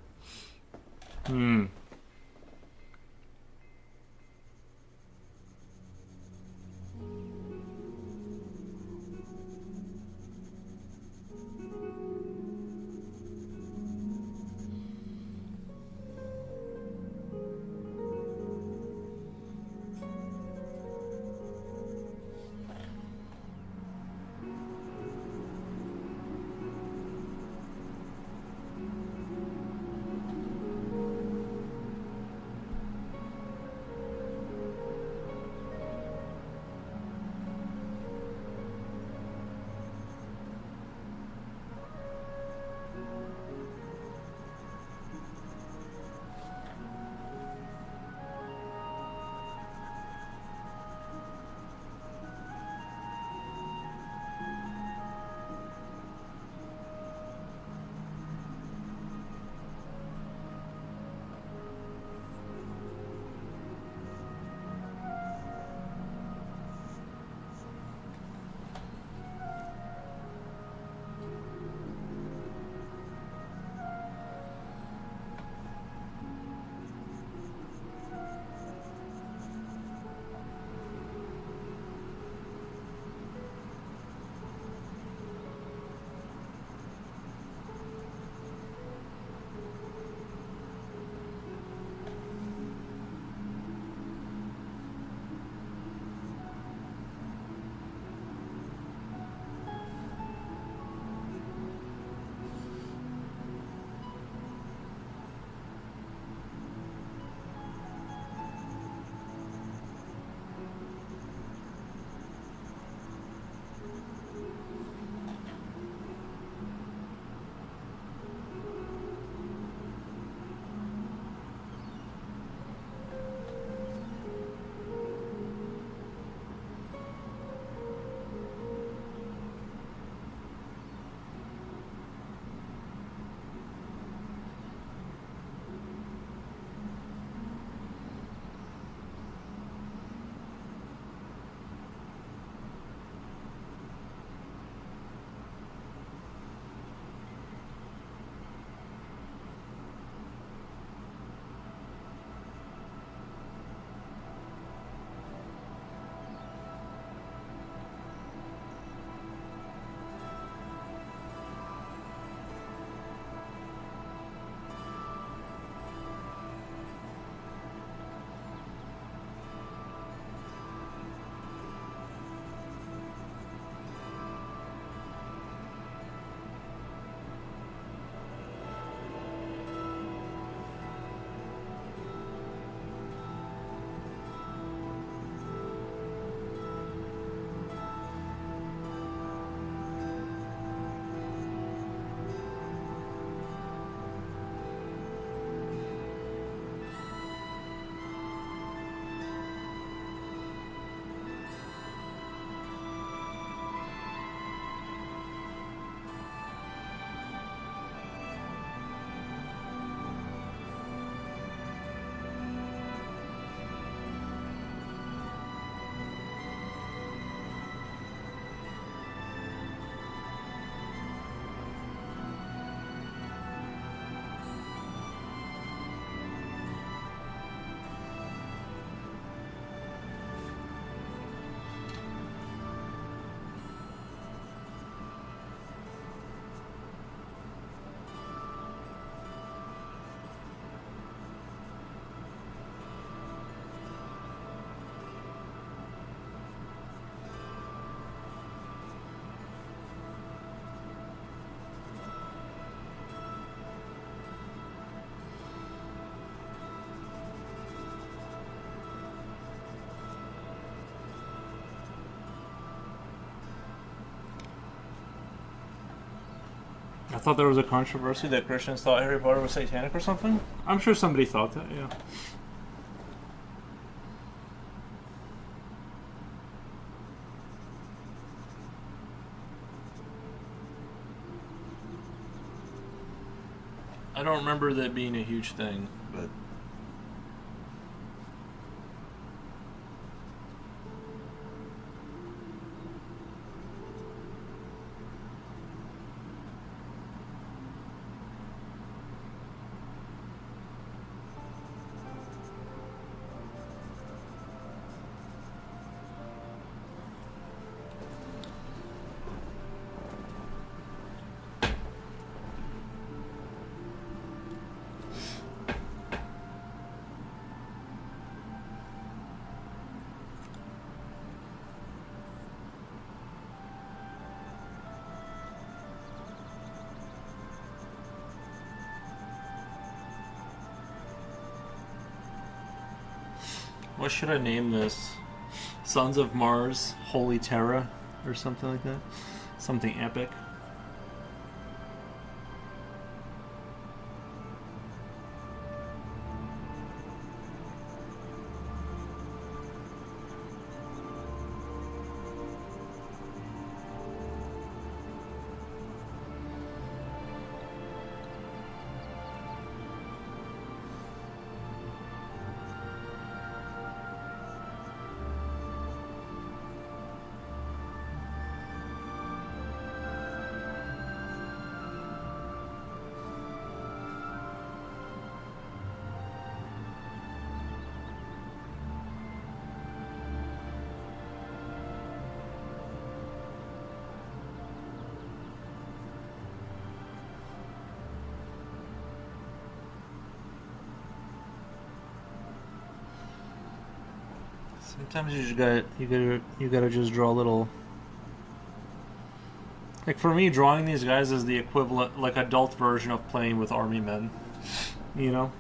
I thought there was a controversy that Christians thought Harry Potter was satanic or something. I'm sure somebody thought that, yeah. I don't remember that being a huge thing, but... What should I name this? Sons of Mars, Holy Terra, or something like that? Something epic. Sometimes you gotta just draw a little. Like for me, drawing these guys is the equivalent, like adult version of playing with army men. You know.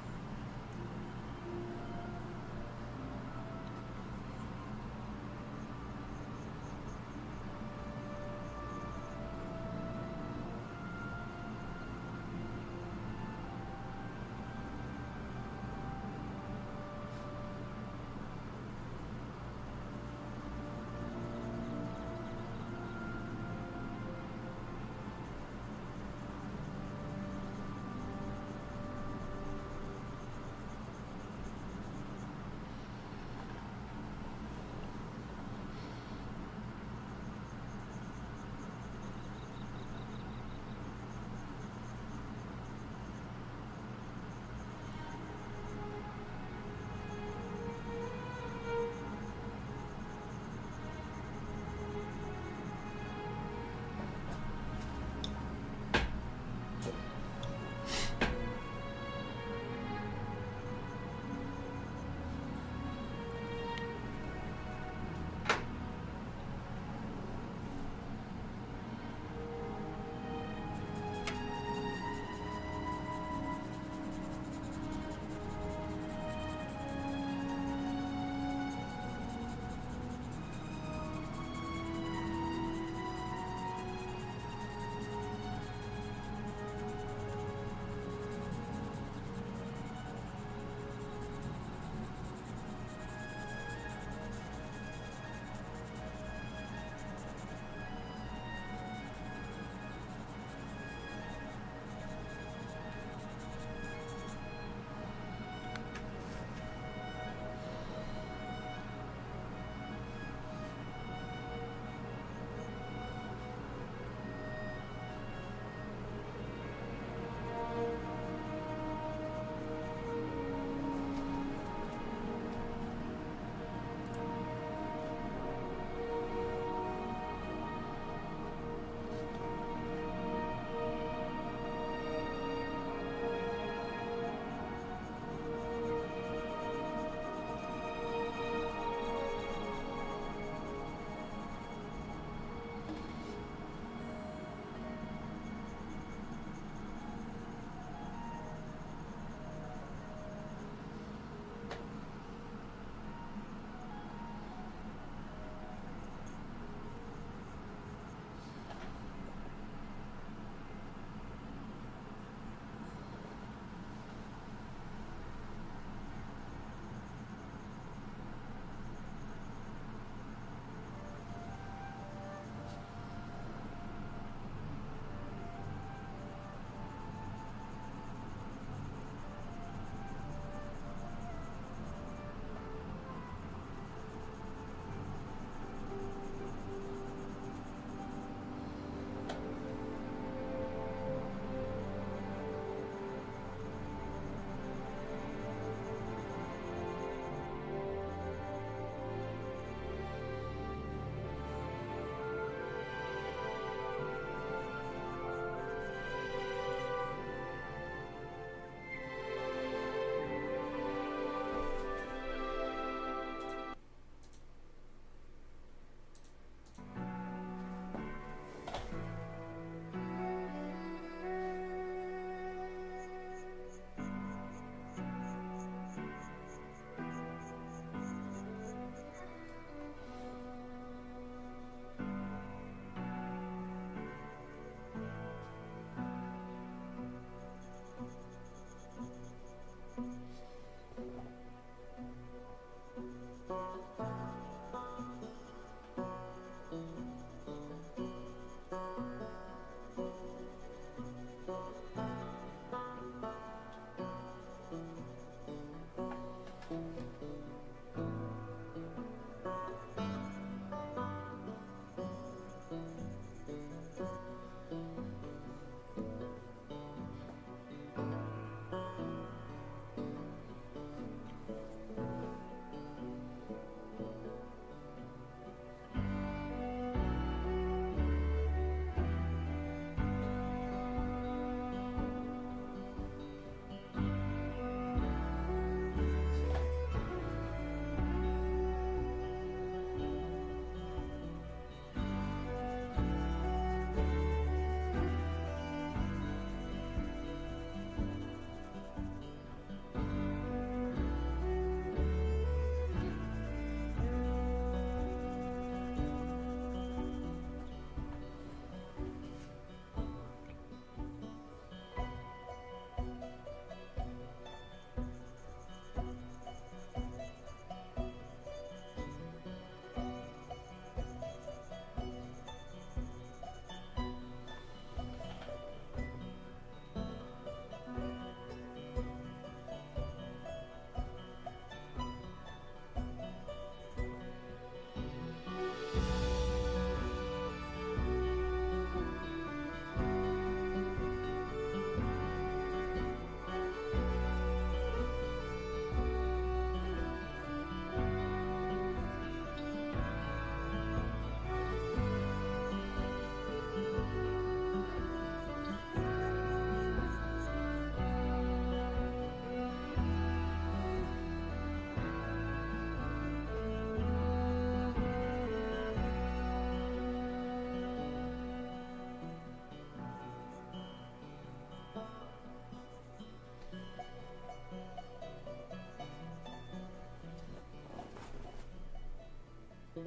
Oh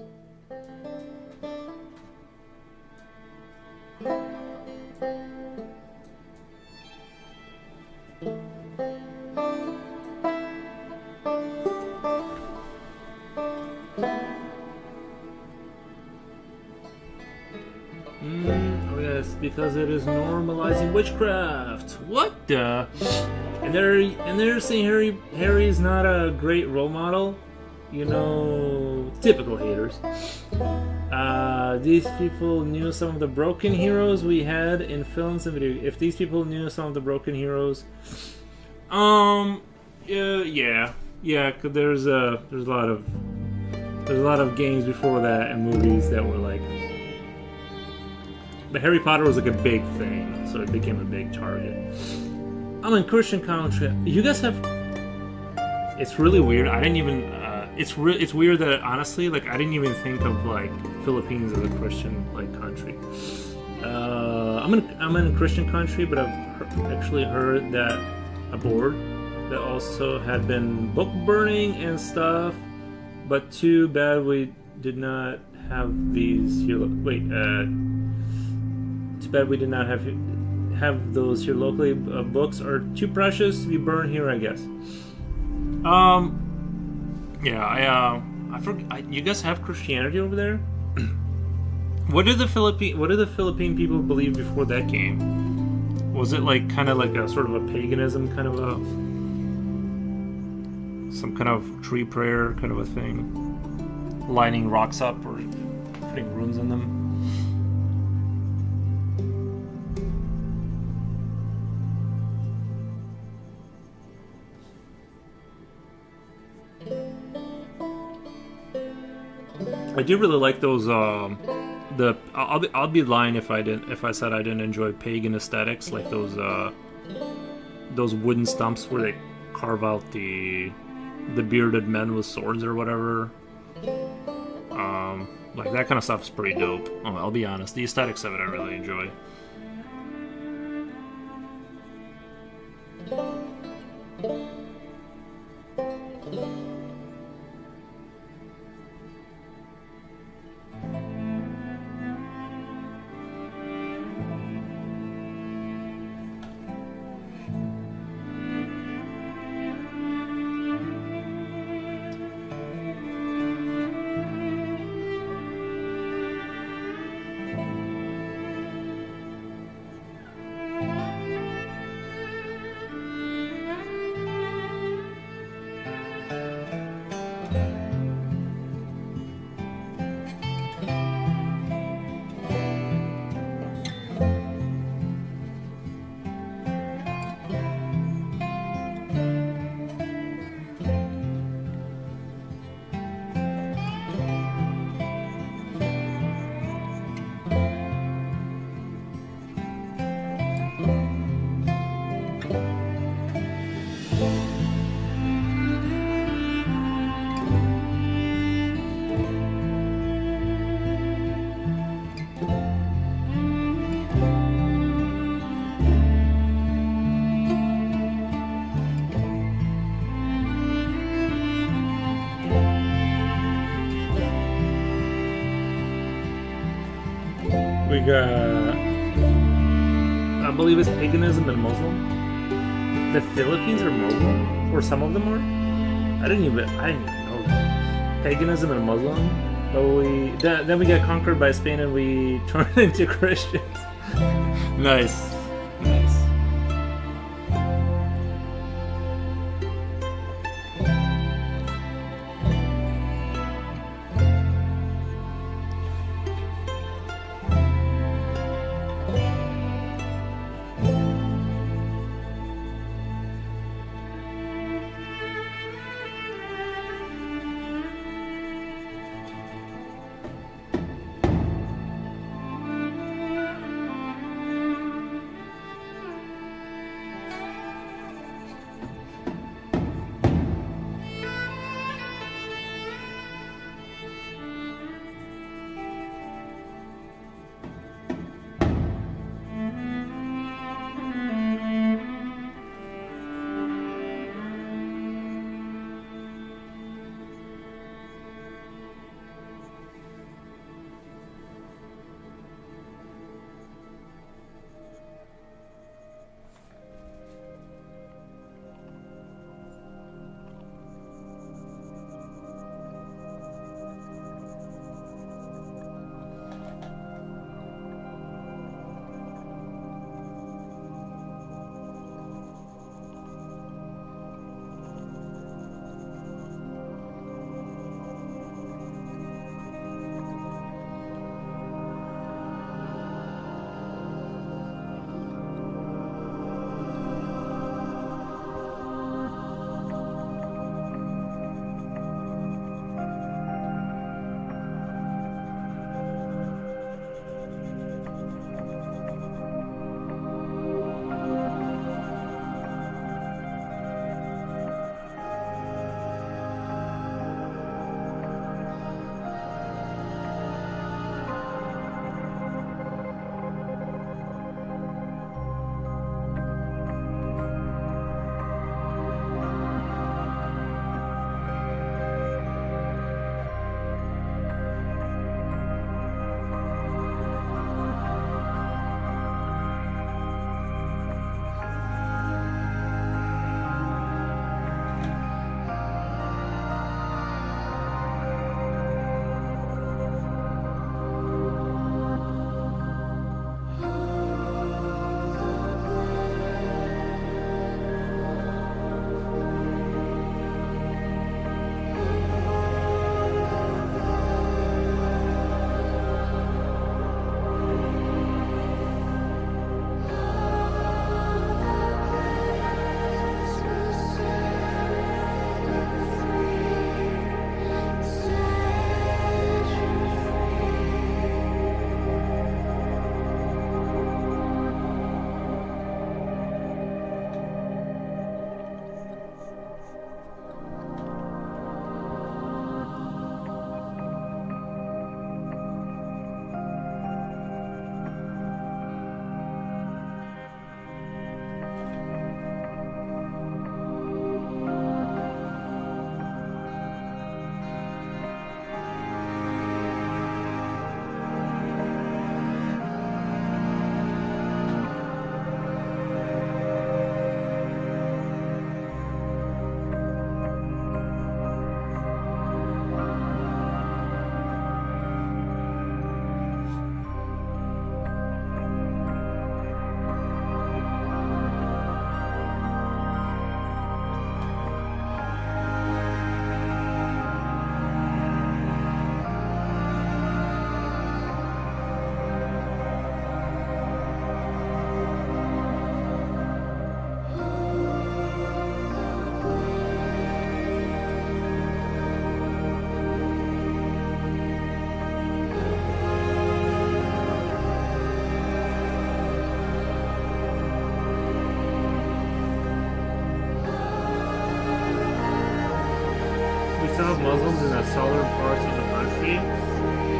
yes, because it is normalizing witchcraft. What the? And they're saying Harry is not a great role model. You know, typical haters. These people knew some of the broken heroes we had in films and video. If these people knew some of the broken heroes, yeah. 'Cause there's a lot of games before that and movies that were like. But Harry Potter was like a big thing, so it became a big target. I'm in Christian country. You guys have. It's really weird. I didn't even. It's weird that honestly, like I didn't even think of like Philippines as a Christian like country. I'm in a Christian country, but I've actually heard that a board that also had been book burning and stuff. But too bad we did not have these here. Wait. Too bad we did not have those here locally. Books are too precious to be burned here, I guess. Yeah, I forget. You guys have Christianity over there? What did the Philippine people believe before that game? Was it like kind of like a sort of a paganism kind of a some kind of tree prayer kind of a thing, lining rocks up or putting runes in them? I do really like those. I'll be lying if I said I didn't enjoy pagan aesthetics, like those wooden stumps where they carve out the bearded men with swords or whatever. Like that kind of stuff is pretty dope. I'll be honest, the aesthetics of it I really enjoy. We got, I believe it's paganism and Muslim. The Philippines are Muslim, or some of them are. I didn't even know that. Paganism and Muslim, but then we got conquered by Spain and we turned into Christians. Nice.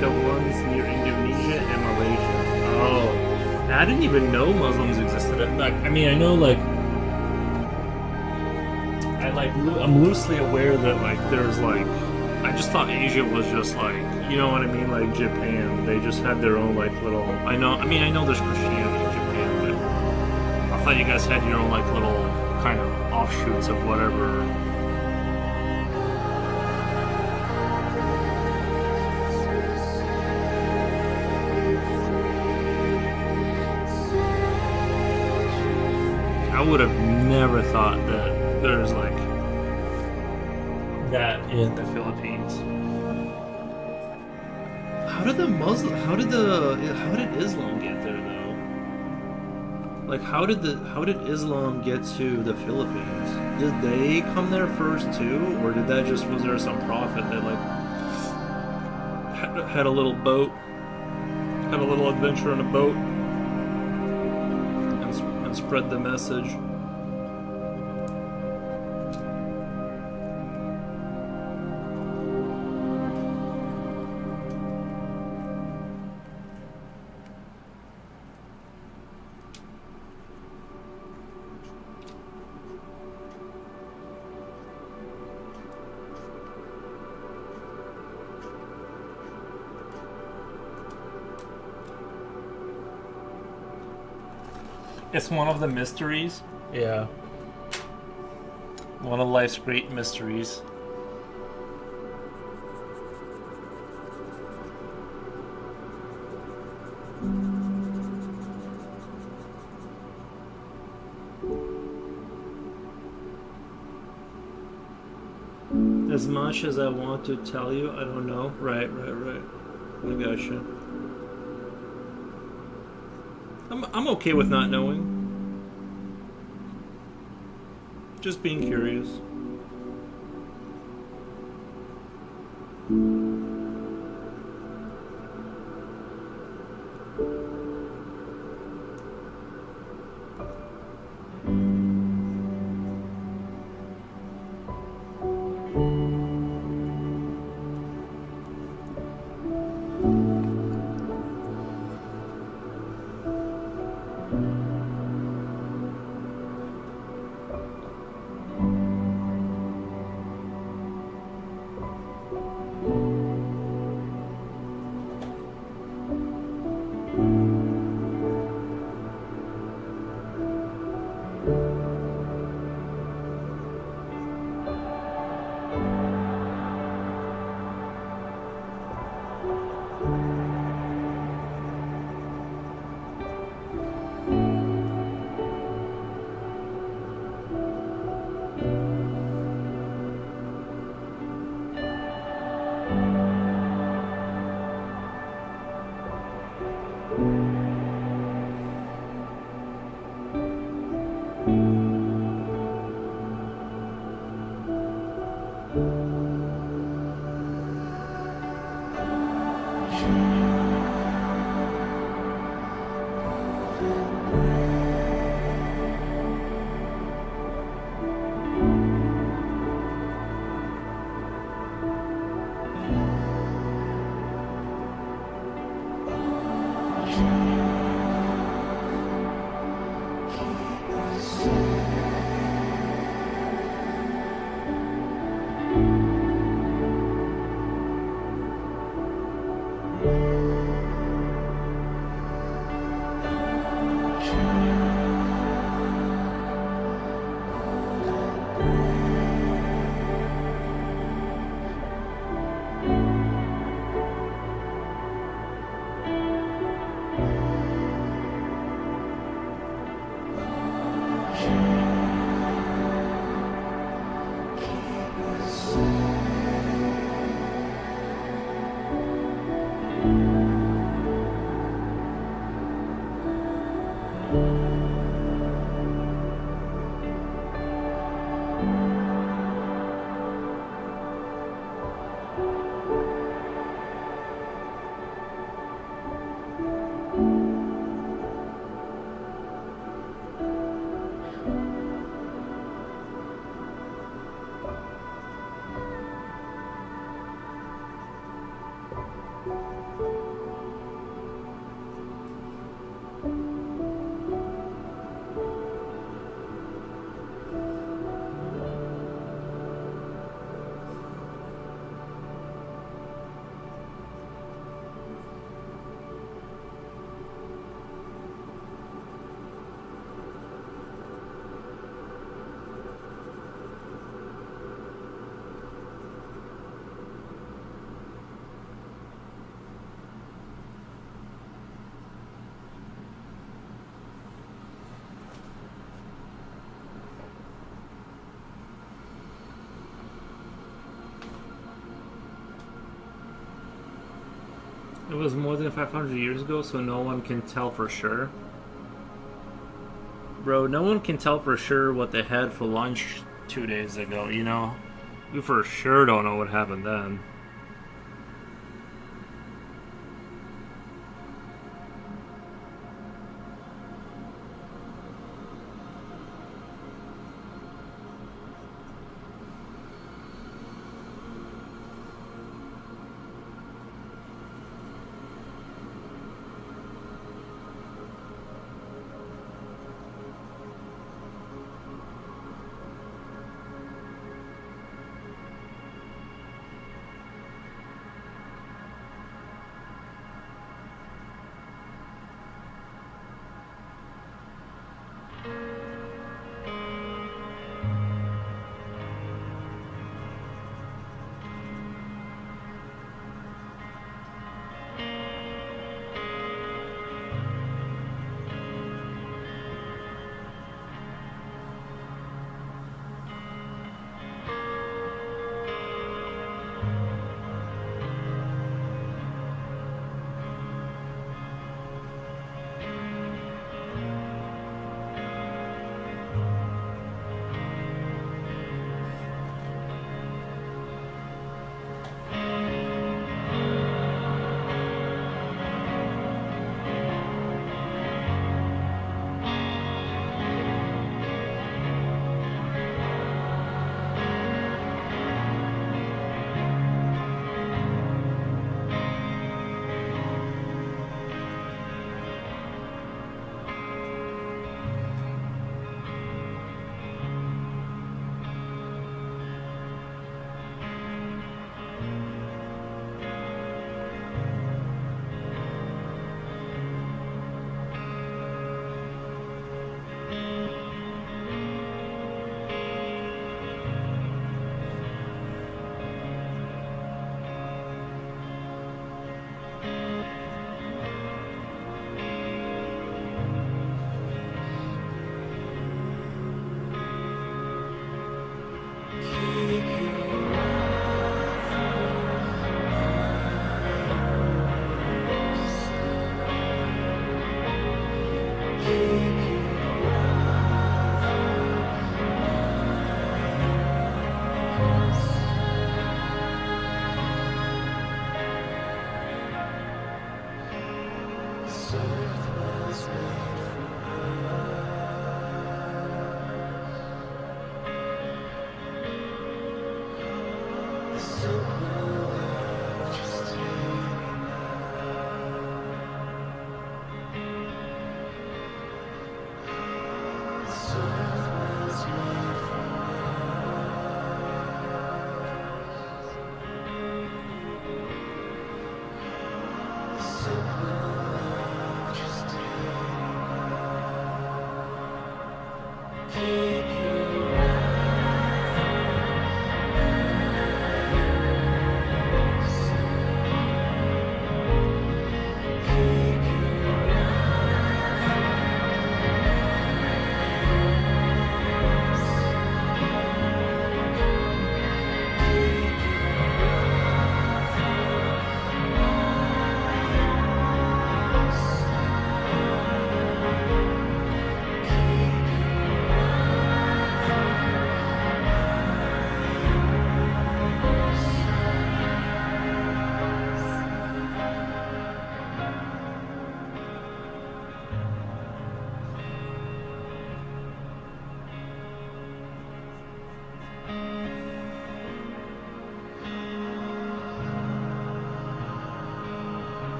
the ones near Indonesia and Malaysia. Oh, I didn't even know Muslims existed. Like, I mean, I know like I'm loosely aware that like there's like I just thought Asia was just like, you know what I mean, like Japan. They just had their own like little. I know there's Christianity in Japan, but I thought you guys had your own like little kind of offshoots of whatever. I would have never thought that there's like that in the Philippines. How did Islam get there though? Like how did Islam get to the Philippines? Did they come there first too, or was there some prophet that like had a little boat, had a little adventure on a boat, and spread the message? It's one of the mysteries. Yeah. One of life's great mysteries. As much as I want to tell you, I don't know. Right. I gotcha. I'm okay with not knowing. Just being curious. It was more than 500 years ago, so no one can tell for sure. Bro, no one can tell for sure what they had for lunch 2 days ago, you know? We for sure don't know what happened then.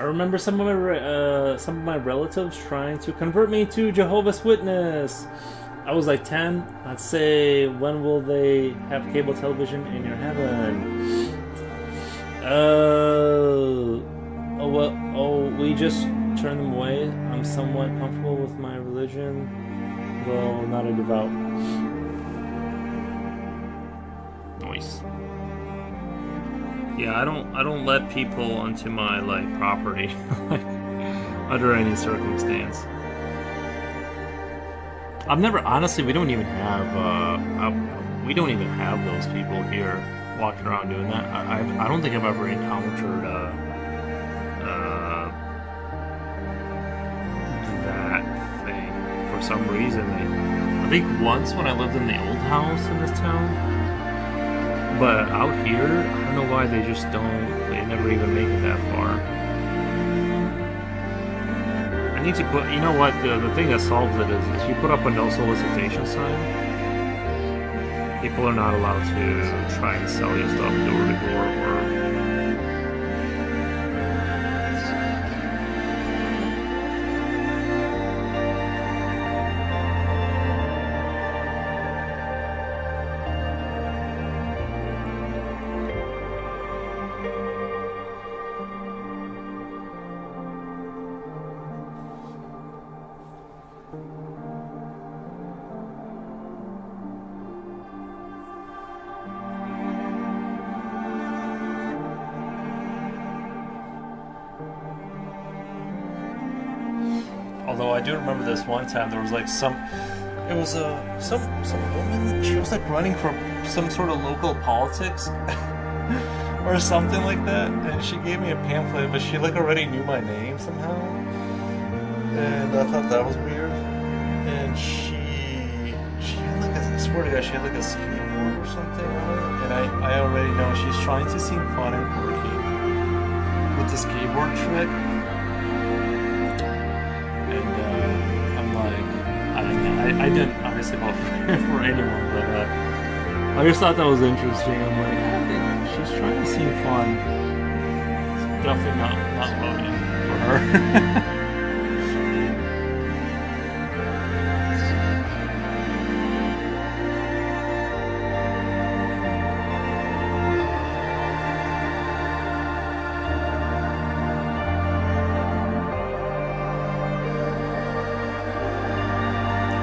I remember some of my relatives trying to convert me to Jehovah's Witness. I was like 10. I'd say, when will they have cable television in your heaven? We just turned them away. I'm somewhat comfortable with my religion, though not a devout. Nice. Yeah, I don't let people onto my like property like under any circumstance. I've never, honestly, we don't even have those people here walking around doing that. I don't think I've ever encountered that thing for some reason. I think once when I lived in the old house in this town, but out here, I don't know why they just don't. They never even make it that far. I need to put, you know what, the thing that solves it is if you put up a no solicitation sign, people are not allowed to try and sell you stuff door to door or... Although I do remember this one time there was like some woman, she was like running for some sort of local politics or something like that, and she gave me a pamphlet, but she like already knew my name somehow, and I thought that was weird. And she had like I swear to God, she had like a skateboard or something on her, and I already know she's trying to seem fun and quirky with the skateboard trick. I didn't obviously vote for anyone, but I just thought that was interesting. I'm like, she's trying to seem fun. It's definitely not voting for her.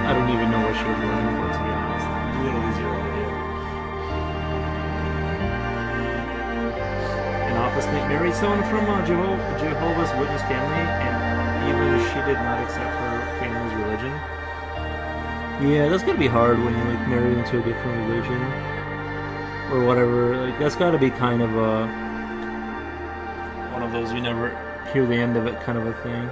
I don't even know what she was running for, to be honest. Literally zero idea. An office mate married someone from Jehovah's Witness family, and even she did not accept her family's religion. Yeah, that's gotta be hard when you like marry into a different religion or whatever. Like that's gotta be kind of one of those you never hear the end of it kind of a thing.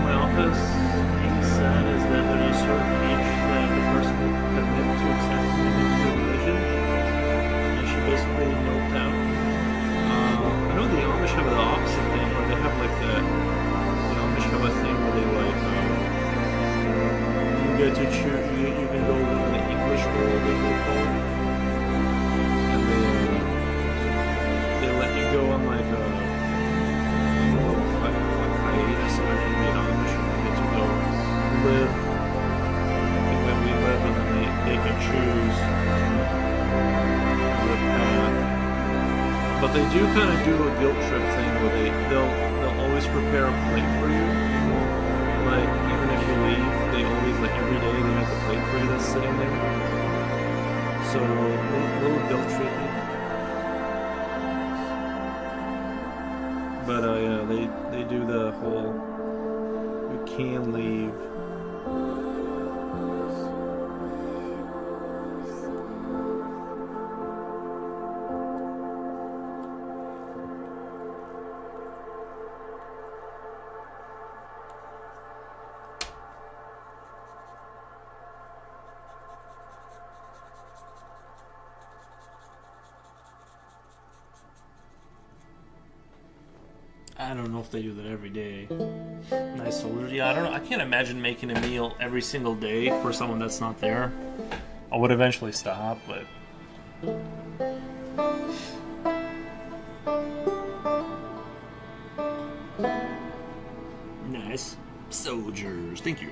My office, he said, is that at a certain age that the person will commit to accepting into religion, and she basically noped out. I know the Amish have the opposite thing, where they have like the Amish have a thing where they like, you get to choose, you can go in the English world, as they call it, and they let you go on like hiatus away from the Amish, and you get to go live the way we live, and then they can choose the path. But they do kind of do a guilt trip thing where they'll always prepare a plate for you. Like even if you leave, they always like every day they have a plate for you that's sitting there. So a little guilt trippy. But yeah, they do the whole you can leave. I don't know if they do that every day. Nice soldiers. Yeah, I don't know. I can't imagine making a meal every single day for someone that's not there. I would eventually stop, but Nice soldiers. Thank you.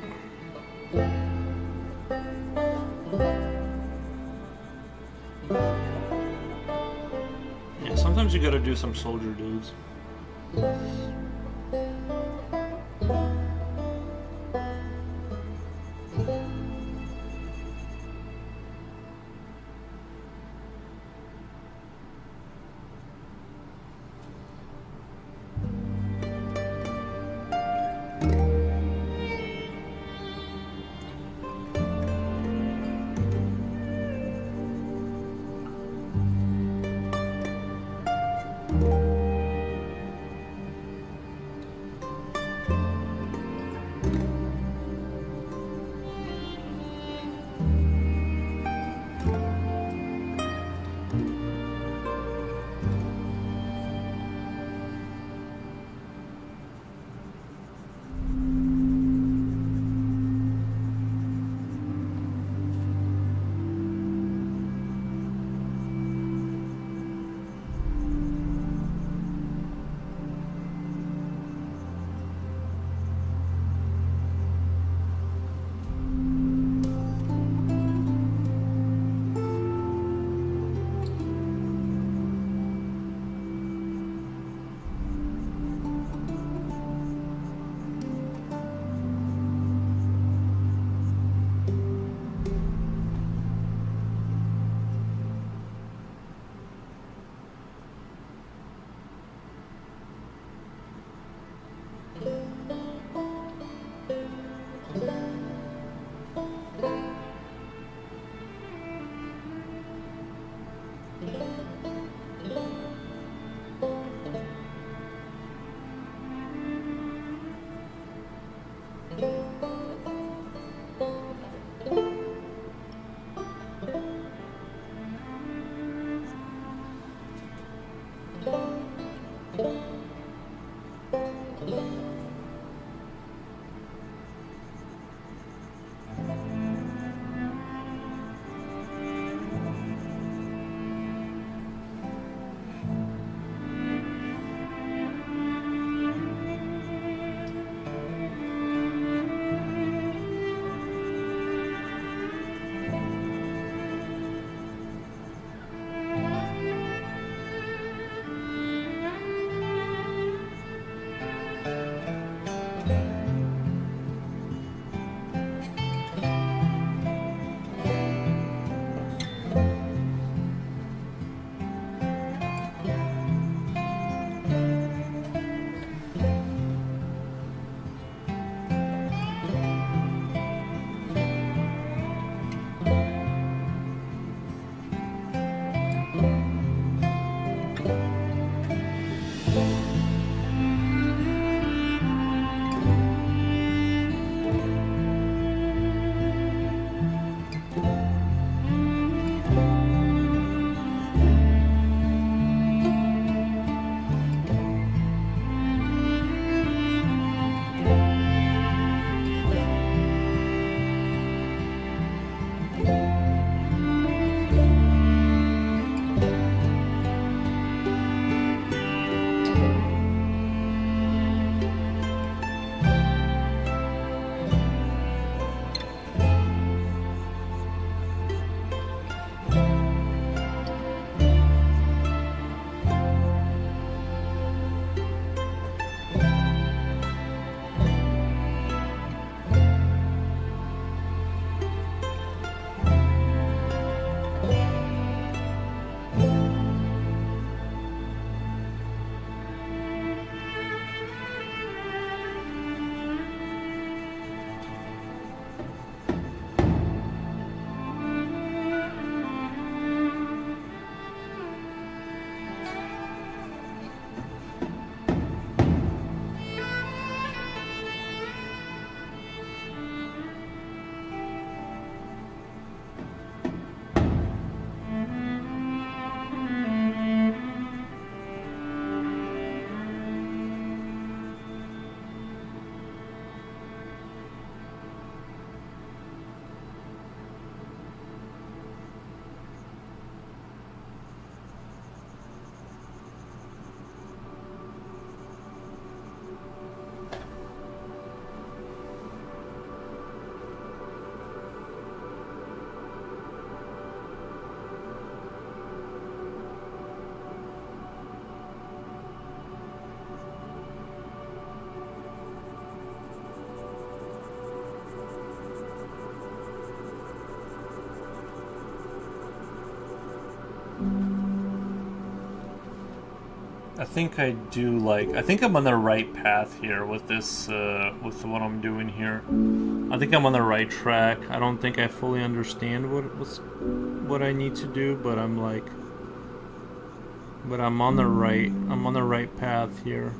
Yeah, sometimes you gotta do some soldier dudes. I think I do like. I think I'm on the right path here with this, with what I'm doing here. I think I'm on the right track. I don't think I fully understand what I need to do, but I'm like, but I'm on the right. I'm on the right path here.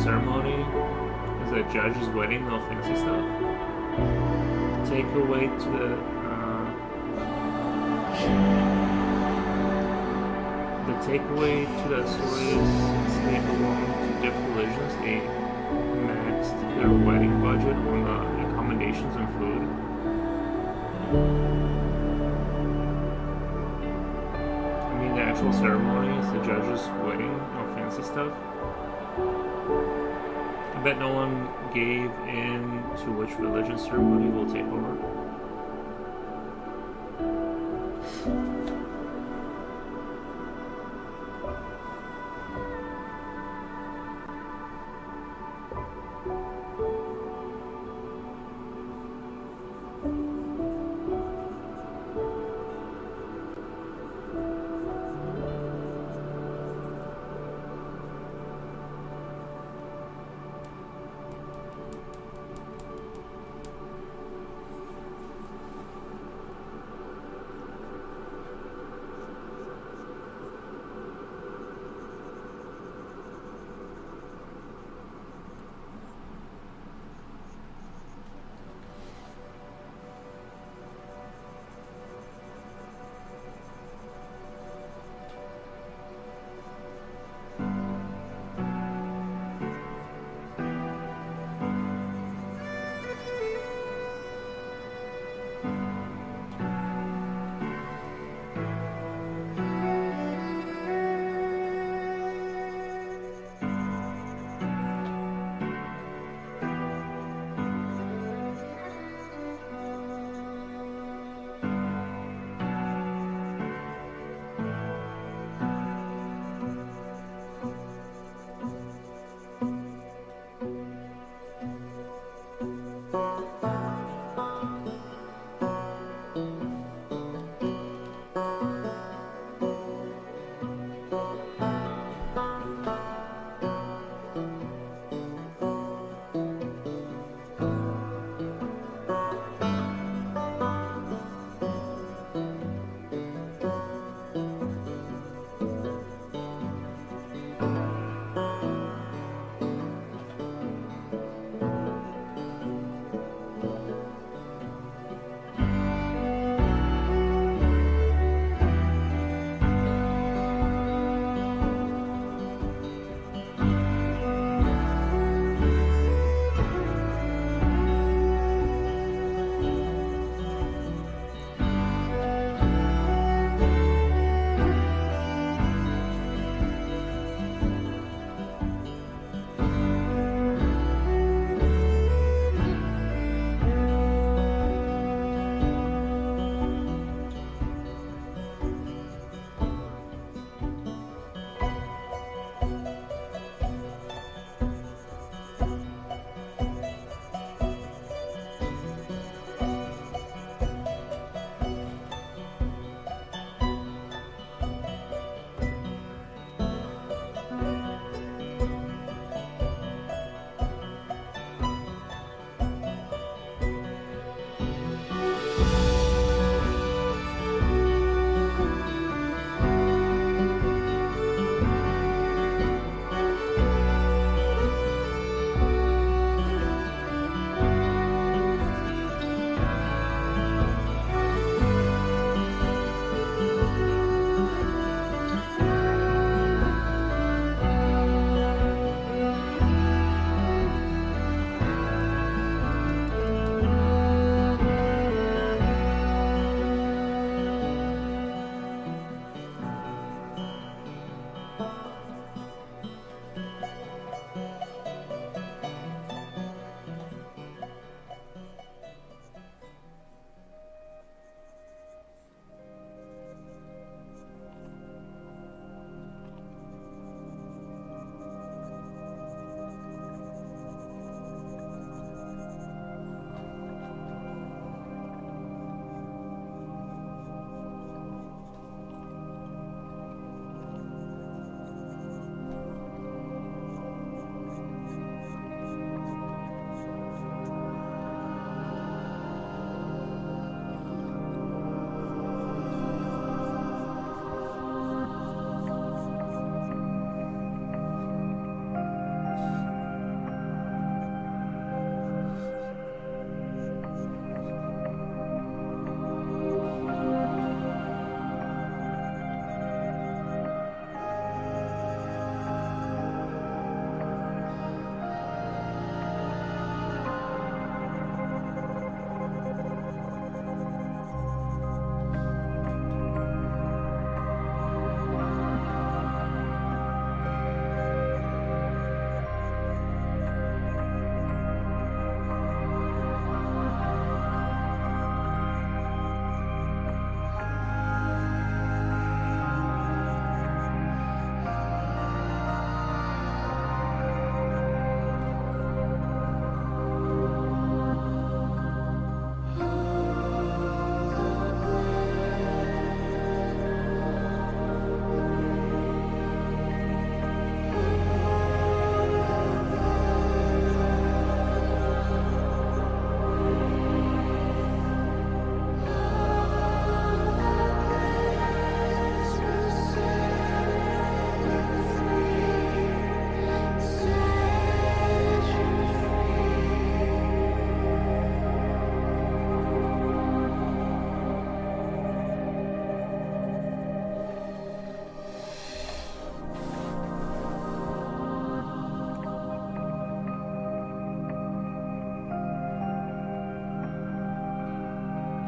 Ceremony is a judge's wedding, no fancy stuff. Takeaway to the takeaway to that story is since they belong to different religions, they maxed their wedding budget on the accommodations and food. I mean, the actual ceremony is the judge's wedding, no fancy stuff. I bet no one gave in to which religion ceremony will take over.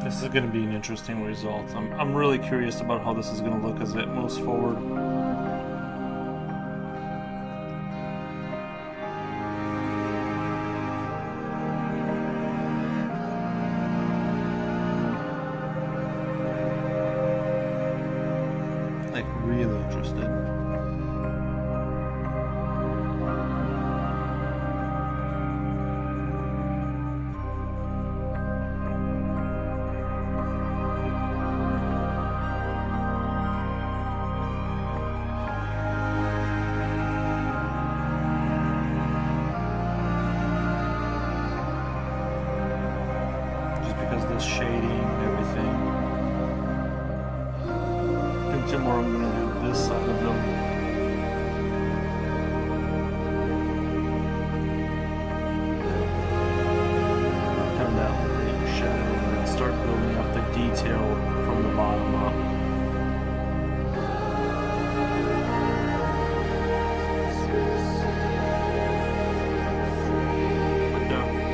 This is going to be an interesting result. I'm really curious about how this is going to look as it moves forward. Like, really interested. Because this shading and everything. And tomorrow I'm gonna do this side of them. Come down with the shadow and start building up the detail from the bottom up.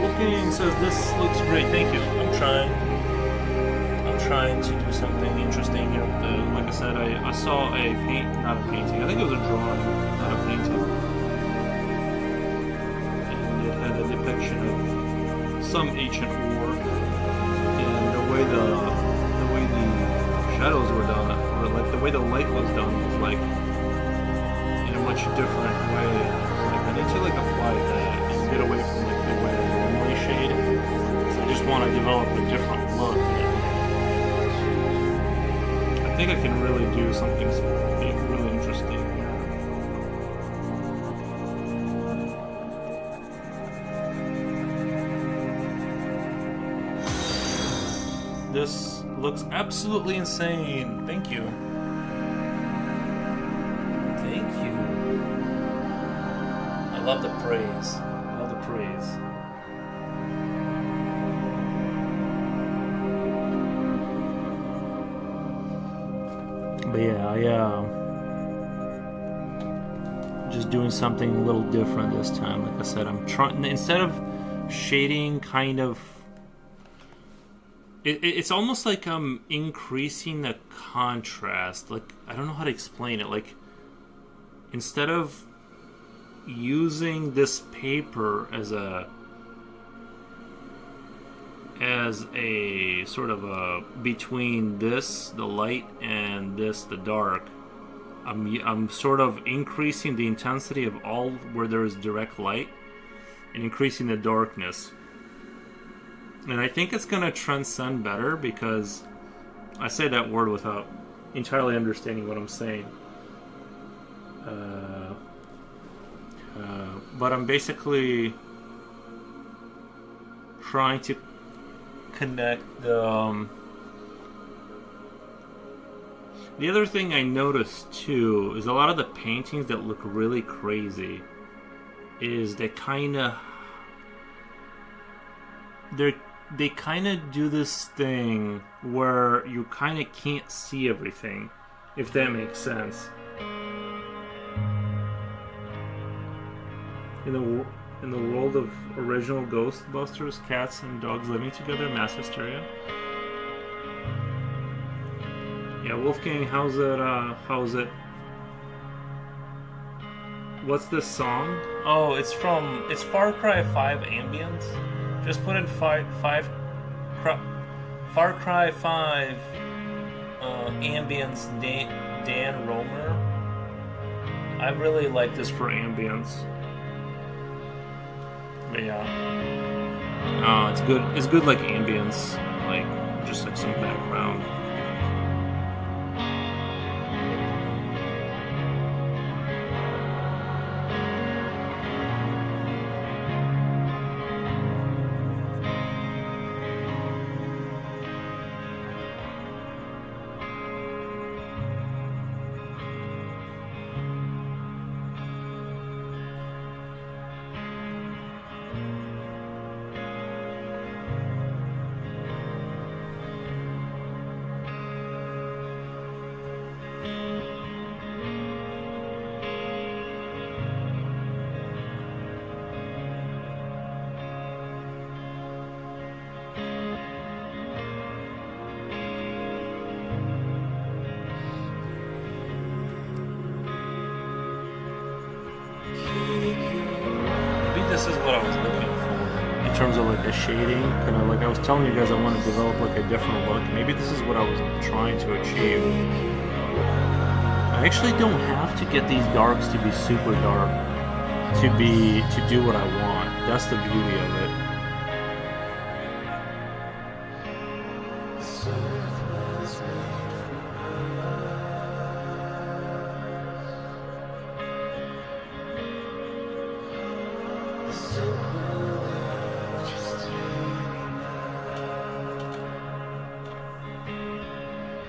Wolfgang says this looks great. Thank you. I'm trying to do something interesting here with the. Like I said, I saw a not a painting. I think it was a drawing, not a painting. And it had a depiction of some ancient war, and the way the shadows were done, or like the way the light was done, was like in a much different way. Like I need to like apply that and get away from like the way I normally shade. So I just want to develop a different look. I think I can really do something really interesting here. This looks absolutely insane. Thank you. Thank you. I love the praise. I love the praise. But yeah, just doing something a little different this time. Like I said, I'm trying, instead of shading kind of, it's almost like I'm increasing the contrast. Like, I don't know how to explain it. Like, instead of using this paper as a sort of a between this the light and this the dark, I'm sort of increasing the intensity of all where there is direct light and increasing the darkness. And I think it's gonna transcend better, because I say that word without entirely understanding what I'm saying. But I'm basically trying to connect the other thing I noticed too is a lot of the paintings that look really crazy is they kind of do this thing where you kind of can't see everything, if that makes sense. In the world of original Ghostbusters, cats and dogs living together, mass hysteria. Yeah, Wolfgang, how's it? What's this song? Oh, it's Far Cry 5 Ambience. Just put in Far Cry 5 Ambience Dan Romer. I really like this for ambience. But yeah. It's good. It's good like ambience, like just like some background. this is what I was looking for in terms of like a shading. Kind of like I was telling you guys, I want to develop like a different look. Maybe this is what I was trying to achieve. I actually don't have to get these darks to be super dark to do what I want. That's the beauty of it.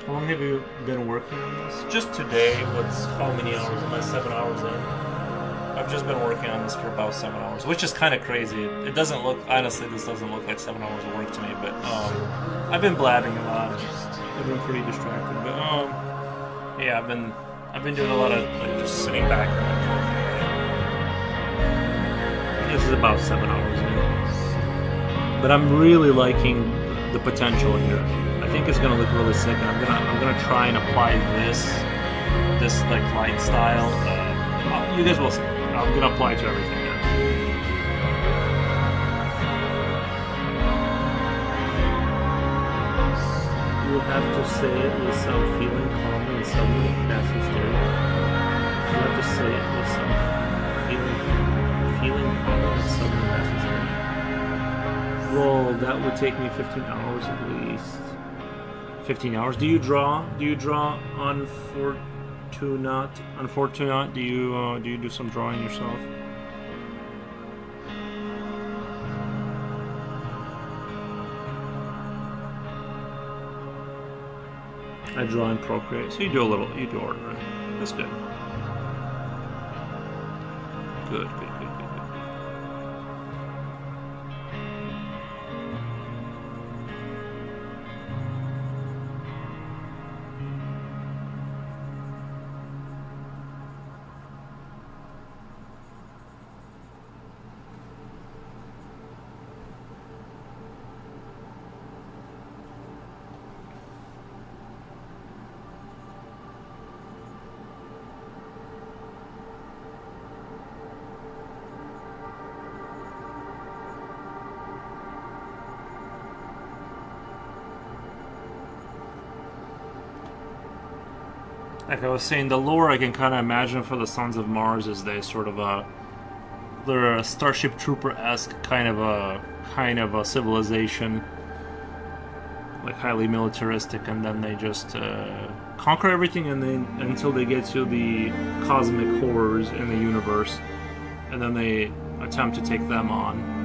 How long have you been working on this? Just today, what's how many hours? Am I 7 hours in? I've just been working on this for about 7 hours, which is kind of crazy. It doesn't look, honestly, this doesn't look like 7 hours of work to me, but I've been blabbing a lot. I've been pretty distracted, but yeah, I've been doing a lot of like just sitting back and working. This is about 7 hours in. But I'm really liking the potential here. I think it's gonna look really sick, and I'm gonna try and apply this like light style. You guys will see. I'm gonna apply it to everything here. You will have to say it with some feeling calm and suddenly pass hysteria. You have to say it with some feeling calm and suddenly pass hysteria. Well, that would take me 15 hours at least. 15 hours. Do you draw? Unfortunate? Do you do some drawing yourself? I draw and Procreate. So you do ordinary. That's good. Good. Like I was saying, the lore I can kind of imagine for the Sons of Mars is they're a Starship Trooper-esque kind of a civilization, like highly militaristic, and then they just conquer everything, and then until they get to the cosmic horrors in the universe, and then they attempt to take them on.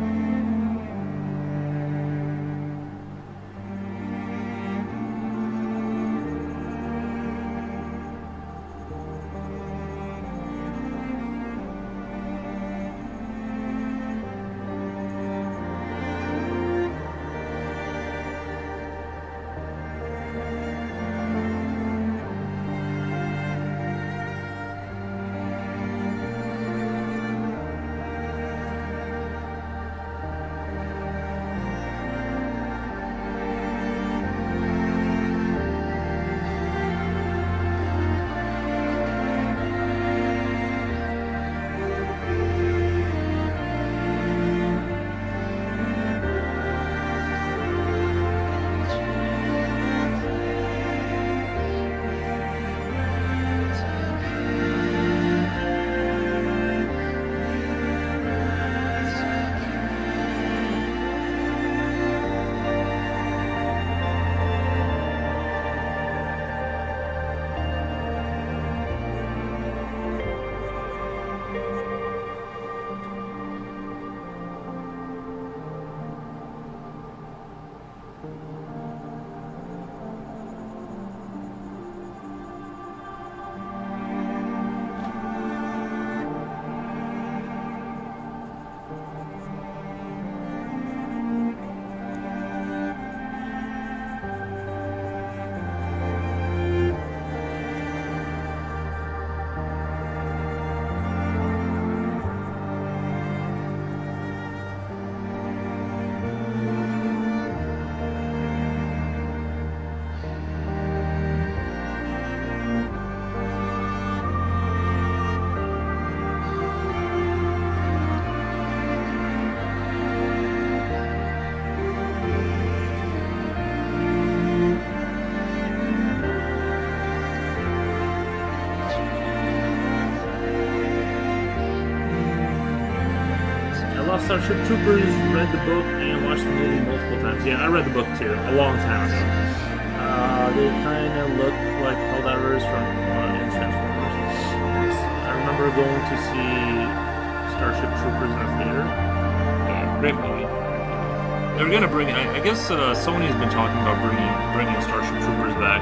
love Starship Troopers, read the book, and watched the movie multiple times. Yeah, I read the book too, a long time ago. They kind of look like Helldivers from in Transformers. I remember going to see Starship Troopers in a theater. Yeah, great movie. They're gonna bring. I guess Sony's been talking about bringing Starship Troopers back.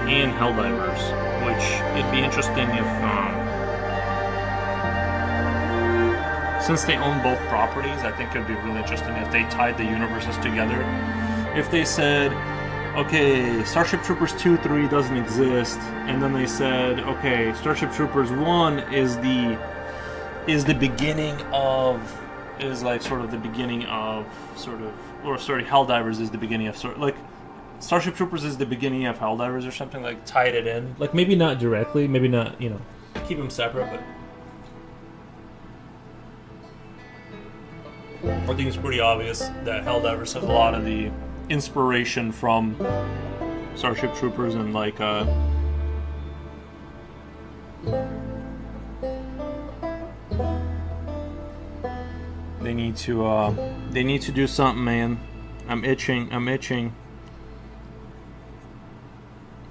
And Helldivers, which it'd be interesting if, since they own both properties, I think it'd be really interesting if they tied the universes together. If they said, okay, Starship Troopers 2, 3 doesn't exist, and then they said, okay, Starship Troopers 1 is the beginning of, is like sort of the beginning of sort of, or sorry, Helldivers is the beginning of sort of, like, Starship Troopers is the beginning of Helldivers or something, like tied it in. Like maybe not directly, maybe not, you know, keep them separate, but I think it's pretty obvious that Helldivers has a lot of the inspiration from Starship Troopers and like they need to do something, man. I'm itching.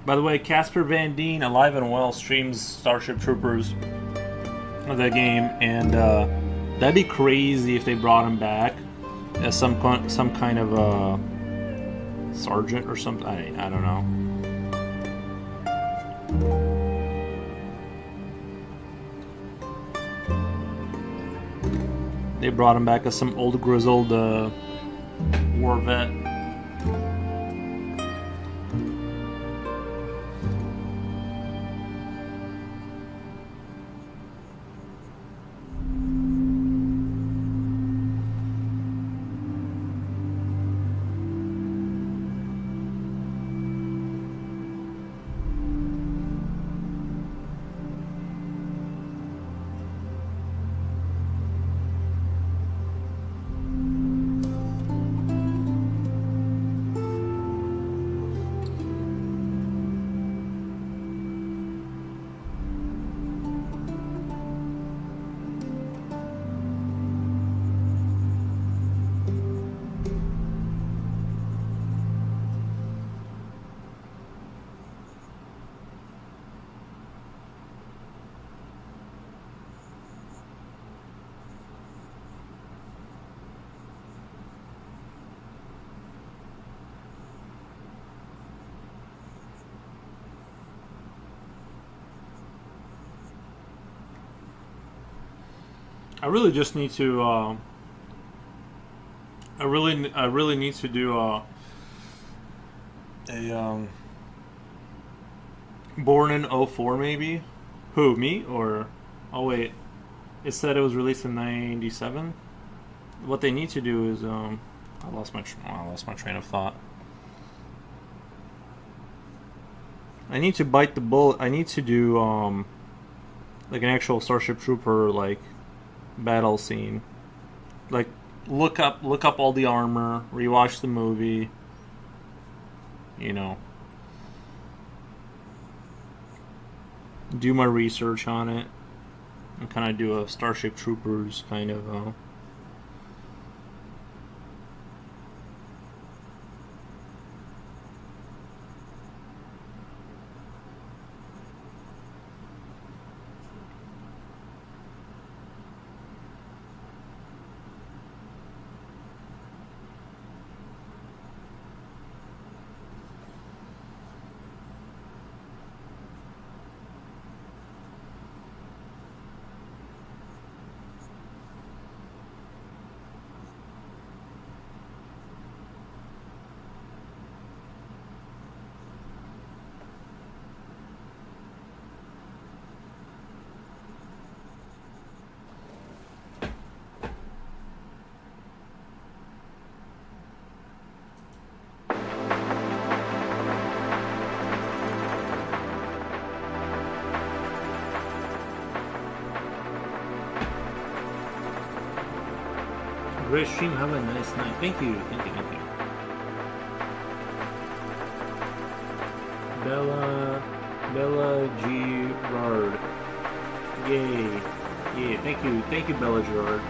By the way, Casper Van Dien, alive and well, streams Starship Troopers, the game, and that'd be crazy if they brought him back as some kind of sergeant or something. I don't know. They brought him back as some old grizzled war vet. I really just need to. I really need to do a Born in '04 maybe. Who, me or? Oh wait, it said it was released in '97. What they need to do is I lost my train of thought. I need to bite the bullet. I need to do like an actual Starship Trooper like battle scene. Like look up all the armor, rewatch the movie. You know, do my research on it, and kind of do a Starship Troopers kind of. Great stream, have a nice night. Thank you. Bella Gerard. Yay. Yay. Thank you, Bella Gerard.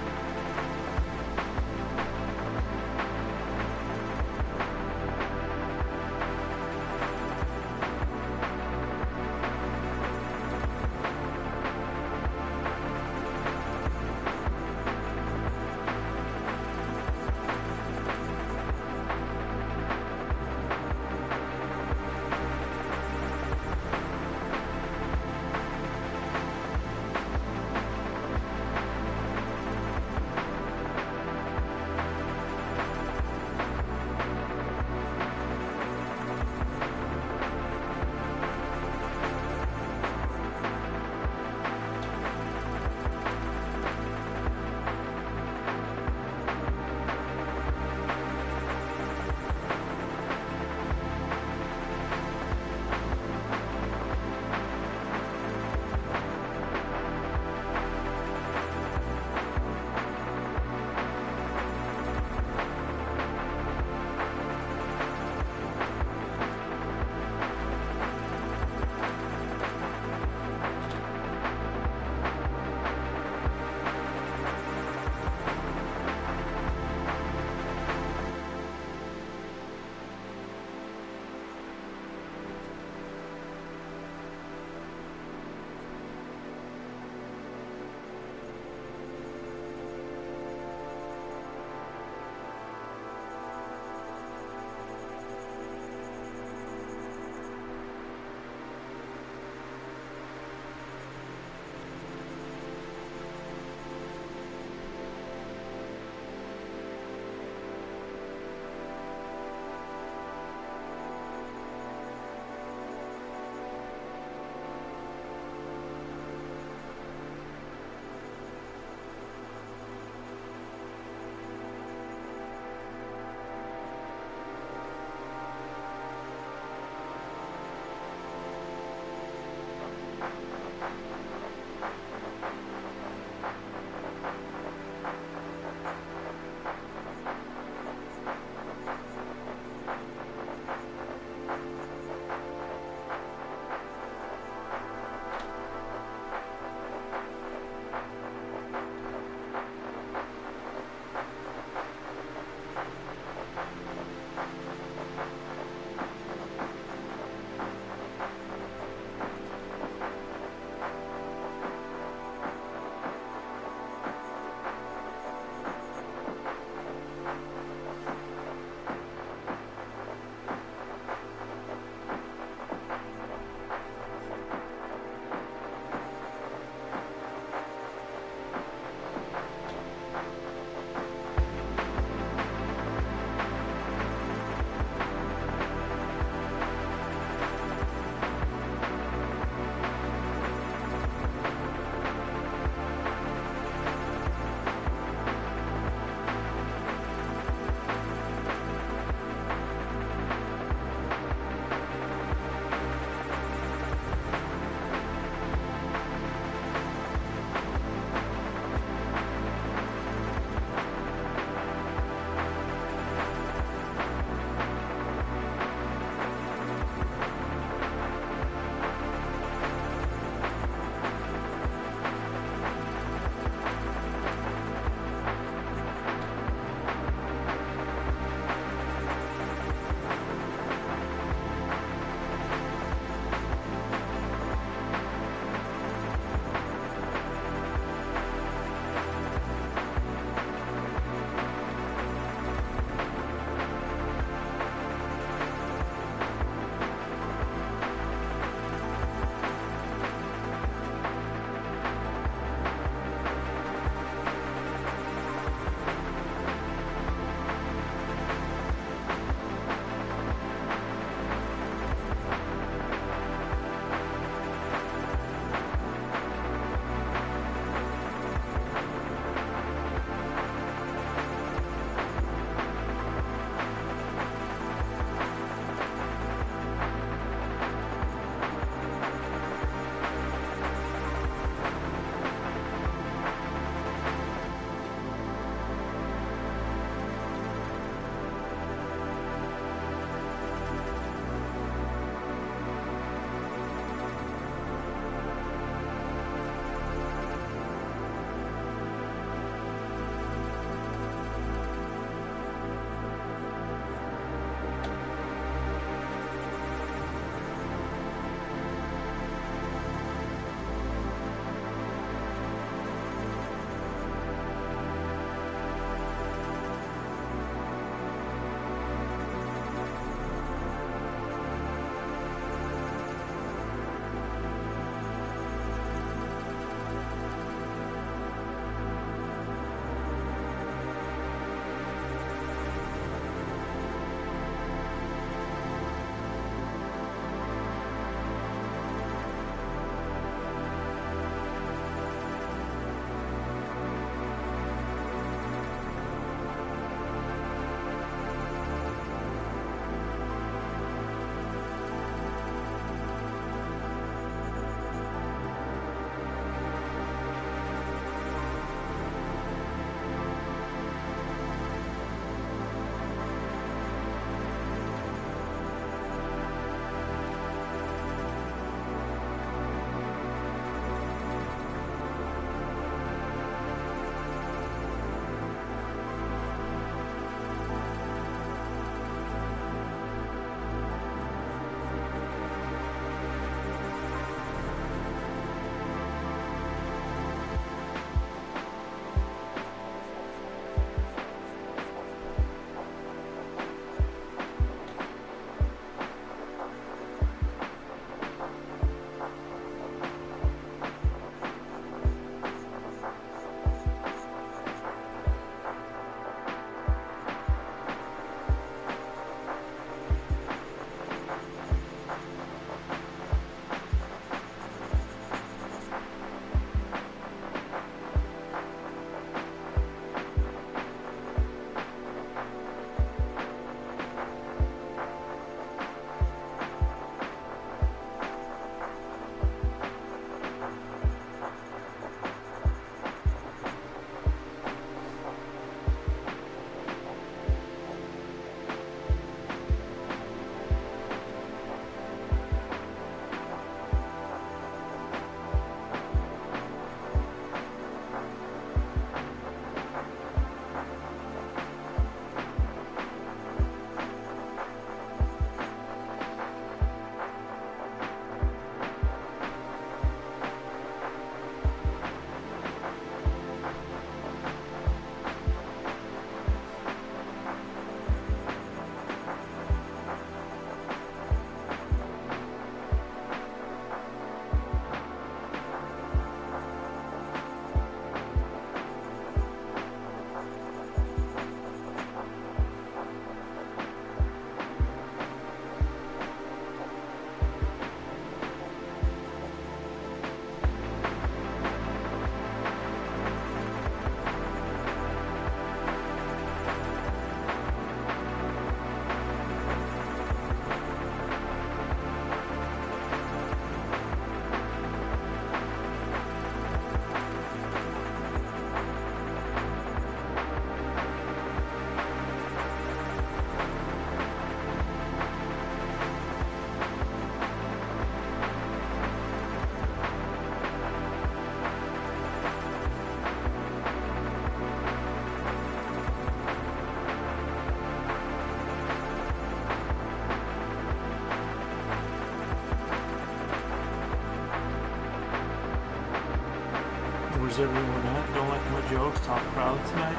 Where's everyone at? Don't like my jokes? Top crowd tonight?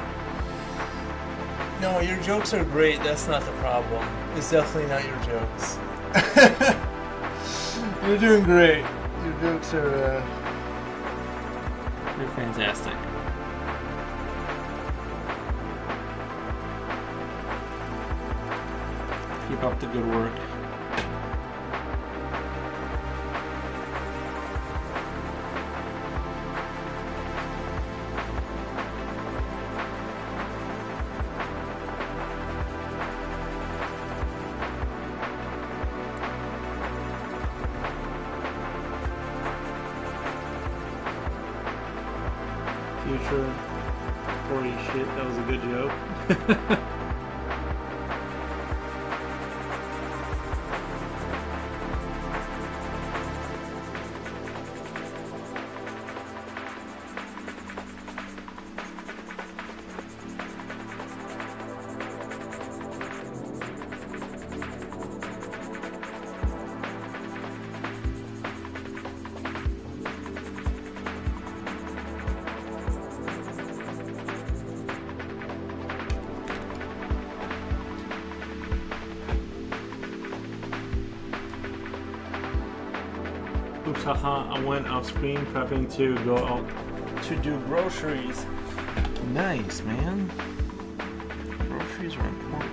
No, your jokes are great. That's not the problem. It's definitely not your jokes. You're doing great. Your jokes are. You're fantastic. Keep up the good work. Future, holy shit, that was a good joke. Oops, haha, I went off screen prepping to go out to do groceries. Nice, man. Groceries are important.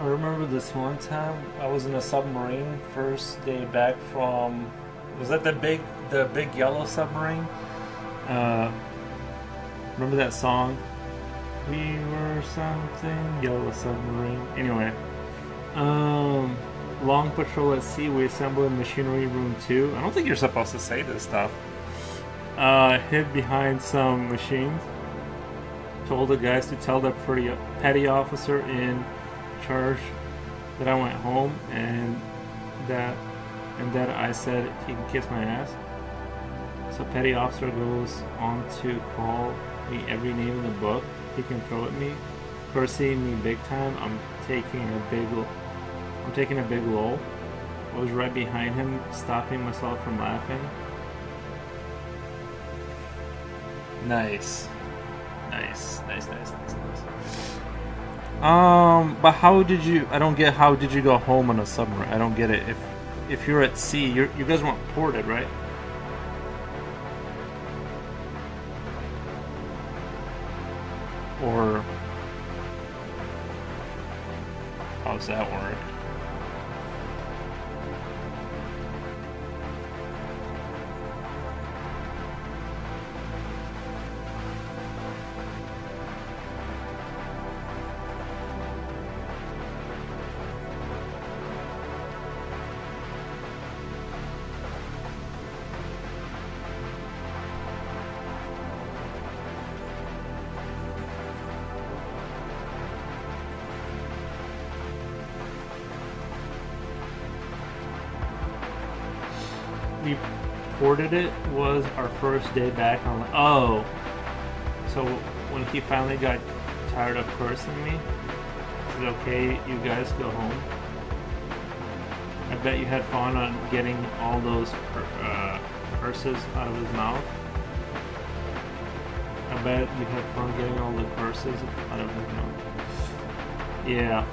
remember this one time I was in a submarine first day back from. Was that the big yellow submarine? Remember that song? We were something yellow submarine. Anyway, long patrol at sea. We assembled in machinery room 2. I don't think you're supposed to say this stuff. Hid behind some machines. Told the guys to tell the petty officer in charge that I went home and that I said he can kiss my ass. So petty officer goes on to call me every name in the book he can throw at me, cursing me big time. I'm taking a big lol. I was right behind him, stopping myself from laughing. Nice. But how did you? I don't get how did you go home on a submarine? I don't get it. If you're at sea, you guys weren't ported, right? Or how does that work? We ported it was our first day back on. Oh, so when he finally got tired of cursing me, is it okay you guys go home? I bet you had fun on getting all those curses out of his mouth. I bet you had fun getting all the curses out of his mouth. Yeah.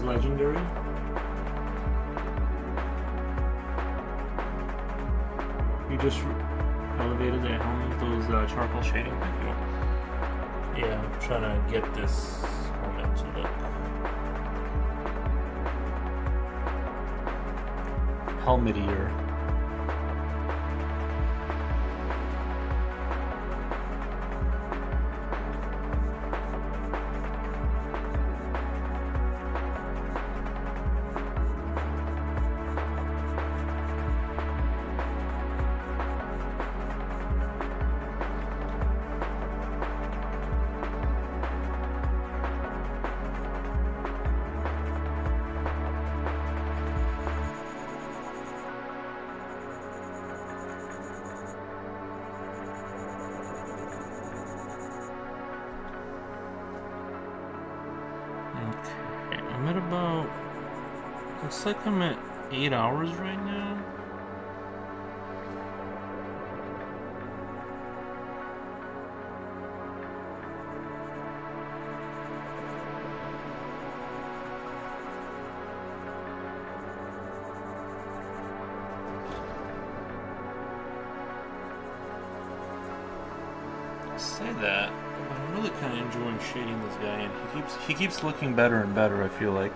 legendary. You just elevated the helm with those charcoal shading. Thank you. Yeah, I'm trying to get this helmet to look. Helmetier. Okay, I'm at about. Looks like I'm at 8 hours right now. Say that. I'm really kind of enjoying shading this guy in. He keeps looking better and better, I feel like.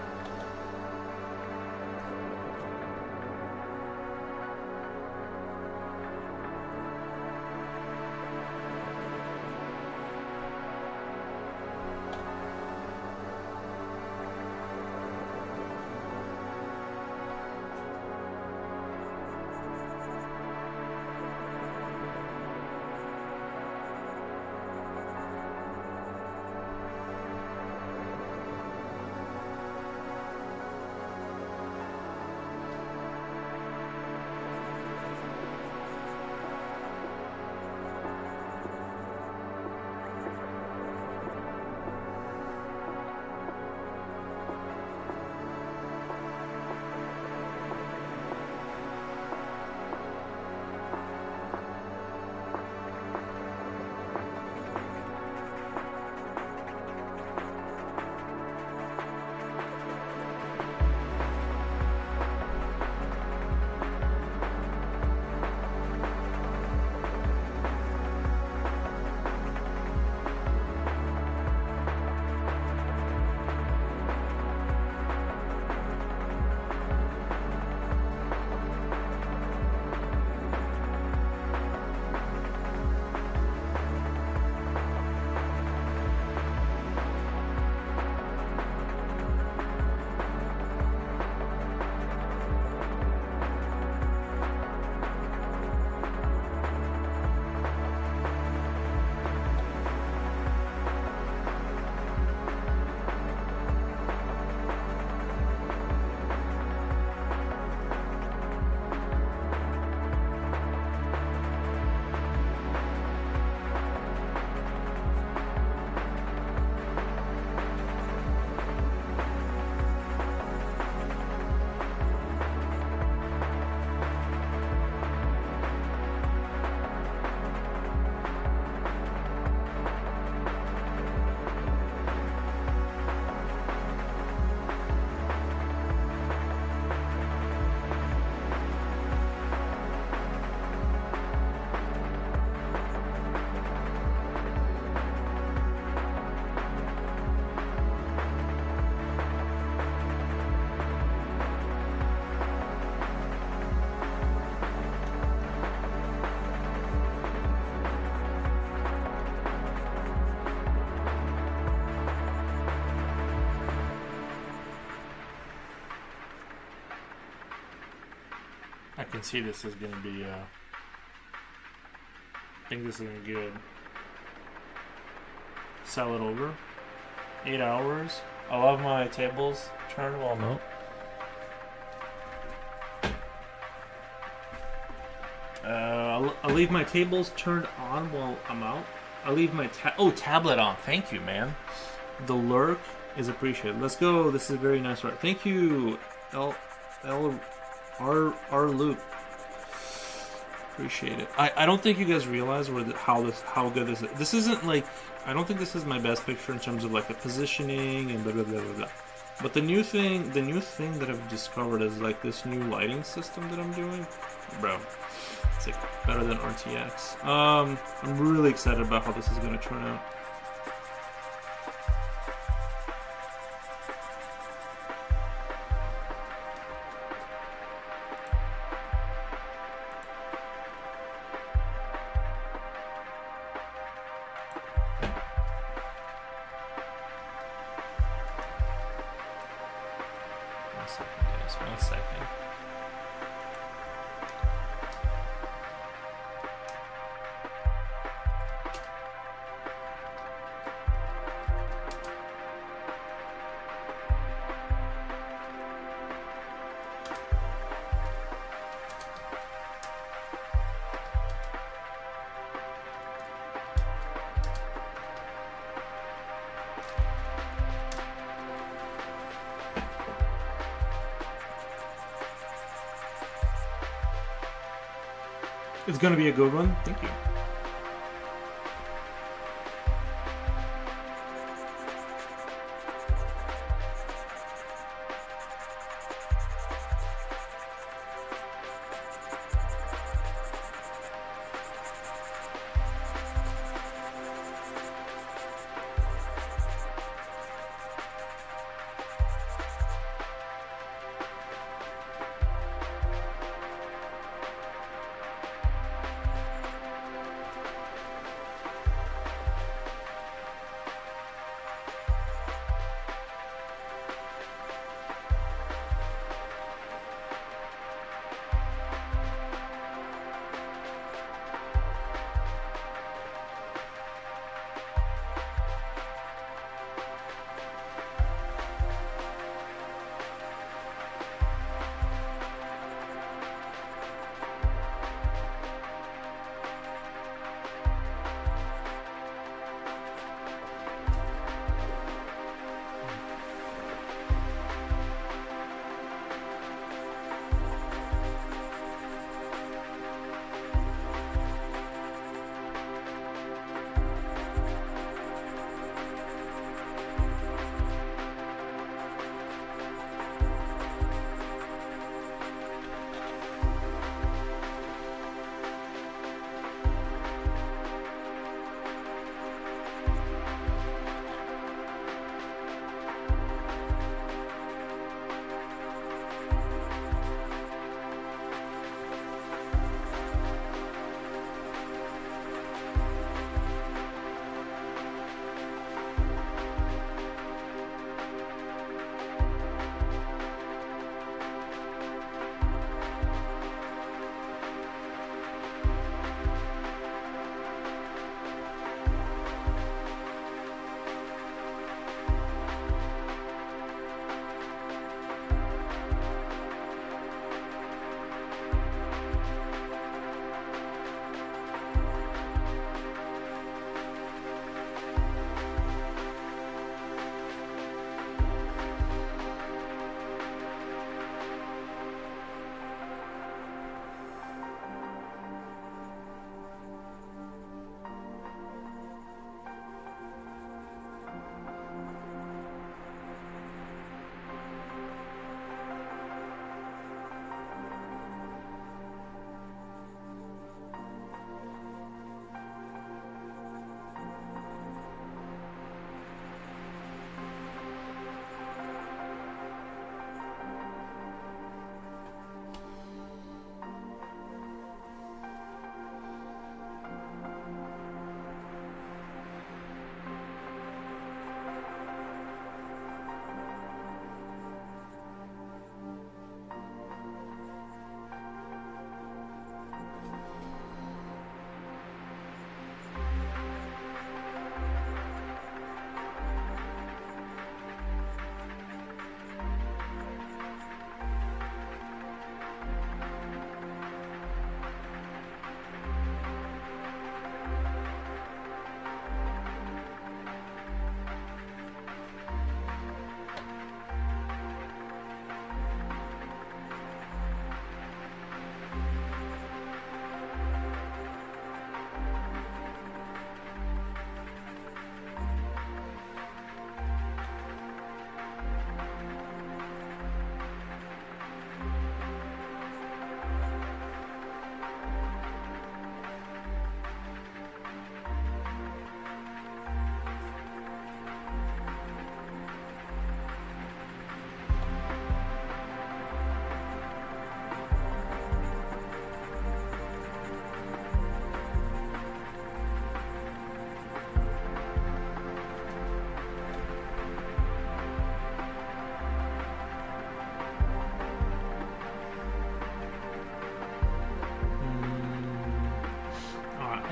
I can see this is going to be, I think this is going to be good. Sell it over. 8 hours. I love my tables turned. Well, no. I'll leave my tables turned on while I'm out. I'll leave my tablet on. Thank you, man. The lurk is appreciated. Let's go. This is a very nice work. Thank you, R Luke. Appreciate it. I don't think you guys realize how good this is. This isn't like, I don't think this is my best picture in terms of like the positioning and blah blah blah blah blah. But the new thing that I've discovered is like this new lighting system that I'm doing, bro. It's like better than RTX. I'm really excited about how this is gonna turn out. One second, guys. 1 second. It's gonna be a good one. Thank you.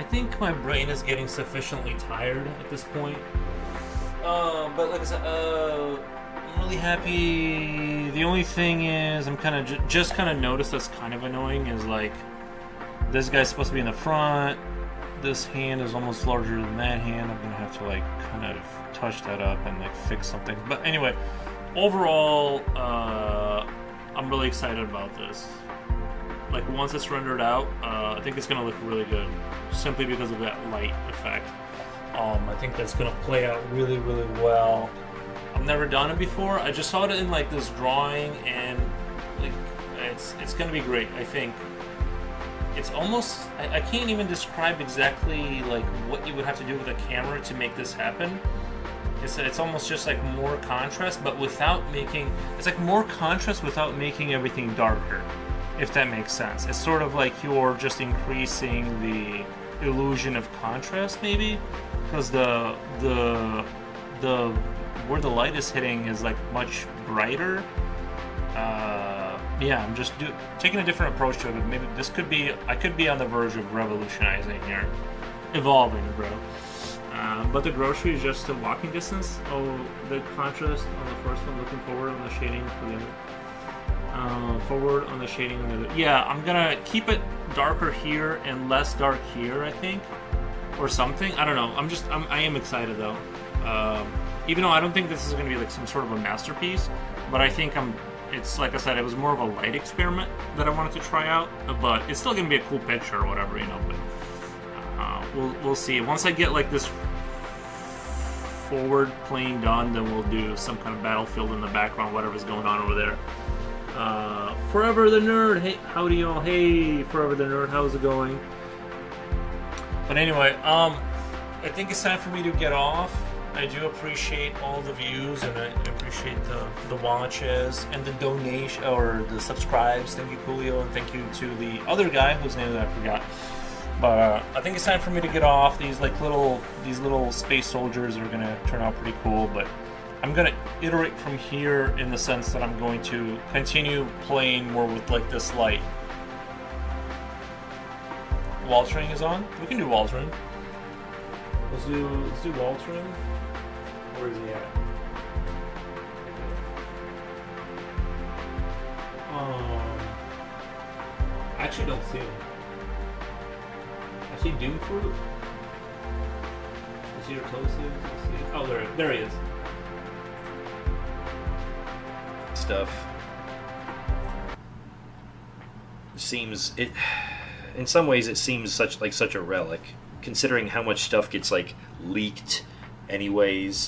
think my brain is getting sufficiently tired at this point. But like I said, I'm really happy. The only thing is, I'm kind of just kind of noticed that's kind of annoying is like this guy's supposed to be in the front. This hand is almost larger than that hand. I'm gonna have to like kind of touch that up and like fix something. But anyway, overall, I'm really excited about this. Like once it's rendered out, I think it's gonna look really good, simply because of that light effect. I think that's gonna play out really, really well. I've never done it before. I just saw it in like this drawing, and like it's gonna be great. I think it's almost I can't even describe exactly like what you would have to do with a camera to make this happen. It's almost just like more contrast, but without making it's like more contrast without making everything darker, if that makes sense. It's sort of like you're just increasing the illusion of contrast, maybe, because the where the light is hitting is like much brighter. Yeah, I'm just taking a different approach to it. Maybe this could be I could be on the verge of revolutionizing here, evolving, bro. But the grocery is just a walking distance. Oh, the contrast on the first one, looking forward on the shading for the other. Forward on the shading on the other. Yeah, I'm gonna keep it darker here and less dark here, I think, or something. I don't know. I am excited though. Even though I don't think this is gonna be like some sort of a masterpiece, but I think it's like I said, it was more of a light experiment that I wanted to try out. But it's still gonna be a cool picture or whatever, you know. But we'll see. Once I get like this forward plane done, then we'll do some kind of battlefield in the background, whatever's going on over there. Forever the Nerd, hey, howdy y'all, hey, Forever the Nerd, how's it going? But anyway, I think it's time for me to get off. I do appreciate all the views, and I appreciate the watches and the donation or the subscribes. Thank you, Coolio, and thank you to the other guy whose name I forgot. But I think it's time for me to get off. These little space soldiers are gonna turn out pretty cool, but I'm gonna iterate from here in the sense that I'm going to continue playing more with like this light. Waltering is on. We can do Waltering. Let's do Waltering. Where is he at? I actually don't see him. I see Doomfruit. I see your toast. Oh, there he is. Stuff seems it. In some ways, it seems such a relic, considering how much stuff gets like leaked, anyways.